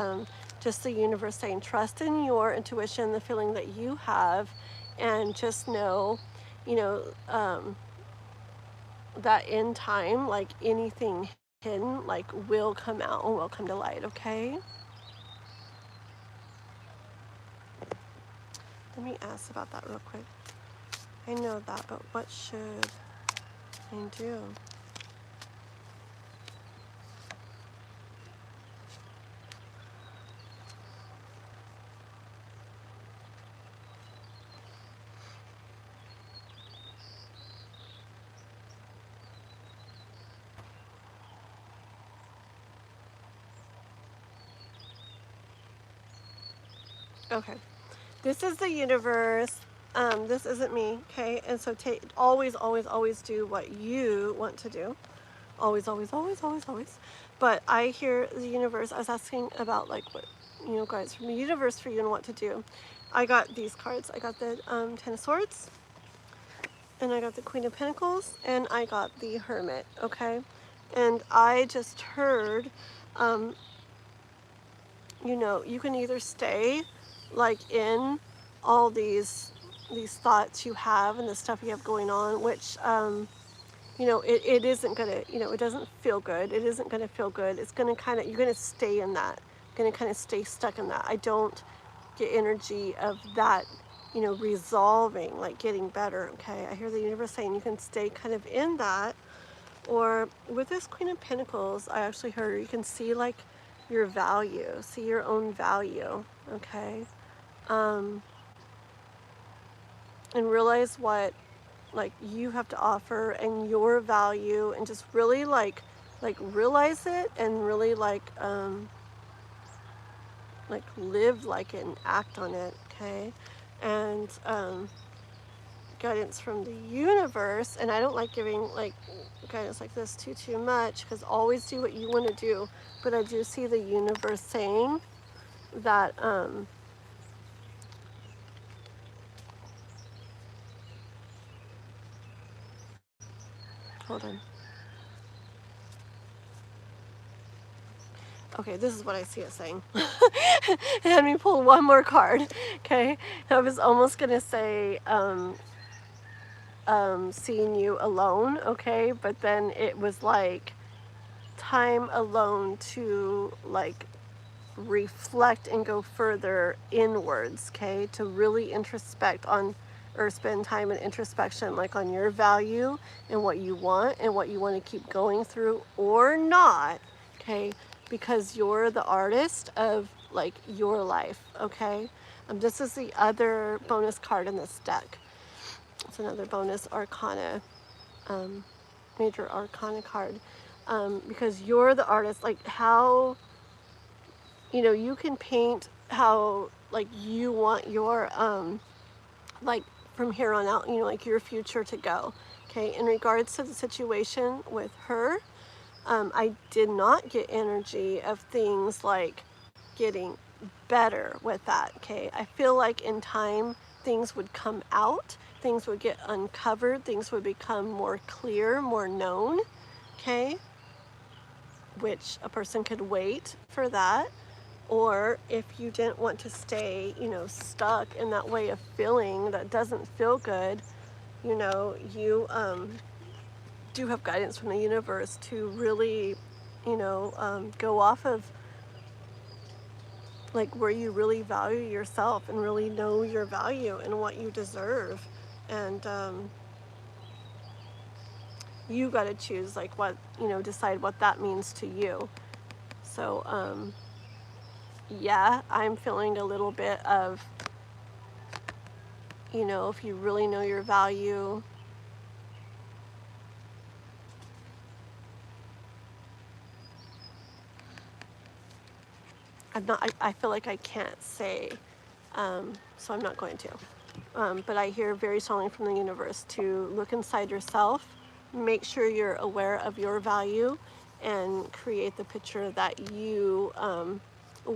just the universe saying trust in your intuition, the feeling that you have, and just know, you know, that in time, like anything hidden like will come out and will come to light. Okay, let me ask about that real quick. I know that, but what should I do? Okay, this is the universe. This isn't me, okay? And so always, always, always do what you want to do. Always, always, always, always, always. But I hear the universe. I was asking about like what, you know, guys, from the universe for you and what to do. I got these cards. I got the Ten of Swords, and I got the Queen of Pentacles, and I got the Hermit, okay? And I just heard, you know, you can either stay like in all these thoughts you have and the stuff you have going on, which you know, it isn't gonna, you know, it doesn't feel good. It isn't gonna feel good. It's gonna kind of, you're gonna stay in that, gonna kind of stay stuck in that. I don't get energy of that, you know, resolving, like getting better. Okay, I hear the universe saying you can stay kind of in that. Or with this Queen of Pentacles, I actually heard you can see like your value, see your own value, okay? And realize what like you have to offer and your value, and just really like realize it, and really like live like it and act on it, okay? And guidance from the universe, and I don't like giving like guidance like this too much, because always do what you want to do, but I do see the universe saying that hold on. Okay, this is what I see it saying. Let me pull one more card. Okay, I was almost gonna say seeing you alone, okay, but then it was like time alone to like reflect and go further inwards, okay, to really introspect on, or spend time in introspection, like on your value and what you want to keep going through or not, okay, because you're the artist of like your life, okay. This is the other bonus card in this deck. It's another bonus arcana, major arcana card, because you're the artist, like how, you know, you can paint how like you want your like from here on out, you know, like your future to go, okay. In regards to the situation with her, I did not get energy of things like getting better with that, okay. I feel like in time things would come out, things would get uncovered, things would become more clear, more known, okay, which a person could wait for that. Or if you didn't want to stay, you know, stuck in that way of feeling that doesn't feel good, you know, you do have guidance from the universe to really, you know, go off of like where you really value yourself and really know your value and what you deserve. And you got to choose like what, you know, decide what that means to you. So yeah, I'm feeling a little bit of, you know, if you really know your value, I feel like I can't say, so I'm not going to. But I hear very strongly from the universe to look inside yourself, make sure you're aware of your value, and create the picture that you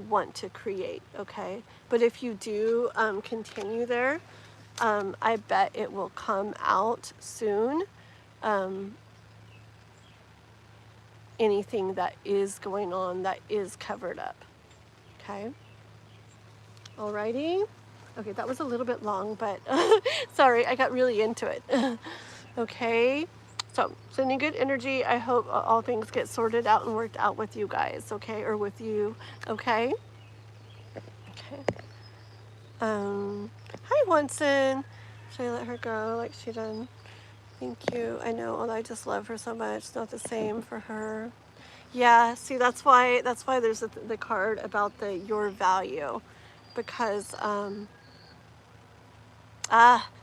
want to create, okay? But if you do continue there, I bet it will come out soon. Anything that is going on that is covered up, okay? Alrighty. Okay, that was a little bit long, but sorry, I got really into it. Okay, so sending good energy. I hope all things get sorted out and worked out with you guys, okay, or with you, okay? Okay. Hi, Wonson. Should I let her go like she done? Thank you. I know, although I just love her so much. It's not the same for her. Yeah, see, that's why there's the card about the your value, because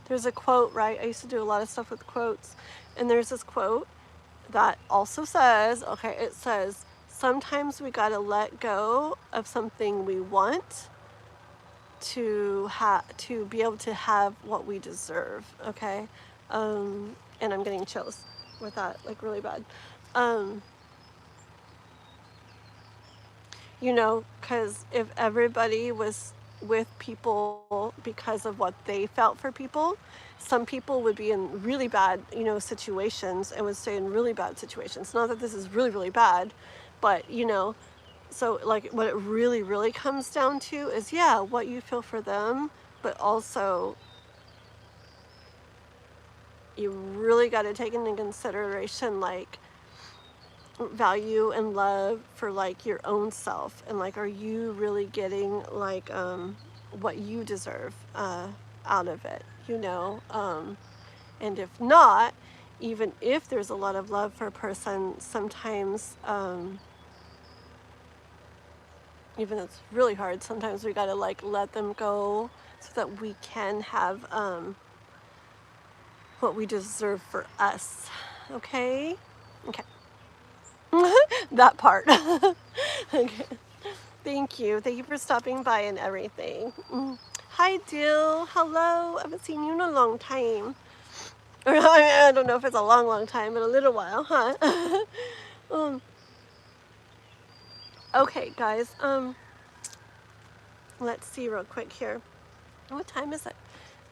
there's a quote, right? I used to do a lot of stuff with quotes, and there's this quote that also says, okay, it says, sometimes we gotta let go of something we want to be able to have what we deserve, okay? And I'm getting chills with that, like really bad. You know, because if everybody was with people because of what they felt for people, some people would be in really bad, you know, situations and would stay in really bad situations. Not that this is really, really bad, but, you know, so like what it really, really comes down to is, yeah, what you feel for them, but also you really got to take into consideration, like, value and love for like your own self, and like, are you really getting like what you deserve out of it, you know? And if not, even if there's a lot of love for a person, sometimes even though it's really hard, sometimes we gotta like let them go so that we can have what we deserve for us. Okay. That part. Okay. Thank you for stopping by and everything. Hi, Dill. Hello. I haven't seen you in a long time. I don't know if it's a long time, but a little while, huh? Okay, guys. Let's see real quick here. What time is it?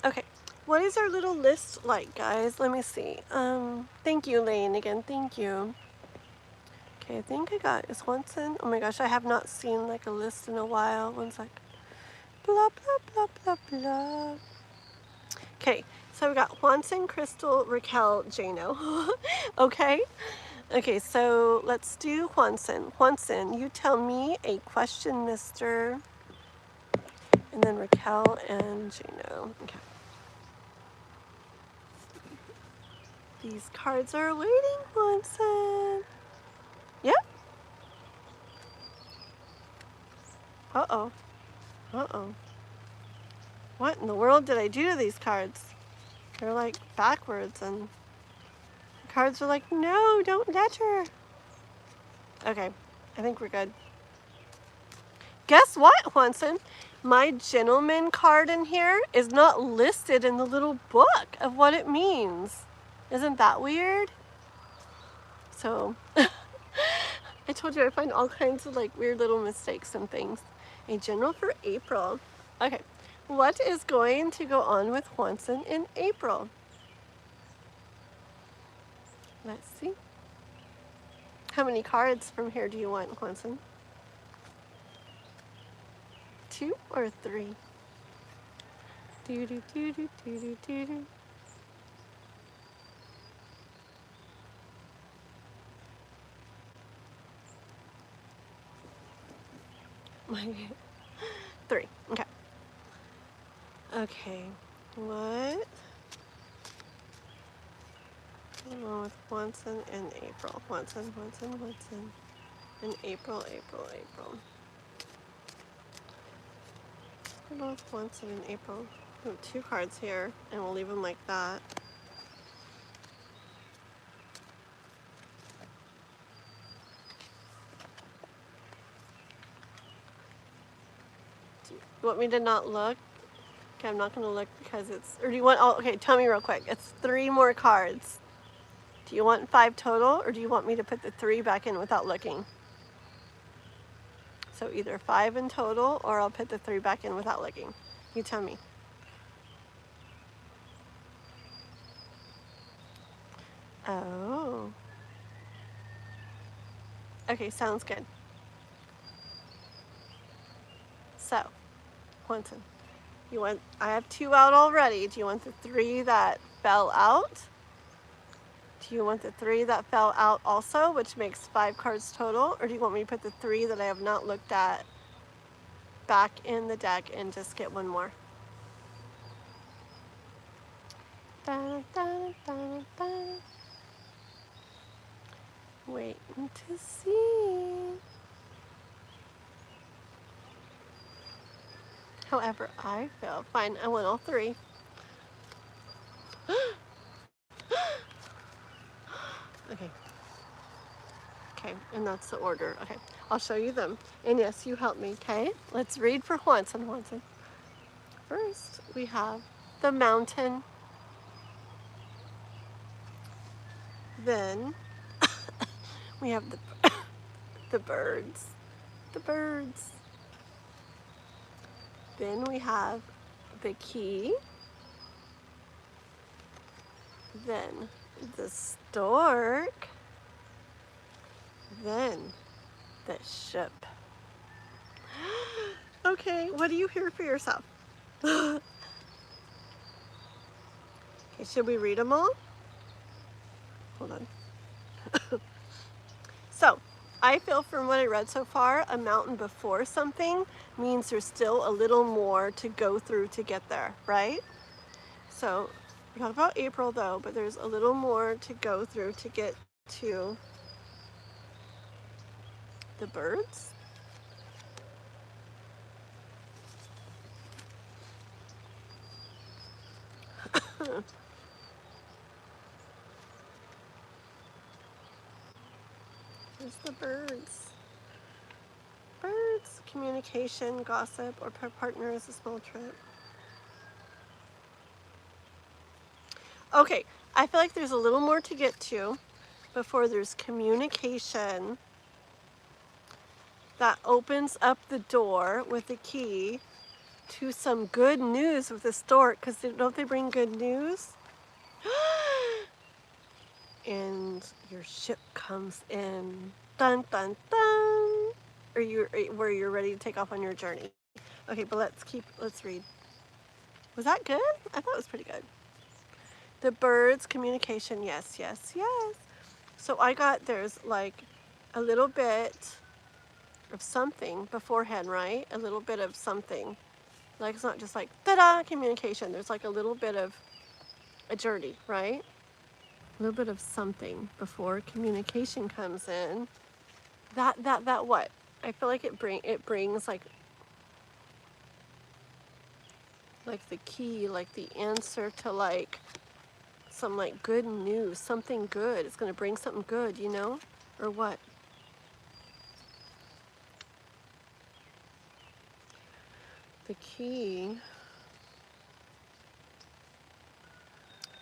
Okay. What is our little list like, guys? Let me see. Thank you, Lane, again. Thank you. Okay, I think I got is Swanson. Oh my gosh, I have not seen like a list in a while. One sec. Blah, blah, blah, blah, blah. Okay, so we got Swanson, Crystal, Raquel, Jano. Okay? Okay, so let's do Swanson. Swanson, you tell me a question, mister. And then Raquel and Jano. Okay. These cards are waiting, Swanson. Yep. Uh-oh. Uh-oh. What in the world did I do to these cards? They're like backwards, and the cards are like, no, don't let her. Okay, I think we're good. Guess what, Swanson? My gentleman card in here is not listed in the little book of what it means. Isn't that weird? So, I told you I find all kinds of like weird little mistakes and things. A general for April. Okay, what is going to go on with Swanson in April? Let's see. How many cards from here do you want, Swanson? 2 or 3? Do do do do do do do do. My 3. Okay. Okay. What? Along with Watson and April. Watson. And April. Along with Watson and April. We have 2 cards here, and we'll leave them like that. Do you want me to not look? Okay, I'm not going to look because it's... Or do you want... Oh, okay, tell me real quick. It's 3 more cards. Do you want 5 total, or do you want me to put the 3 back in without looking? So either 5 in total, or I'll put the 3 back in without looking. You tell me. Oh. Okay, sounds good. So, Quentin, you want... I have 2 out already. Do you want the 3 that fell out? Do you want the 3 that fell out also, which makes 5 cards total? Or do you want me to put the 3 that I have not looked at back in the deck and just get 1 more? Da, da, da, da. Waiting to see. However I feel. Fine, I want all 3. Okay. Okay, and that's the order. Okay, I'll show you them. And yes, you help me, okay? Let's read for Juanson. First, we have the mountain. Then, we have the birds. The birds. Then we have the key. Then, the stork. Then, the ship. Okay, what do you hear for yourself? Okay, should we read them all? Hold on. So, I feel from what I read so far, a mountain before something means there's still a little more to go through to get there, right? So, we talked about April though, but there's a little more to go through to get to the birds. There's the birds. Birds, communication, gossip, or partner is a small trip. Okay, I feel like there's a little more to get to before there's communication that opens up the door with a key to some good news with the stork, because don't they bring good news? And your ship comes in. Dun dun dun. Where you're ready to take off on your journey. Okay, but let's read. Was that good? I thought it was pretty good. The birds, communication, yes. So I got there's like a little bit of something beforehand, right? A little bit of something. Like it's not just like ta-da, communication. There's like a little bit of a journey, right? A little bit of something before communication comes in. That what? I feel like it brings like the key, like the answer to like some like good news, something good. It's gonna bring something good, you know? Or what? The key.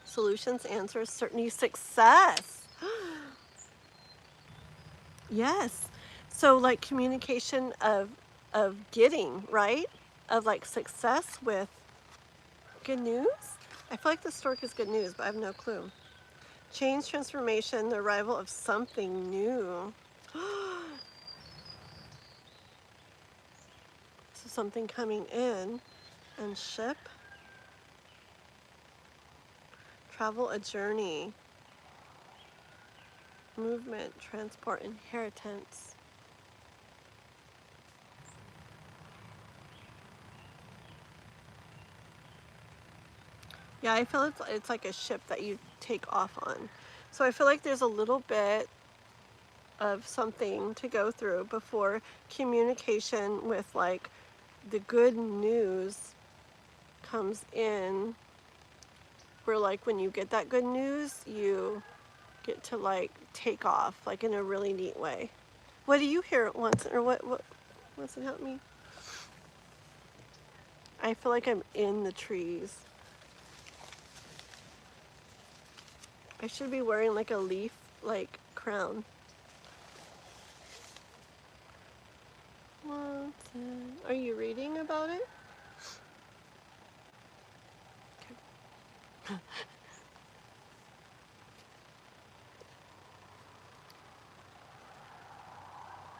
Solutions, answers, certainty, success. Yes. So like communication of getting, right? Of like success with good news. I feel like the stork is good news, but I have no clue. Change, transformation, the arrival of something new. So something coming in. And ship. Travel a journey. Movement, transport, inheritance. Yeah, I feel it's like a ship that you take off on. So I feel like there's a little bit of something to go through before communication with like the good news comes in, where like when you get that good news, you get to like take off like in a really neat way. What do you hear at once, or what wants to help me? I feel like I'm in the trees. I should be wearing like a leaf like crown. Are you reading about it? Okay.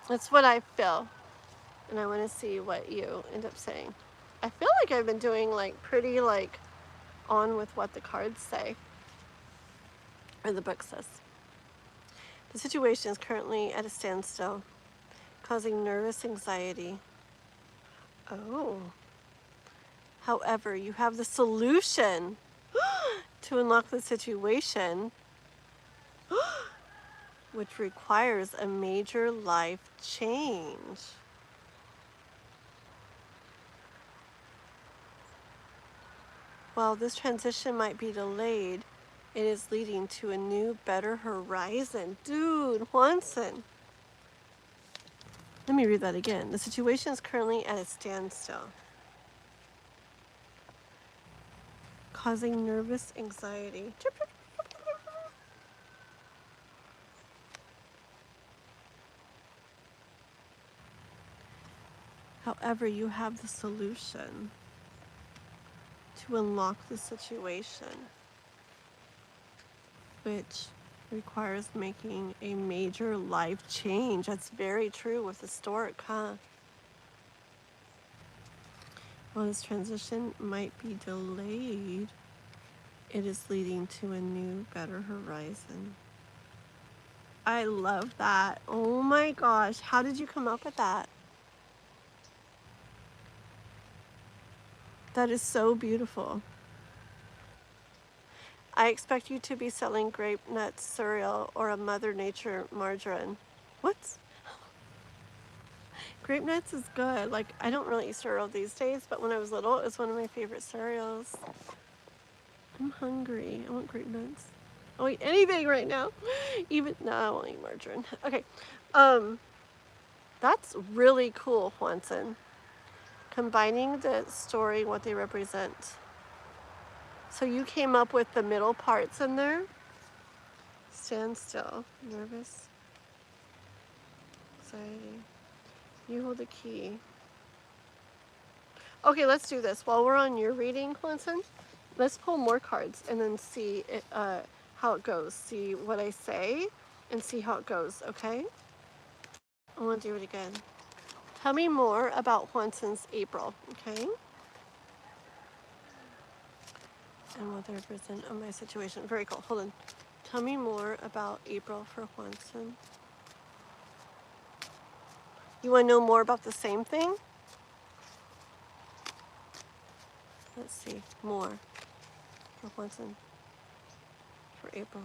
That's what I feel, and I want to see what you end up saying. I feel like I've been doing like pretty like on with what the cards say, or the book says. The situation is currently at a standstill, causing nervous anxiety. Oh. However, you have the solution to unlock the situation, which requires a major life change. While this transition might be delayed, it is leading to a new, better horizon. Dude, Juanson. Let me read that again. The situation is currently at a standstill, causing nervous anxiety. However, you have the solution to unlock the situation, which requires making a major life change. That's very true with historic, huh? While this transition might be delayed, it is leading to a new, better horizon. I love that. Oh my gosh, how did you come up with that? That is so beautiful. I expect you to be selling grape nuts cereal or a Mother Nature margarine. What? Grape nuts is good. Like, I don't really eat cereal these days, but when I was little, it was one of my favorite cereals. I'm hungry. I want grape nuts. I'll eat anything right now. No, I won't eat margarine. Okay. That's really cool, Juanson. Combining the story and what they represent. So you came up with the middle parts in there. Stand still. Nervous. Anxiety. You hold the key. Okay, let's do this. While we're on your reading, Juanson, let's pull more cards and then see how it goes. See what I say and see how it goes, okay? I want to do it again. Tell me more about Juanson's April, okay? And what they represent on my situation. Very cool. Hold on. Tell me more about April for Juanson. You want to know more about the same thing? Let's see. More for Juanson for April.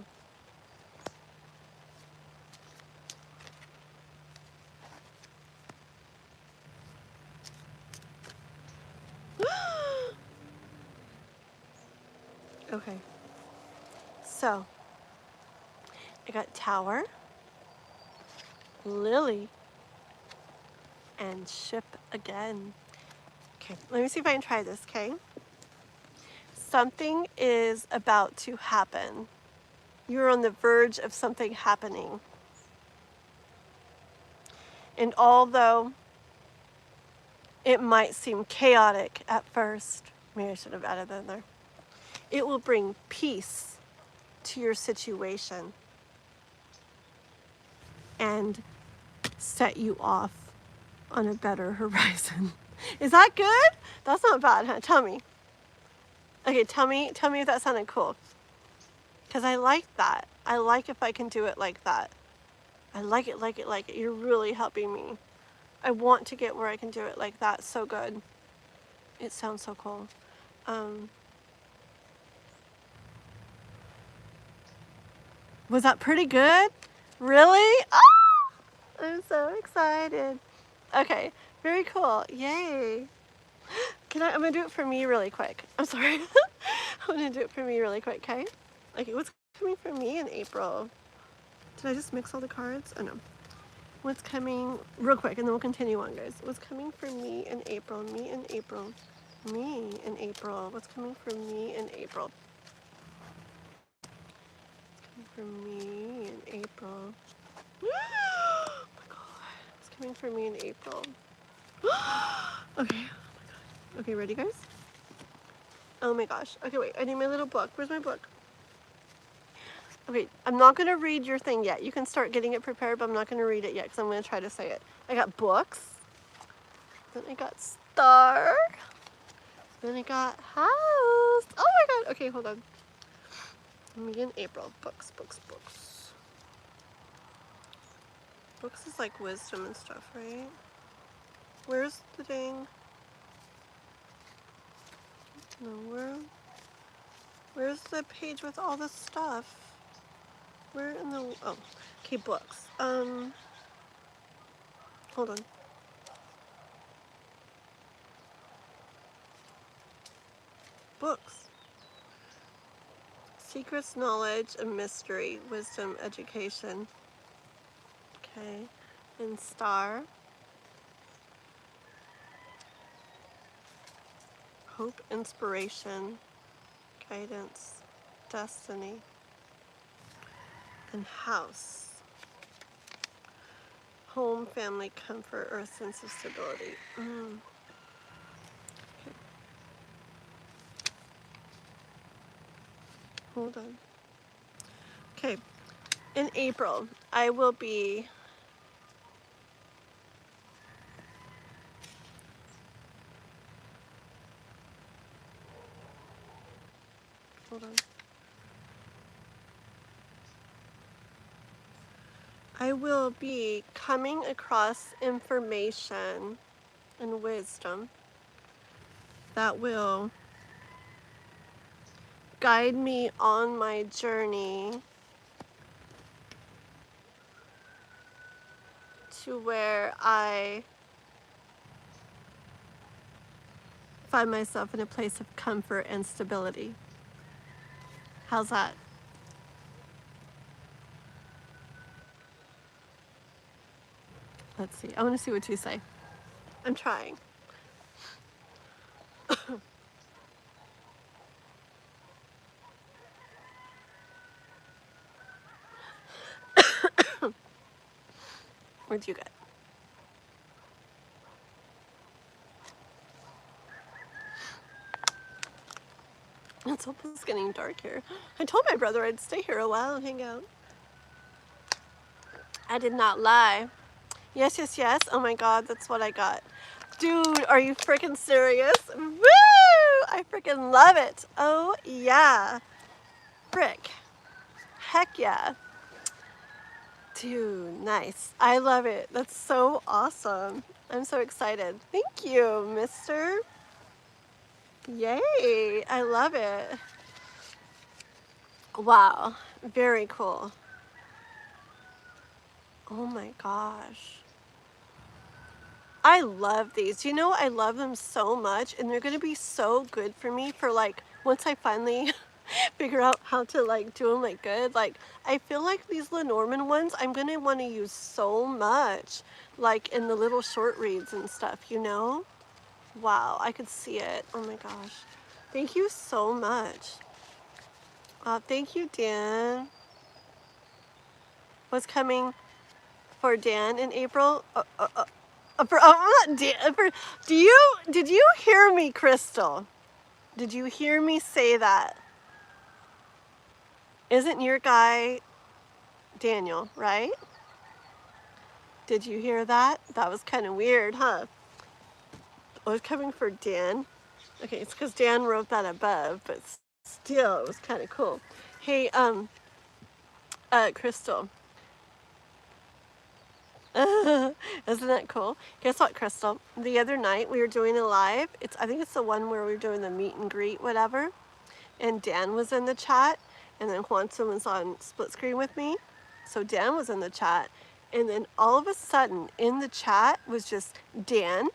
Okay. So, I got Tower, Lily, and Ship again. Okay, let me see if I can try this, okay? Something is about to happen. You're on the verge of something happening. And although it might seem chaotic at first, maybe I should have added that in there, it will bring peace to your situation and set you off on a better horizon. Is that good? That's not bad, huh? Tell me. Okay, tell me if that sounded cool. Because I like that. I like if I can do it like that. I like it, like it, like it. You're really helping me. I want to get where I can do it like that. So good. It sounds so cool. Was that pretty good? Really? Ah! I'm so excited. Okay, very cool. Yay. I'm gonna do it for me really quick. I'm sorry. I'm gonna do it for me really quick, okay? Okay, what's coming for me in April? Did I just mix all the cards? Oh no. What's coming, real quick, and then we'll continue on, guys. What's coming for me in April? Me in April. Me in April. What's coming for me in April? What's coming for me in April? Oh my god. What's coming for me in April? Okay. Oh my god. Okay, ready, guys? Oh my gosh. Okay, wait. I need my little book. Where's my book? Okay, I'm not going to read your thing yet. You can start getting it prepared, but I'm not going to read it yet because I'm going to try to say it. I got books. Then I got star. Then I got house. Oh my god. Okay, hold on. Me in April. Books, books, books. Books is like wisdom and stuff, right? Where's the dang? No, where's the page with all this stuff? Where in the, oh, okay, books. Hold on. Books. Secrets, knowledge, and mystery, wisdom, education. Okay, and star. Hope, inspiration, guidance, destiny, and house. Home, family, comfort, or a sense of stability. Okay. Hold on. Okay, in April, I will be hold on. I will be coming across information and wisdom that will guide me on my journey to where I find myself in a place of comfort and stability. How's that? Let's see. I want to see what you say. I'm trying. What'd you get? It's almost getting dark here. I told my brother I'd stay here a while and hang out. I did not lie. Yes, yes, yes. Oh my god, that's what I got. Dude, are you freaking serious? Woo! I freaking love it. Oh yeah. Frick. Heck yeah. Dude, nice. I love it. That's so awesome. I'm so excited. Thank you, mister. Yay. I love it. Wow. Very cool. Oh my gosh. I love these. You know, I love them so much, and they're going to be so good for me for like, once I finally figure out how to like do them like good. Like, I feel like these Lenormand ones, I'm going to want to use so much, like in the little short reads and stuff, you know? Wow, I could see it. Oh my gosh. Thank you so much. Thank you, Dan. What's coming for Dan in April? Did you hear me, Crystal? Did you hear me say that? Isn't your guy Daniel, right? Did you hear that? That was kind of weird, huh? Oh, it's coming for Dan. Okay, it's because Dan wrote that above, but still, it was kind of cool. Hey, Crystal. Isn't that cool? Guess what, Crystal? The other night we were doing a live. I think it's the one where we were doing the meet and greet, whatever. And Dan was in the chat, and then Juanson was on split screen with me. So Dan was in the chat, and then all of a sudden in the chat was just Dan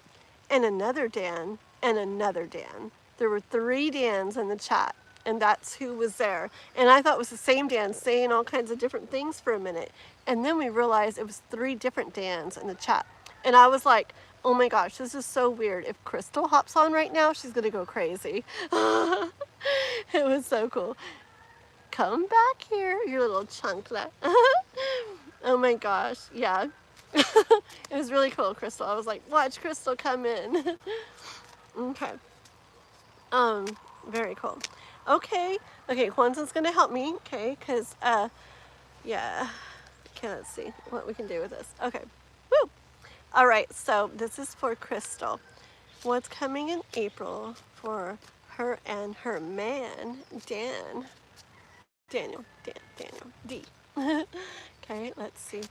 and another Dan and another Dan. There were 3 Dans in the chat, and that's who was there. And I thought it was the same Dan saying all kinds of different things for a minute. And then we realized it was 3 different Dans in the chat. And I was like, oh my gosh, this is so weird. If Crystal hops on right now, she's gonna go crazy. It was so cool. Come back here, you little chunklet. Oh my gosh, yeah. It was really cool, Crystal. I was like, watch Crystal come in. Okay. Very cool. Okay. Okay, Juanson's gonna help me, okay, because, yeah. Okay, let's see what we can do with this. Okay. Woo! All right, so this is for Crystal. What's coming in April for her and her man, Dan? Daniel, D. Okay, let's see.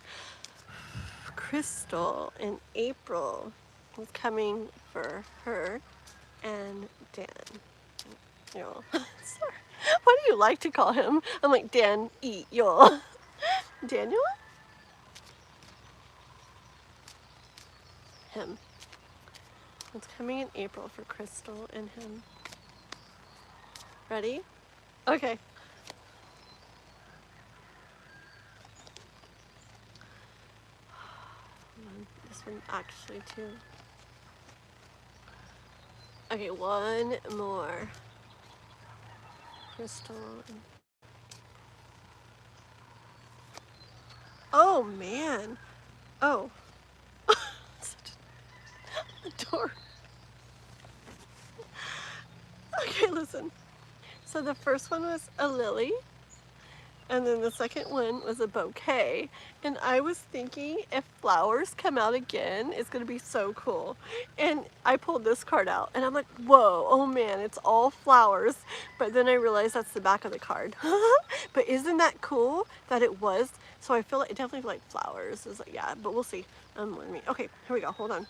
Crystal in April is coming for her and Dan. Yo. Sorry. What do you like to call him? I'm like, Dan, eat, yo. Daniel? Him. It's coming in April for Crystal and him. Ready? Okay. This one actually too. Okay, one more. Crystal. Oh man. Oh. The door. Okay, listen. So the first one was a lily, and then the second one was a bouquet. And I was thinking if flowers come out again, it's gonna be so cool. And I pulled this card out, and I'm like, whoa, oh man, it's all flowers. But then I realized that's the back of the card. But isn't that cool that it was? So I feel like it definitely like flowers. It's like, yeah, but we'll see. Okay, here we go. Hold on.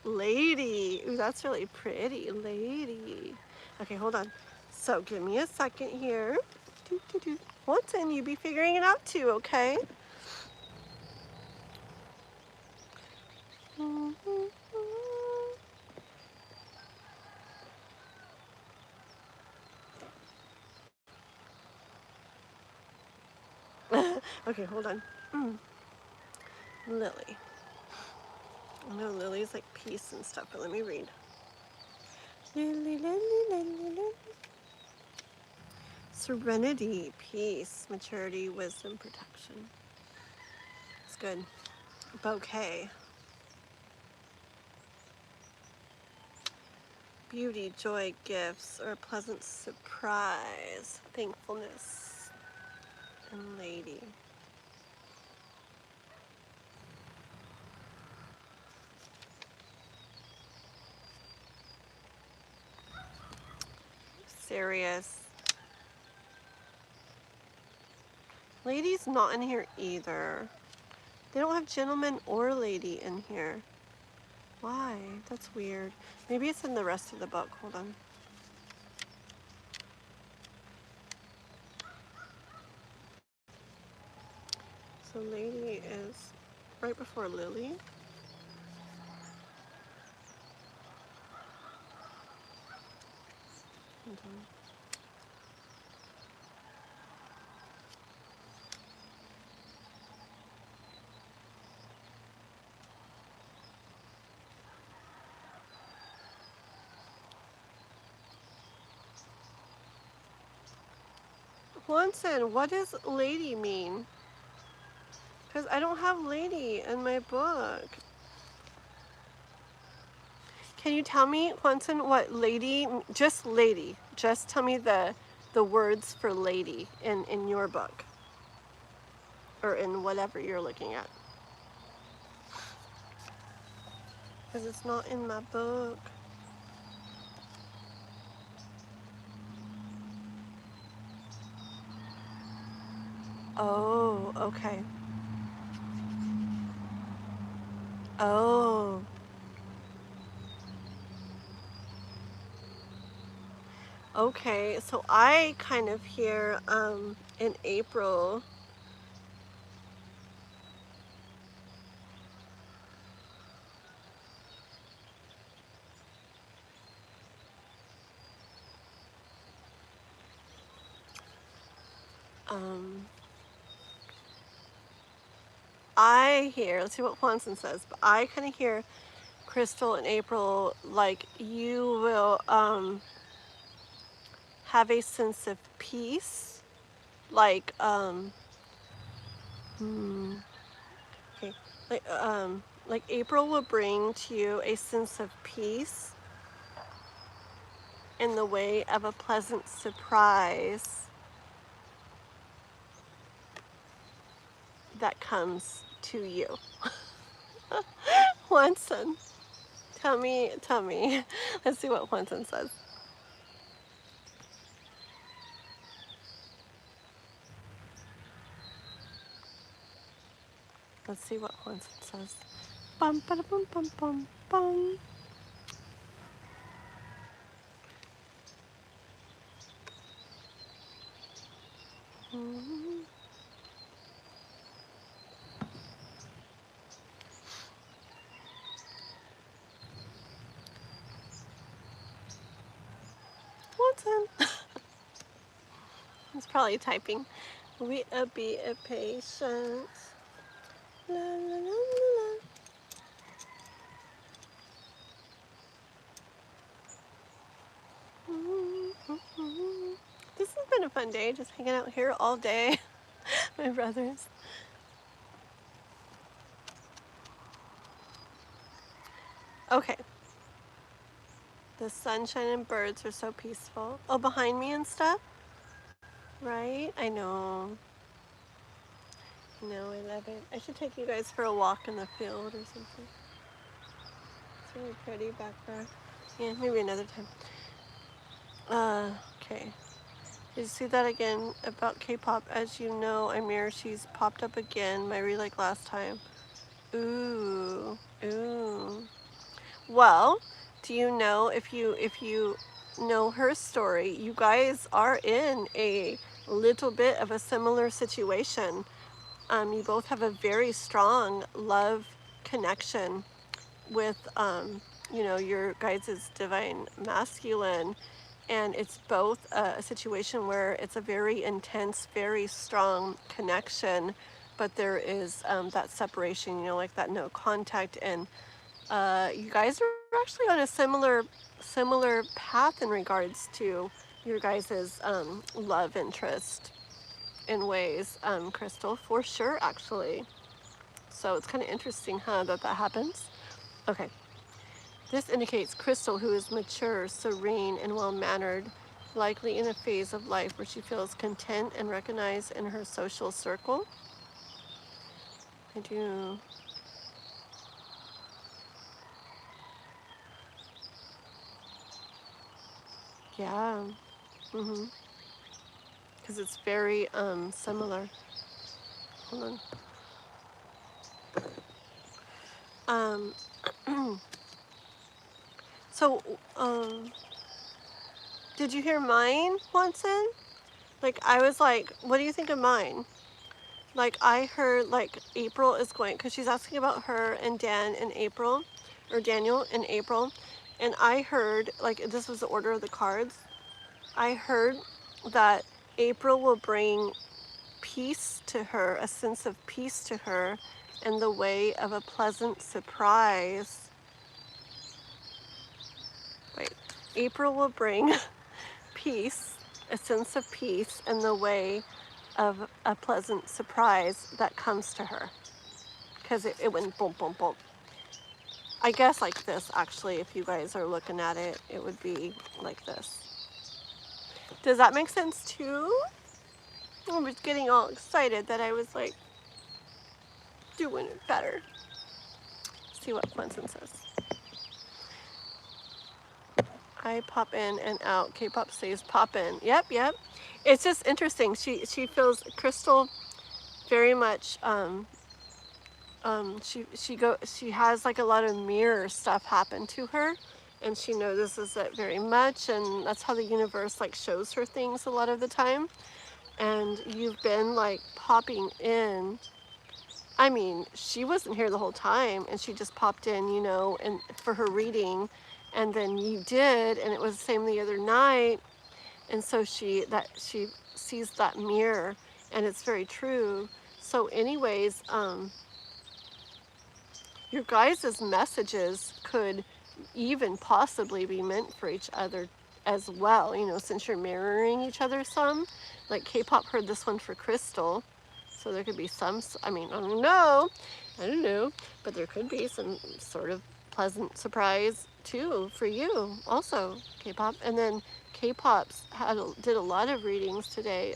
Lady. Ooh, that's really pretty. Lady. Okay, hold on. So give me a second here. Watson, you be figuring it out too, okay? Okay, hold on. Lily. I know Lily's like peace and stuff, but let me read. Lily, Lily, Lily, Lily. Serenity, peace, maturity, wisdom, protection. It's good. Bouquet. Beauty, joy, gifts, or a pleasant surprise. Thankfulness. And lady. Serious. Lady's not in here either. They don't have gentleman or lady in here. Why? That's weird. Maybe it's in the rest of the book. Hold on. So lady is right before Lily. Hold on. Juanson, what does lady mean? Because I don't have lady in my book. Can you tell me, Juanson, what lady, just tell me the words for lady in your book. Or in whatever you're looking at. because it's not in my book. Oh, okay. Oh. Okay, so I kind of hear in April. I hear, let's see what Juanson says, but I kind of hear Crystal in April, like you will have a sense of peace, like okay, like April will bring to you a sense of peace in the way of a pleasant surprise that comes to you. Juanson, tell me. Let's see what Juanson says. Let's see what Juanson says. Bum, ba, bum, bum, bum, bum. Juanson. He's probably typing. We be a patient. La, la, la, la. This has been a fun day, just hanging out here all day. My brothers. Okay. The sunshine and birds are so peaceful. Oh, behind me and stuff? Right? I know. No, I love it. I should take you guys for a walk in the field or something. It's really pretty back there. Yeah, maybe another time. Okay. Did you see that again about K-pop? As you know, Amir, she's popped up again. Myri like last time. Ooh. Ooh. Well, do you know, if you know her story, you guys are in a little bit of a similar situation. You both have a very strong love connection with, you know, your guys' divine masculine, and it's both a situation where it's a very intense, very strong connection, but there is that separation, you know, like that no contact, and you guys are actually on a similar path in regards to your guys' love interest in ways, Crystal, for sure, actually. So it's kind of interesting, huh, that happens. Okay. This indicates Crystal, who is mature, serene, and well-mannered, likely in a phase of life where she feels content and recognized in her social circle. I do. Yeah. Mm-hmm. Because it's very similar. Hold on. So, did you hear mine, Watson? Like, I was like, what do you think of mine? Like, I heard, like, April is going, because she's asking about her and Dan in April, or Daniel in April, and I heard, like, this was the order of the cards, I heard that April will bring peace to her, a sense of peace to her, in the way of a pleasant surprise. Wait, April will bring peace, a sense of peace, in the way of a pleasant surprise that comes to her. Because it went boom, boom, boom. I guess like this, actually, if you guys are looking at it, it would be like this. Does that make sense too? I was getting all excited that I was like doing it better. Let's see what Quentin says. I pop in and out. K-pop says pop in. Yep, yep. It's just interesting. She feels Crystal very much. She has like a lot of mirror stuff happen to her, and she notices it very much, and that's how the universe like shows her things a lot of the time. And you've been like popping in. I mean, she wasn't here the whole time, and she just popped in, you know, and for her reading, and then you did, and it was the same the other night, and so she sees that mirror, and it's very true. So, anyways, your guys' messages could even possibly be meant for each other as well, you know, since you're mirroring each other some. Like K-pop heard this one for Crystal, so there could be some, I mean, I don't know, but there could be some sort of pleasant surprise too for you also, K-pop. And then K-pop's did a lot of readings today.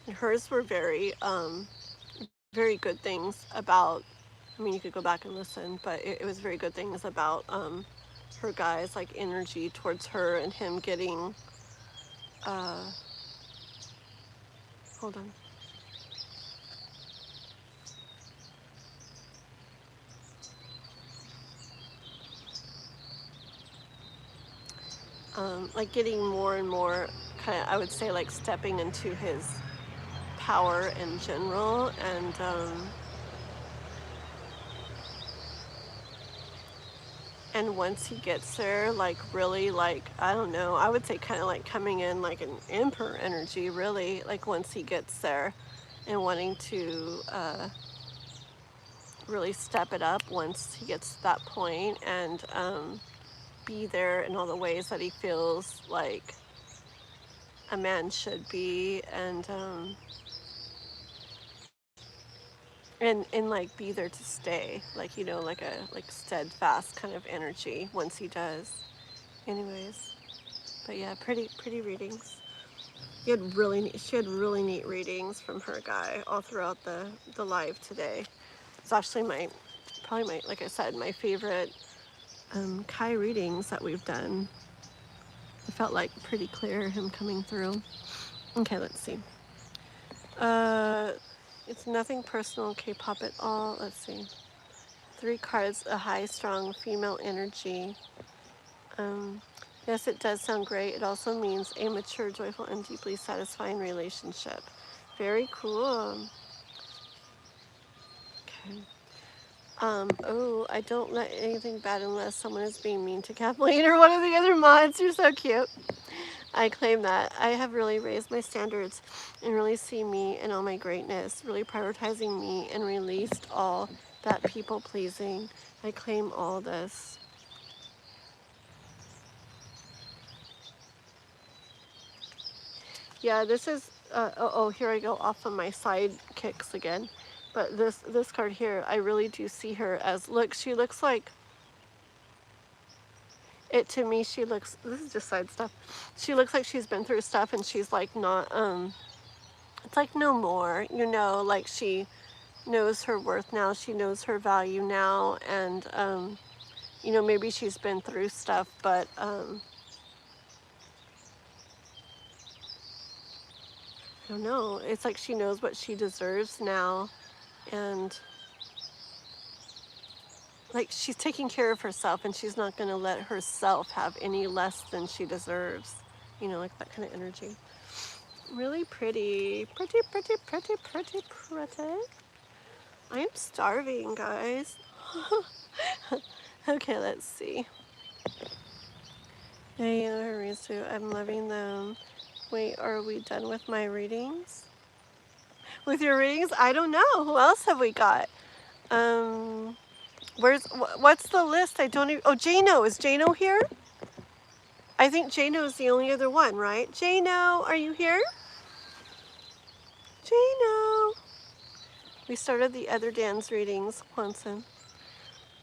And hers were very good things about, I mean, you could go back and listen, but it was very good things about her guys, like energy towards her and him getting, hold on. Like getting more and more kind of, I would say, like stepping into his power in general, and once he gets there, like really, like, I don't know, I would say kind of like coming in like an emperor energy, really, like once he gets there and wanting to really step it up once he gets to that point, and be there in all the ways that he feels like a man should be, and like be there to stay, like, you know, like a steadfast kind of energy once he does. Anyways, but yeah, pretty readings. She had really neat readings from her guy all throughout the live today. It's actually probably my, like I said, my favorite Kai readings that we've done. It felt like pretty clear, him coming through. Okay, let's see. It's nothing personal, K-pop at all. Let's see. 3 cards, a high, strong female energy. Yes, it does sound great. It also means a mature, joyful, and deeply satisfying relationship. Very cool. Okay. Oh, I don't let anything bad unless someone is being mean to Kathleen or one of the other mods. You're so cute. I claim that. I have really raised my standards and really see me and all my greatness, really prioritizing me, and released all that people pleasing. I claim all this. Yeah, this is, here I go off of my side kicks again. But this card here, I really do see her as, look, she looks like, to me, she looks, this is just side stuff. She looks like she's been through stuff, and she's like not, it's like no more, you know, like she knows her worth now, she knows her value now, and, you know, maybe she's been through stuff, but, I don't know, it's like she knows what she deserves now, and like she's taking care of herself, and she's not going to let herself have any less than she deserves, you know, like that kind of energy. Really pretty. I am starving, guys. Okay, let's see. Hey, Harisu, I'm loving them. Wait, are we done with my readings? With your readings? I don't know. Who else have we got? What's the list? I don't even, oh, Jano. Is Jano here? I think Jano is the only other one, right? Jano, are you here? Jano. We started the other Dan's readings, Quanson.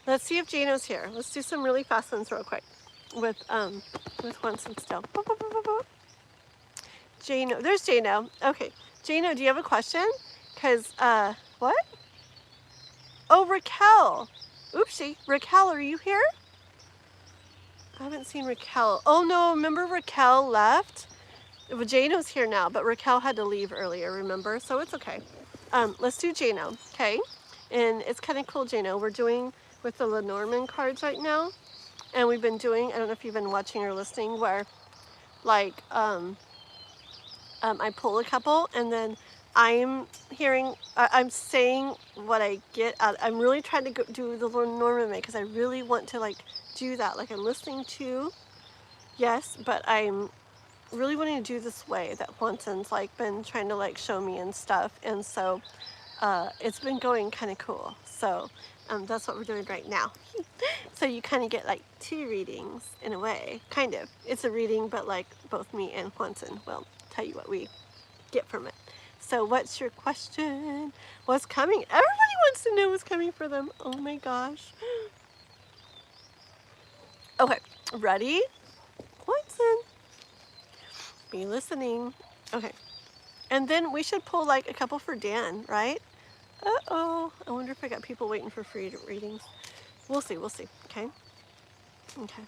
Let's see if Jano's here. Let's do some really fast ones real quick with Quanson still. Boop, boop, boop, boop. Jano, there's Jano. Okay, Jano, do you have a question? Because, what? Oh, Raquel. Oopsie. Raquel, are you here? I haven't seen Raquel. Oh, no, remember Raquel left? Well, Jano's here now, but Raquel had to leave earlier, remember? So it's okay. Let's do Jano, okay? And it's kind of cool, Jano. We're doing with the Lenormand cards right now. And we've been doing, I don't know if you've been watching or listening, where, like, I pull a couple and then I'm hearing, I'm saying what I get out. I'm really trying to do the Lenormand because I really want to, like, do that. Like, I'm listening to, yes, but I'm really wanting to do this way that Juanson's, like, been trying to, like, show me and stuff. And so it's been going kind of cool. So that's what we're doing right now. So you kind of get like 2 readings in a way, kind of. It's a reading, but like both me and Juanson will tell you what we get from it. So what's your question? What's coming? Everybody wants to know what's coming for them. Oh my gosh. Okay, ready? Juanson, be listening. Okay, and then we should pull like a couple for Dan, right? Uh-oh, I wonder if I got people waiting for free readings. We'll see, okay? Okay.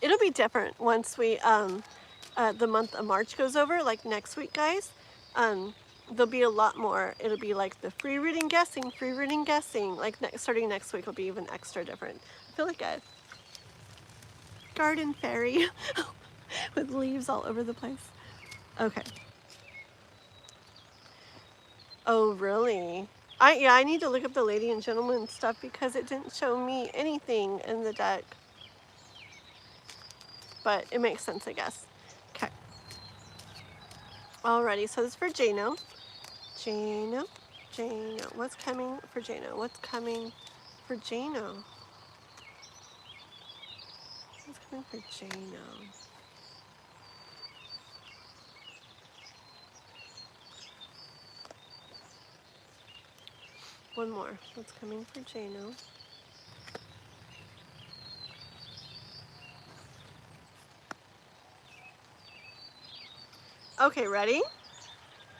It'll be different once we, the month of March goes over, like next week, guys. There'll be a lot more. It'll be like the free reading guessing, like starting next week will be even extra different. I feel like a garden fairy with leaves all over the place. Okay. Oh, really? Yeah, I need to look up the lady and gentleman stuff because it didn't show me anything in the deck. But it makes sense, I guess. Okay. Alrighty, so this is for Jano. Jano. What's coming for Jano? What's coming for Jano? What's coming for Jano? One more. What's coming for Jano? Okay, ready?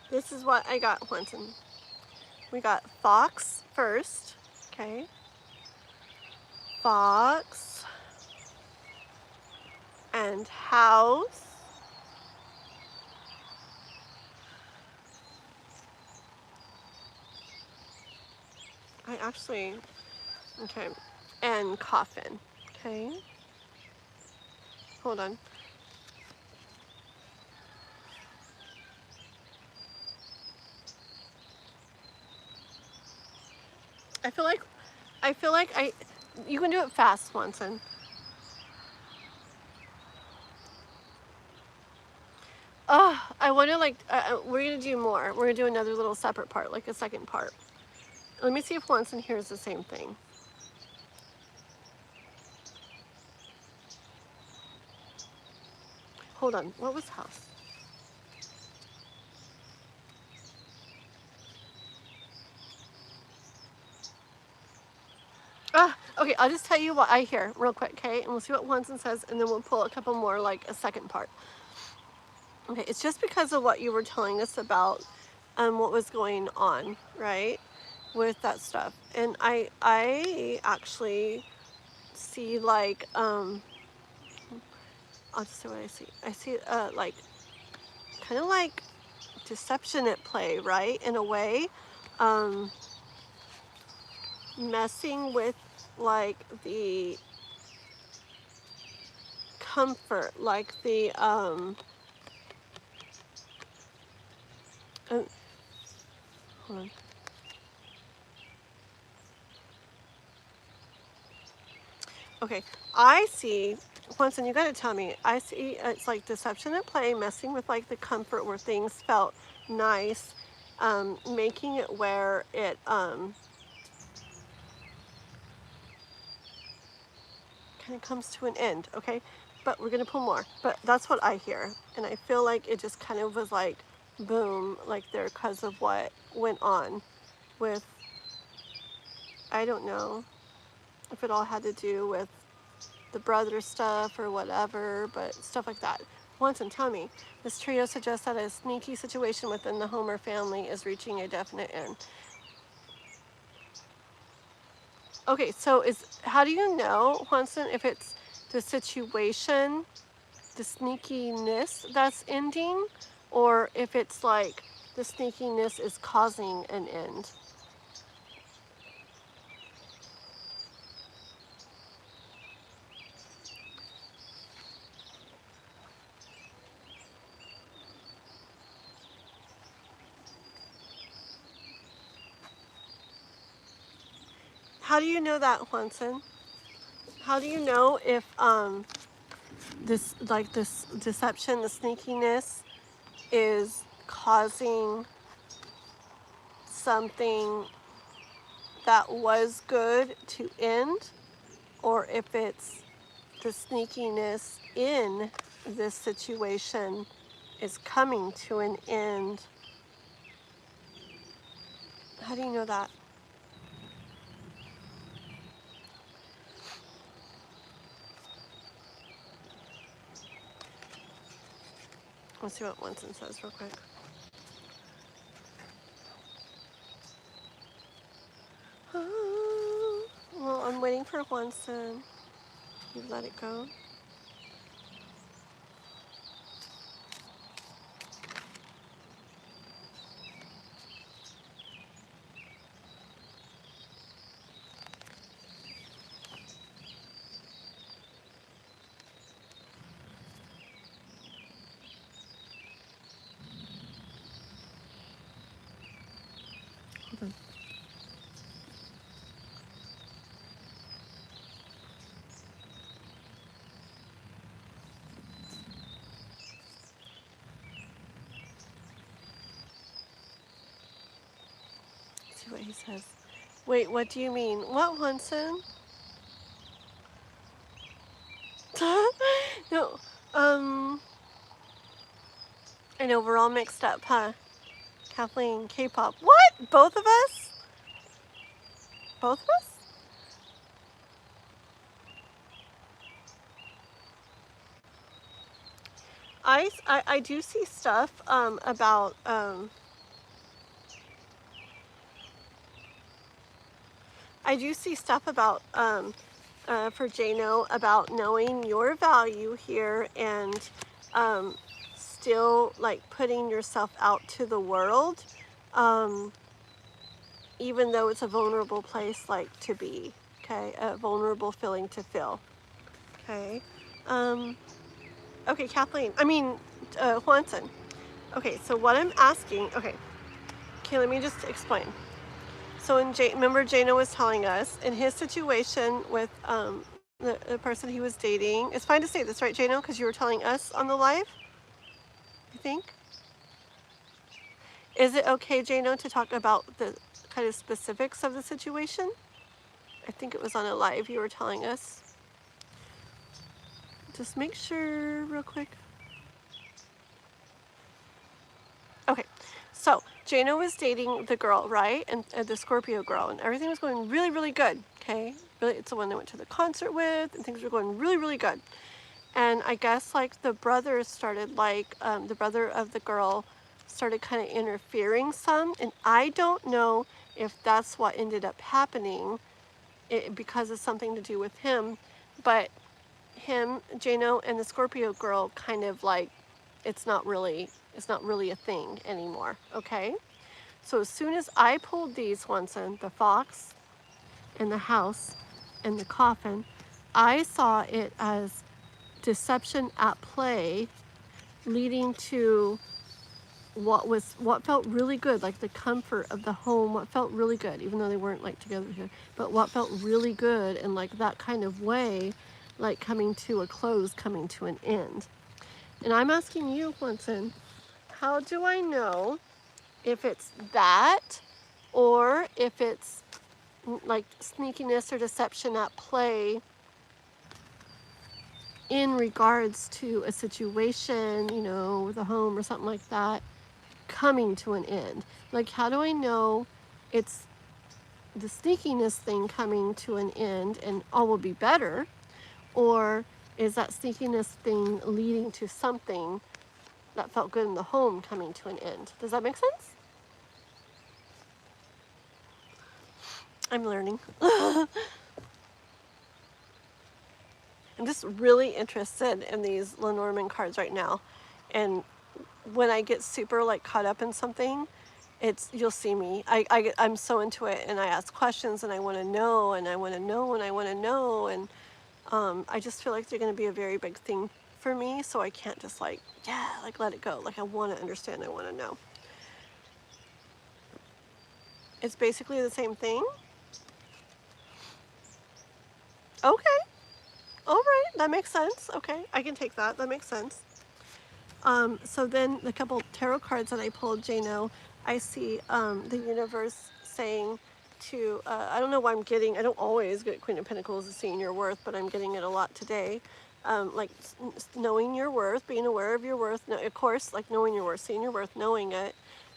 This is what I got, Juanson. We got Fox first. Okay. Fox. And House. Okay. And Coffin. Okay. Hold on. I feel like you can do it fast, Swanson. Oh, I want to we're going to do more. We're going to do another little separate part, like a second part. Let me see if Swanson hears the same thing. Hold on, what was House? Okay, I'll just tell you what I hear real quick, okay? And we'll see what Swanson says, and then we'll pull a couple more, like a second part. Okay, it's just because of what you were telling us about what was going on, right? With that stuff. And I actually see like, I'll just say what I see. I see like, kind of like deception at play, right? In a way, messing with like the comfort, like the, hold on. Okay, I see, Quentin, you gotta tell me, I see it's like deception at play, messing with like the comfort where things felt nice, making it where it, kind of comes to an end, okay? But we're gonna pull more, but that's what I hear. And I feel like it just kind of was like, boom, like there because of what went on with, I don't know if it all had to do with the brother stuff or whatever, but stuff like that. Watson, tell me. This trio suggests that a sneaky situation within the home or family is reaching a definite end. Okay, so how do you know, Watson, if it's the situation, the sneakiness that's ending, or if it's like the sneakiness is causing an end? How do you know that, Watson? How do you know if this deception, the sneakiness is causing something that was good to end, or if it's the sneakiness in this situation is coming to an end? How do you know that? Let's see what Winston says real quick. Well, I'm waiting for Winston. You let it go. Hold on. Let's see what he says. Wait, what do you mean? What, Winston? No, I know we're all mixed up, huh? Kathleen, K-pop. What? Both of us? Both of us? I do see stuff about I do see stuff about for Jano about knowing your value here and still like putting yourself out to the world, even though it's a vulnerable place like to be, okay, a vulnerable feeling to feel, okay. Okay, Kathleen, Juanson. Okay, so what I'm asking, okay, let me just explain. So remember Jano was telling us in his situation with the person he was dating. It's fine to say this, right, Jano? Because you were telling us on the live, I think. Is it okay, Jano, to talk about the kind of specifics of the situation? I think it was on a live you were telling us. Just make sure real quick. Okay, so Jano was dating the girl, right? And the Scorpio girl, and everything was going really, really good, okay? Really, it's the one they went to the concert with, and things were going really, really good. And I guess like the brother started like, the brother of the girl started kind of interfering some, and I don't know if that's what ended up happening because of something to do with him, but him, Jano, and the Scorpio girl kind of like, it's not really a thing anymore, okay? So as soon as I pulled these ones in, the fox and the house and the coffin, I saw it as deception at play, leading to what felt really good, like the comfort of the home, what felt really good, even though they weren't like together here, but what felt really good and like that kind of way, like coming to a close, coming to an end. And I'm asking you, Winston, how do I know if it's that or if it's like sneakiness or deception at play in regards to a situation, you know, with a home or something like that, coming to an end? Like, how do I know it's the sneakiness thing coming to an end and all will be better, or is that sneakiness thing leading to something that felt good in the home coming to an end. Does that make sense? I'm learning. I'm just really interested in these Lenormand cards right now. And when I get super like caught up in something, you'll see me. I'm so into it, and I ask questions, and I want to know, and I want to know, and I want to know, and I just feel like they're going to be a very big thing for me, so I can't just like, yeah, like let it go. Like I want to understand, I want to know. It's basically the same thing. Okay. All right. That makes sense. Okay. I can take that. That makes sense. So then the couple tarot cards that I pulled, Jano, I see the universe saying to, I don't know why I'm getting, I don't always get Queen of Pentacles as seeing your worth, but I'm getting it a lot today. Like knowing your worth, being aware of your worth, of course, like knowing your worth, seeing your worth, knowing it,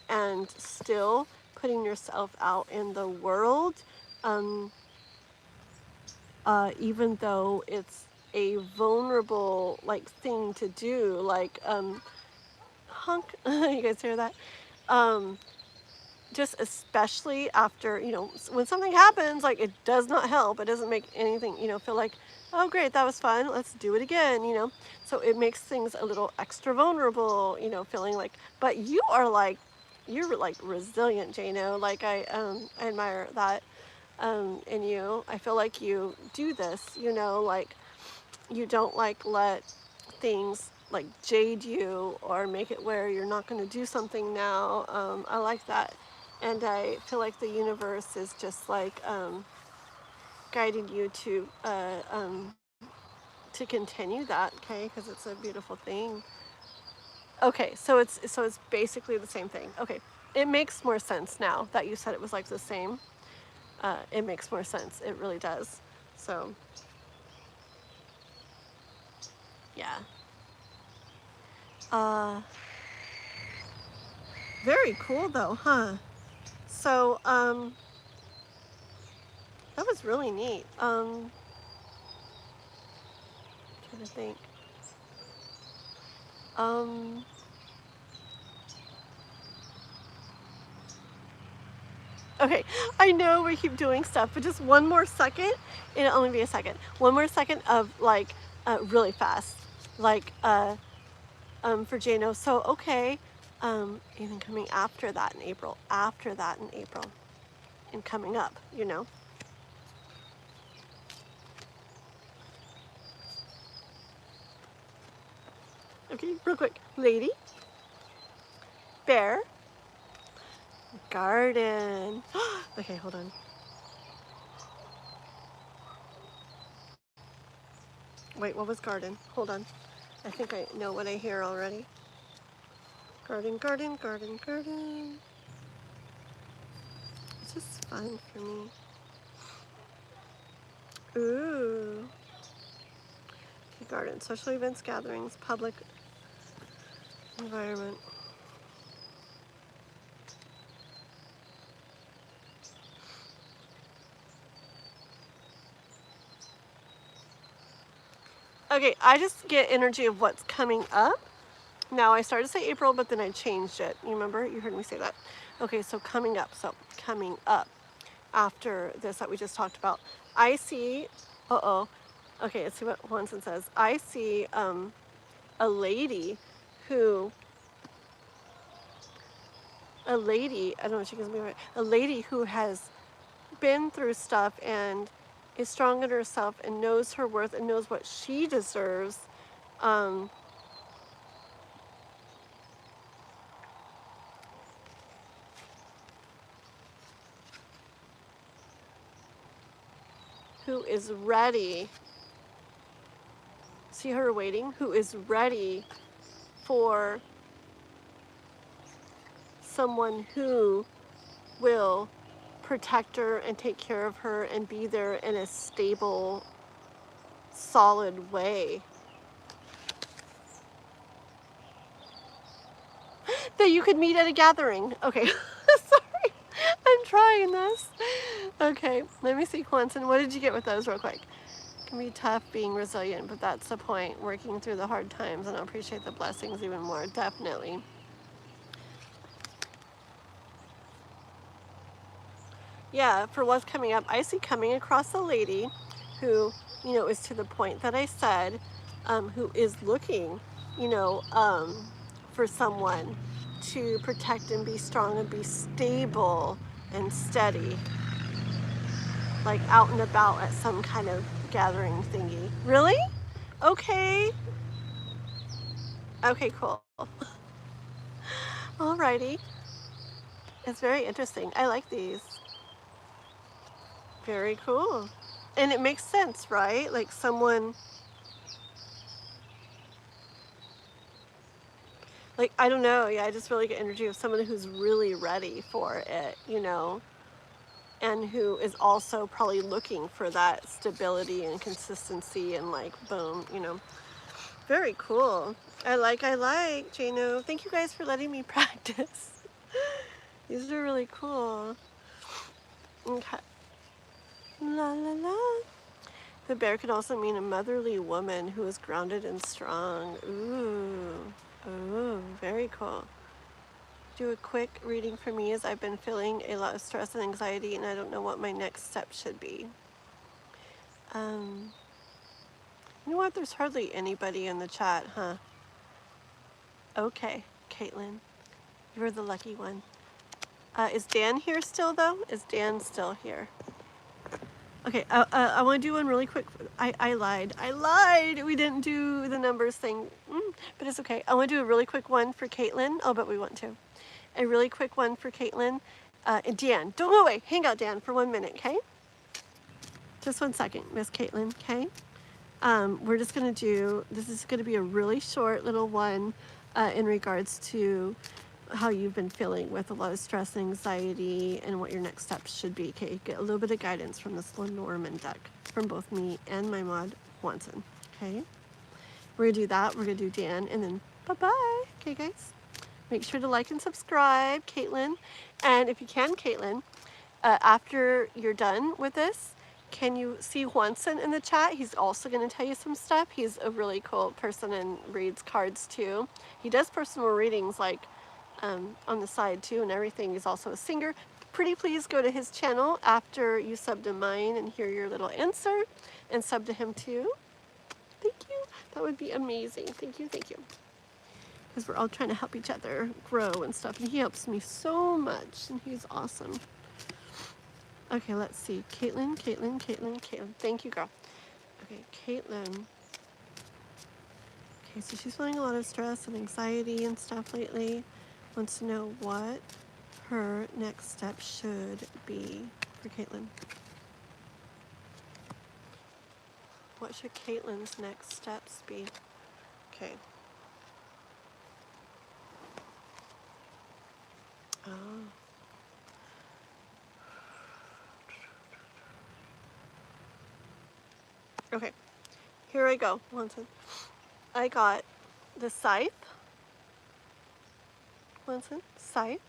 and still putting yourself out in the world, even though it's a vulnerable like thing to do, like honk. You guys hear that? Just especially after, you know, when something happens, like it does not help. It doesn't make anything, you know, feel like, oh great, that was fun, let's do it again, you know. So it makes things a little extra vulnerable, you know, feeling like, but you're like resilient, Jano. Like I admire that in you. I feel like you do this, you know, like you don't like let things like jade you or make it where you're not going to do something now. I like that. And I feel like the universe is just like guiding you to continue that, okay? Because it's a beautiful thing. Okay, so it's basically the same thing. Okay, it makes more sense now that you said it was like the same. It makes more sense. It really does. So yeah. Very cool though, huh? So that was really neat. Trying to think. Okay, I know we keep doing stuff, but just one more second. It'll only be a second. One more second of like really fast, like for Jano. So okay, even coming after that in April, and coming up, you know. Okay, real quick, lady, bear, garden. Okay, hold on. Wait, what was garden? Hold on. I think I know what I hear already. Garden, garden, garden, garden. It's just fun for me. Ooh. Okay, garden, social events, gatherings, public environment. Okay, I just get energy of what's coming up. Now I started to say April, but then I changed it. You remember? You heard me say that. Okay, so coming up. So coming up after this that we just talked about. I see, okay, let's see what Juanson says. I see a lady who, I don't know if she gives me right, a lady who has been through stuff and is strong in herself and knows her worth and knows what she deserves. Who is ready, see her waiting, who is ready for someone who will protect her and take care of her and be there in a stable, solid way. That you could meet at a gathering. Okay, sorry, I'm trying this. Okay, let me see, Quentin, what did you get with those real quick? can be tough being resilient, but that's the point. Working through the hard times, and I'll appreciate the blessings even more. Definitely. Yeah, for what's coming up, I see coming across a lady who, you know, is to the point that I said, who is looking, you know, for someone to protect and be strong and be stable and steady, like out and about at some kind of gathering thingy. Really? Okay. Okay, cool. Alrighty. It's very interesting. I like these. Very cool. And it makes sense, right? Like someone, like, I don't know. Yeah, I just really get energy of someone who's really ready for it, you know, and who is also probably looking for that stability and consistency and like, boom, you know. Very cool. I like, Jano. Thank you guys for letting me practice. These are really cool. Okay. La la la. The bear can also mean a motherly woman who is grounded and strong. Ooh. Ooh, very cool. Do a quick reading for me as I've been feeling a lot of stress and anxiety and I don't know what my next step should be. You know what? There's hardly anybody in the chat, huh? Okay, Caitlin. You're the lucky one. Is Dan here still, though? Is Dan still here? Okay, I want to do one really quick. I lied. I lied! We didn't do the numbers thing. But it's okay. I want to do a really quick one for Caitlin. Oh, but we want to. A really quick one for Caitlin. And Dan, don't go away. Hang out, Dan, for 1 minute, okay? Just 1 second, Miss Caitlin, okay? We're just going to do, this is going to be a really short little one in regards to how you've been feeling with a lot of stress and anxiety and what your next steps should be. Okay, get a little bit of guidance from this Lenormand deck from both me and my mod, Watson. Okay, we're going to do that. We're going to do Dan and then bye-bye. Okay, guys? Make sure to like and subscribe, Caitlin. And if you can, Caitlin, after you're done with this, can you see Juanson in the chat? He's also going to tell you some stuff. He's a really cool person and reads cards too. He does personal readings like on the side too and everything. He's also a singer. Pretty please go to his channel after you sub to mine and hear your little answer and sub to him too. Thank you. That would be amazing. Thank you. Thank you. Because we're all trying to help each other grow and stuff. And he helps me so much and he's awesome. Okay, let's see. Caitlin. Thank you, girl. Okay, Caitlin. Okay, so she's feeling a lot of stress and anxiety and stuff lately. Wants to know what her next step should be for Caitlin. What should Caitlin's next steps be? Okay. Oh. Okay, here I go. One second. I got the scythe. One second. Scythe.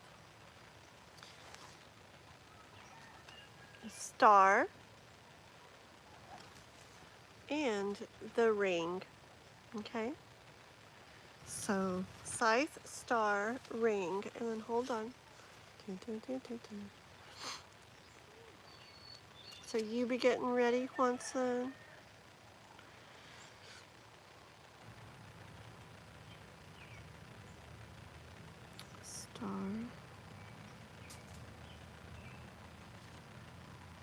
Star. And the ring. Okay. So scythe, star, ring, and then hold on. So you be getting ready, Juanson. Star,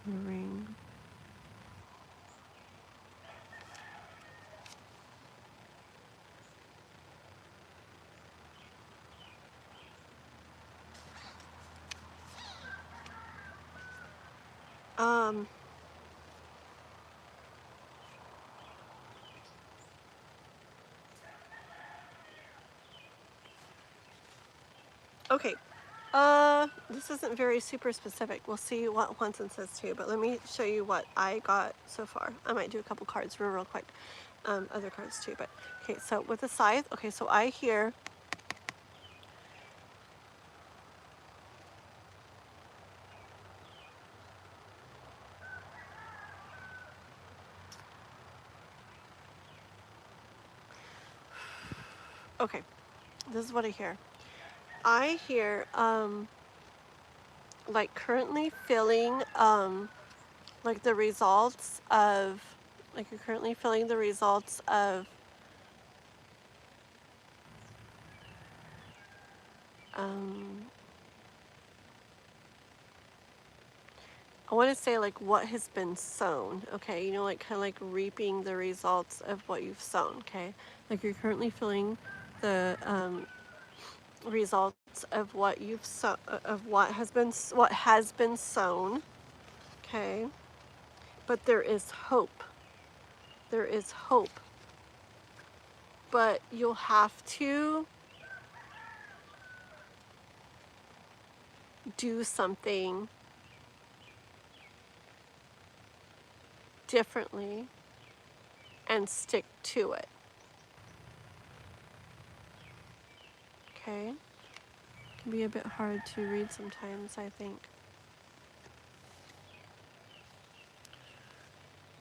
ring. Okay. This isn't very super specific. We'll see what Juanson says too, but let me show you what I got so far. I might do a couple cards real quick. Other cards too, but okay, so with the scythe, okay, so I hear Okay, this is what I hear. I hear, like currently feeling, like the results of, like you're currently feeling the results of, I want to say like what has been sown, okay? You know, like kind of like reaping the results of what you've sown, okay? Like you're currently feeling the results of what you've of what has been sown, okay? But there is hope. There is hope. But you'll have to do something differently and stick to it. Okay? It can be a bit hard to read sometimes, I think.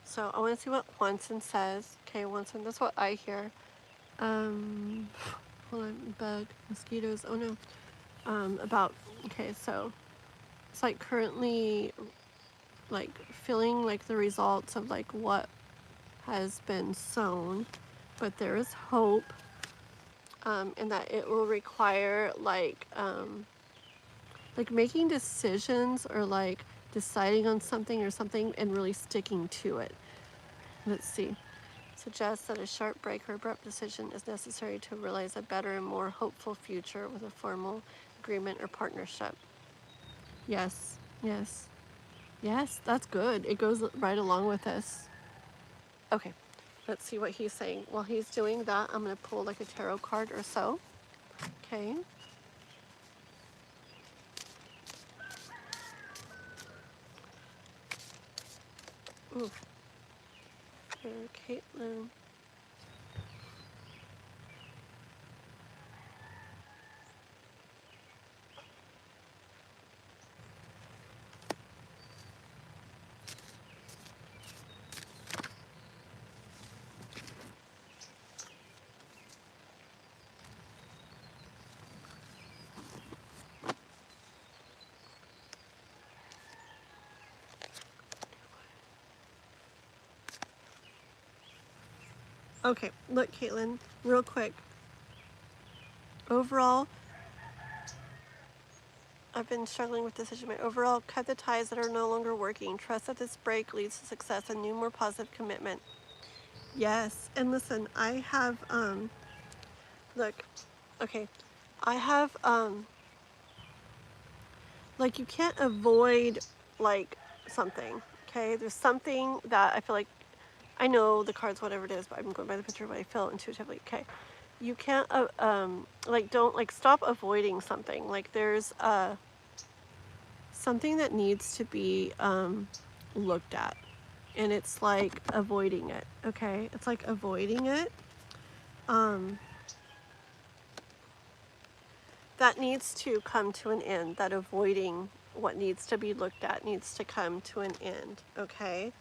So I want to see what Wanson says. Okay, Wanson, that's what I hear. Hold on, bug, mosquitoes, oh no. About, okay, so it's like currently like feeling like the results of like what has been sown, but there is hope, and that it will require like making decisions or like deciding on something or something and really sticking to it. Let's see. Suggests that a sharp break or abrupt decision is necessary to realize a better and more hopeful future with a formal agreement or partnership. Yes, yes, yes, that's good. It goes right along with this. Okay, let's see what he's saying. While he's doing that, I'm going to pull like a tarot card or so. Okay. Ooh. Here, Caitlin. Okay, look, Caitlin, real quick. Overall, I've been struggling with this issue. Overall, cut the ties that are no longer working. Trust that this break leads to success and new, more positive commitment. Yes, and listen, I have, look, okay, I have, like, you can't avoid, like, something, okay? There's something that I feel like, I know the cards, whatever it is, but I'm going by the picture of what I feel intuitively, okay? You can't, like, don't, like, stop avoiding something. Like, there's, something that needs to be, looked at. And it's like avoiding it, okay? It's like avoiding it. That needs to come to an end. That avoiding what needs to be looked at needs to come to an end, okay?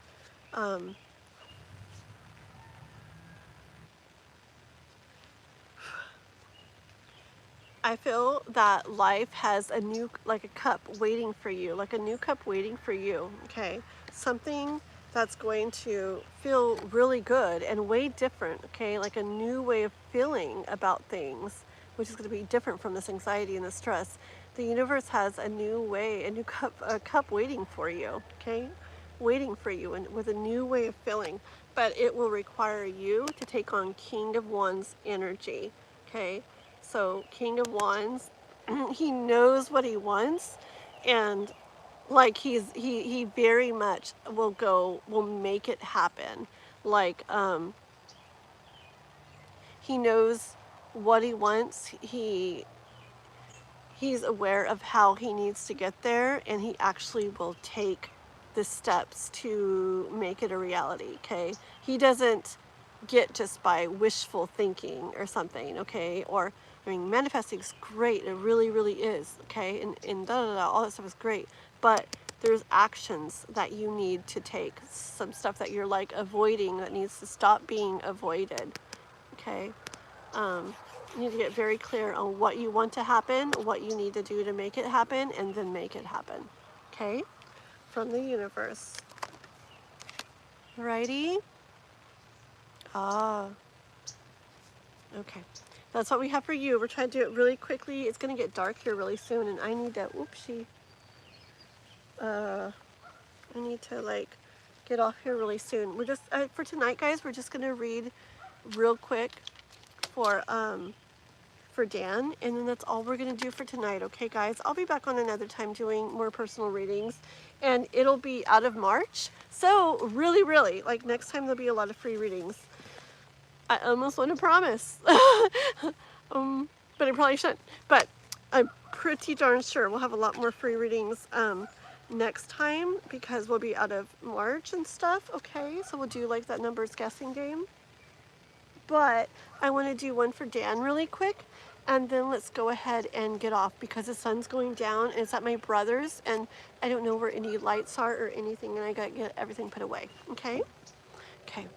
I feel that life has a new, like a cup waiting for you, like a new cup waiting for you, okay? Something that's going to feel really good and way different, okay? Like a new way of feeling about things, which is going to be different from this anxiety and the stress. The universe has a new way, a cup waiting for you, okay? Waiting for you and with a new way of feeling, but it will require you to take on King of Wands energy, okay? So King of Wands, he knows what he wants, and like he very much will make it happen. Like he knows what he wants. He's aware of how he needs to get there, and he actually will take the steps to make it a reality, okay? He doesn't get just by wishful thinking or something, okay? Or, I mean, manifesting is great. It really, really is, okay? And all that stuff is great. But there's actions that you need to take. Some stuff that you're, like, avoiding that needs to stop being avoided, okay? You need to get very clear on what you want to happen, what you need to do to make it happen, and then make it happen. Okay? From the universe. Alrighty? Ah. Okay. That's what we have for you. We're trying to do it really quickly. It's going to get dark here really soon, and I need to, oopsie. I need to, like, get off here really soon. We're just, for tonight, guys, we're just going to read real quick for Dan, and then that's all we're going to do for tonight, okay, guys? I'll be back on another time doing more personal readings, and it'll be out of March. So, really, really, like, next time there'll be a lot of free readings. I almost want to promise. But I probably shouldn't. But I'm pretty darn sure we'll have a lot more free readings next time because we'll be out of March and stuff, okay? So we'll do like that numbers guessing game. But I want to do one for Dan really quick, and then let's go ahead and get off because the sun's going down and it's at my brother's, and I don't know where any lights are or anything, and I got to get everything put away, okay? Okay.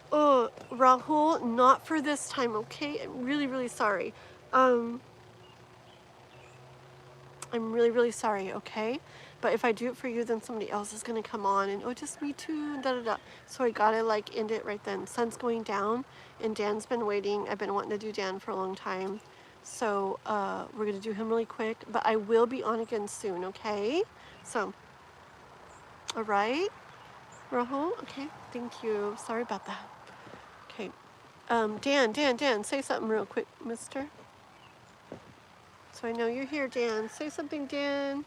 Oh, Rahul, not for this time, okay? I'm really, really sorry. I'm really, really sorry, okay? But if I do it for you, then somebody else is going to come on and, oh, just me too, da-da-da. So I got to, like, end it right then. Sun's going down, and Dan's been waiting. I've been wanting to do Dan for a long time. So we're going to do him really quick. But I will be on again soon, okay? So, all right? Rahul? Okay, thank you. Sorry about that. Okay. Dan, say something real quick, mister. So I know you're here, Dan. Say something, Dan.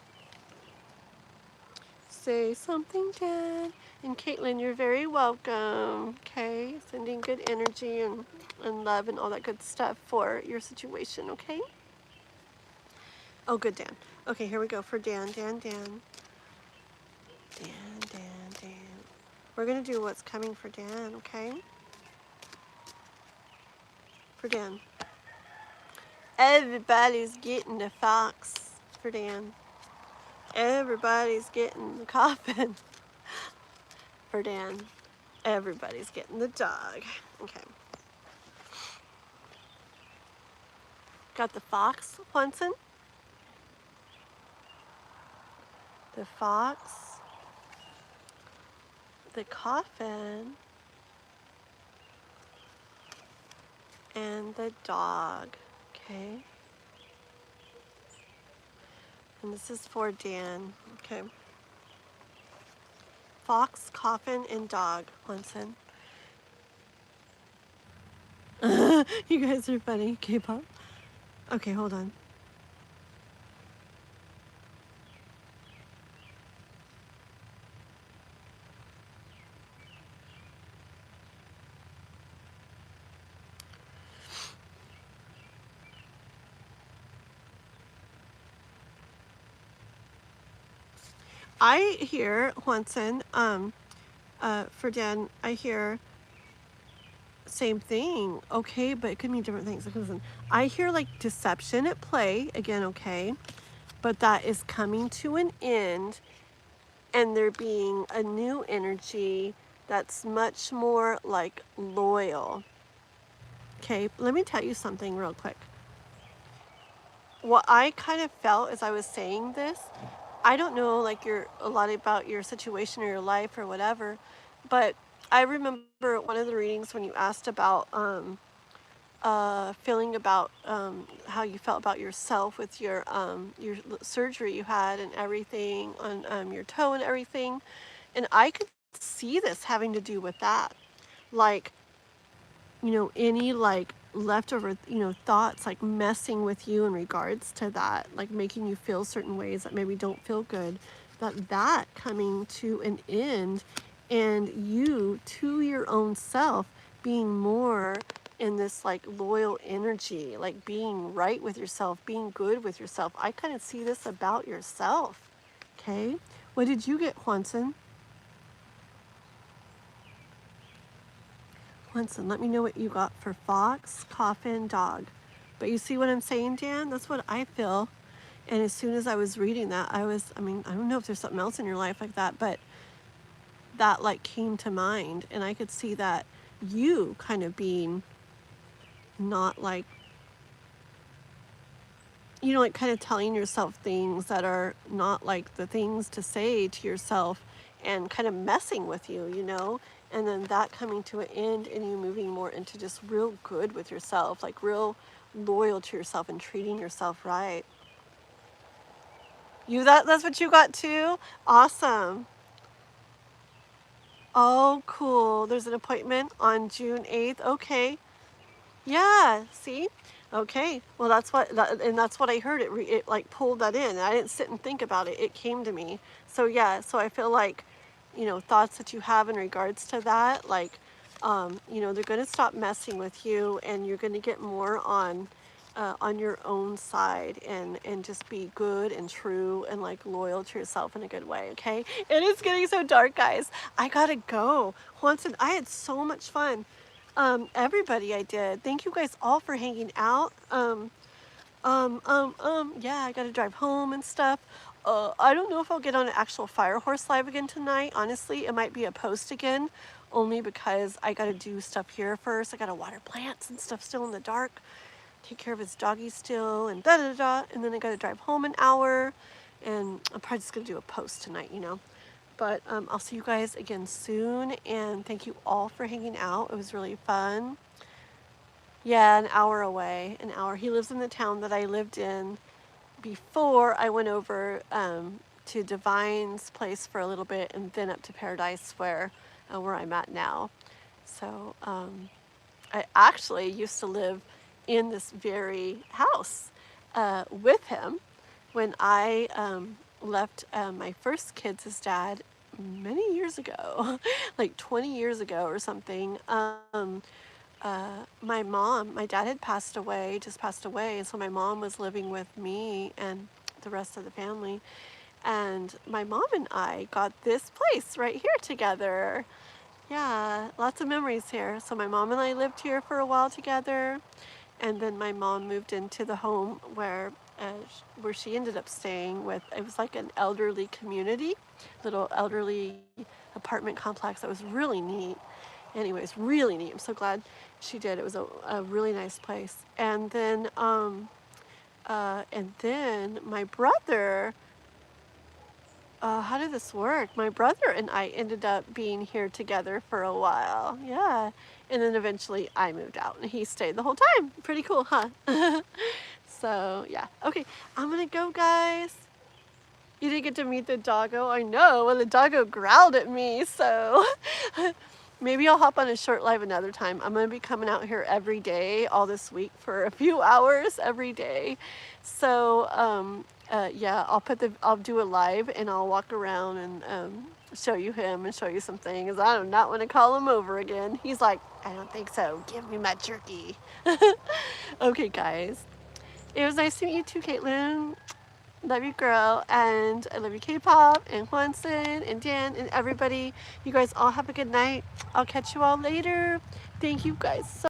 Say something, Dan. And Caitlin, you're very welcome. Okay, sending good energy and love and all that good stuff for your situation, okay? Oh, good, Dan. Okay, here we go for Dan. Dan. We're going to do what's coming for Dan, okay? For Dan. Everybody's getting the fox for Dan. Everybody's getting the coffin for Dan. Everybody's getting the dog. Okay. Got the fox, Hunson. The fox. The coffin. And the dog. Okay. And this is for Dan. Okay. Fox, coffin, and dog, Hunson. You guys are funny, K-pop. Okay, hold on. I hear, Hunson, for Dan, I hear same thing, okay, but it could mean different things. Listen, I hear like deception at play, again, okay, but that is coming to an end, and there being a new energy that's much more like loyal. Okay, let me tell you something real quick. What I kind of felt as I was saying this, I don't know like a lot about your situation or your life or whatever, but I remember one of the readings when you asked about feeling about how you felt about yourself with your surgery you had and everything on your toe and everything, and I could see this having to do with that, like, you know, any like leftover, you know, thoughts like messing with you in regards to that, like making you feel certain ways that maybe don't feel good, that coming to an end, and you to your own self being more in this like loyal energy, like being right with yourself, being good with yourself. I kind of see this about yourself. Okay, what did you get, Juanson? Juanson, let me know what you got for fox, coffin, dog. But you see what I'm saying, Dan? That's what I feel. And as soon as I was reading that, I mean, I don't know if there's something else in your life like that, but that like came to mind, and I could see that you kind of being not like, you know, like kind of telling yourself things that are not like the things to say to yourself, and kind of messing with you, you know, and then that coming to an end and you moving more into just real good with yourself, like real loyal to yourself and treating yourself right. That's what you got too? Awesome. Oh, cool. There's an appointment on June 8th. Okay. Yeah, see? Okay. Well, and that's what I heard. It like pulled that in. I didn't sit and think about it. It came to me. So yeah, so I feel like, you know, thoughts that you have in regards to that, like, you know, they're going to stop messing with you, and you're going to get more on your own side, and just be good and true and like loyal to yourself in a good way. Okay. It is getting so dark, guys. I gotta go. Haunted, I had so much fun. Everybody, I did. Thank you guys all for hanging out. Yeah, I gotta drive home and stuff. I don't know if I'll get on an actual Fire Horse live again tonight. Honestly, it might be a post again, only because I gotta do stuff here first. I gotta water plants and stuff still in the dark, take care of his doggy still, and da da da. And then I gotta drive home an hour, and I'm probably just gonna do a post tonight, you know. But I'll see you guys again soon, and thank you all for hanging out. It was really fun. Yeah, an hour away, an hour. He lives in the town that I lived in before I went over to Divine's place for a little bit, and then up to Paradise where I'm at now. So I actually used to live in this very house with him when I left my first kids' dad many years ago, like 20 years ago or something. My dad had just passed away, so my mom was living with me and the rest of the family. And my mom and I got this place right here together. Yeah, lots of memories here. So my mom and I lived here for a while together, and then my mom moved into the home where she ended up staying with. It was like an elderly community, little elderly apartment complex that was really neat. Anyways, really neat. I'm so glad she did. It was a really nice place. And then my brother, how did this work? My brother and I ended up being here together for a while. Yeah. And then eventually I moved out and he stayed the whole time. Pretty cool, huh? So yeah. Okay, I'm gonna go, guys. You didn't get to meet the doggo. I know. Well, the doggo growled at me, so maybe I'll hop on a short live another time. I'm gonna be coming out here every day all this week for a few hours every day. So yeah, I'll do a live and I'll walk around and show you him and show you some things. I do not want to call him over again. He's like, I don't think so. Give me my turkey. Okay, guys. It was nice to meet you too, Caitlin. Love you, girl, and I love you, K-pop, and Hwanson, and Dan, and everybody. You guys all have a good night. I'll catch you all later. Thank you guys so